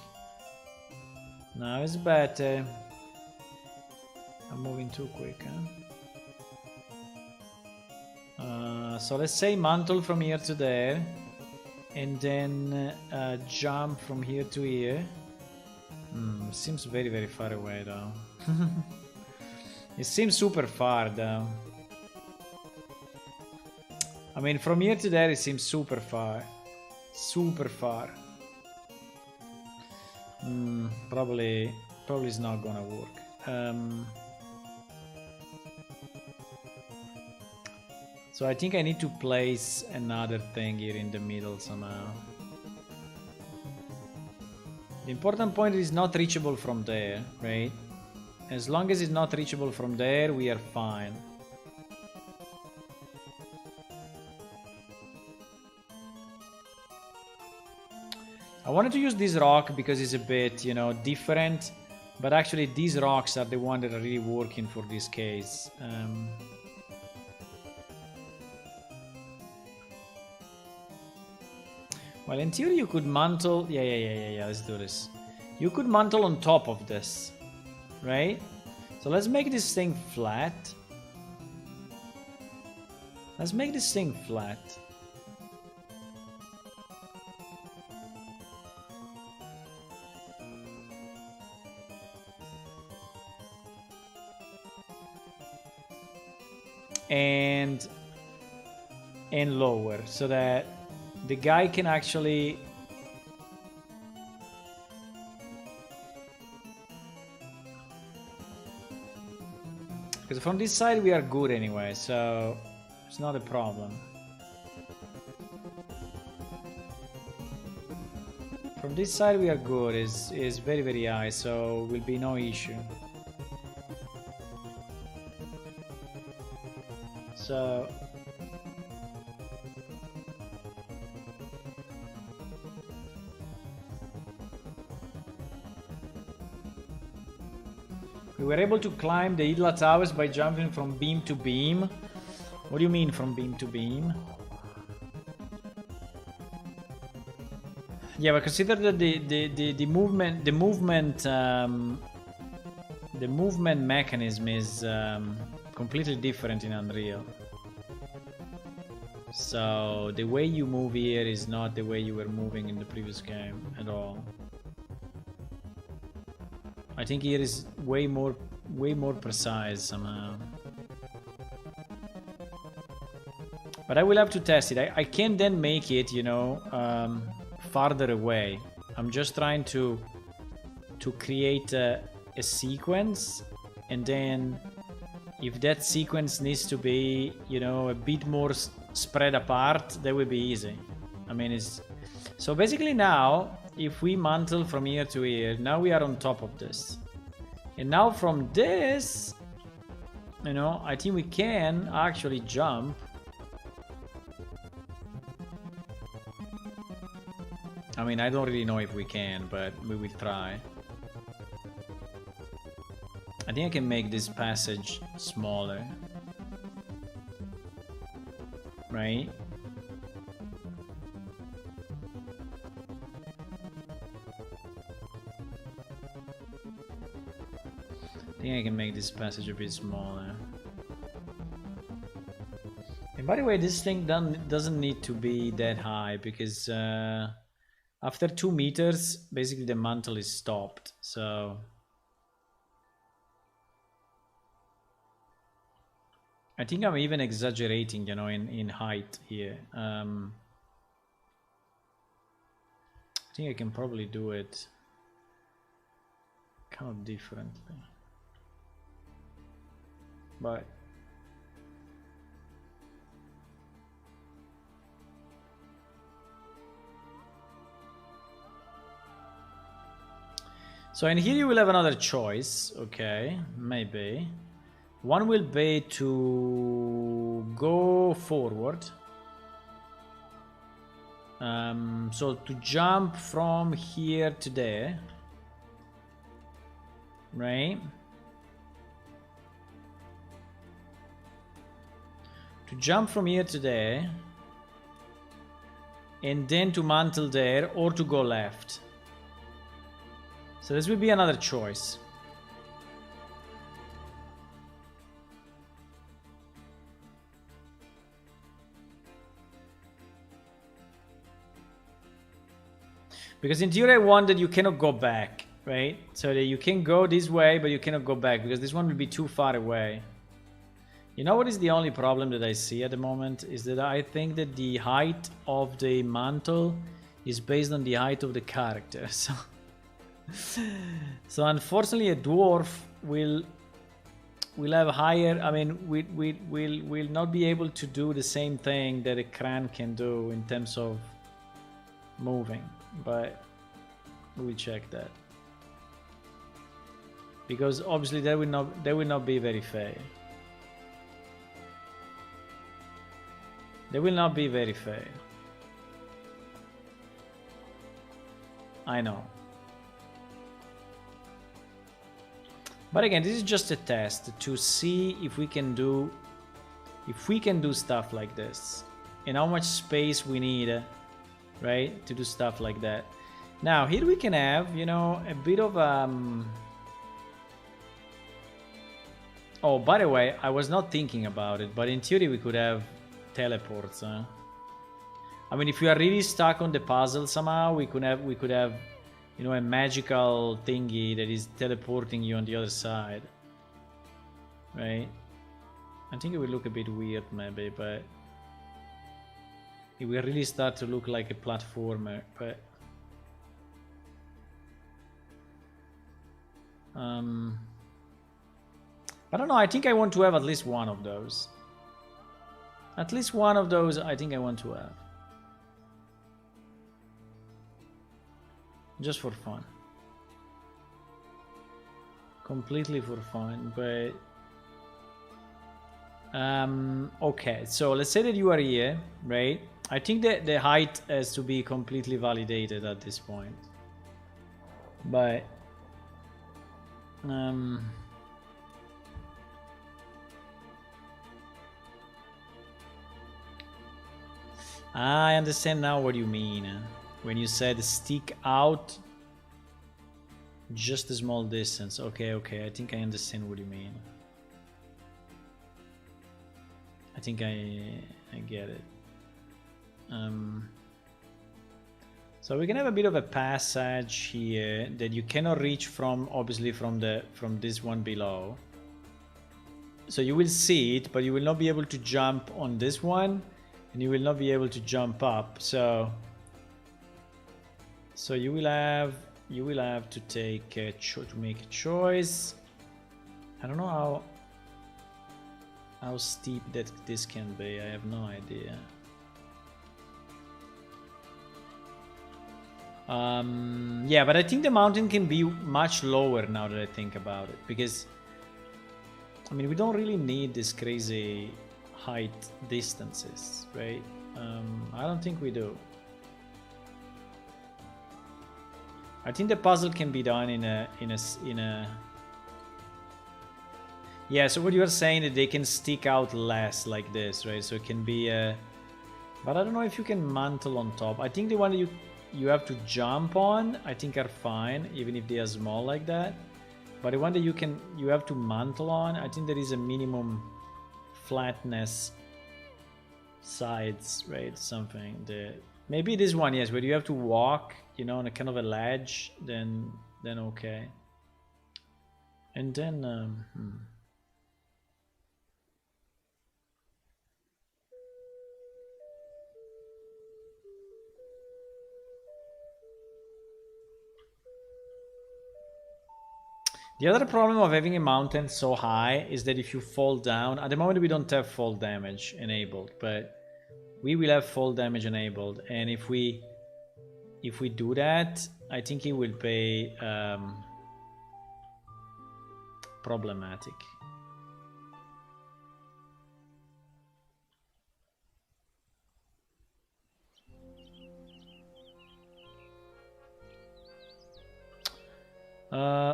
Now it's better. I'm moving too quick, huh? So let's say mantle from here to there, and then jump from here to here. Seems very, very far away though. It seems super far though. I mean, from here to there it seems super far. Super far. Probably it's not gonna work. So I think I need to place another thing here in the middle somehow. The important point is not reachable from there, right? As long as it's not reachable from there, we are fine. I wanted to use this rock because it's a bit, you know, different, but actually these rocks are the one that are really working for this case. Well, in theory you could mantle. Yeah. Let's do this. You could mantle on top of this, right? So let's make this thing flat. Let's make this thing flat. And lower so that the guy can actually because from this side we are good anyway, so it's not a problem. From this side we are good, is very, very high, so will be no issue. So we were able to climb the Idla Towers by jumping from beam to beam. What do you mean from beam to beam? Yeah, but consider that the movement mechanism is completely different in Unreal. So the way you move here is not the way you were moving in the previous game at all. I think here is way more precise somehow. But I will have to test it. I can then make it, you know, farther away. I'm just trying to create a sequence, and then if that sequence needs to be, you know, a bit more spread apart, that will be easy. I mean, it's so basically now if we mantle from here to here, now we are on top of this, and now from this, you know, I think we can actually jump. I mean, I don't really know if we can, but we will try. I think I can make this passage smaller. Right? I think I can make this passage a bit smaller. And by the way, this thing doesn't need to be that high, because after 2 meters, basically the mantle is stopped. So I think I'm even exaggerating, you know, in height here. I think I can probably do it kind of differently. But so in here you will have another choice, okay, maybe. One will be to go forward. So to jump from here to there, right? To jump from here to there, and then to mantle there, or to go left. So this will be another choice. Because in theory I want that you cannot go back, right? So that you can go this way, but you cannot go back, because this one will be too far away. You know what is the only problem that I see at the moment? Is that I think that the height of the mantle is based on the height of the character. So unfortunately a dwarf will have higher, I mean, we'll not be able to do the same thing that a Kran can do in terms of moving, but we will check that, because obviously that will not be very fair. They will not be very fair. I know. But again, this is just a test to see if we can do stuff like this and how much space we need, right, to do stuff like that. Now here we can have, you know, a bit of oh, by the way, I was not thinking about it, but in theory we could have teleports, huh? I mean, if we are really stuck on the puzzle somehow, we could have, you know, a magical thingy that is teleporting you on the other side, right? I think it will look a bit weird maybe, but it will really start to look like a platformer. But I don't know, I think I want to have at least one of those. At least one of those I think I want to have. Just for fun. Completely for fun, but... okay, so let's say that you are here, right? I think that the height has to be completely validated at this point. But... I understand now what you mean. When you said stick out just a small distance. Okay, okay, I think I understand what you mean. I think I get it. So we can have a bit of a passage here that you cannot reach from, obviously from this one below. So you will see it, but you will not be able to jump on this one, and you will not be able to jump up. So you will have to take make a choice. I don't know how steep that this can be. I have no idea. Yeah, but I think the mountain can be much lower now that I think about it, because I mean we don't really need this crazy height distances, right? I don't think we do. I think the puzzle can be done in a yeah, so what you are saying that they can stick out less like this, right? So it can be a, but I don't know if you can mantle on top. I think the one that you have to jump on, I think are fine, even if they are small like that. But the one that you have to mantle on, I think there is a minimum flatness sides, right? Something that maybe this one, yes, where you have to walk, you know, on a kind of a ledge, then okay. And then the other problem of having a mountain so high is that if you fall down, at the moment we don't have fall damage enabled, but we will have fall damage enabled, and if we do that, I think it will be problematic.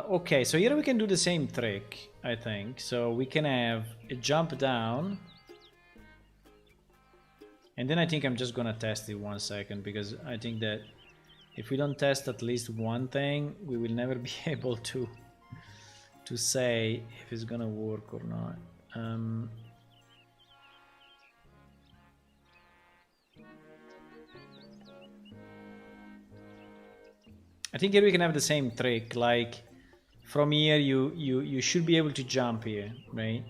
Okay, so here we can do the same trick, I think. So we can have a jump down, and then I think I'm just gonna test it 1 second, because I think that if we don't test at least one thing, we will never be able to say if it's gonna work or not. I think here we can have the same trick, like from here you should be able to jump here, right?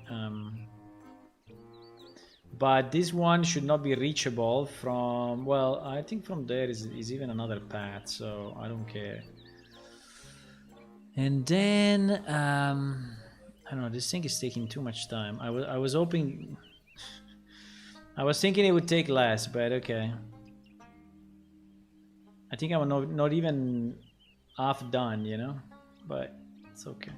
But this one should not be reachable from, well, I think from there is even another path, so I don't care. And then I don't know, this thing is taking too much time. I was hoping, I was thinking it would take less, but okay. I think I'm not even half done, you know, but it's okay.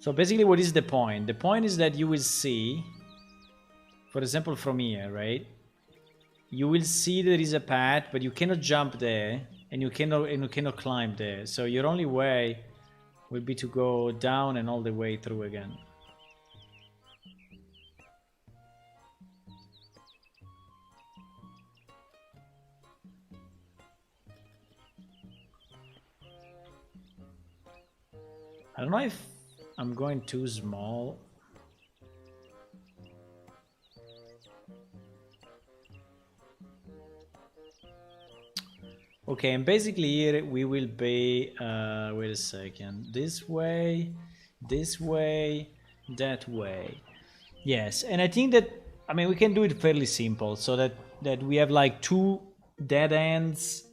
So basically, what is the point? The point is that you will see, for example, from here, right? you will see there is a path, but you cannot jump there, and you cannot climb there. So your only way will be to go down and all the way through again. I don't know if I'm going too small. Okay, and basically here we will be, wait a second, this way, that way. Yes, and I think that, I mean, we can do it fairly simple, so that we have like 2 dead ends.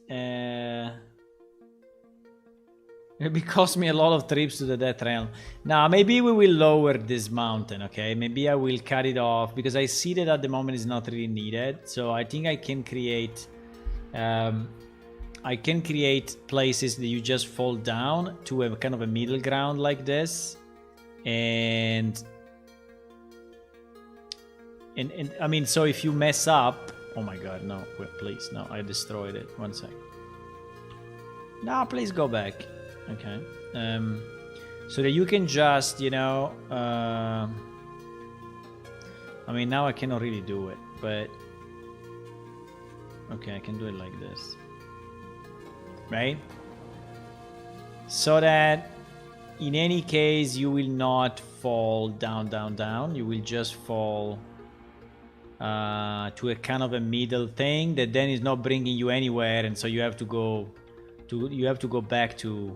It cost me a lot of trips to the Death Realm. Now, maybe we will lower this mountain, okay? Maybe I will cut it off, because I see that at the moment it's not really needed. So I think I can create... I can create places that you just fall down to a kind of a middle ground like this. And I mean, so if you mess up... Oh my god, no, wait, please, no, I destroyed it. 1 sec. No, please go back. Okay. So that you can just, you know... I mean, now I cannot really do it, but... Okay, I can do it like this. Right? So that in any case you will not fall down, down, down. You will just fall to a kind of a middle thing that then is not bringing you anywhere, and so you have to go back to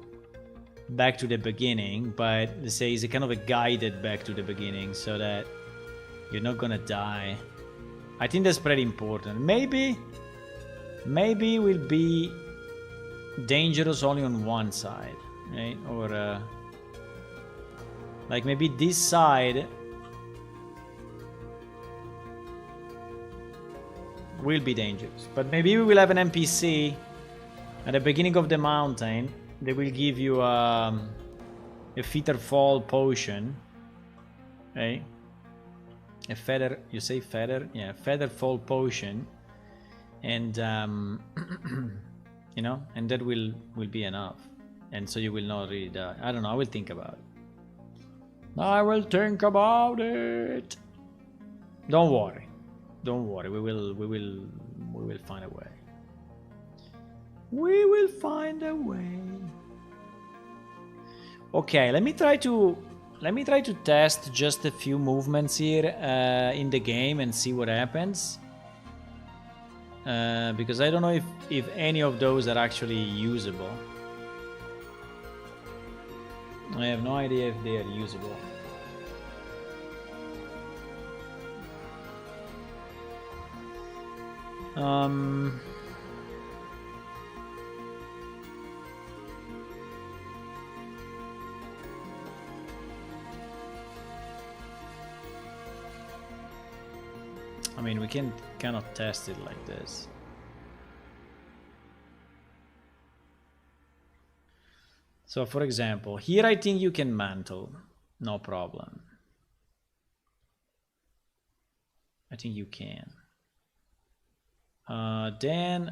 the beginning. But let's say it's a kind of a guided back to the beginning, so that you're not gonna die. I think that's pretty important. Maybe will be dangerous only on one side, right? Or like maybe this side will be dangerous, but maybe we will have an NPC at the beginning of the mountain. They will give you a feather fall potion, right? A feather, you say feather? Yeah, feather fall potion, and you know, and that will be enough, and so you will not really die. I don't know, I will think about it. I will think about it. Don't worry, we will find a way. We will find a way. Okay, let me try to test just a few movements here in the game and see what happens. Because I don't know if any of those are actually usable. I have no idea if they are usable. I mean, we can kind of test it like this. So, for example, here I think you can mantle, no problem. I think you can. Then,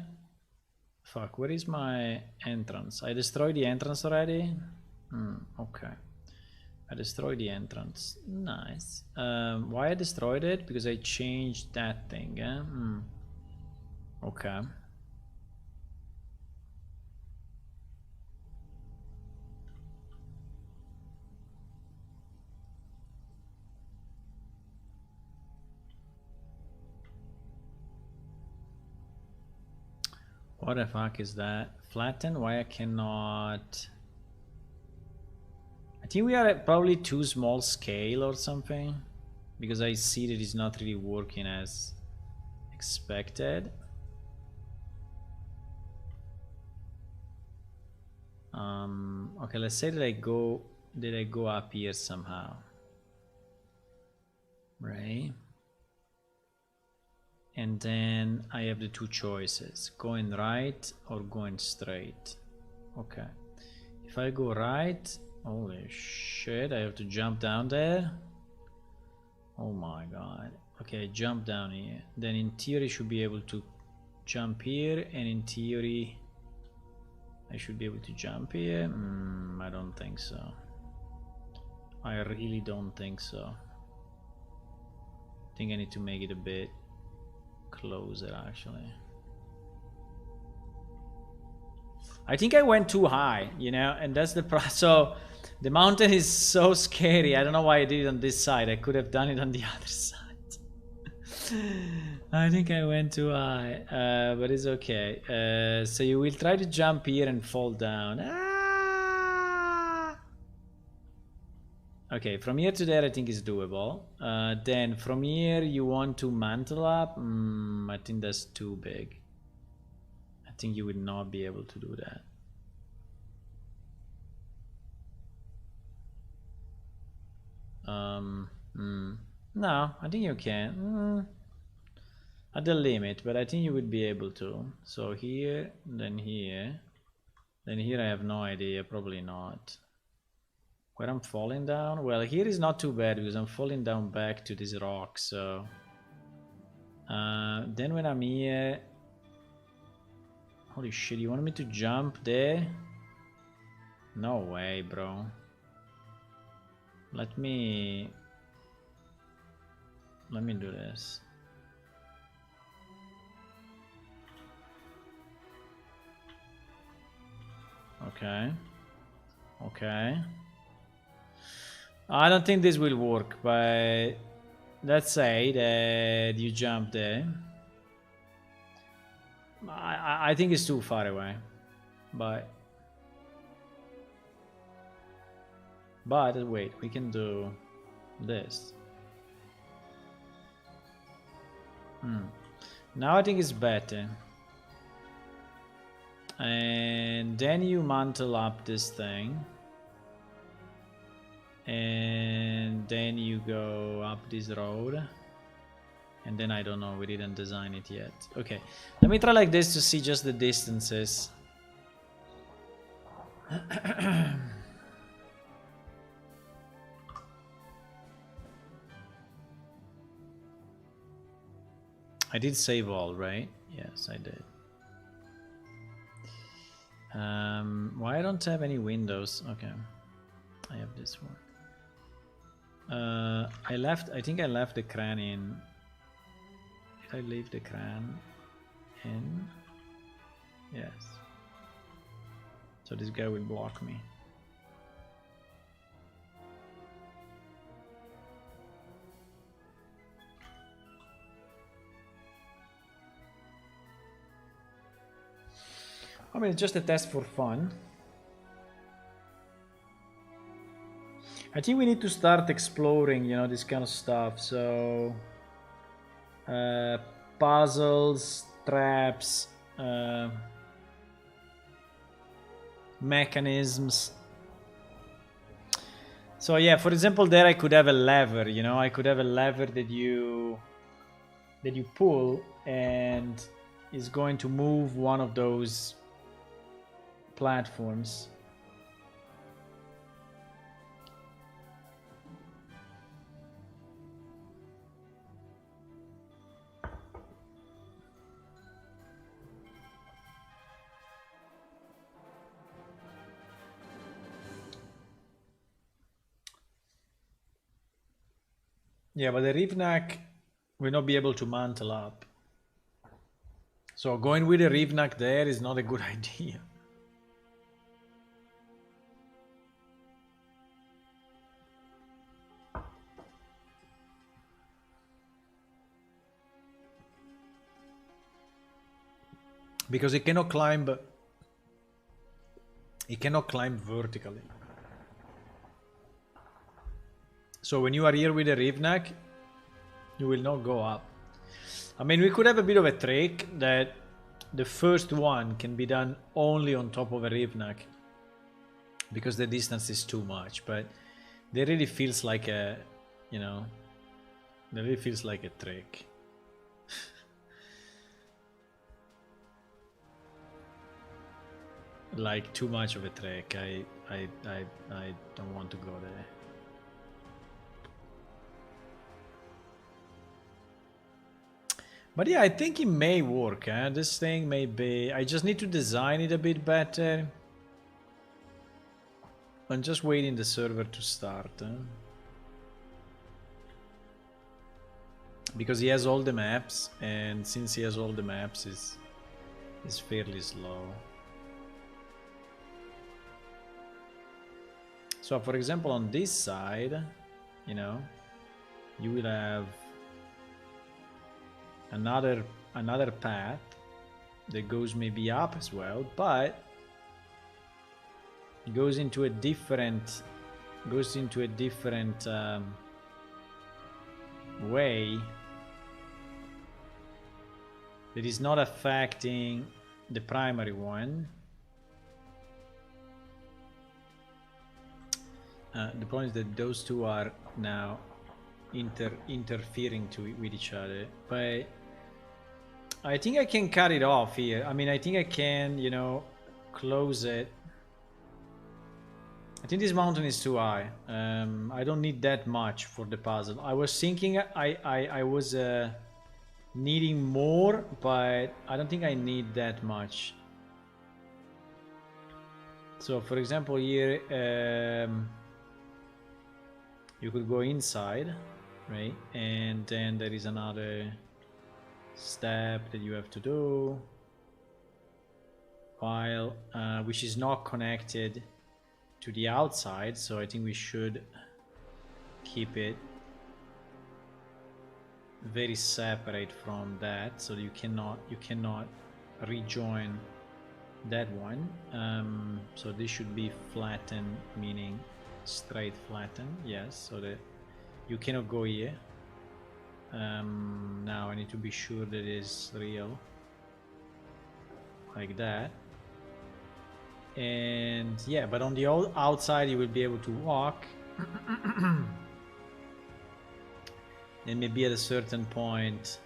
fuck, where is my entrance? I destroyed the entrance already? Okay. I destroyed the entrance. Nice. Why I destroyed it? Because I changed that thing, eh? Okay. What the fuck is that? Flatten? Why I cannot... I think we are at probably too small scale or something, because I see that it's not really working as expected. Okay, let's say that I go up here somehow, right? And then I have the two choices, going right or going straight. Okay, if I go right, holy shit, I have to jump down there. Oh my god. Okay, jump down here. Then in theory should be able to jump here, and in theory I should be able to jump here. I don't think so. I really don't think so. I think I need to make it a bit closer actually. I think I went too high, you know, and that's the problem. So the mountain is so scary. I don't know why I did it on this side. I could have done it on the other side. I think I went too high, but it's okay. So you will try to jump here and fall down. Ah! Okay, from here to there I think is doable. Then from here you want to mantle up. I think that's too big. I think you would not be able to do that. No, I think you can. At the limit, but I think you would be able to. So here, then here. Then here I have no idea, probably not. Where I'm falling down? Well, here is not too bad because I'm falling down back to this rock, so... then when I'm here... Holy shit, you want me to jump there? No way, bro. Let me do this. Okay. Okay. I don't think this will work, but let's say that you jump there. I think it's too far away, but wait, we can do this. Now I think it's better. And then you mantle up this thing. And then you go up this road. And then I don't know, we didn't design it yet. Okay, let me try like this to see just the distances. I did save all, right? Yes, I did. Why I don't have any windows? Okay, I have this one. I think I left the crane in. Did I leave the crane in? Yes. So this guy will block me. I mean, it's just a test for fun. I think we need to start exploring, you know, this kind of stuff. So, puzzles, traps, mechanisms. So yeah, for example, there I could have a lever, you know, I could have a lever that you pull and is going to move one of those platforms. Yeah, but the Rivnak will not be able to mantle up. So going with a Rivnak there is not a good idea. Because it cannot climb vertically. So when you are here with a Rivnak, you will not go up. I mean, we could have a bit of a trick that the first one can be done only on top of a Rivnak, because the distance is too much, but there really feels like a, you know, there really feels like a trick. Like too much of a trick. I don't want to go there. But yeah, I think it may work. This thing may be... I just need to design it a bit better. I'm just waiting the server to start. Because he has all the maps, and since he has all the maps, it's fairly slow. So for example, on this side, you know, you will have another path that goes maybe up as well, but goes into a different way that is not affecting the primary one. The point is that those two are now interfering with each other, but I think I can cut it off here. I mean, I think I can, you know, close it. I think this mountain is too high. I don't need that much for the puzzle. I was thinking I was needing more, but I don't think I need that much. So for example here, you could go inside, right? And then there is another step that you have to do, while which is not connected to the outside, so I think we should keep it very separate from that, so you cannot rejoin that one. So this should be flattened, meaning straight flattened, yes, so that you cannot go here. Now I need to be sure that it is real, like that. And yeah, but on the outside you will be able to walk. And maybe at a certain point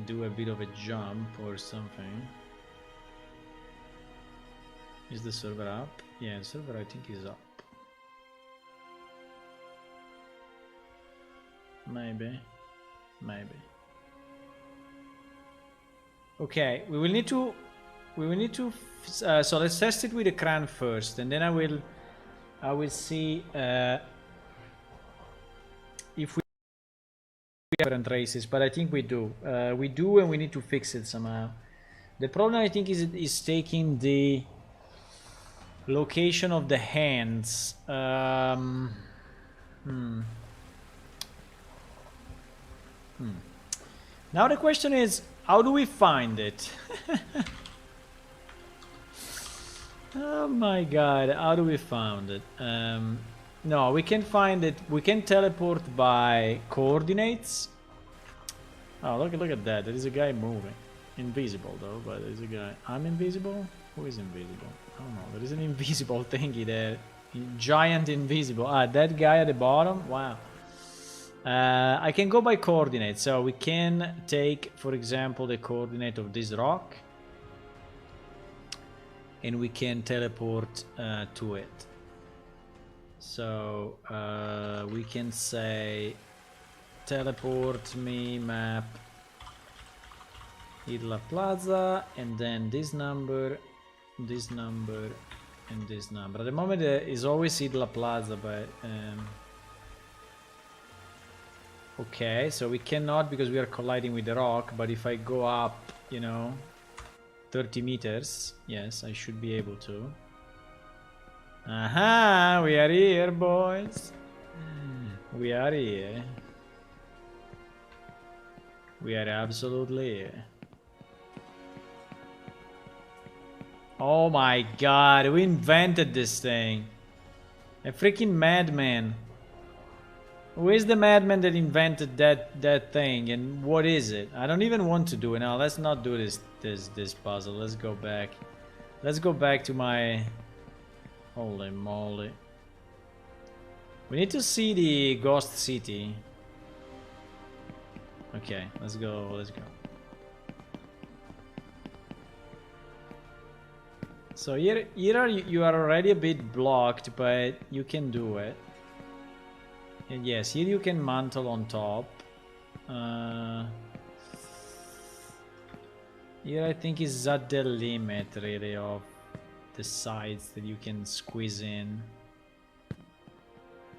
do a bit of a jump or something. Is the server up? Yeah, the server I think is up. Maybe. Okay, we will need to so let's test it with the cran first, and then I will see if we have different races, but I think we do, and we need to fix it somehow. The problem I think is taking the location of the hands. Now the question is, how do we find it? Oh my god, how do we find it? No, we can find it. We can teleport by coordinates. Oh, look at that. There is a guy moving. Invisible though, but there's a guy. I'm invisible? Who is invisible? I don't know. There is an invisible thingy there. Giant invisible. Ah, that guy at the bottom? Wow. I can go by coordinates. So we can take, for example, the coordinate of this rock, and we can teleport to it. So we can say teleport me map Idla Plaza, and then this number, and this number. At the moment is always Idla Plaza, but okay, so we cannot because we are colliding with the rock, but if I go up, you know, 30 meters, yes, I should be able to. Aha, we are here, boys. We are here. We are absolutely here. Oh my god, we invented this thing. A freaking madman. Who is the madman that invented that thing, and what is it? I don't even want to do it now. Let's not do this puzzle. Let's go back. Let's go back to my... Holy moly. We need to see the ghost city. Okay, let's go, let's go. So here you are already a bit blocked, but you can do it. And yes, here you can mantle on top. Here I think is at the limit really of the sides that you can squeeze in.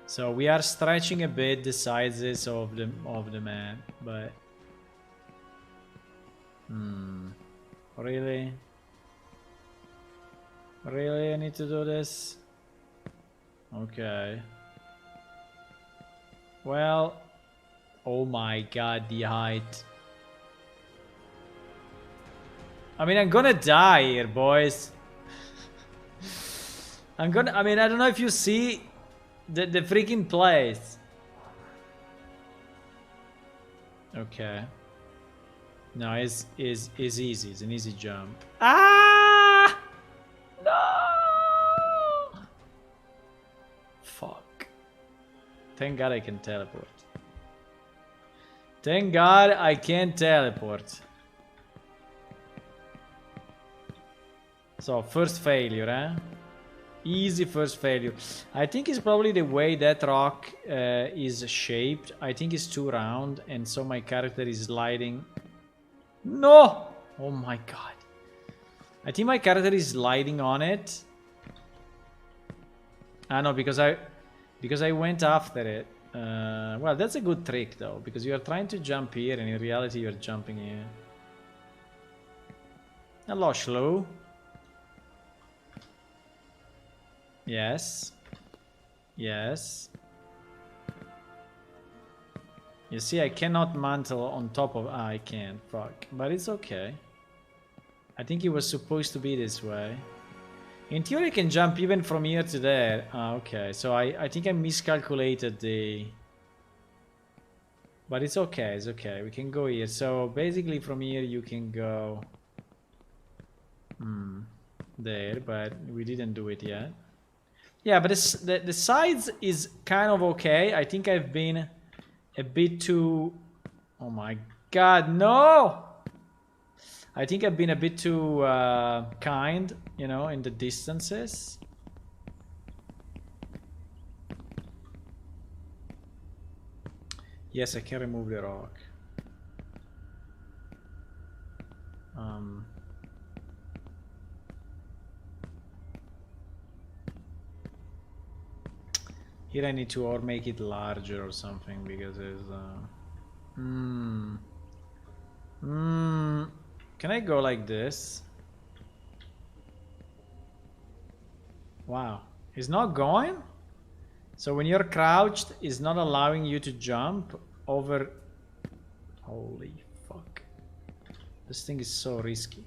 So we are stretching a bit the sizes of the map, but really? Really I need to do this? Okay. Well, oh my god, the height. I mean, I'm gonna die here, boys. I mean, I don't know if you see the freaking place. Okay. No, it's easy. It's an easy jump. Ah! No! Fuck. Thank God I can teleport. Thank God I can teleport. So, first failure, eh? Easy first failure. I think it's probably the way that rock is shaped. I think it's too round, and so my character is sliding. No! Oh my god. I think my character is sliding on it. Ah no, because I went after it. Well, that's a good trick though, because you are trying to jump here, and in reality you're jumping here. Hello, Shlo. Yes. Yes. You see, I cannot mantle on top of... Ah, I can't. Fuck. But it's okay. I think it was supposed to be this way. In theory, I can jump even from here to there. Ah, okay. So I think I miscalculated the... But it's okay. It's okay. We can go here. So basically from here you can go... there, but we didn't do it yet. Yeah, but the sides is kind of okay. I think I've been a bit too... Oh my god, no! I think I've been a bit too kind, you know, in the distances. Yes, I can remove the rock. Here I need to or make it larger or something because it's Can I go like this? Wow, it's not going? So when you're crouched, it's not allowing you to jump over... Holy fuck. This thing is so risky.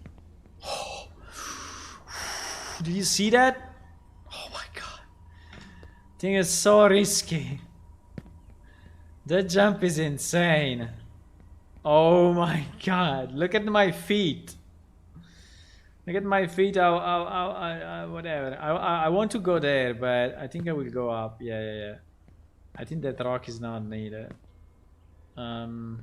Did you see that? Oh my god. Thing is so risky. That jump is insane. Oh my god. Look at my feet. Look at my feet. Whatever. I want to go there, but I think I will go up. Yeah. I think that rock is not needed. Now.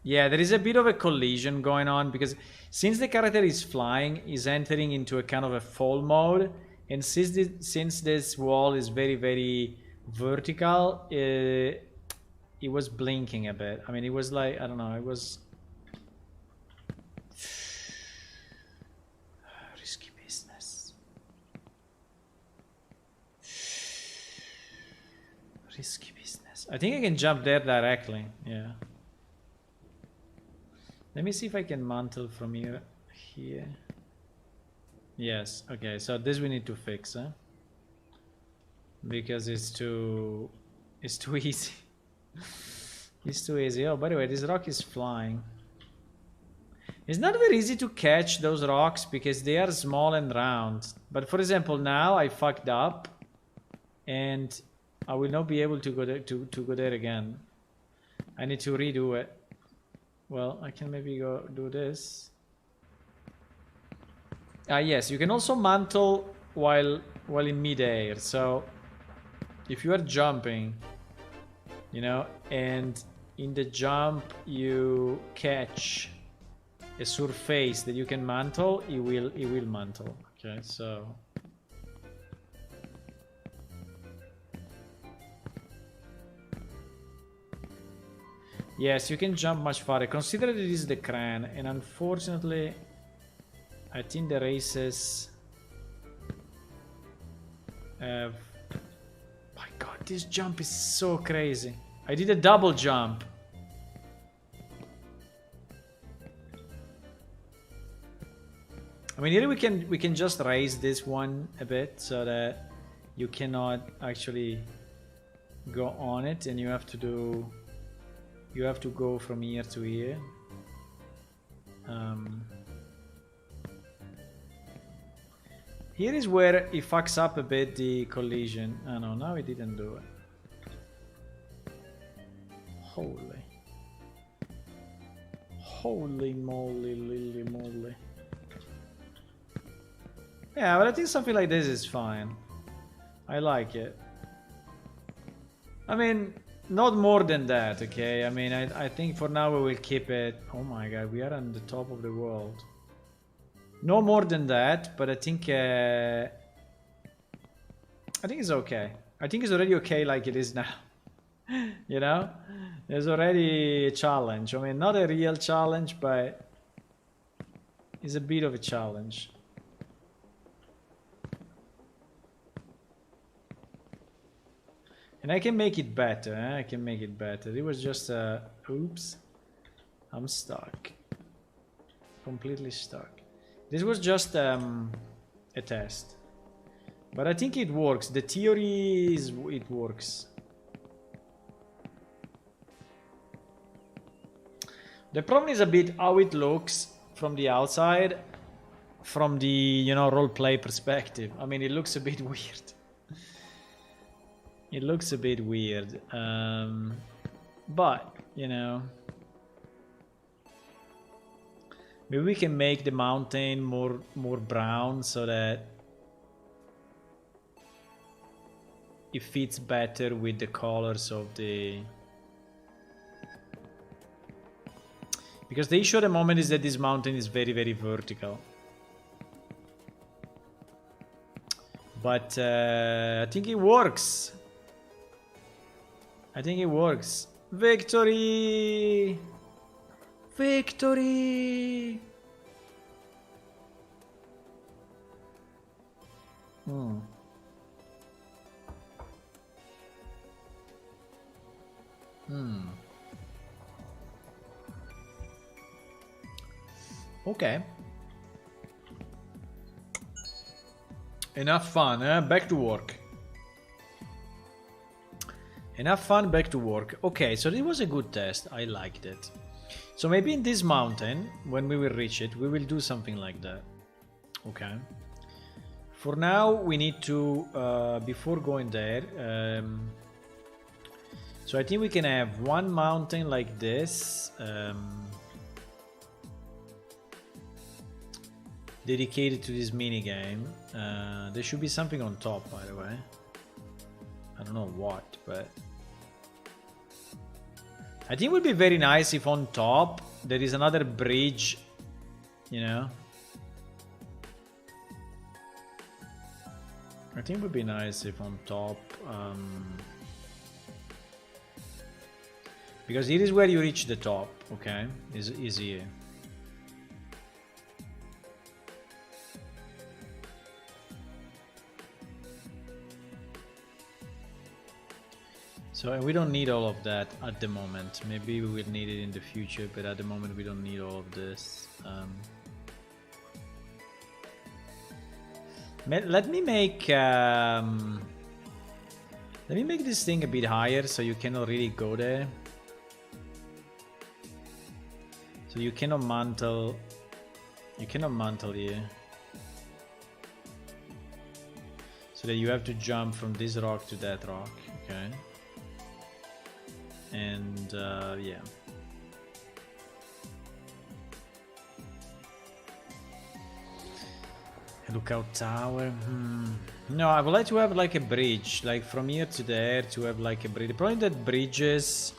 Yeah, there is a bit of a collision going on because since the character is flying, he's entering into a kind of a fall mode, and since this wall is very, very vertical, it was blinking a bit. I mean, it was like, I don't know, it was... Risky business. Risky business. I think I can jump there directly, yeah. Let me see if I can mantle from here. Yes, okay, so this we need to fix, huh? Because it's too easy. It's too easy. Oh, by the way, this rock is flying. It's not very easy to catch those rocks because they are small and round. But for example, now I fucked up and I will not be able to go there, to go there again. I need to redo it. Well, I can maybe go do this. Yes, you can also mantle while in midair. So if you are jumping, you know, and in the jump you catch a surface that you can mantle, it will mantle. Okay, so Yes, you can jump much farther. Consider that it is the crane, and unfortunately, I think the races have... My god, this jump is so crazy. I did a double jump. I mean, here we can just raise this one a bit so that you cannot actually go on it, and you have to go from here to here. Here is where it fucks up a bit the collision. Oh no, now it didn't do it. Holy moly, lily moly. Yeah, but I think something like this is fine. I like it. I mean, not more than that, okay? I mean, I think for now we will keep it... Oh my god, we are on the top of the world. No more than that, but I think it's okay. I think it's already okay like it is now. You know? There's already a challenge. I mean, not a real challenge, but it's a bit of a challenge. And I can make it better, I can make it better. It was just oops. I'm stuck. Completely stuck. This was just a test. But I think it works. The theory is it works. The problem is a bit how it looks from the outside, from the, you know, roleplay perspective. I mean, it looks a bit weird. It looks a bit weird, but, you know, maybe we can make the mountain more brown so that it fits better with the colors of the... Because the issue at the moment is that this mountain is very, very vertical. But I think it works. I think it works. Victory! Victory! Okay. Enough fun, eh? Back to work. Enough fun, back to work. Okay, so it was a good test. I liked it. So maybe in this mountain, when we will reach it, we will do something like that. Okay. For now, we need to, before going there, so I think we can have one mountain like this, dedicated to this minigame. There should be something on top, by the way. I don't know what, but I think it would be very nice if on top there is another bridge, you know. I think it would be nice if on top, because here is where you reach the top, okay? Is here. So we don't need all of that at the moment. Maybe we will need it in the future, but at the moment we don't need all of this. Let me make this thing a bit higher so you cannot really go there. So you cannot mantle. You cannot mantle here. So that you have to jump from this rock to that rock. Okay. And yeah. Lookout tower. No, I would like to have like a bridge, like from here to there, to have like a bridge. The problem that bridges,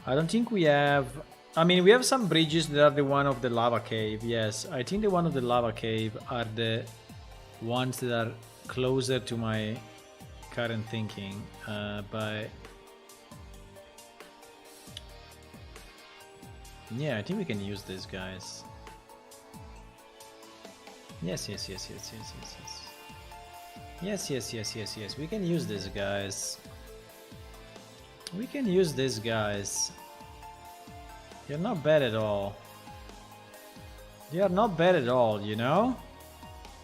I don't think we have. I mean, we have some bridges that are the one of the lava cave. Yes, I think the one of the lava cave are the ones that are closer to my current thinking. But Yeah, I think we can use this, guys. Yes, yes, yes, yes, yes, yes, yes. Yes, yes, yes, yes, yes. We can use this, guys. We can use this, guys. You're not bad at all. They are not bad at all, you know?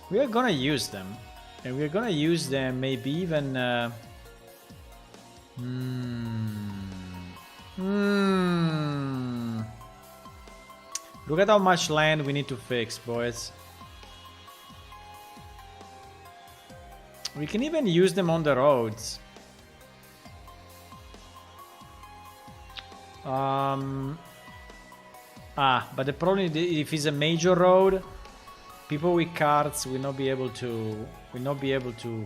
We are gonna use them. And we're gonna use them maybe even... Look at how much land we need to fix, boys. We can even use them on the roads. But the problem is if it's a major road, people with carts will not be able to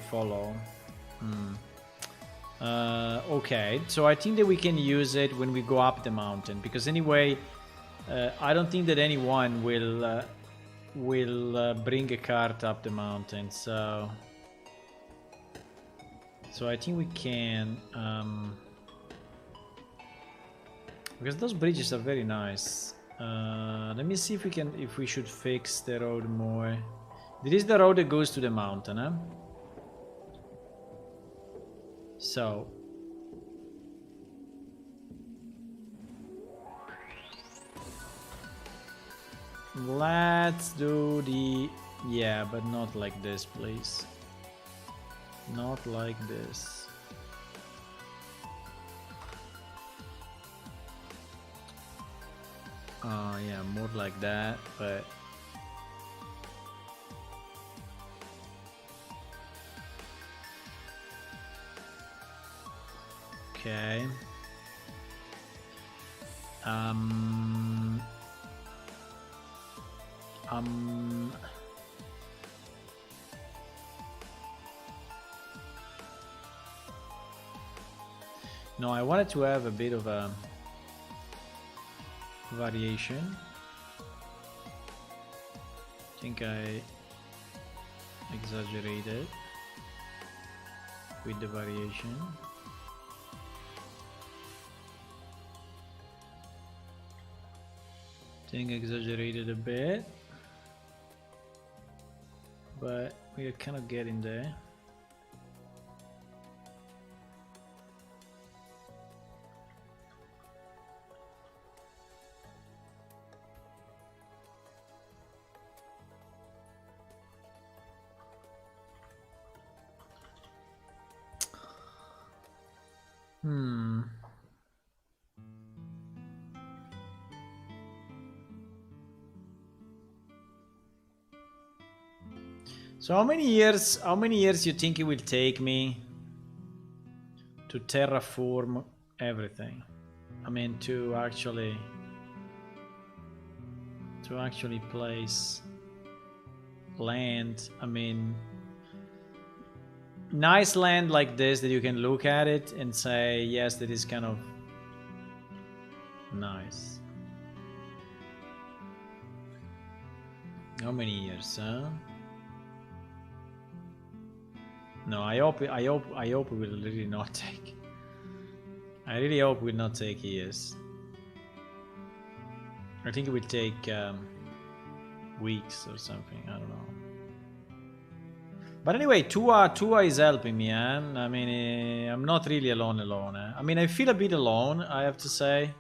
follow. Okay, so I think that we can use it when we go up the mountain, because anyway, I don't think that anyone will bring a cart up the mountain. So I think we can, because those bridges are very nice. Let me see if we should fix the road more. This is the road that goes to the mountain, huh? So let's do the... Yeah, but not like this, please. Not like this. Yeah, more like that, but... Okay. No, I wanted to have a bit of a variation. I think I exaggerated with the variation. I think I exaggerated a bit, but we are kind of getting there. So how many years you think it will take me to terraform everything? I mean, to actually place land. I mean, nice land like this that you can look at it and say, yes, that is kind of nice. How many years, huh? No, I hope it will really not take. I really hope it will not take years. I think it will take weeks or something. I don't know. But anyway, Tua is helping me. I mean, I'm not really alone. I mean, I feel a bit alone, I have to say.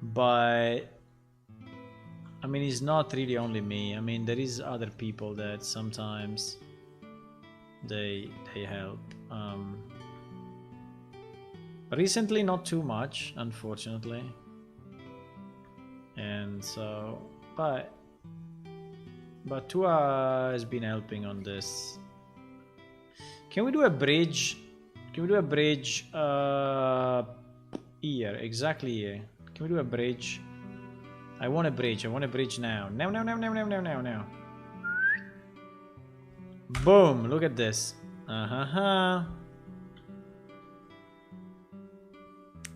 But I mean, it's not really only me. I mean, there is other people that sometimes they help. Recently, not too much, unfortunately. And so, but Tua has been helping on this. Can we do a bridge? Can we do a bridge here? Exactly here. Can we do a bridge? I want a bridge. I want a bridge now. Now. Boom. Look at this.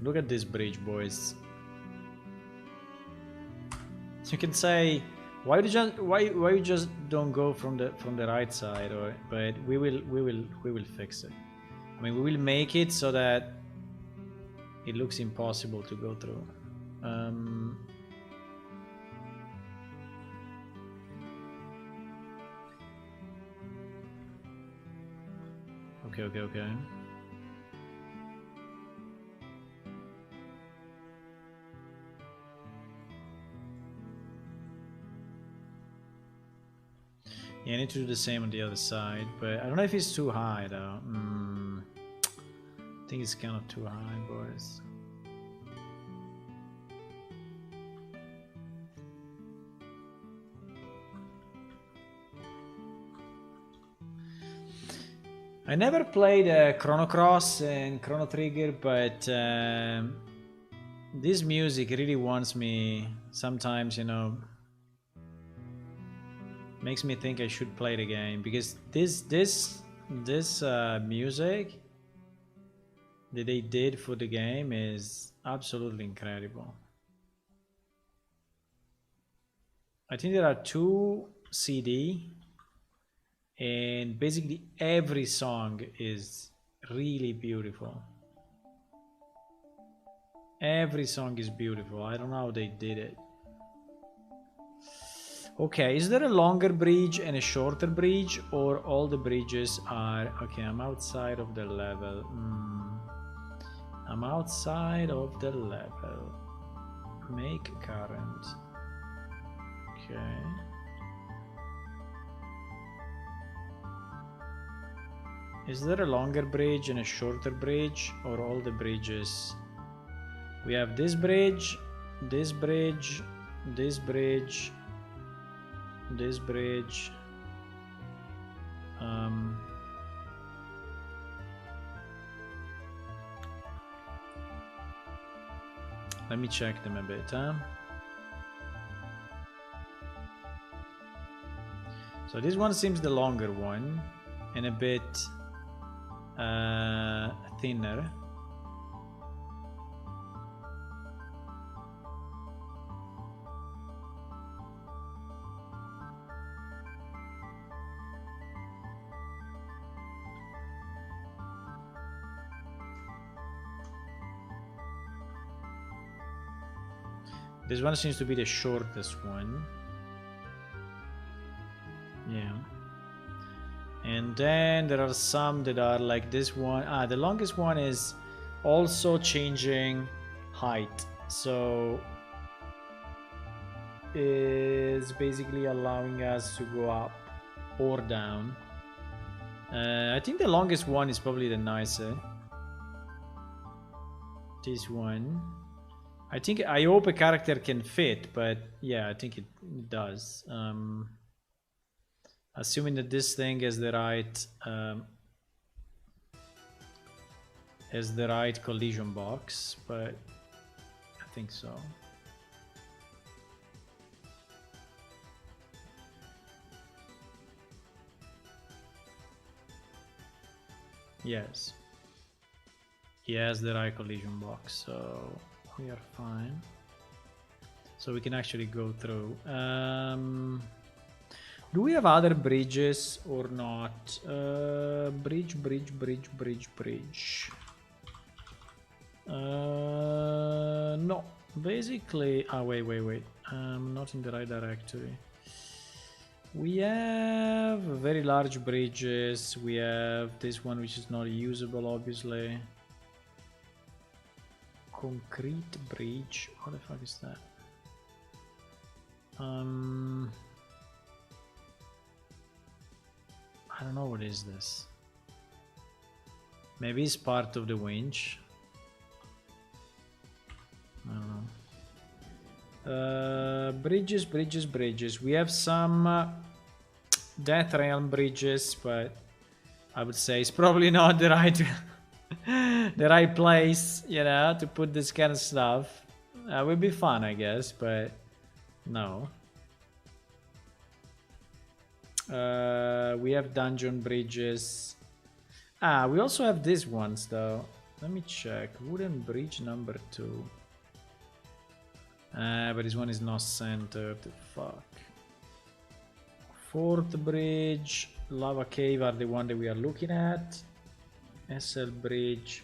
Look at this bridge, boys. You can say, why you just don't go from the right side, but we will fix it. I mean, we will make it so that it looks impossible to go through. Okay. Yeah, I need to do the same on the other side, but I don't know if it's too high though. I think it's kind of too high, boys. I never played Chrono Cross and Chrono Trigger, but this music really wants me sometimes, you know, makes me think I should play the game, because this music that they did for the game is absolutely incredible. I think there are 2 CD, and basically every song is really beautiful. Every song is beautiful. I don't know how they did it. Okay, is there a longer bridge and a shorter bridge, or all the bridges are... Okay, I'm outside of the level. I'm outside of the level. Make current. Okay. Is there a longer bridge and a shorter bridge, or all the bridges? We have this bridge, this bridge, this bridge, this bridge. Let me check them a bit, huh? So this one seems the longer one and a bit thinner. This one seems to be the shortest one. Yeah. And then there are some that are like this one. The longest one is also changing height. So is basically allowing us to go up or down. I think the longest one is probably the nicer. This one. I hope a character can fit, but yeah, I think it does. Assuming that this thing has the right collision box, but I think so. Yes. He has the right collision box, so we are fine. So we can actually go through. Do we have other bridges or not? Bridge. No. Basically... wait. I'm not in the right directory. We have very large bridges. We have this one which is not usable, obviously. Concrete bridge. What the fuck is that? I don't know, what is this? Maybe it's part of the winch. I don't know. Bridges. We have some Death Realm bridges, but I would say it's probably not the right the right place, you know, to put this kind of stuff. Would be fun, I guess, but no. We have dungeon bridges. We also have these ones though. Let me check. Wooden bridge number 2. But this one is not centered. Fuck. Fourth bridge, lava cave are the one that we are looking at. SL bridge.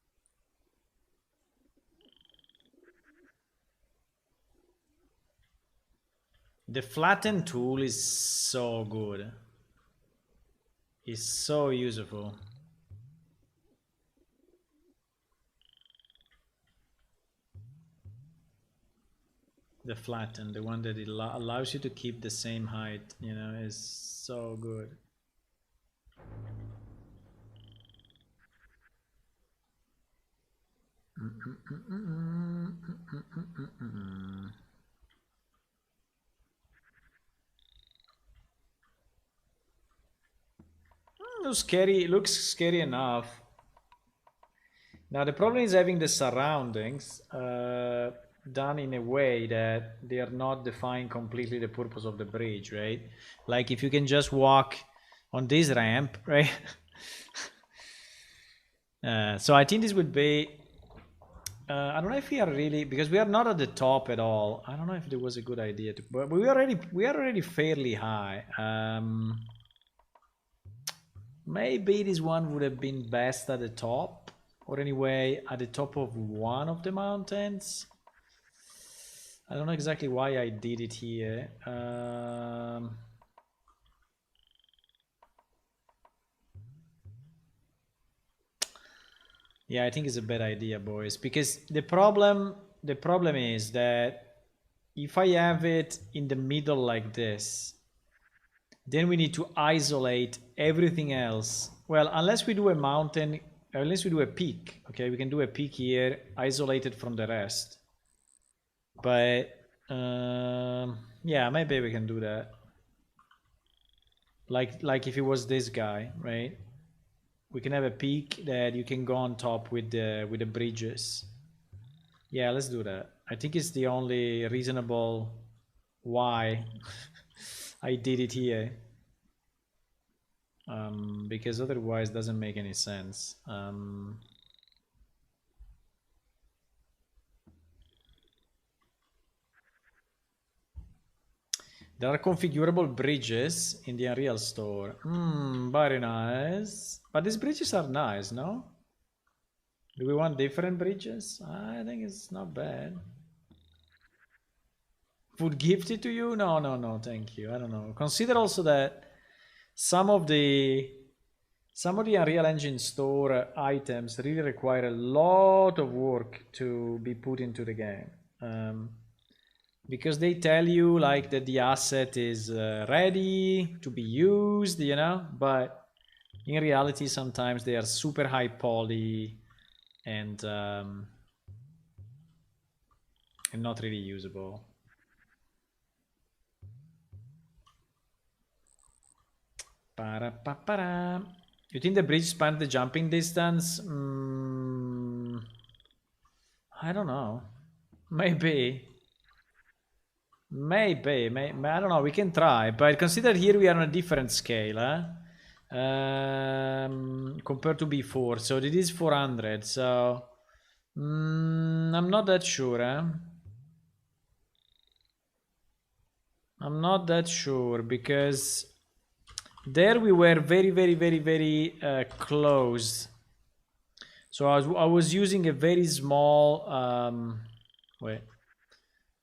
The flatten tool is so good. It's so useful. The flatten, the one that it allows you to keep the same height, you know, is so good. Looks scary. Looks scary enough. Now the problem is having the surroundings done in a way that they are not define completely the purpose of the bridge, right? Like if you can just walk on this ramp, right? So I think this would be. I don't know if we are really, because we are not at the top at all. I don't know if it was a good idea to, but we are already fairly high. Maybe this one would have been best at the top, or anyway at the top of one of the mountains. I don't know exactly why I did it here. Yeah, I think it's a bad idea, boys, because the problem is that if I have it in the middle like this, then we need to isolate everything else. Well, unless we do a mountain, unless we do a peak, okay, we can do a peak here, isolated from the rest. But yeah, maybe we can do that. Like if it was this guy, right? We can have a peak that you can go on top with the bridges. Yeah, let's do that. I think it's the only reasonable why I did it here. Because otherwise it doesn't make any sense. There are configurable bridges in the Unreal Store. Very nice. But these bridges are nice, no? Do we want different bridges? I think it's not bad. Would gift it to you? No, thank you. I don't know. Consider also that some of the Unreal Engine Store items really require a lot of work to be put into the game. Because they tell you like that the asset is ready to be used, you know, but in reality sometimes they are super high poly and not really usable. Para. You think the bridge spans the jumping distance? I don't know. Maybe. Maybe, I don't know, we can try, but consider here we are on a different scale compared to before, so it is 400, so I'm not that sure. I'm not that sure, because there we were very close. So I was using a very small wait,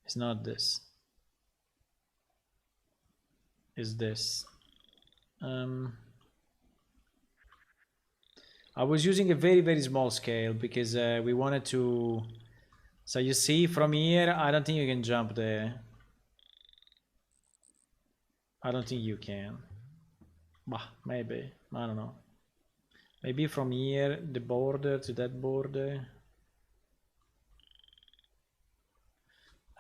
it's not this. Is this I was using a very small scale because we wanted to, so you see from here I don't think you can jump there. I don't think you can. Bah, maybe, I don't know, maybe from here the border to that border.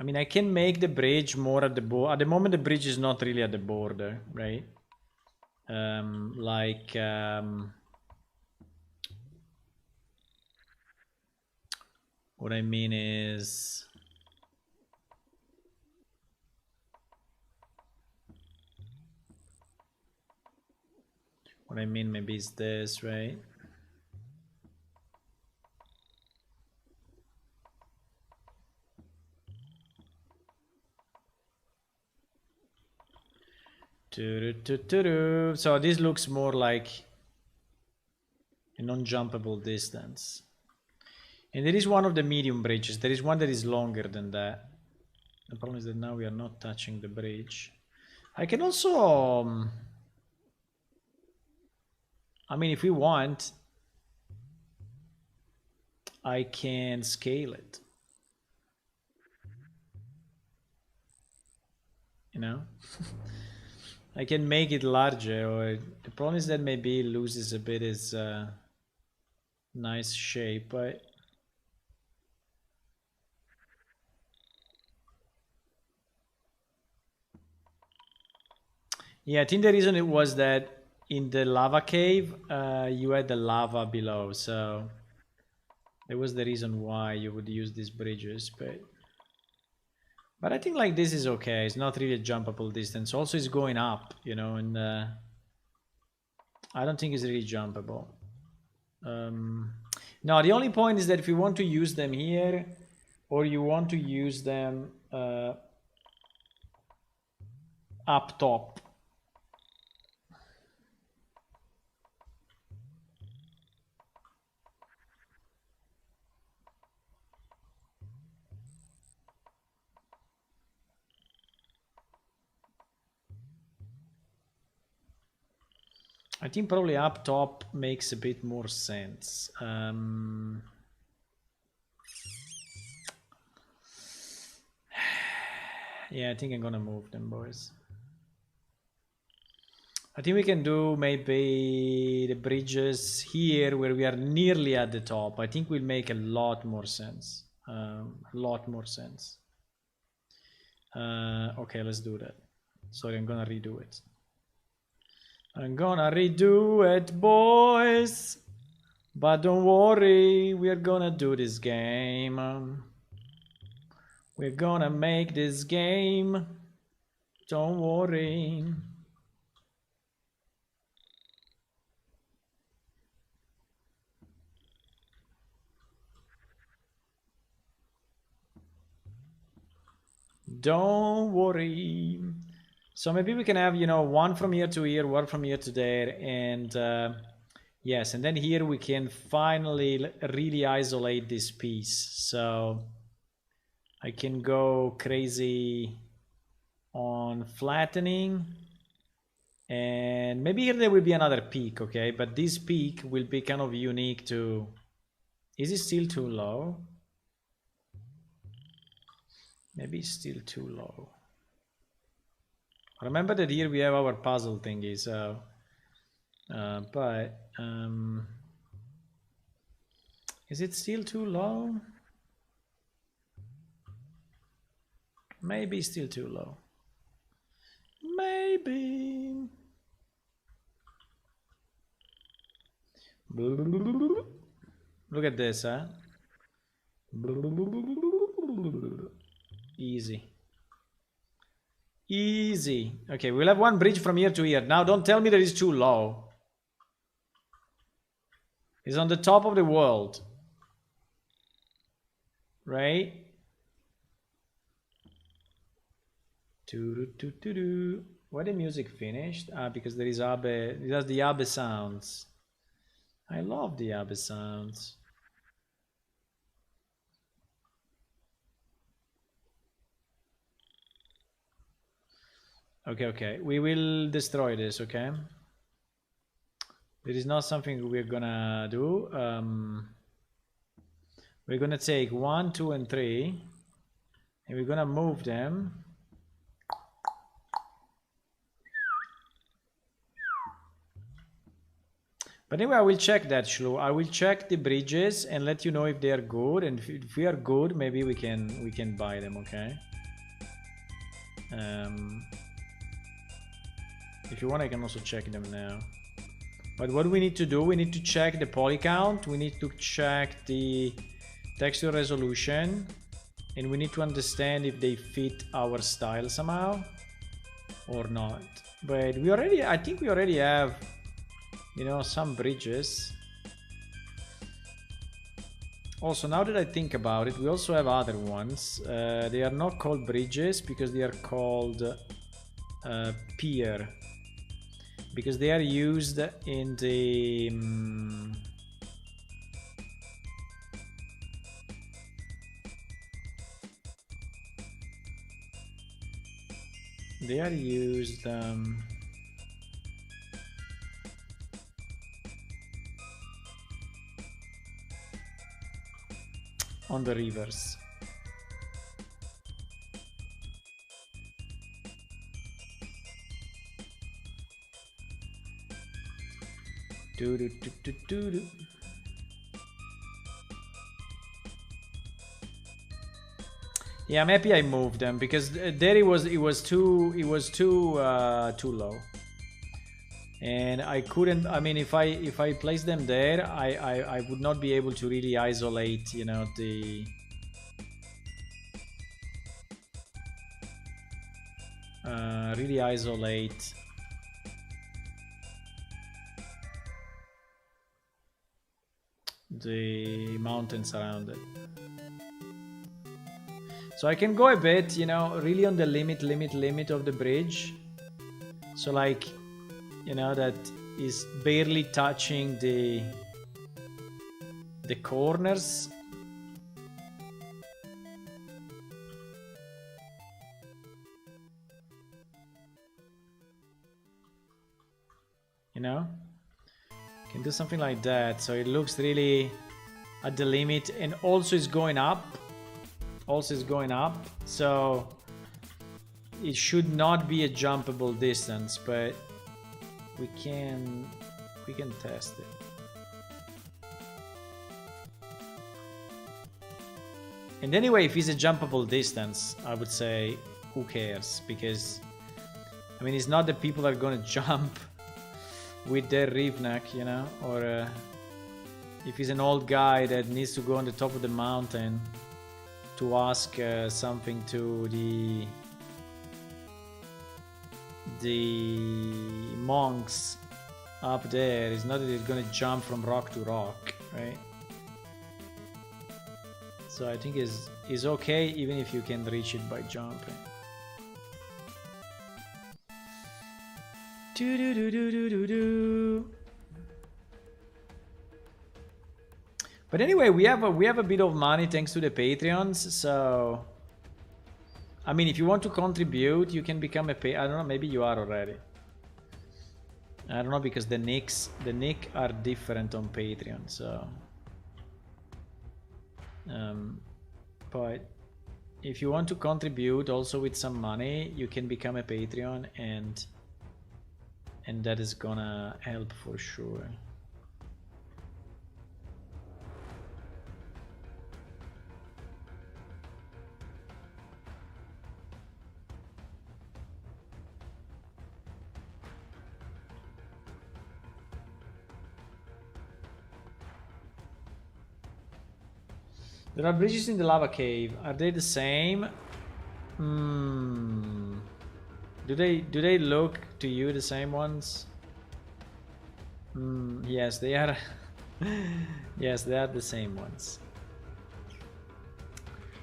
I mean, I can make the bridge more at the border. At the moment, the bridge is not really at the border, right? What I mean is, maybe it's this, right? So this looks more like a non-jumpable distance. And there is one of the medium bridges. There is one that is longer than that. The problem is that now we are not touching the bridge. I can also... I mean, if we want, I can scale it. You know? I can make it larger, or the problem is that maybe it loses a bit its nice shape, but yeah, I think the reason it was that in the lava cave, you had the lava below, so that was the reason why you would use these bridges, but I think like this is okay. It's not really a jumpable distance. Also, it's going up, you know, and I don't think it's really jumpable. No, the only point is that if you want to use them here, or you want to use them up top. I think probably up top makes a bit more sense. Yeah, I think I'm gonna move them, boys. I think we can do maybe the bridges here where we are nearly at the top. I think will make a lot more sense. A lot more sense. Okay, let's do that. Sorry, I'm gonna redo it. I'm gonna redo it, boys. But don't worry, we're gonna do this game. We're gonna make this game. Don't worry. Don't worry. So maybe we can have, you know, one from here to here, one from here to there, and yes, and then here we can finally really isolate this piece. So I can go crazy on flattening, and maybe here there will be another peak, okay? But this peak will be kind of unique to... Is it still too low? Maybe it's still too low. Remember that here we have our puzzle thingy, so... is it still too low? Maybe still too low. Maybe. Look at this, huh? Easy. Easy. Okay, we'll have one bridge from here to here. Now don't tell me that it's too low. It's on the top of the world. Right? Why the music finished? Ah, because there is Abe. It has the Abe sounds. I love the Abe sounds. Okay, okay. We will destroy this, okay? There is not something we're gonna do. We're gonna take 1, 2, and 3, and we're gonna move them. But anyway, I will check that, Shlu. I will check the bridges and let you know if they are good. And if we are good, maybe we can buy them, okay? If you want, I can also check them now. But what we need to do, we need to check the poly count, we need to check the texture resolution, and we need to understand if they fit our style somehow or not. But we already, I think we already have, you know, some bridges. Also, now that I think about it, we also have other ones. They are not called bridges because they are called pier. Because they are used in the... They are used on the rivers. Do do do do do do. Yeah, I'm happy I moved them because there it was too low, and I couldn't. I mean, if I place them there, I would not be able to really isolate, you know, the really isolate the mountains around it. So I can go a bit, you know, really on the limit of the bridge. So like, you know, that is barely touching the corners. You know? Can do something like that. So it looks really at the limit, and also is going up. Also is going up, so it should not be a jumpable distance, but we can test it. And anyway, if it's a jumpable distance, I would say who cares, because I mean, it's not that people are gonna jump with their Rivnak, you know, or if he's an old guy that needs to go on the top of the mountain to ask something to the monks up there. It's not that he's gonna jump from rock to rock, right? So I think is okay even if you can reach it by jumping. Do do do do do do do. But anyway, we have a bit of money thanks to the Patreons, so I mean, if you want to contribute, you can become a I don't know, maybe you are already. I don't know, because the nicks are different on Patreon, so but if you want to contribute also with some money, you can become a Patreon, and that is gonna help for sure. There are bridges in the lava cave. Are they the same? Do they look to you the same ones? Yes, they are. Yes, they are the same ones.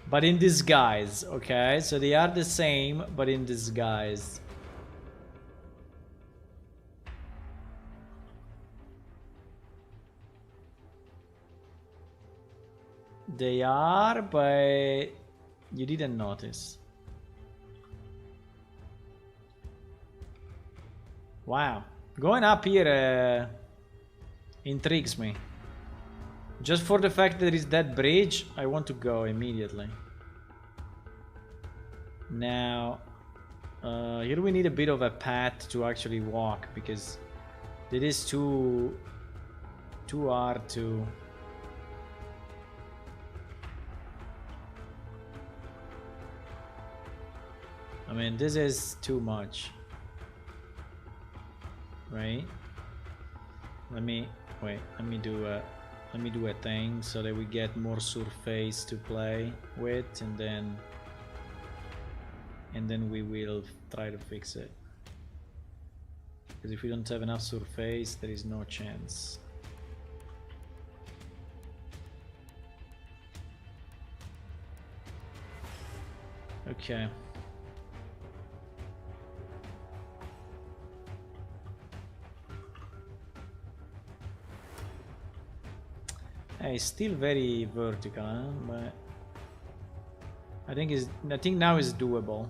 But in disguise, okay? So they are the same, but in disguise. They are, but you didn't notice. Wow. Going up here intrigues me. Just for the fact that there is that bridge, I want to go immediately. Now, here we need a bit of a path to actually walk, because it is too hard to... I mean, this is too much, right? Let me do a thing so that we get more surface to play with, and then we will try to fix it. Because if we don't have enough surface, there is no chance. Okay. It's still very vertical, huh? But I think now is doable.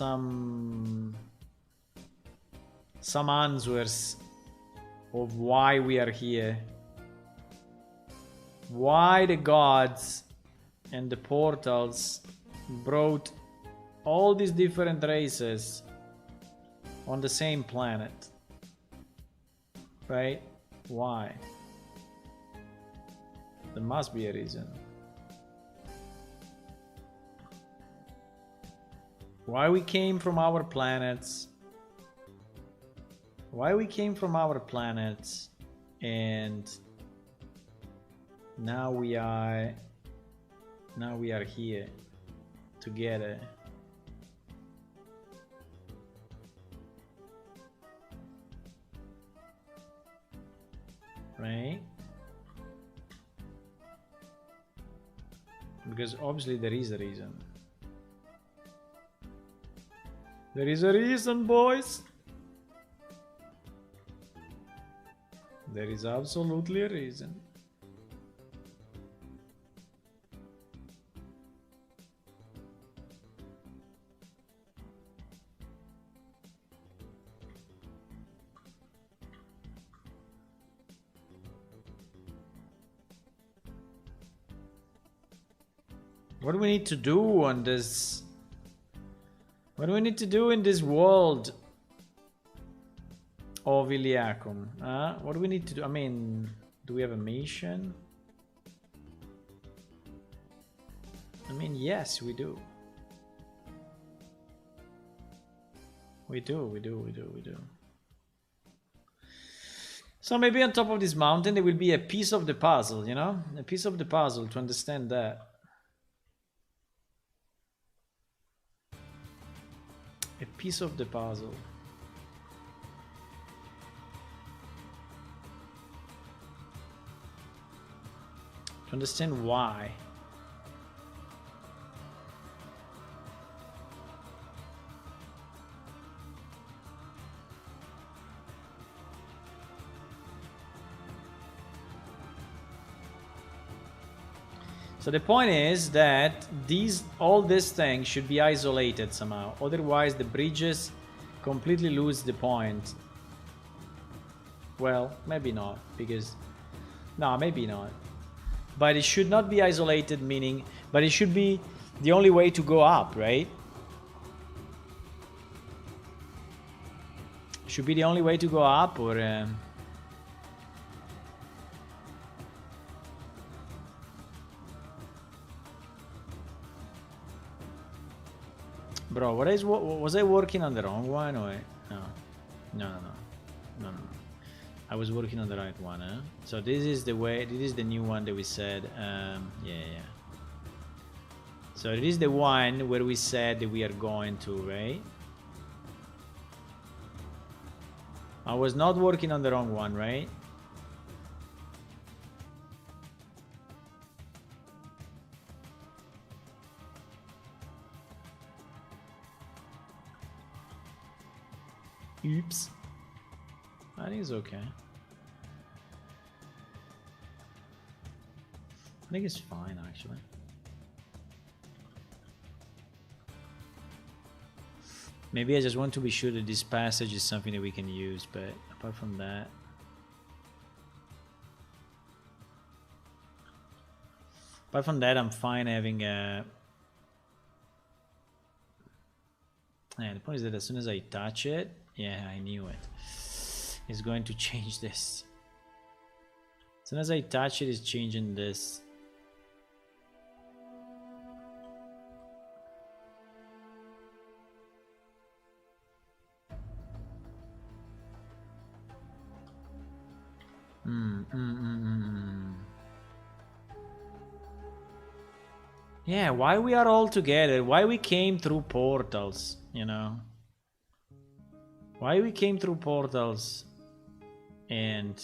some answers of why we are here. Why the gods and the portals brought all these different races on the same planet. Right? Why? There must be a reason. Why we came from our planets. Why we came from our planets and now we are here together. Right? Because obviously there is a reason. There is a reason, boys. There is absolutely a reason. What do we need to do on this? What do we need to do in this world of Iliacum? What do we need to do? I mean, do we have a mission? I mean, yes, we do. We do. So maybe on top of this mountain there will be a piece of the puzzle, you know? A piece of the puzzle to understand that. A piece of the puzzle. To understand why. So the point is that all these things should be isolated somehow. Otherwise the bridges completely lose the point. Well, maybe not, because... No, maybe not. But it should not be isolated, meaning... But it should be the only way to go up, right? Should be the only way to go up, or... Bro, was I working on the wrong one or no. I was working on the right one, huh? So this is the way, this is the new one that we said, yeah. So it is the one where we said that we are going to, right? I was not working on the wrong one, right? Oops. I think it's okay. I think it's fine, actually. Maybe I just want to be sure that this passage is something that we can use, but apart from that... Apart from that, I'm fine having a... Yeah, the point is that as soon as I touch it... Yeah, I knew it. It's going to change this. As soon as I touch it, it's changing this. Yeah, why we are all together? Why we came through portals, you know? Why we came through portals and...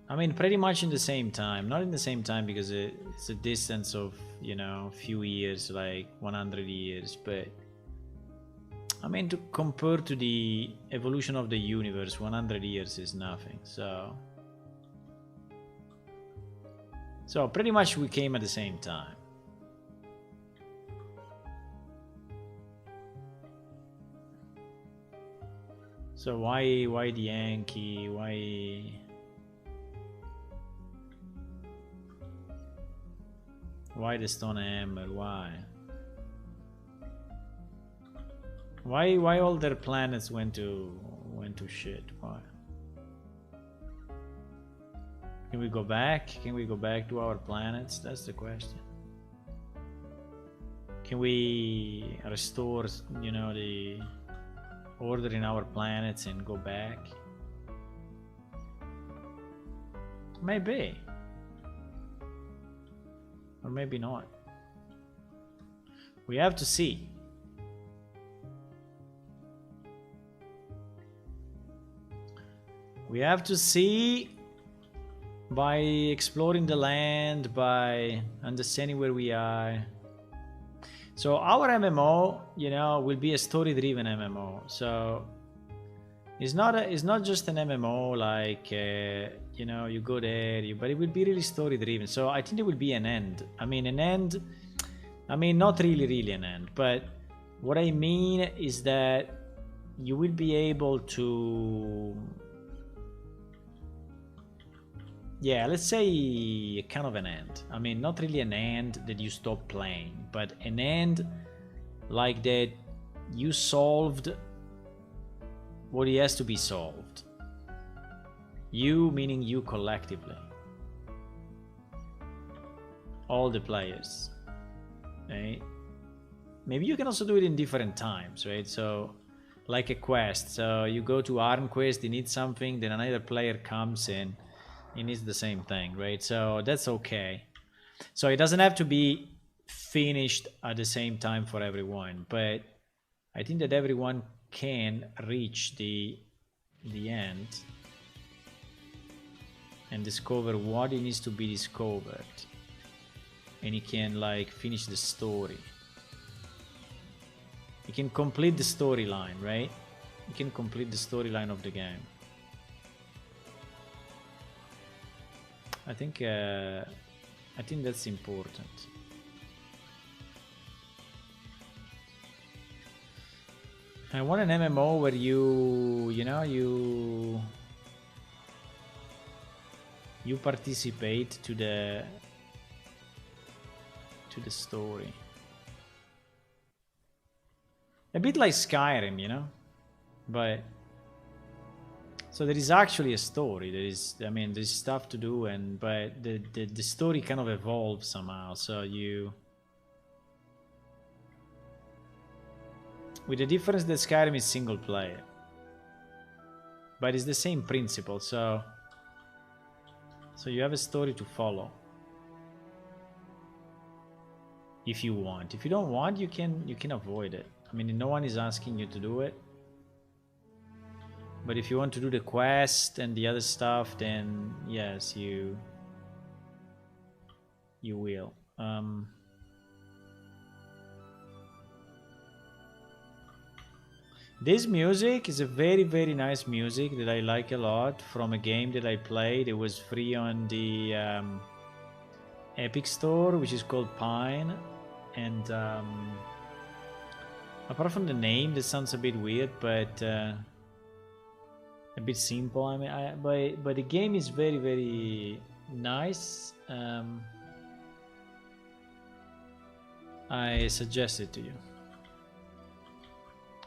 I mean, pretty much in the same time. Not in the same time because it's a distance of, you know, few years, like 100 years, but... I mean, to compare to the evolution of the universe, 100 years is nothing, so... So, pretty much we came at the same time. So why the Yankee? Why the Stone Hammer? Why all their planets went to shit? Why? Can we go back? Can we go back to our planets? That's the question. Can we restore, you know, the order in our planets and go back? Maybe. Or maybe not. We have to see. We have to see by exploring the land, by understanding where we are. So our MMO, you know, will be a story-driven MMO. So it's not just an MMO like you know, you go there, but it will be really story-driven. So I think there will be an end. I mean, not really an end, but what I mean is that you will be able to, yeah, let's say kind of an end. I mean, not really an end that you stop playing, but an end like that you solved what has to be solved. You, meaning you collectively. All the players. Right? Maybe you can also do it in different times, right? So, like a quest. So you go to Arn quest, you need something, then another player comes in. He needs the same thing, right? So that's okay. So it doesn't have to be finished at the same time for everyone, but I think that everyone can reach the end and discover what it needs to be discovered, and he can like finish the story. You can complete the storyline, right? You can complete the storyline of the game. I think that's important. I want an MMO where you participate to the story. A bit like Skyrim, you know? But so there is actually a story. There's stuff to do, but the story kind of evolves somehow. So with the difference that Skyrim is single player, but it's the same principle. So you have a story to follow. If you want. If you don't want, you can avoid it. I mean, no one is asking you to do it. But if you want to do the quest and the other stuff, then yes, you will. This music is a very, very nice music that I like a lot from a game that I played. It was free on the Epic Store, which is called Pine. And apart from the name, that sounds a bit weird, but a bit simple. I mean, but the game is very, very nice. I suggest it to you.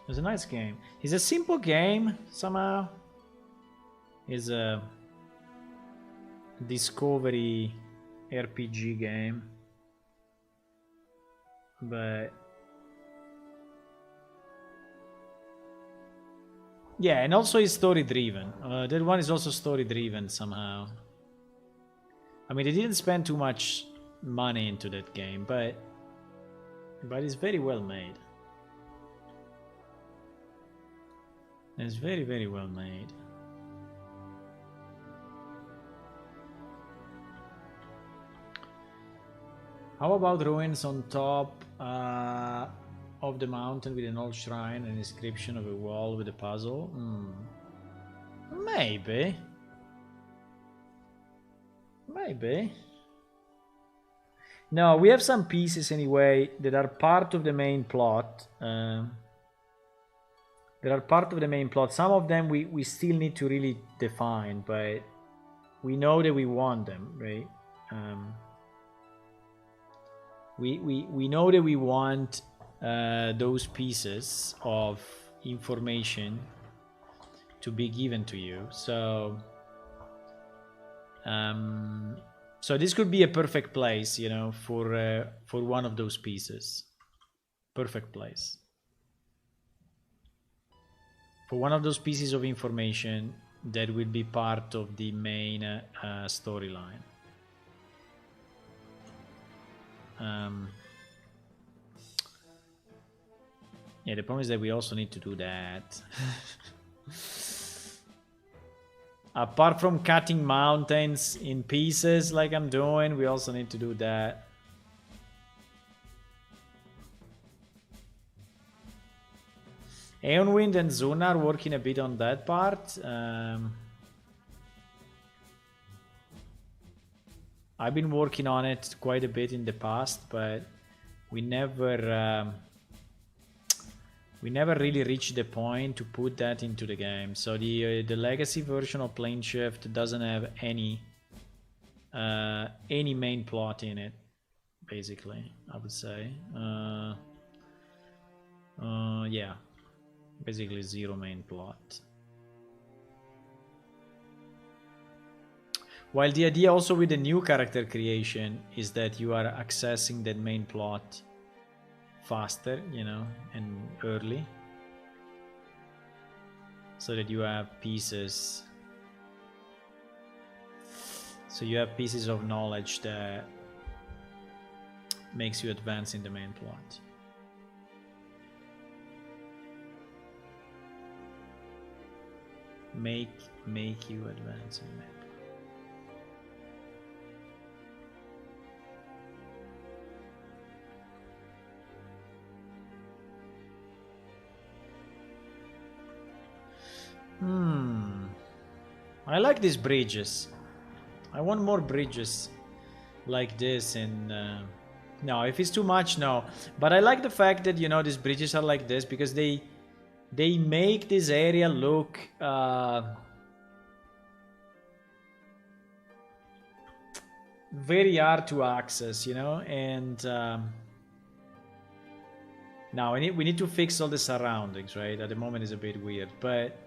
It's a nice game. It's a simple game somehow. It's a discovery RPG game, but yeah, and also it's story driven. That one is also story driven somehow. I mean, they didn't spend too much money into that game, but it's very well made. It's very, very well made. How about ruins on top of the mountain with an old shrine and inscription of a wall with a puzzle? Maybe. Maybe. No, we have some pieces anyway that are part of the main plot. There are part of the main plot. Some of them we still need to really define, but we know that we want them, right? We know that we want those pieces of information to be given to you. So so this could be a perfect place, you know, for one of those pieces. Perfect place for one of those pieces of information that will be part of the main storyline. Yeah, the problem is that we also need to do that. Apart from cutting mountains in pieces like I'm doing, we also need to do that. Eonwind and Zuna are working a bit on that part. I've been working on it quite a bit in the past, but we never really reached the point to put that into the game. So the legacy version of Plane Shift doesn't have any main plot in it, basically, I would say. Yeah, basically zero main plot. While the idea also with the new character creation is that you are accessing that main plot faster, you know, and early, so that you have pieces. So you have pieces of knowledge that makes you advance in the main plot. Make you advance in the main plot. I like these bridges. I want more bridges like this. And no, if it's too much, no. But I like the fact that, you know, these bridges are like this because they make this area look very hard to access, you know. And now we need to fix all the surroundings, right? At the moment it's a bit weird, but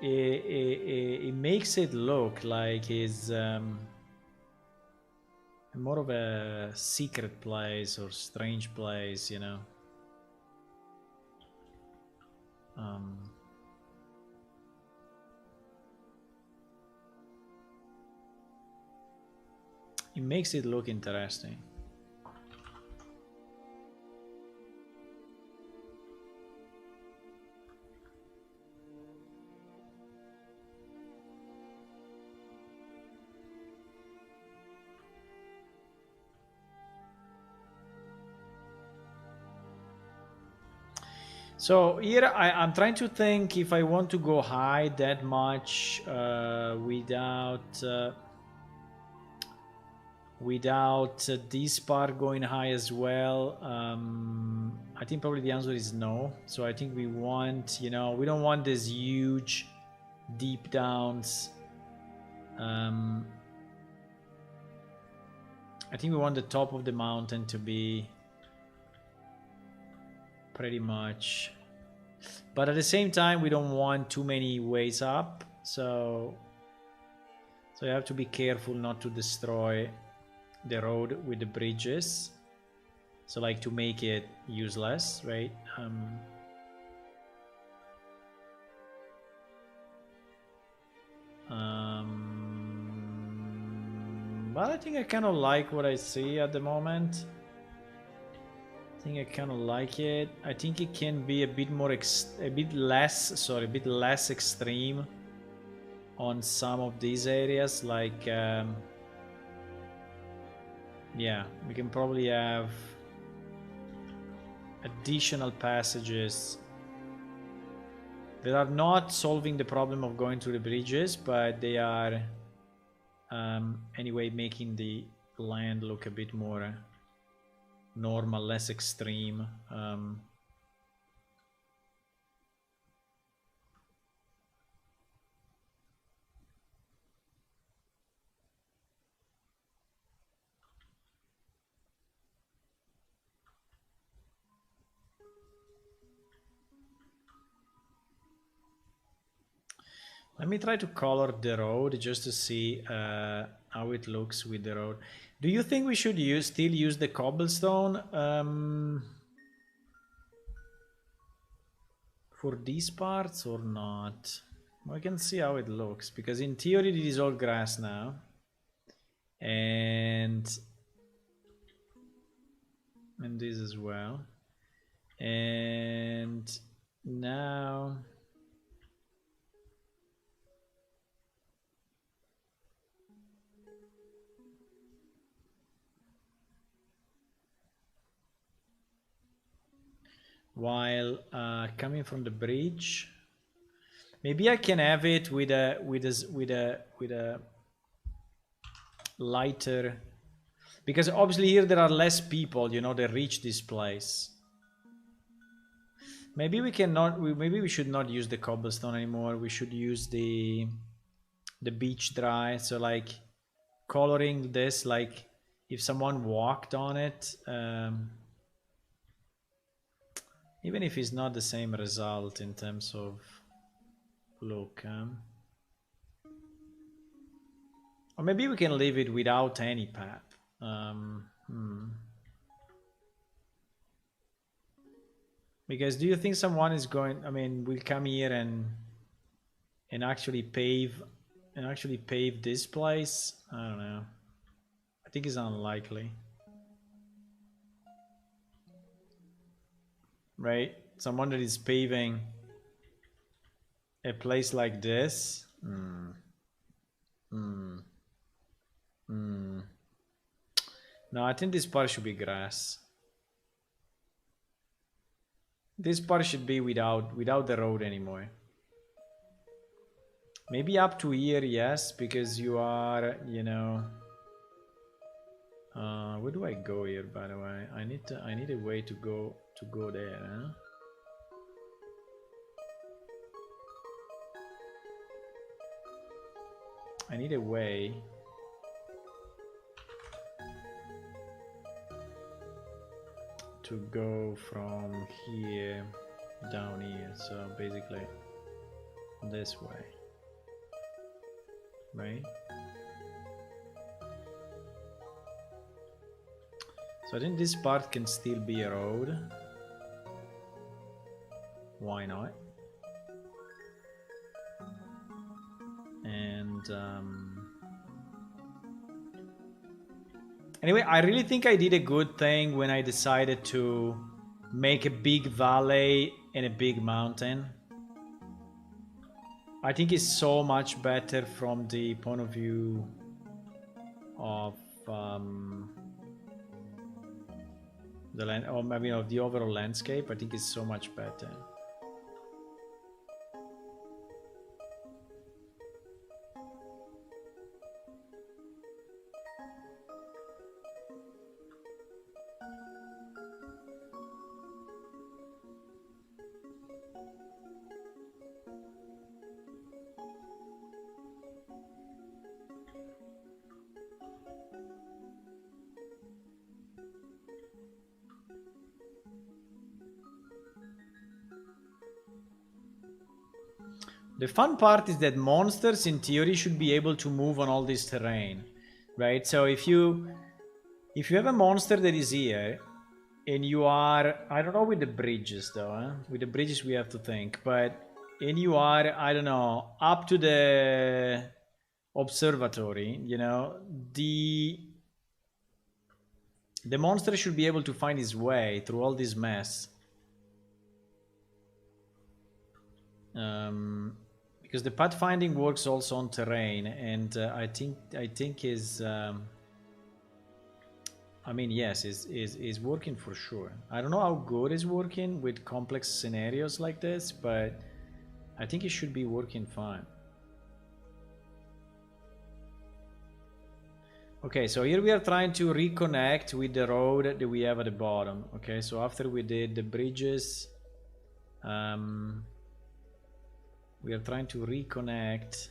it makes it look like it's more of a secret place or strange place, you know. It makes it look interesting. So here I'm trying to think if I want to go high that much without this part going high as well. I think probably the answer is no. So I think we want, you know, we don't want these huge deep downs. I think we want the top of the mountain to be pretty much, but at the same time we don't want too many ways up, so you have to be careful not to destroy the road with the bridges, so like to make it useless, right? But I think I kind of like what I see at the moment. I think I kind of like it. I think it can be a bit more, a bit less extreme on some of these areas. Like, yeah, we can probably have additional passages that are not solving the problem of going through the bridges, but they are anyway making the land look a bit more normal, less extreme. Let me try to color the road just to see how it looks with the road. Do you think we should still use the cobblestone for these parts or not? I can see how it looks, because in theory it is all grass now. And this as well. And now while coming from the bridge, maybe I can have it with a lighter, because obviously here there are less people, you know, that reach this place. Maybe we cannot. Maybe we should not use the cobblestone anymore. We should use the beach dry. So like coloring this, like if someone walked on it, even if it's not the same result in terms of look. Or maybe we can leave it without any path. Because do you think someone is going, I mean, will come here and actually pave this place? I don't know. I think it's unlikely. Right? Someone that is paving a place like this. No, I think this part should be grass. This part should be without the road anymore. Maybe up to here, yes, because you are, you know. Where do I go here, by the way? I need a way to go there, huh? I need a way to go from here down here, so basically this way, right? So I think this part can still be a road. Why not? And anyway, I really think I did a good thing when I decided to make a big valley and a big mountain. I think it's so much better from the point of view of the land, or maybe of the overall landscape. I think it's so much better. The fun part is that monsters in theory should be able to move on all this terrain, right? So if you have a monster that is here and you are, I don't know with the bridges though, huh? With the bridges we have to think, but and you are, I don't know, up to the observatory, you know, the monster should be able to find his way through all this mess. Because the pathfinding works also on terrain, and I think is I mean, yes, is working for sure. I don't know how good it's working with complex scenarios like this, but I think it should be working fine. Okay, so here we are trying to reconnect with the road that we have at the bottom. Okay, so after we did the bridges, we are trying to reconnect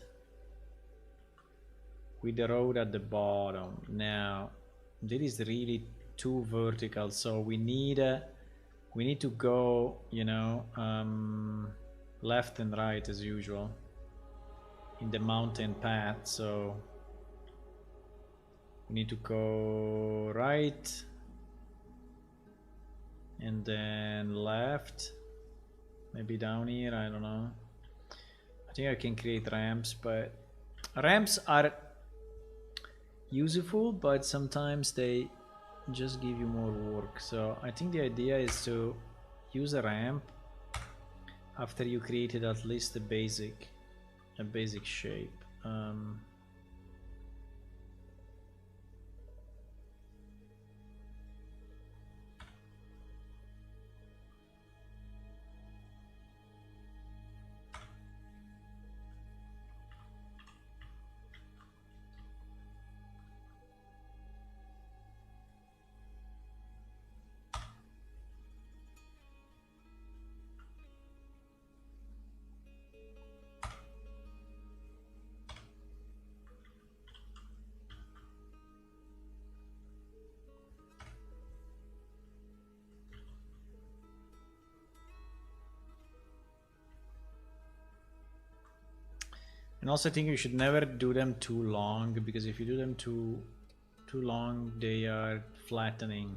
with the road at the bottom. Now, this is really too vertical, so we need to go, you know, left and right as usual. in the mountain path, so we need to go right and then left, maybe down here, I don't know. I think I can create ramps, but ramps are useful, but sometimes they just give you more work. So I think the idea is to use a ramp after you created at least a basic shape. And also I think you should never do them too long, because if you do them too long, they are flattening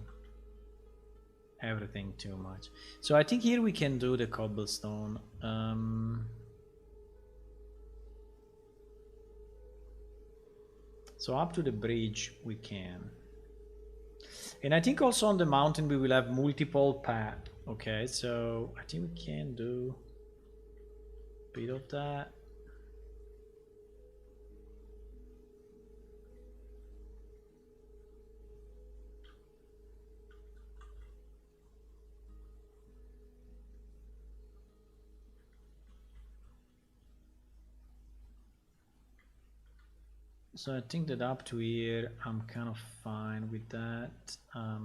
everything too much. So I think here we can do the cobblestone. So up to the bridge we can. And I think also on the mountain we will have multiple paths. Okay, so I think we can do a bit of that. So I think that up to here, I'm kind of fine with that. I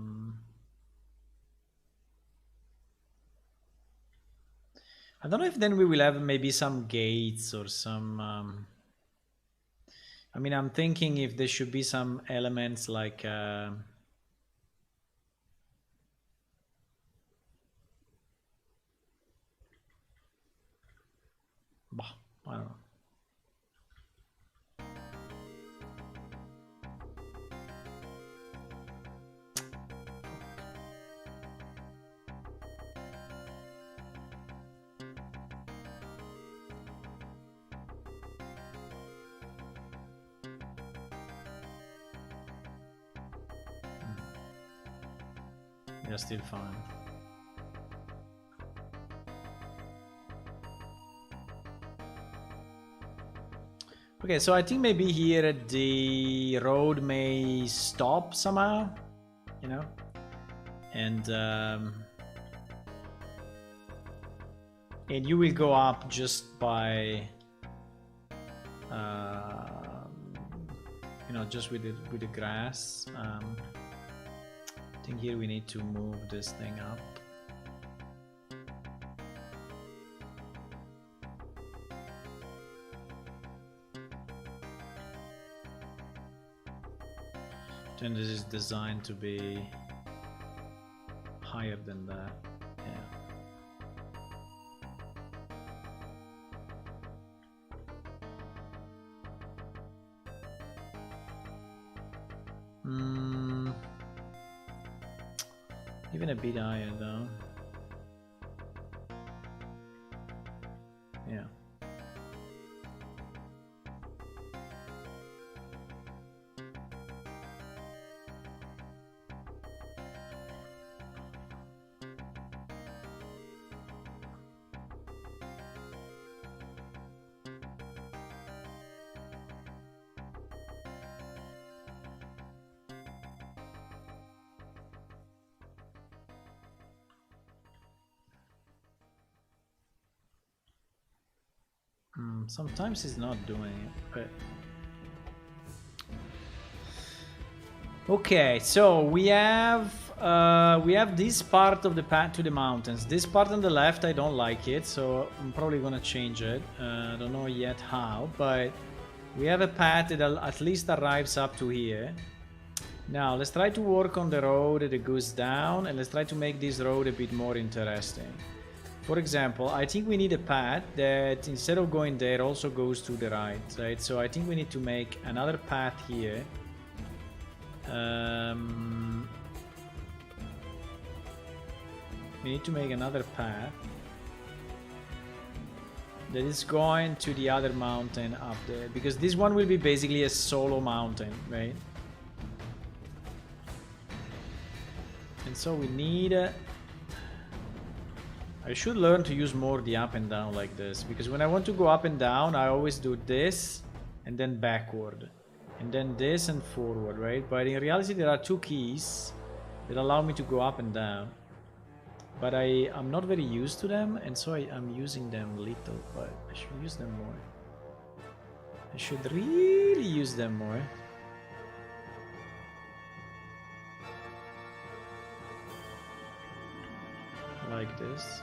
don't know if then we will have maybe some gates or some... I mean, I'm thinking if there should be some elements like... Bah, I don't know. They're still fine. Okay, so I think maybe here the road may stop somehow, you know, and you will go up just by, you know, just with the grass. I think here we need to move this thing up. And this is designed to be higher than that. Yeah. Even a bit higher though. Yeah. Sometimes it's not doing it, but okay. So we have this part of the path to the mountains. This part on the left, I don't like it, so I'm probably gonna change it. I don't know yet how, but we have a path that at least arrives up to here. Now let's try to work on the road that goes down, and let's try to make this road a bit more interesting. For example, I think we need a path that instead of going there also goes to the right, right? So I think we need to make another path here. We need to make another path that is going to the other mountain up there, because this one will be basically a solo mountain, right? And so we need I should learn to use more the up and down like this, because when I want to go up and down, I always do this and then backward, and then this and forward, right? But in reality, there are two keys that allow me to go up and down, but I'm not very used to them, and so I'm using them little, but I should use them more. I should really use them more. Like this.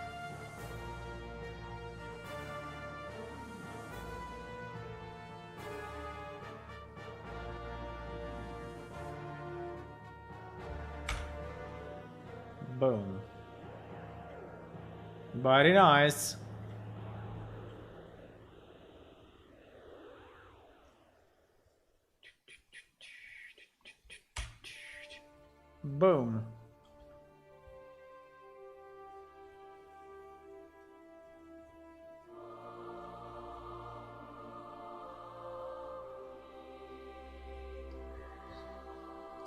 Boom. Very nice. Boom.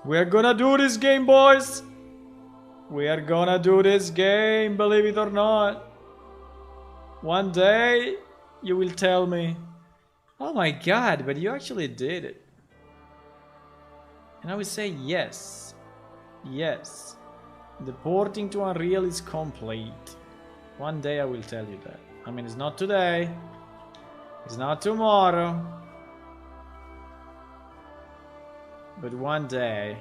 We're gonna do this game, boys. We are gonna do this game, believe it or not. One day, you will tell me, oh my god, but you actually did it. And I will say, yes. Yes. The porting to Unreal is complete. One day I will tell you that. I mean, it's not today. It's not tomorrow. But one day,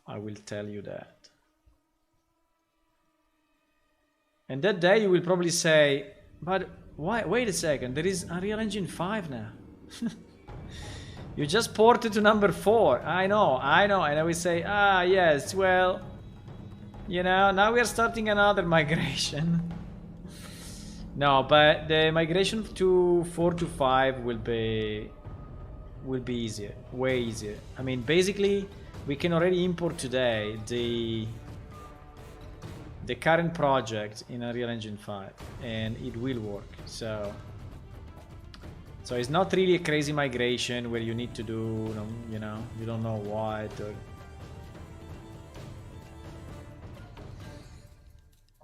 I will tell you that. And that day you will probably say, but why? Wait a second, there is Unreal Engine 5 now. You just ported to number 4. I know. And I will say, ah, yes, well, you know, now we are starting another migration. No, but the migration to 4 to 5 will be easier, way easier. I mean, basically, we can already import today the current project in Unreal Engine 5, and it will work. So it's not really a crazy migration where you need to do, you know, you don't know what. Or...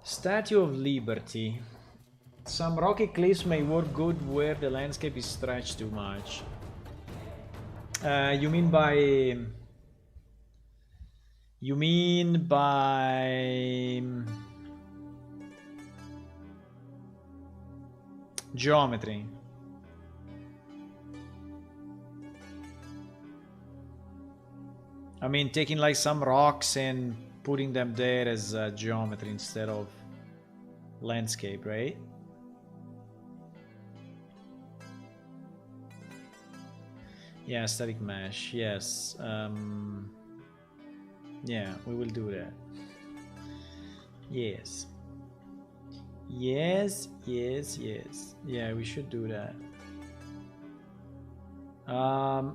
Statue of Liberty. Some rocky cliffs may work good where the landscape is stretched too much. You mean by geometry? I mean, taking like some rocks and putting them there as geometry instead of landscape, right? Yeah, static mesh, yes. Yeah, we will do that. Yes. Yes. Yeah, we should do that. I'm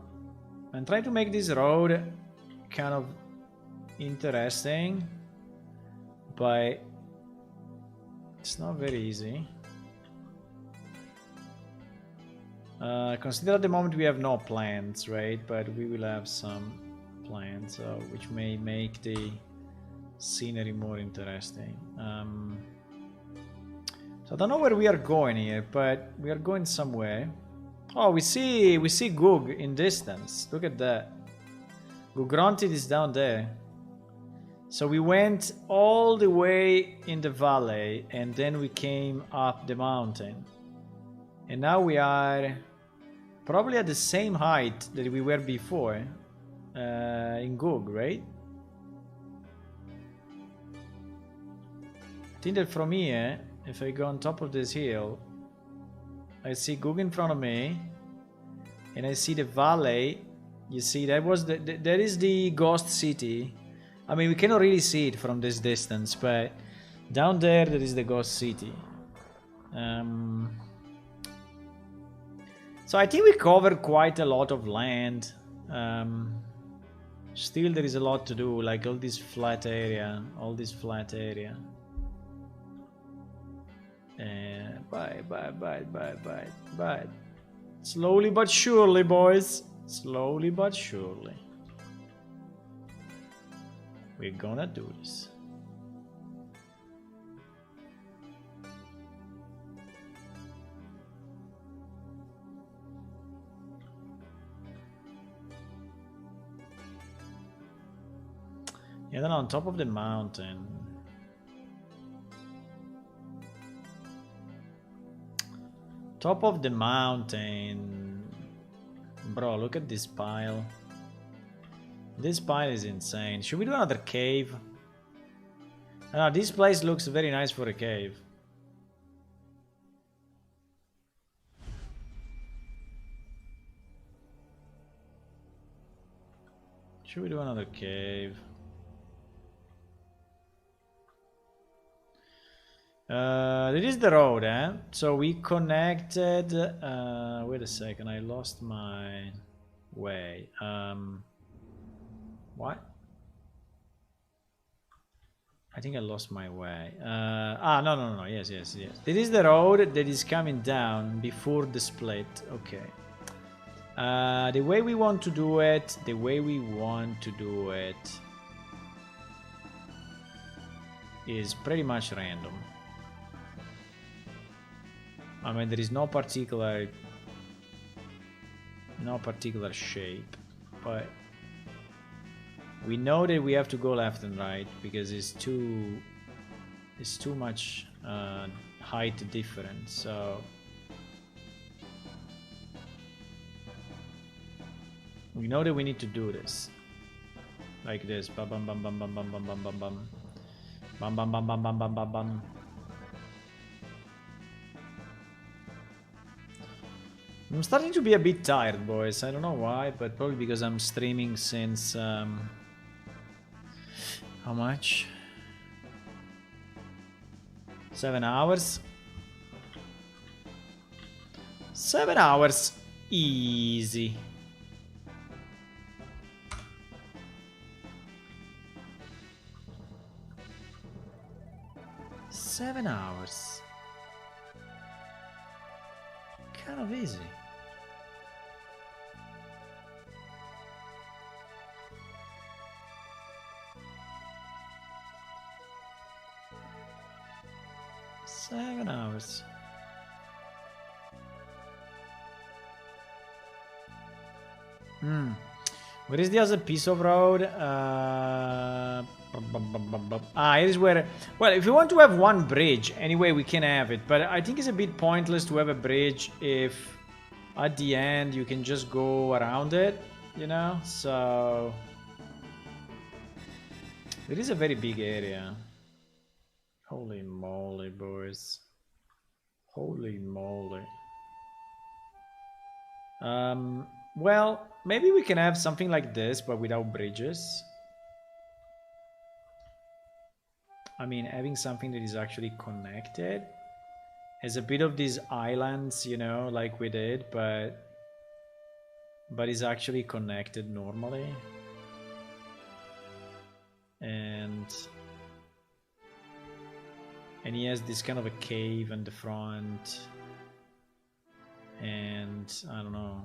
trying to make this road kind of interesting, but it's not very easy. Consider at the moment we have no plants, right? But we will have some plants, which may make the scenery more interesting. So I don't know where we are going here, but we are going somewhere. Oh, we see Goog in distance. Look at that. Gugronted is down there. So we went all the way in the valley, and then we came up the mountain. And now we are probably at the same height that we were before in Goog, right? I think that from here, if I go on top of this hill, I see Goog in front of me, and I see the valley. You see, that is the ghost city. I mean, we cannot really see it from this distance, but Down there, there is the ghost city. So I think we covered quite a lot of land. Still, there is a lot to do, like all this flat area, But slowly but surely, boys. Slowly but surely. We're gonna do this. Yeah, then on top of the mountain. Top of the mountain. Bro, look at this pile. This pile is insane. Should we do another cave? I don't know, this place looks very nice for a cave. Should we do another cave? It is the road, eh? So we connected. Wait a second, I lost my way. What? I think I lost my way. No. Yes. This is the road that is coming down before the split. Okay. The way we want to do it. Is pretty much random. I mean, there is no particular shape, but we know that we have to go left and right because it's too much height difference. So we know that we need to do this like this. Bum bum bum bum bum bum bum bum bum bum bum bum bum bum bum bum bum bum. I'm starting to be a bit tired, boys. I don't know why, but probably because I'm streaming since how much? 7 hours. 7 hours, easy. Seven hours. Kind of easy. Seven hours. Where is the other piece of road? It is where... Well, if you want to have one bridge, anyway, we can have it. But I think it's a bit pointless to have a bridge if at the end you can just go around it, you know? So... It is a very big area. Holy moly, boys. Holy moly. Well, maybe we can have something like this, but without bridges. I mean, having something that is actually connected. Has a bit of these islands, you know, like we did, but is actually connected normally. And he has this kind of a cave in the front. And I don't know.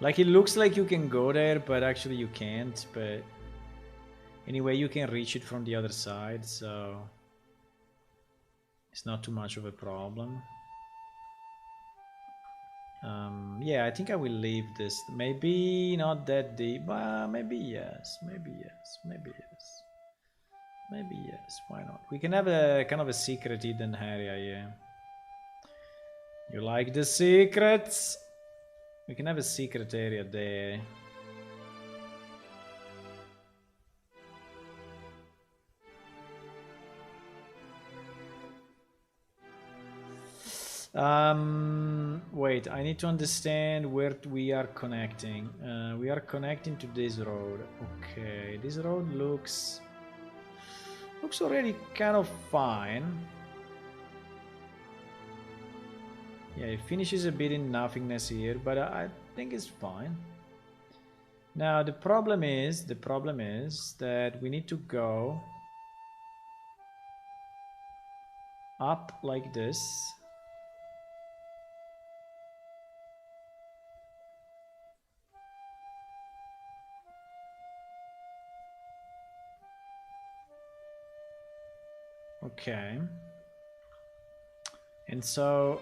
Like, it looks like you can go there, but actually you can't. But anyway, you can reach it from the other side, so it's not too much of a problem. Yeah, I think I will leave this. Maybe not that deep, but maybe yes. Maybe yes. Why not? We can have a kind of a secret hidden area, yeah. You like the secrets? We can have a secret area there. Wait, I need to understand where we are connecting. We are connecting to this road. Okay, this road looks already kind of fine. Yeah, it finishes a bit in nothingness here, but I think it's fine. Now the problem is that we need to go up like this. Okay. And so,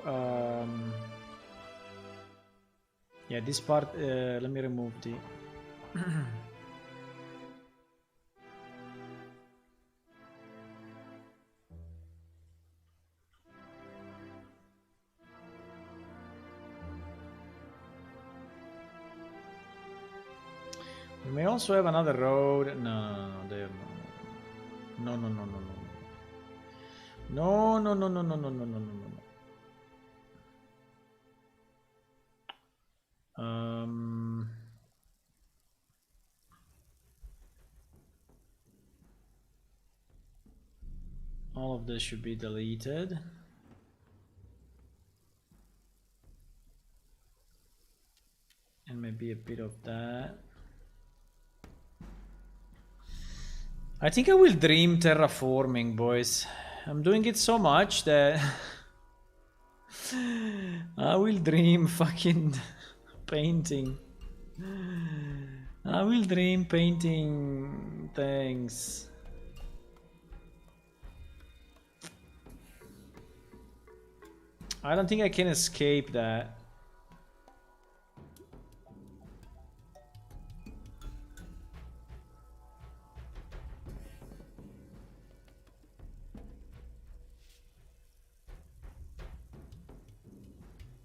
yeah, this part, let me remove the... We may also have another road. No, there. No, no, no, no, no. No, no, no, no, no, no, no, no, no, no. All of this should be deleted. And maybe a bit of that. I think I will dream terraforming, boys. I'm doing it so much that I will dream fucking painting. I will dream painting things. I don't think I can escape that.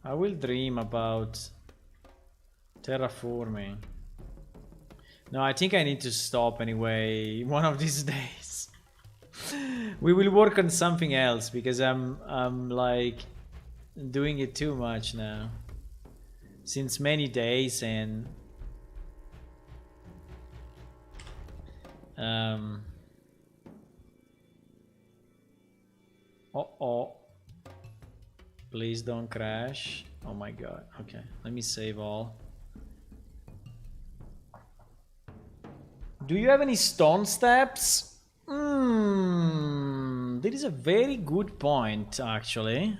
I will dream about terraforming. No, I think I need to stop anyway one of these days. We will work on something else because I'm like doing it too much now since many days, and uh-oh. Please don't crash. Oh my god. Okay, let me save all. Do you have any stone steps? That is a very good point, actually.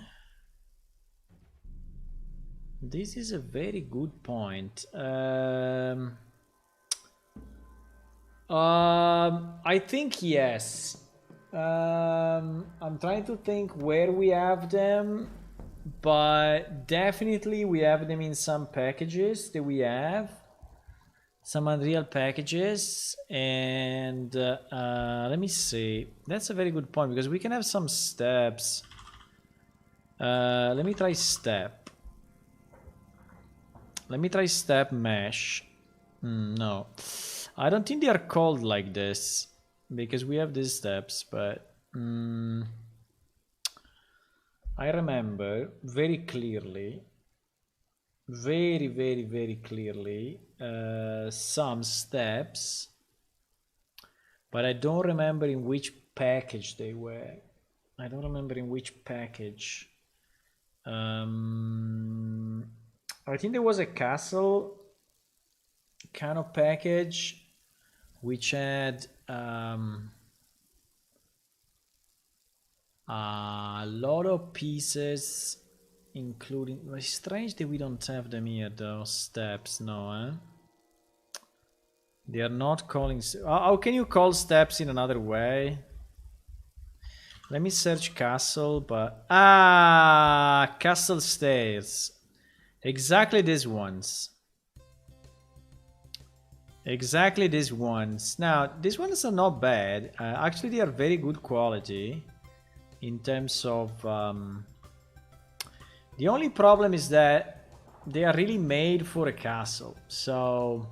This is a very good point. I think yes. I'm trying to think where we have them. But definitely we have them in some packages that we have. Some Unreal packages. And let me see. That's a very good point because we can have some steps. Let me try step. Let me try step mesh. No. I don't think they are called like this. Because we have these steps, but... I remember very clearly, very clearly, some steps, but I don't remember in which package they were. I don't remember in which package. I think there was a castle kind of package which had a lot of pieces, including... It's strange that we don't have them here, those steps, no, eh? They are not calling... How can you call steps in another way? Let me search castle, but... castle stairs. Exactly these ones. Exactly these ones. Now, these ones are not bad. Actually, they are very good quality. In terms of the only problem is that they are really made for a castle, so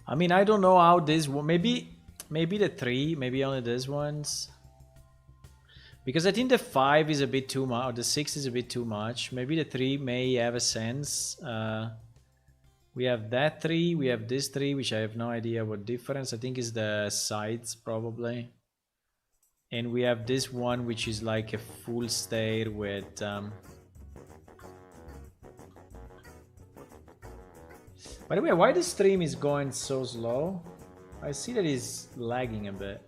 I mean, I don't know how this maybe the three, maybe only these ones, Because I think the 5 is a bit too much, or the 6 is a bit too much. Maybe the 3 may have a sense. We have that 3, we have this 3, which I have no idea what difference. I think is the sides probably. And we have this one, which is like a full stair with... By the way, why the stream is going so slow? I see that it's lagging a bit.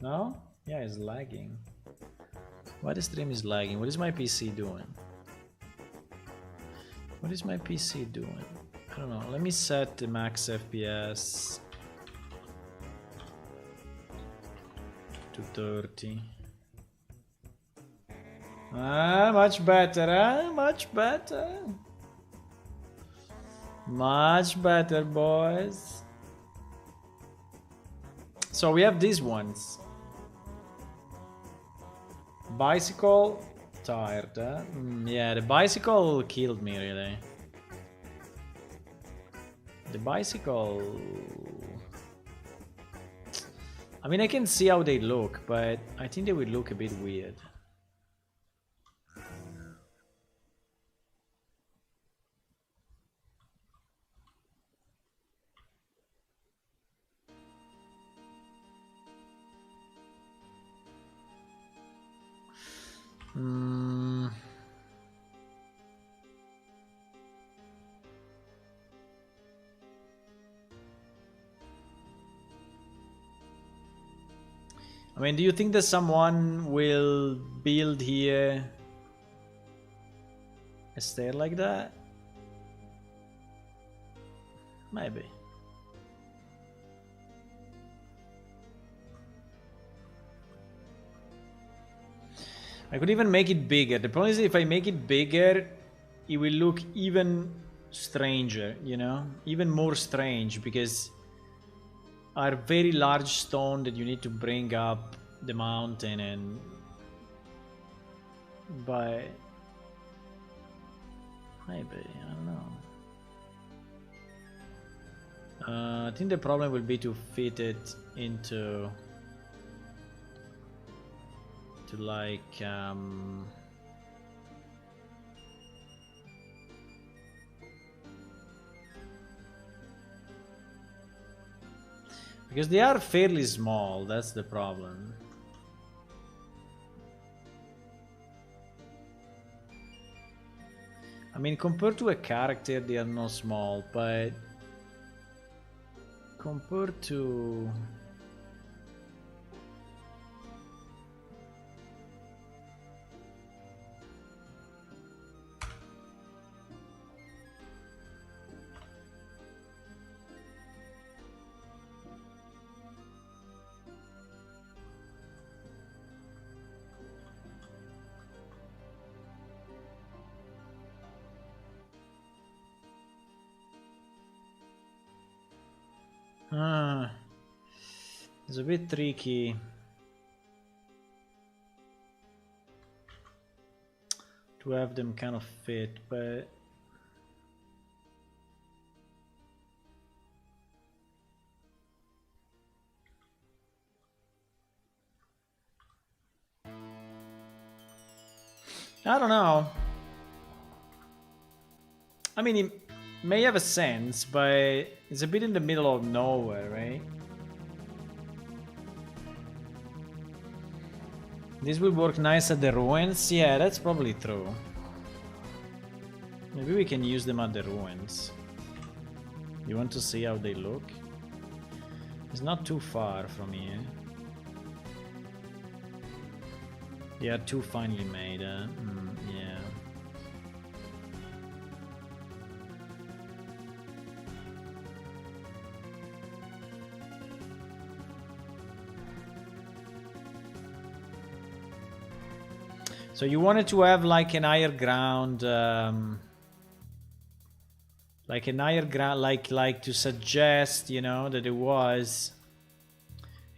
No? Yeah, it's lagging. Why the stream is lagging? What is my PC doing? What is my PC doing? I don't know. Let me set the max FPS to 30. Ah, much better, huh? Much better. Much better, boys. So we have these ones. Bicycle, tired, huh? Yeah, the bicycle killed me, really. The bicycle... I mean, I can see how they look, but I think they would look a bit weird. I mean, do you think that someone will build here a stair like that? Maybe. I could even make it bigger. The problem is if I make it bigger, it will look even stranger, you know? Even more strange, because are very large stone that you need to bring up the mountain, and but maybe, I don't know. I think the problem will be to fit it into like because they are fairly small, that's the problem. I mean, compared to a character, they are not small, but compared to... it's a bit tricky to have them kind of fit, but I don't know. I mean, it may have a sense, but it's a bit in the middle of nowhere, right? This will work nice at the ruins. Yeah, that's probably true. Maybe we can use them at the ruins. You want to see how they look? It's not too far from here. They are too finely made, yeah. So you wanted to have like an higher ground, like to suggest, you know, that there was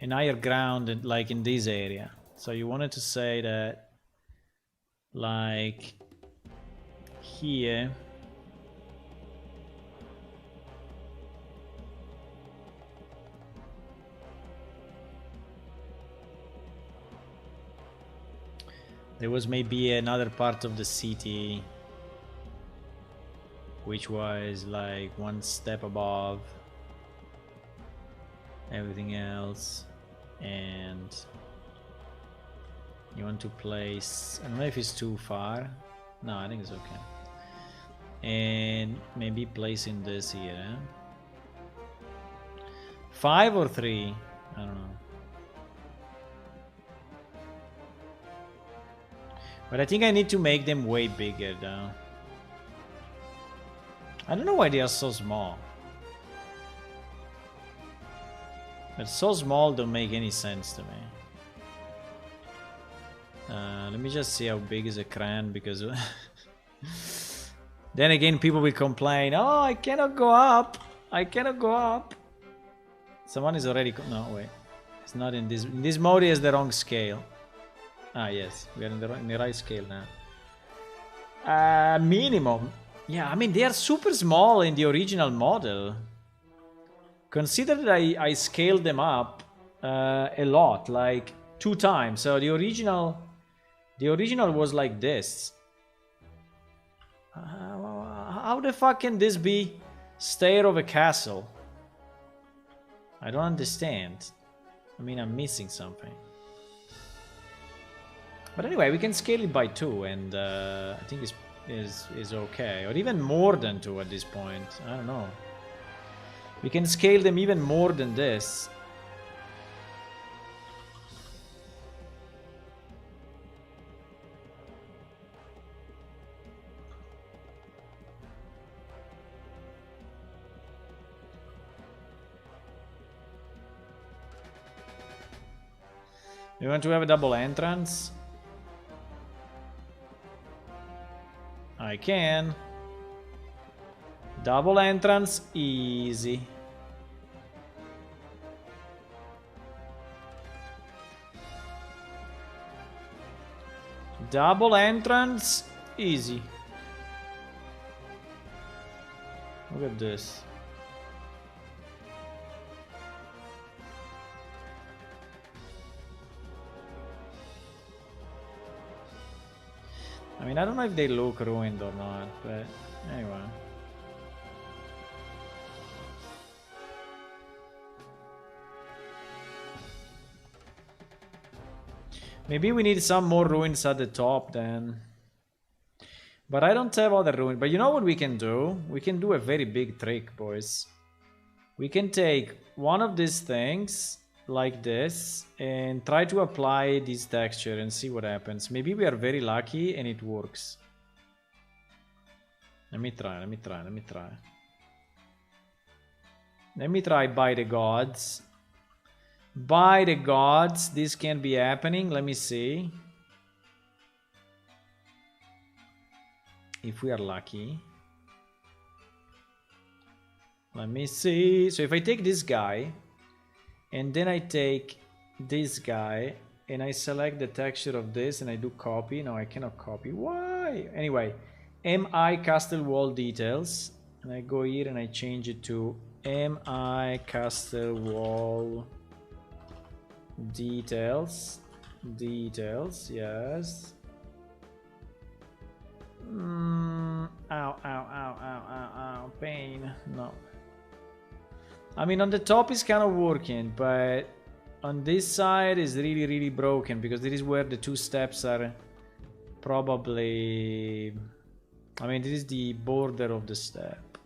an higher ground like in this area. So you wanted to say that like here There was maybe another part of the city which was like one step above everything else, and you want to place, I don't know if it's too far. No, I think it's okay. And maybe placing this here, eh? 5 or 3? I don't know. But I think I need to make them way bigger though. I don't know why they are so small. But so small don't make any sense to me. Let me just see how big is a cran, because then again people will complain, oh, I cannot go up. I cannot go up. Someone is already... no, wait. It's not in this... in this mode, he has the wrong scale. Ah, yes. We are in the right scale now. Minimum. Yeah, I mean, they are super small in the original model. Consider that I scaled them up a lot, like 2 times. So the original was like this. How the fuck can this be stair of a castle? I don't understand. I mean, I'm missing something. But anyway, we can scale it by 2, and I think is okay, or even more than 2 at this point. I don't know. We can scale them even more than this. You want to have a double entrance? I can. Double entrance, easy. Double entrance, easy. Look at this. I mean, I don't know if they look ruined or not, but anyway. Maybe we need some more ruins at the top then. But I don't have other ruins. But you know what we can do? We can do a very big trick, boys. We can take one of these things, like this, and try to apply this texture and see what happens. Maybe we are very lucky and it works. Let me try. Let me try by the gods. By the gods, this can be happening. Let me see. If we are lucky. Let me see. So if I take this guy, and then I take this guy, and I select the texture of this, and I do copy. No, I cannot copy. Why? Anyway, MI Castle Wall Details. And I go here and I change it to MI Castle Wall Details. Details, yes. Ow, ow, ow, ow, ow, ow, pain. No. I mean, on the top is kind of working, but on this side is really, really broken, because this is where the 2 steps are probably... I mean, this is the border of the step.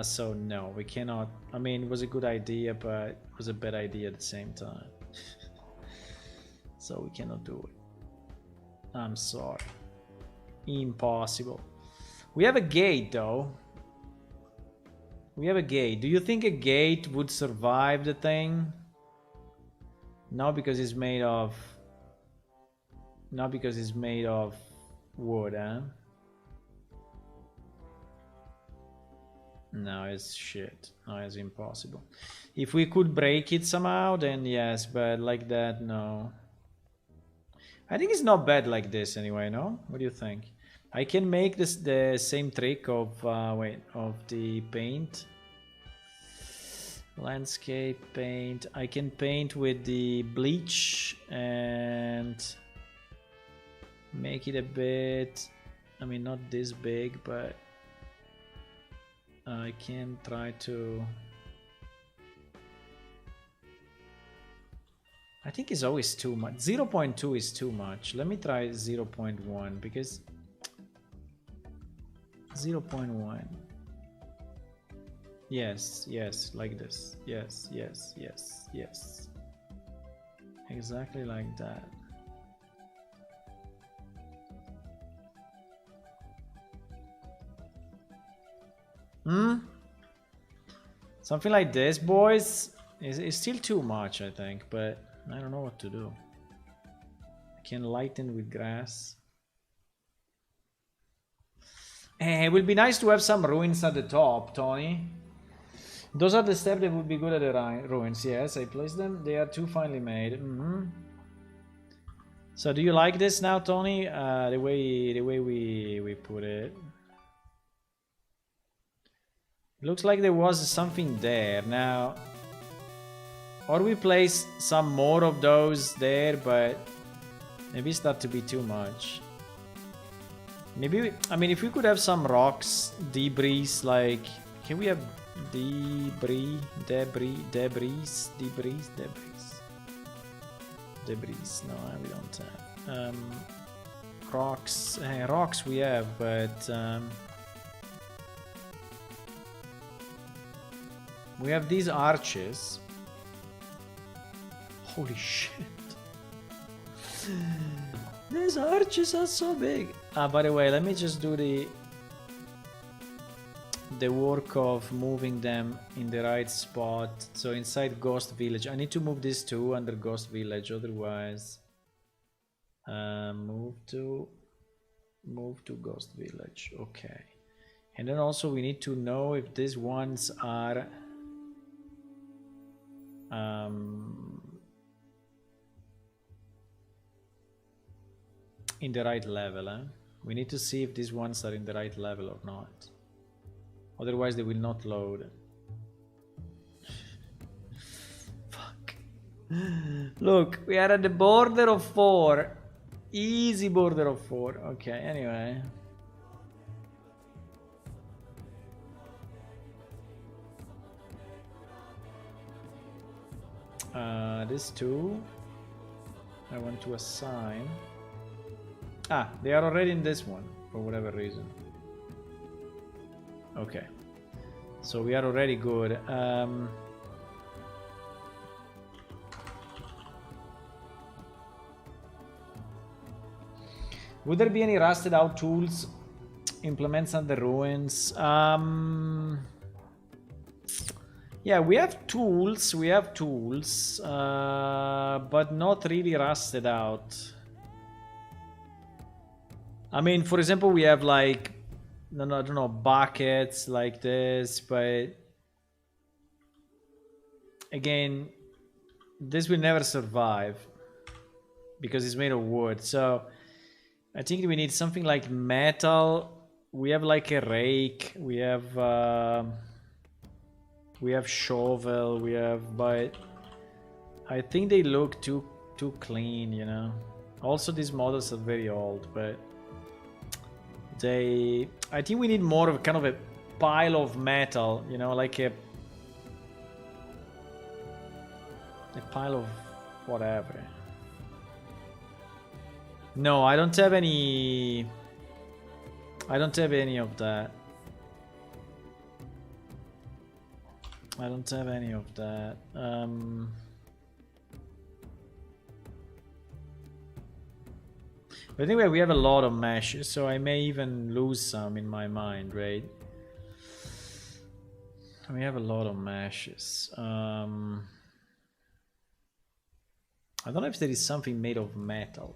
So no, we cannot... I mean, it was a good idea, but it was a bad idea at the same time. So we cannot do it. I'm sorry. Impossible. We have a gate, though. We have a gate. Do you think a gate would survive the thing? No, because it's made of... Not because it's made of wood, huh? No, it's shit. No, it's impossible. If we could break it somehow, then yes, but like that, no. I think it's not bad like this anyway, no? What do you think? I can make this the same trick of, of the paint. Landscape paint. I can paint with the bleach and make it a bit, I mean, not this big, but I can try to, I think it's always too much. 0.2 is too much. Let me try 0.1 because 0.1. Yes, yes, like this. Yes, yes, yes, yes. Exactly like that. Something like this, boys, is still too much, I think, but I don't know what to do. I can lighten with grass. It would be nice to have some ruins at the top, Tony. Those are the steps that would be good at the ruins. Yes, I placed them. They are too finely made. So do you like this now, Tony? The way we put it. Looks like there was something there. Now, or we place some more of those there, but maybe it's not to be too much. Maybe, I mean, if we could have some rocks, debris, like, can we have debris, no, we don't have. Rocks, rocks we have, but we have these arches. Holy shit. These arches are so big. By the way, let me just do the work of moving them in the right spot. So inside Ghost Village, I need to move these two under Ghost Village, otherwise move to Ghost Village. Okay. And then also we need to know if these ones are in the right level. We need to see if these ones are in the right level or not. Otherwise they will not load. Fuck. Look, we are at the border of 4. Easy border of 4. Okay, anyway. These two I want to assign. They are already in this one for whatever reason. Okay, so we are already good. Would there be any rusted out tools implements on the ruins? Yeah, we have tools, but not really rusted out. I mean, for example, we have like, I don't know, buckets like this, but again, this will never survive because it's made of wood. So I think we need something like metal. We have like a rake, we have shovel, but I think they look too clean, you know. Also, these models are very old, but I think we need more of kind of a pile of metal, you know, like a pile of whatever. No, I don't have any. I don't have any of that. I don't have any of that. But anyway, we have a lot of meshes, so I may even lose some in my mind, right? We have a lot of meshes. I don't know if there is something made of metal.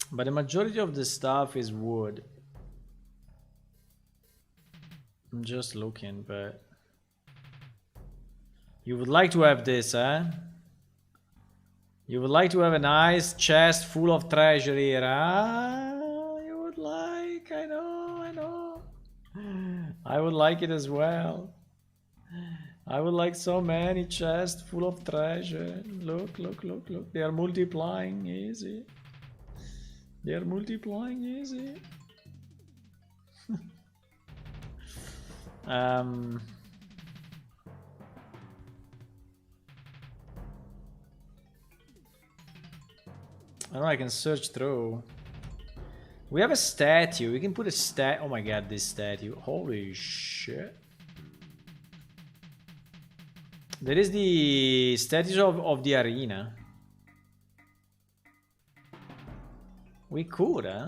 But the majority of the stuff is wood. I'm just looking, but you would like to have this, huh? You would like to have a nice chest full of treasure here, huh? You would like, I know. I would like it as well. I would like so many chests full of treasure. Look, look, look, look. They are multiplying easy. They are multiplying easy. I don't know, I can search through. We have a statue. We can put a oh my god, this statue. Holy shit. There is the statue of the arena. We could, huh?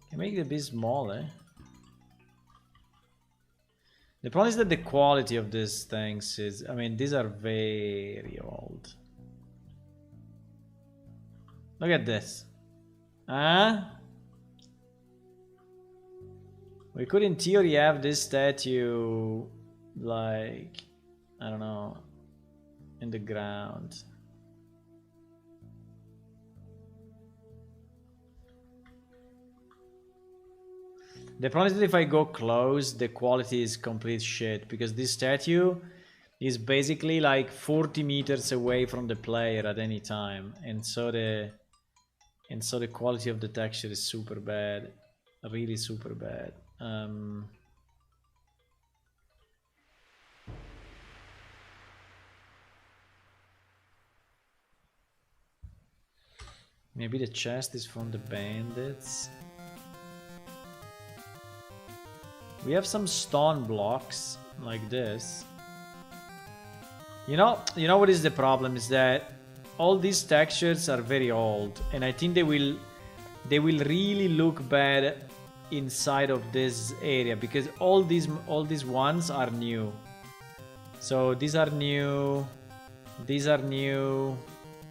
Can make it a bit smaller. The problem is that the quality of these things is, I mean, these are very old. Look at this. Huh? We could in theory have this statue like, I don't know, in the ground. The problem is that if I go close, the quality is complete shit, because this statue is basically like 40 meters away from the player at any time, and so the quality of the texture is super bad, really super bad. Maybe the chest is from the bandits. We have some stone blocks like this. You know what is the problem is that all these textures are very old, and I think they will really look bad inside of this area, because all these ones are new. So these are new. These are new.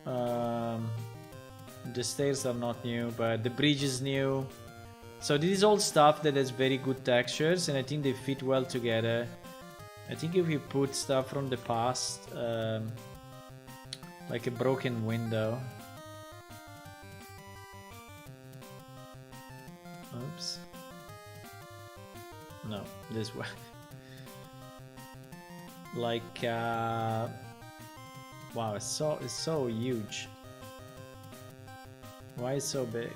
The stairs are not new, but the bridge is new. So this is all stuff that has very good textures, and I think they fit well together. I think if we put stuff from the past, like a broken window. Oops. No, this way. Like, wow, it's so huge. Why is it so big?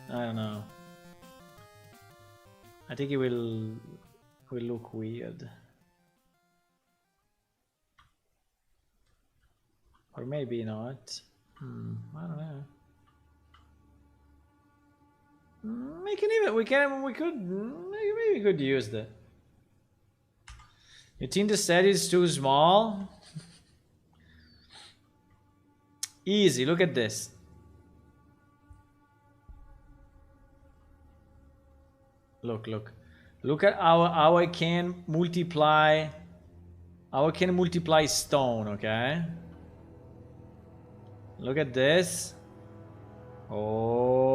I don't know. I think it will look weird. Or maybe not. I don't know. Maybe we could use that. You think the set is too small? Easy, look at this. Look at how I can multiply stone, okay? Look at this. Oh.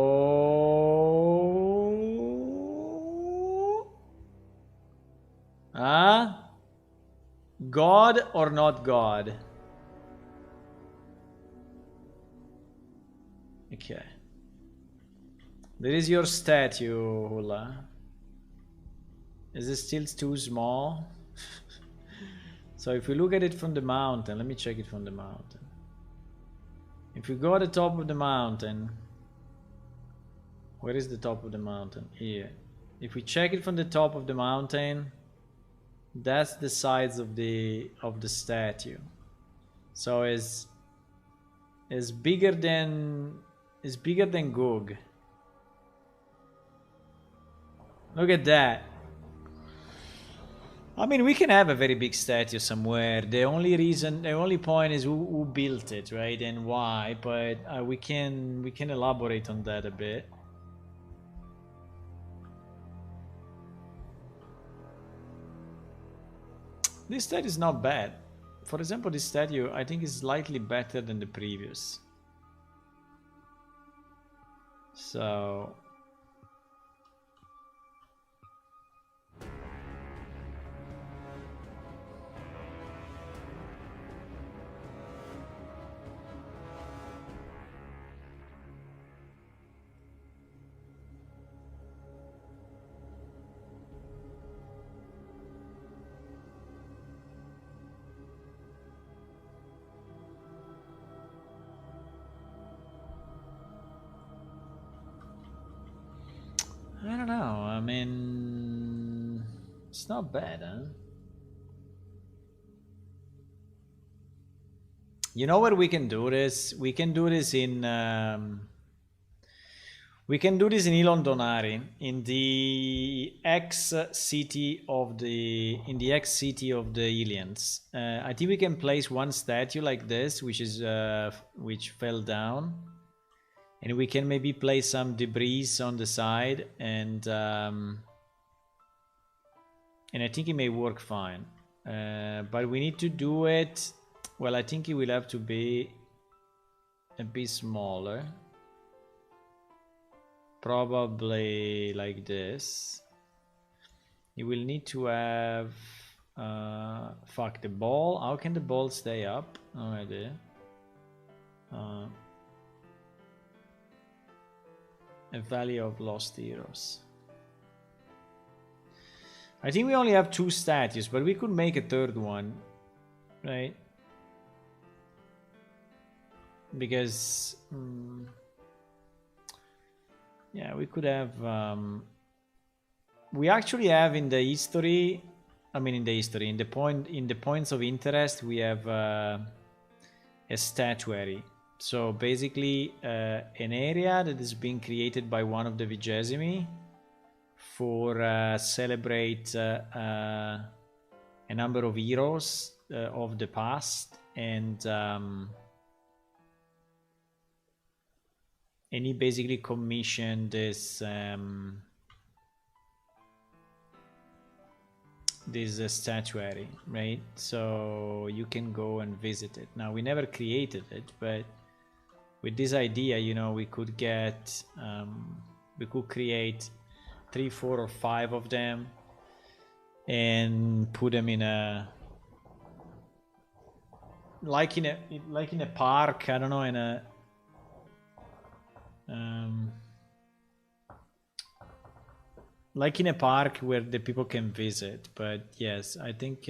God or not God? Okay. There is your statue, Hula. Is it still too small? So if we look at it from the mountain, let me check it from the mountain. If we go at the top of the mountain, where is the top of the mountain? Here. If we check it from the top of the mountain, that's the size of the statue. So it's bigger than Goog. Look at that. I mean, we can have a very big statue somewhere. The only point is who built it, right, and why. But we can elaborate on that a bit. This statue is not bad. For example, this statue I think is slightly better than the previous. So. I don't know. I mean, it's not bad, huh? You know where we can do this? We can do this in Elon Donari, in the ex city of the aliens. I think we can place one statue like this, which fell down, and we can maybe place some debris on the side, and I think it may work fine. But we need to do it. Well, I think it will have to be a bit smaller. Probably like this. You will need to have fuck the ball. How can the ball stay up? No idea. A Valley of Lost Heroes. I think we only have 2 statues, but we could make a third one, right? Because yeah, we could have we actually have in the history, I mean in the points of interest, we have a statuary. So basically an area that is being created by one of the 20th for celebrate a number of heroes of the past, and he basically commissioned this statuary, right? So you can go and visit it. Now, we never created it, but with this idea, you know, we could get we could create 3, 4, or 5 of them and put them in a like in a park, I don't know, in a like in a park where the people can visit. But yes, I think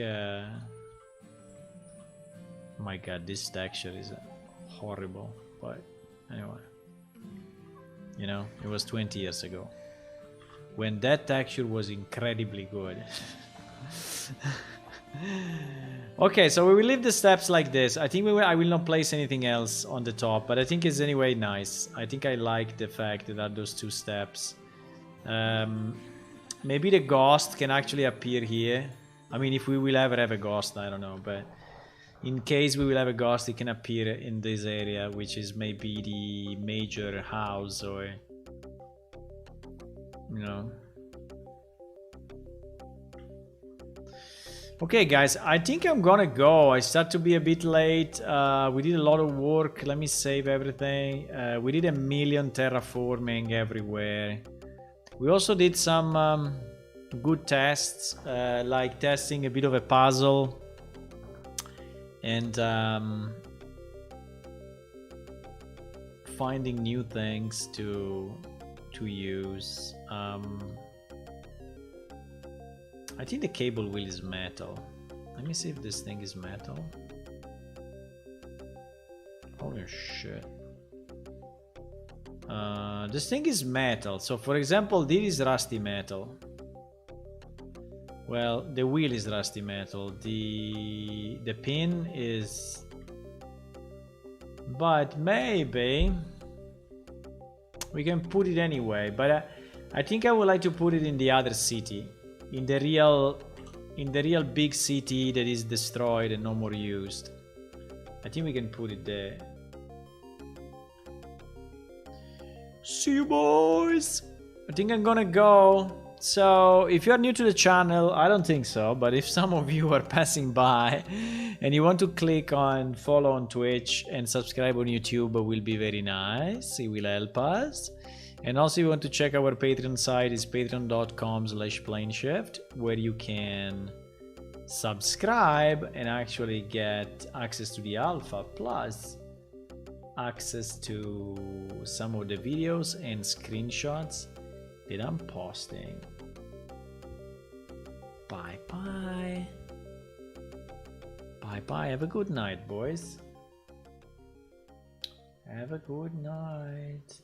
my god, this texture is horrible, but anyway, you know, it was 20 years ago when that texture was incredibly good. Okay, so we will leave the steps like this. I think I will not place anything else on the top, but I think it's anyway nice. I think I like the fact that those 2 steps. Maybe the ghost can actually appear here. I mean, if we will ever have a ghost, I don't know, but in case we will have a ghost, it can appear in this area, which is maybe the major house, or, you know. Okay, guys, I think I'm gonna go. I start to be a bit late. We did a lot of work. Let me save everything. We did 1 million terraforming everywhere. We also did some good tests, like testing a bit of a puzzle and finding new things to use. I think the cable wheel is metal. Let me see if this thing is metal. Holy shit. This thing is metal. So for example, this is rusty metal. Well, the wheel is rusty metal. The pin is... But maybe we can put it anyway. But I think I would like to put it in the other city. In the real big city that is destroyed and no more used. I think we can put it there. See you, boys. I think I'm gonna go. So if you're new to the channel, I don't think so, but if some of you are passing by and you want to click on follow on Twitch and subscribe on YouTube, it will be very nice. It will help us. And also, if you want to check our Patreon site, is patreon.com/planeshift, where you can subscribe and actually get access to the alpha, plus access to some of the videos and screenshots that I'm posting. Bye bye. Bye bye. Have a good night, boys. Have a good night.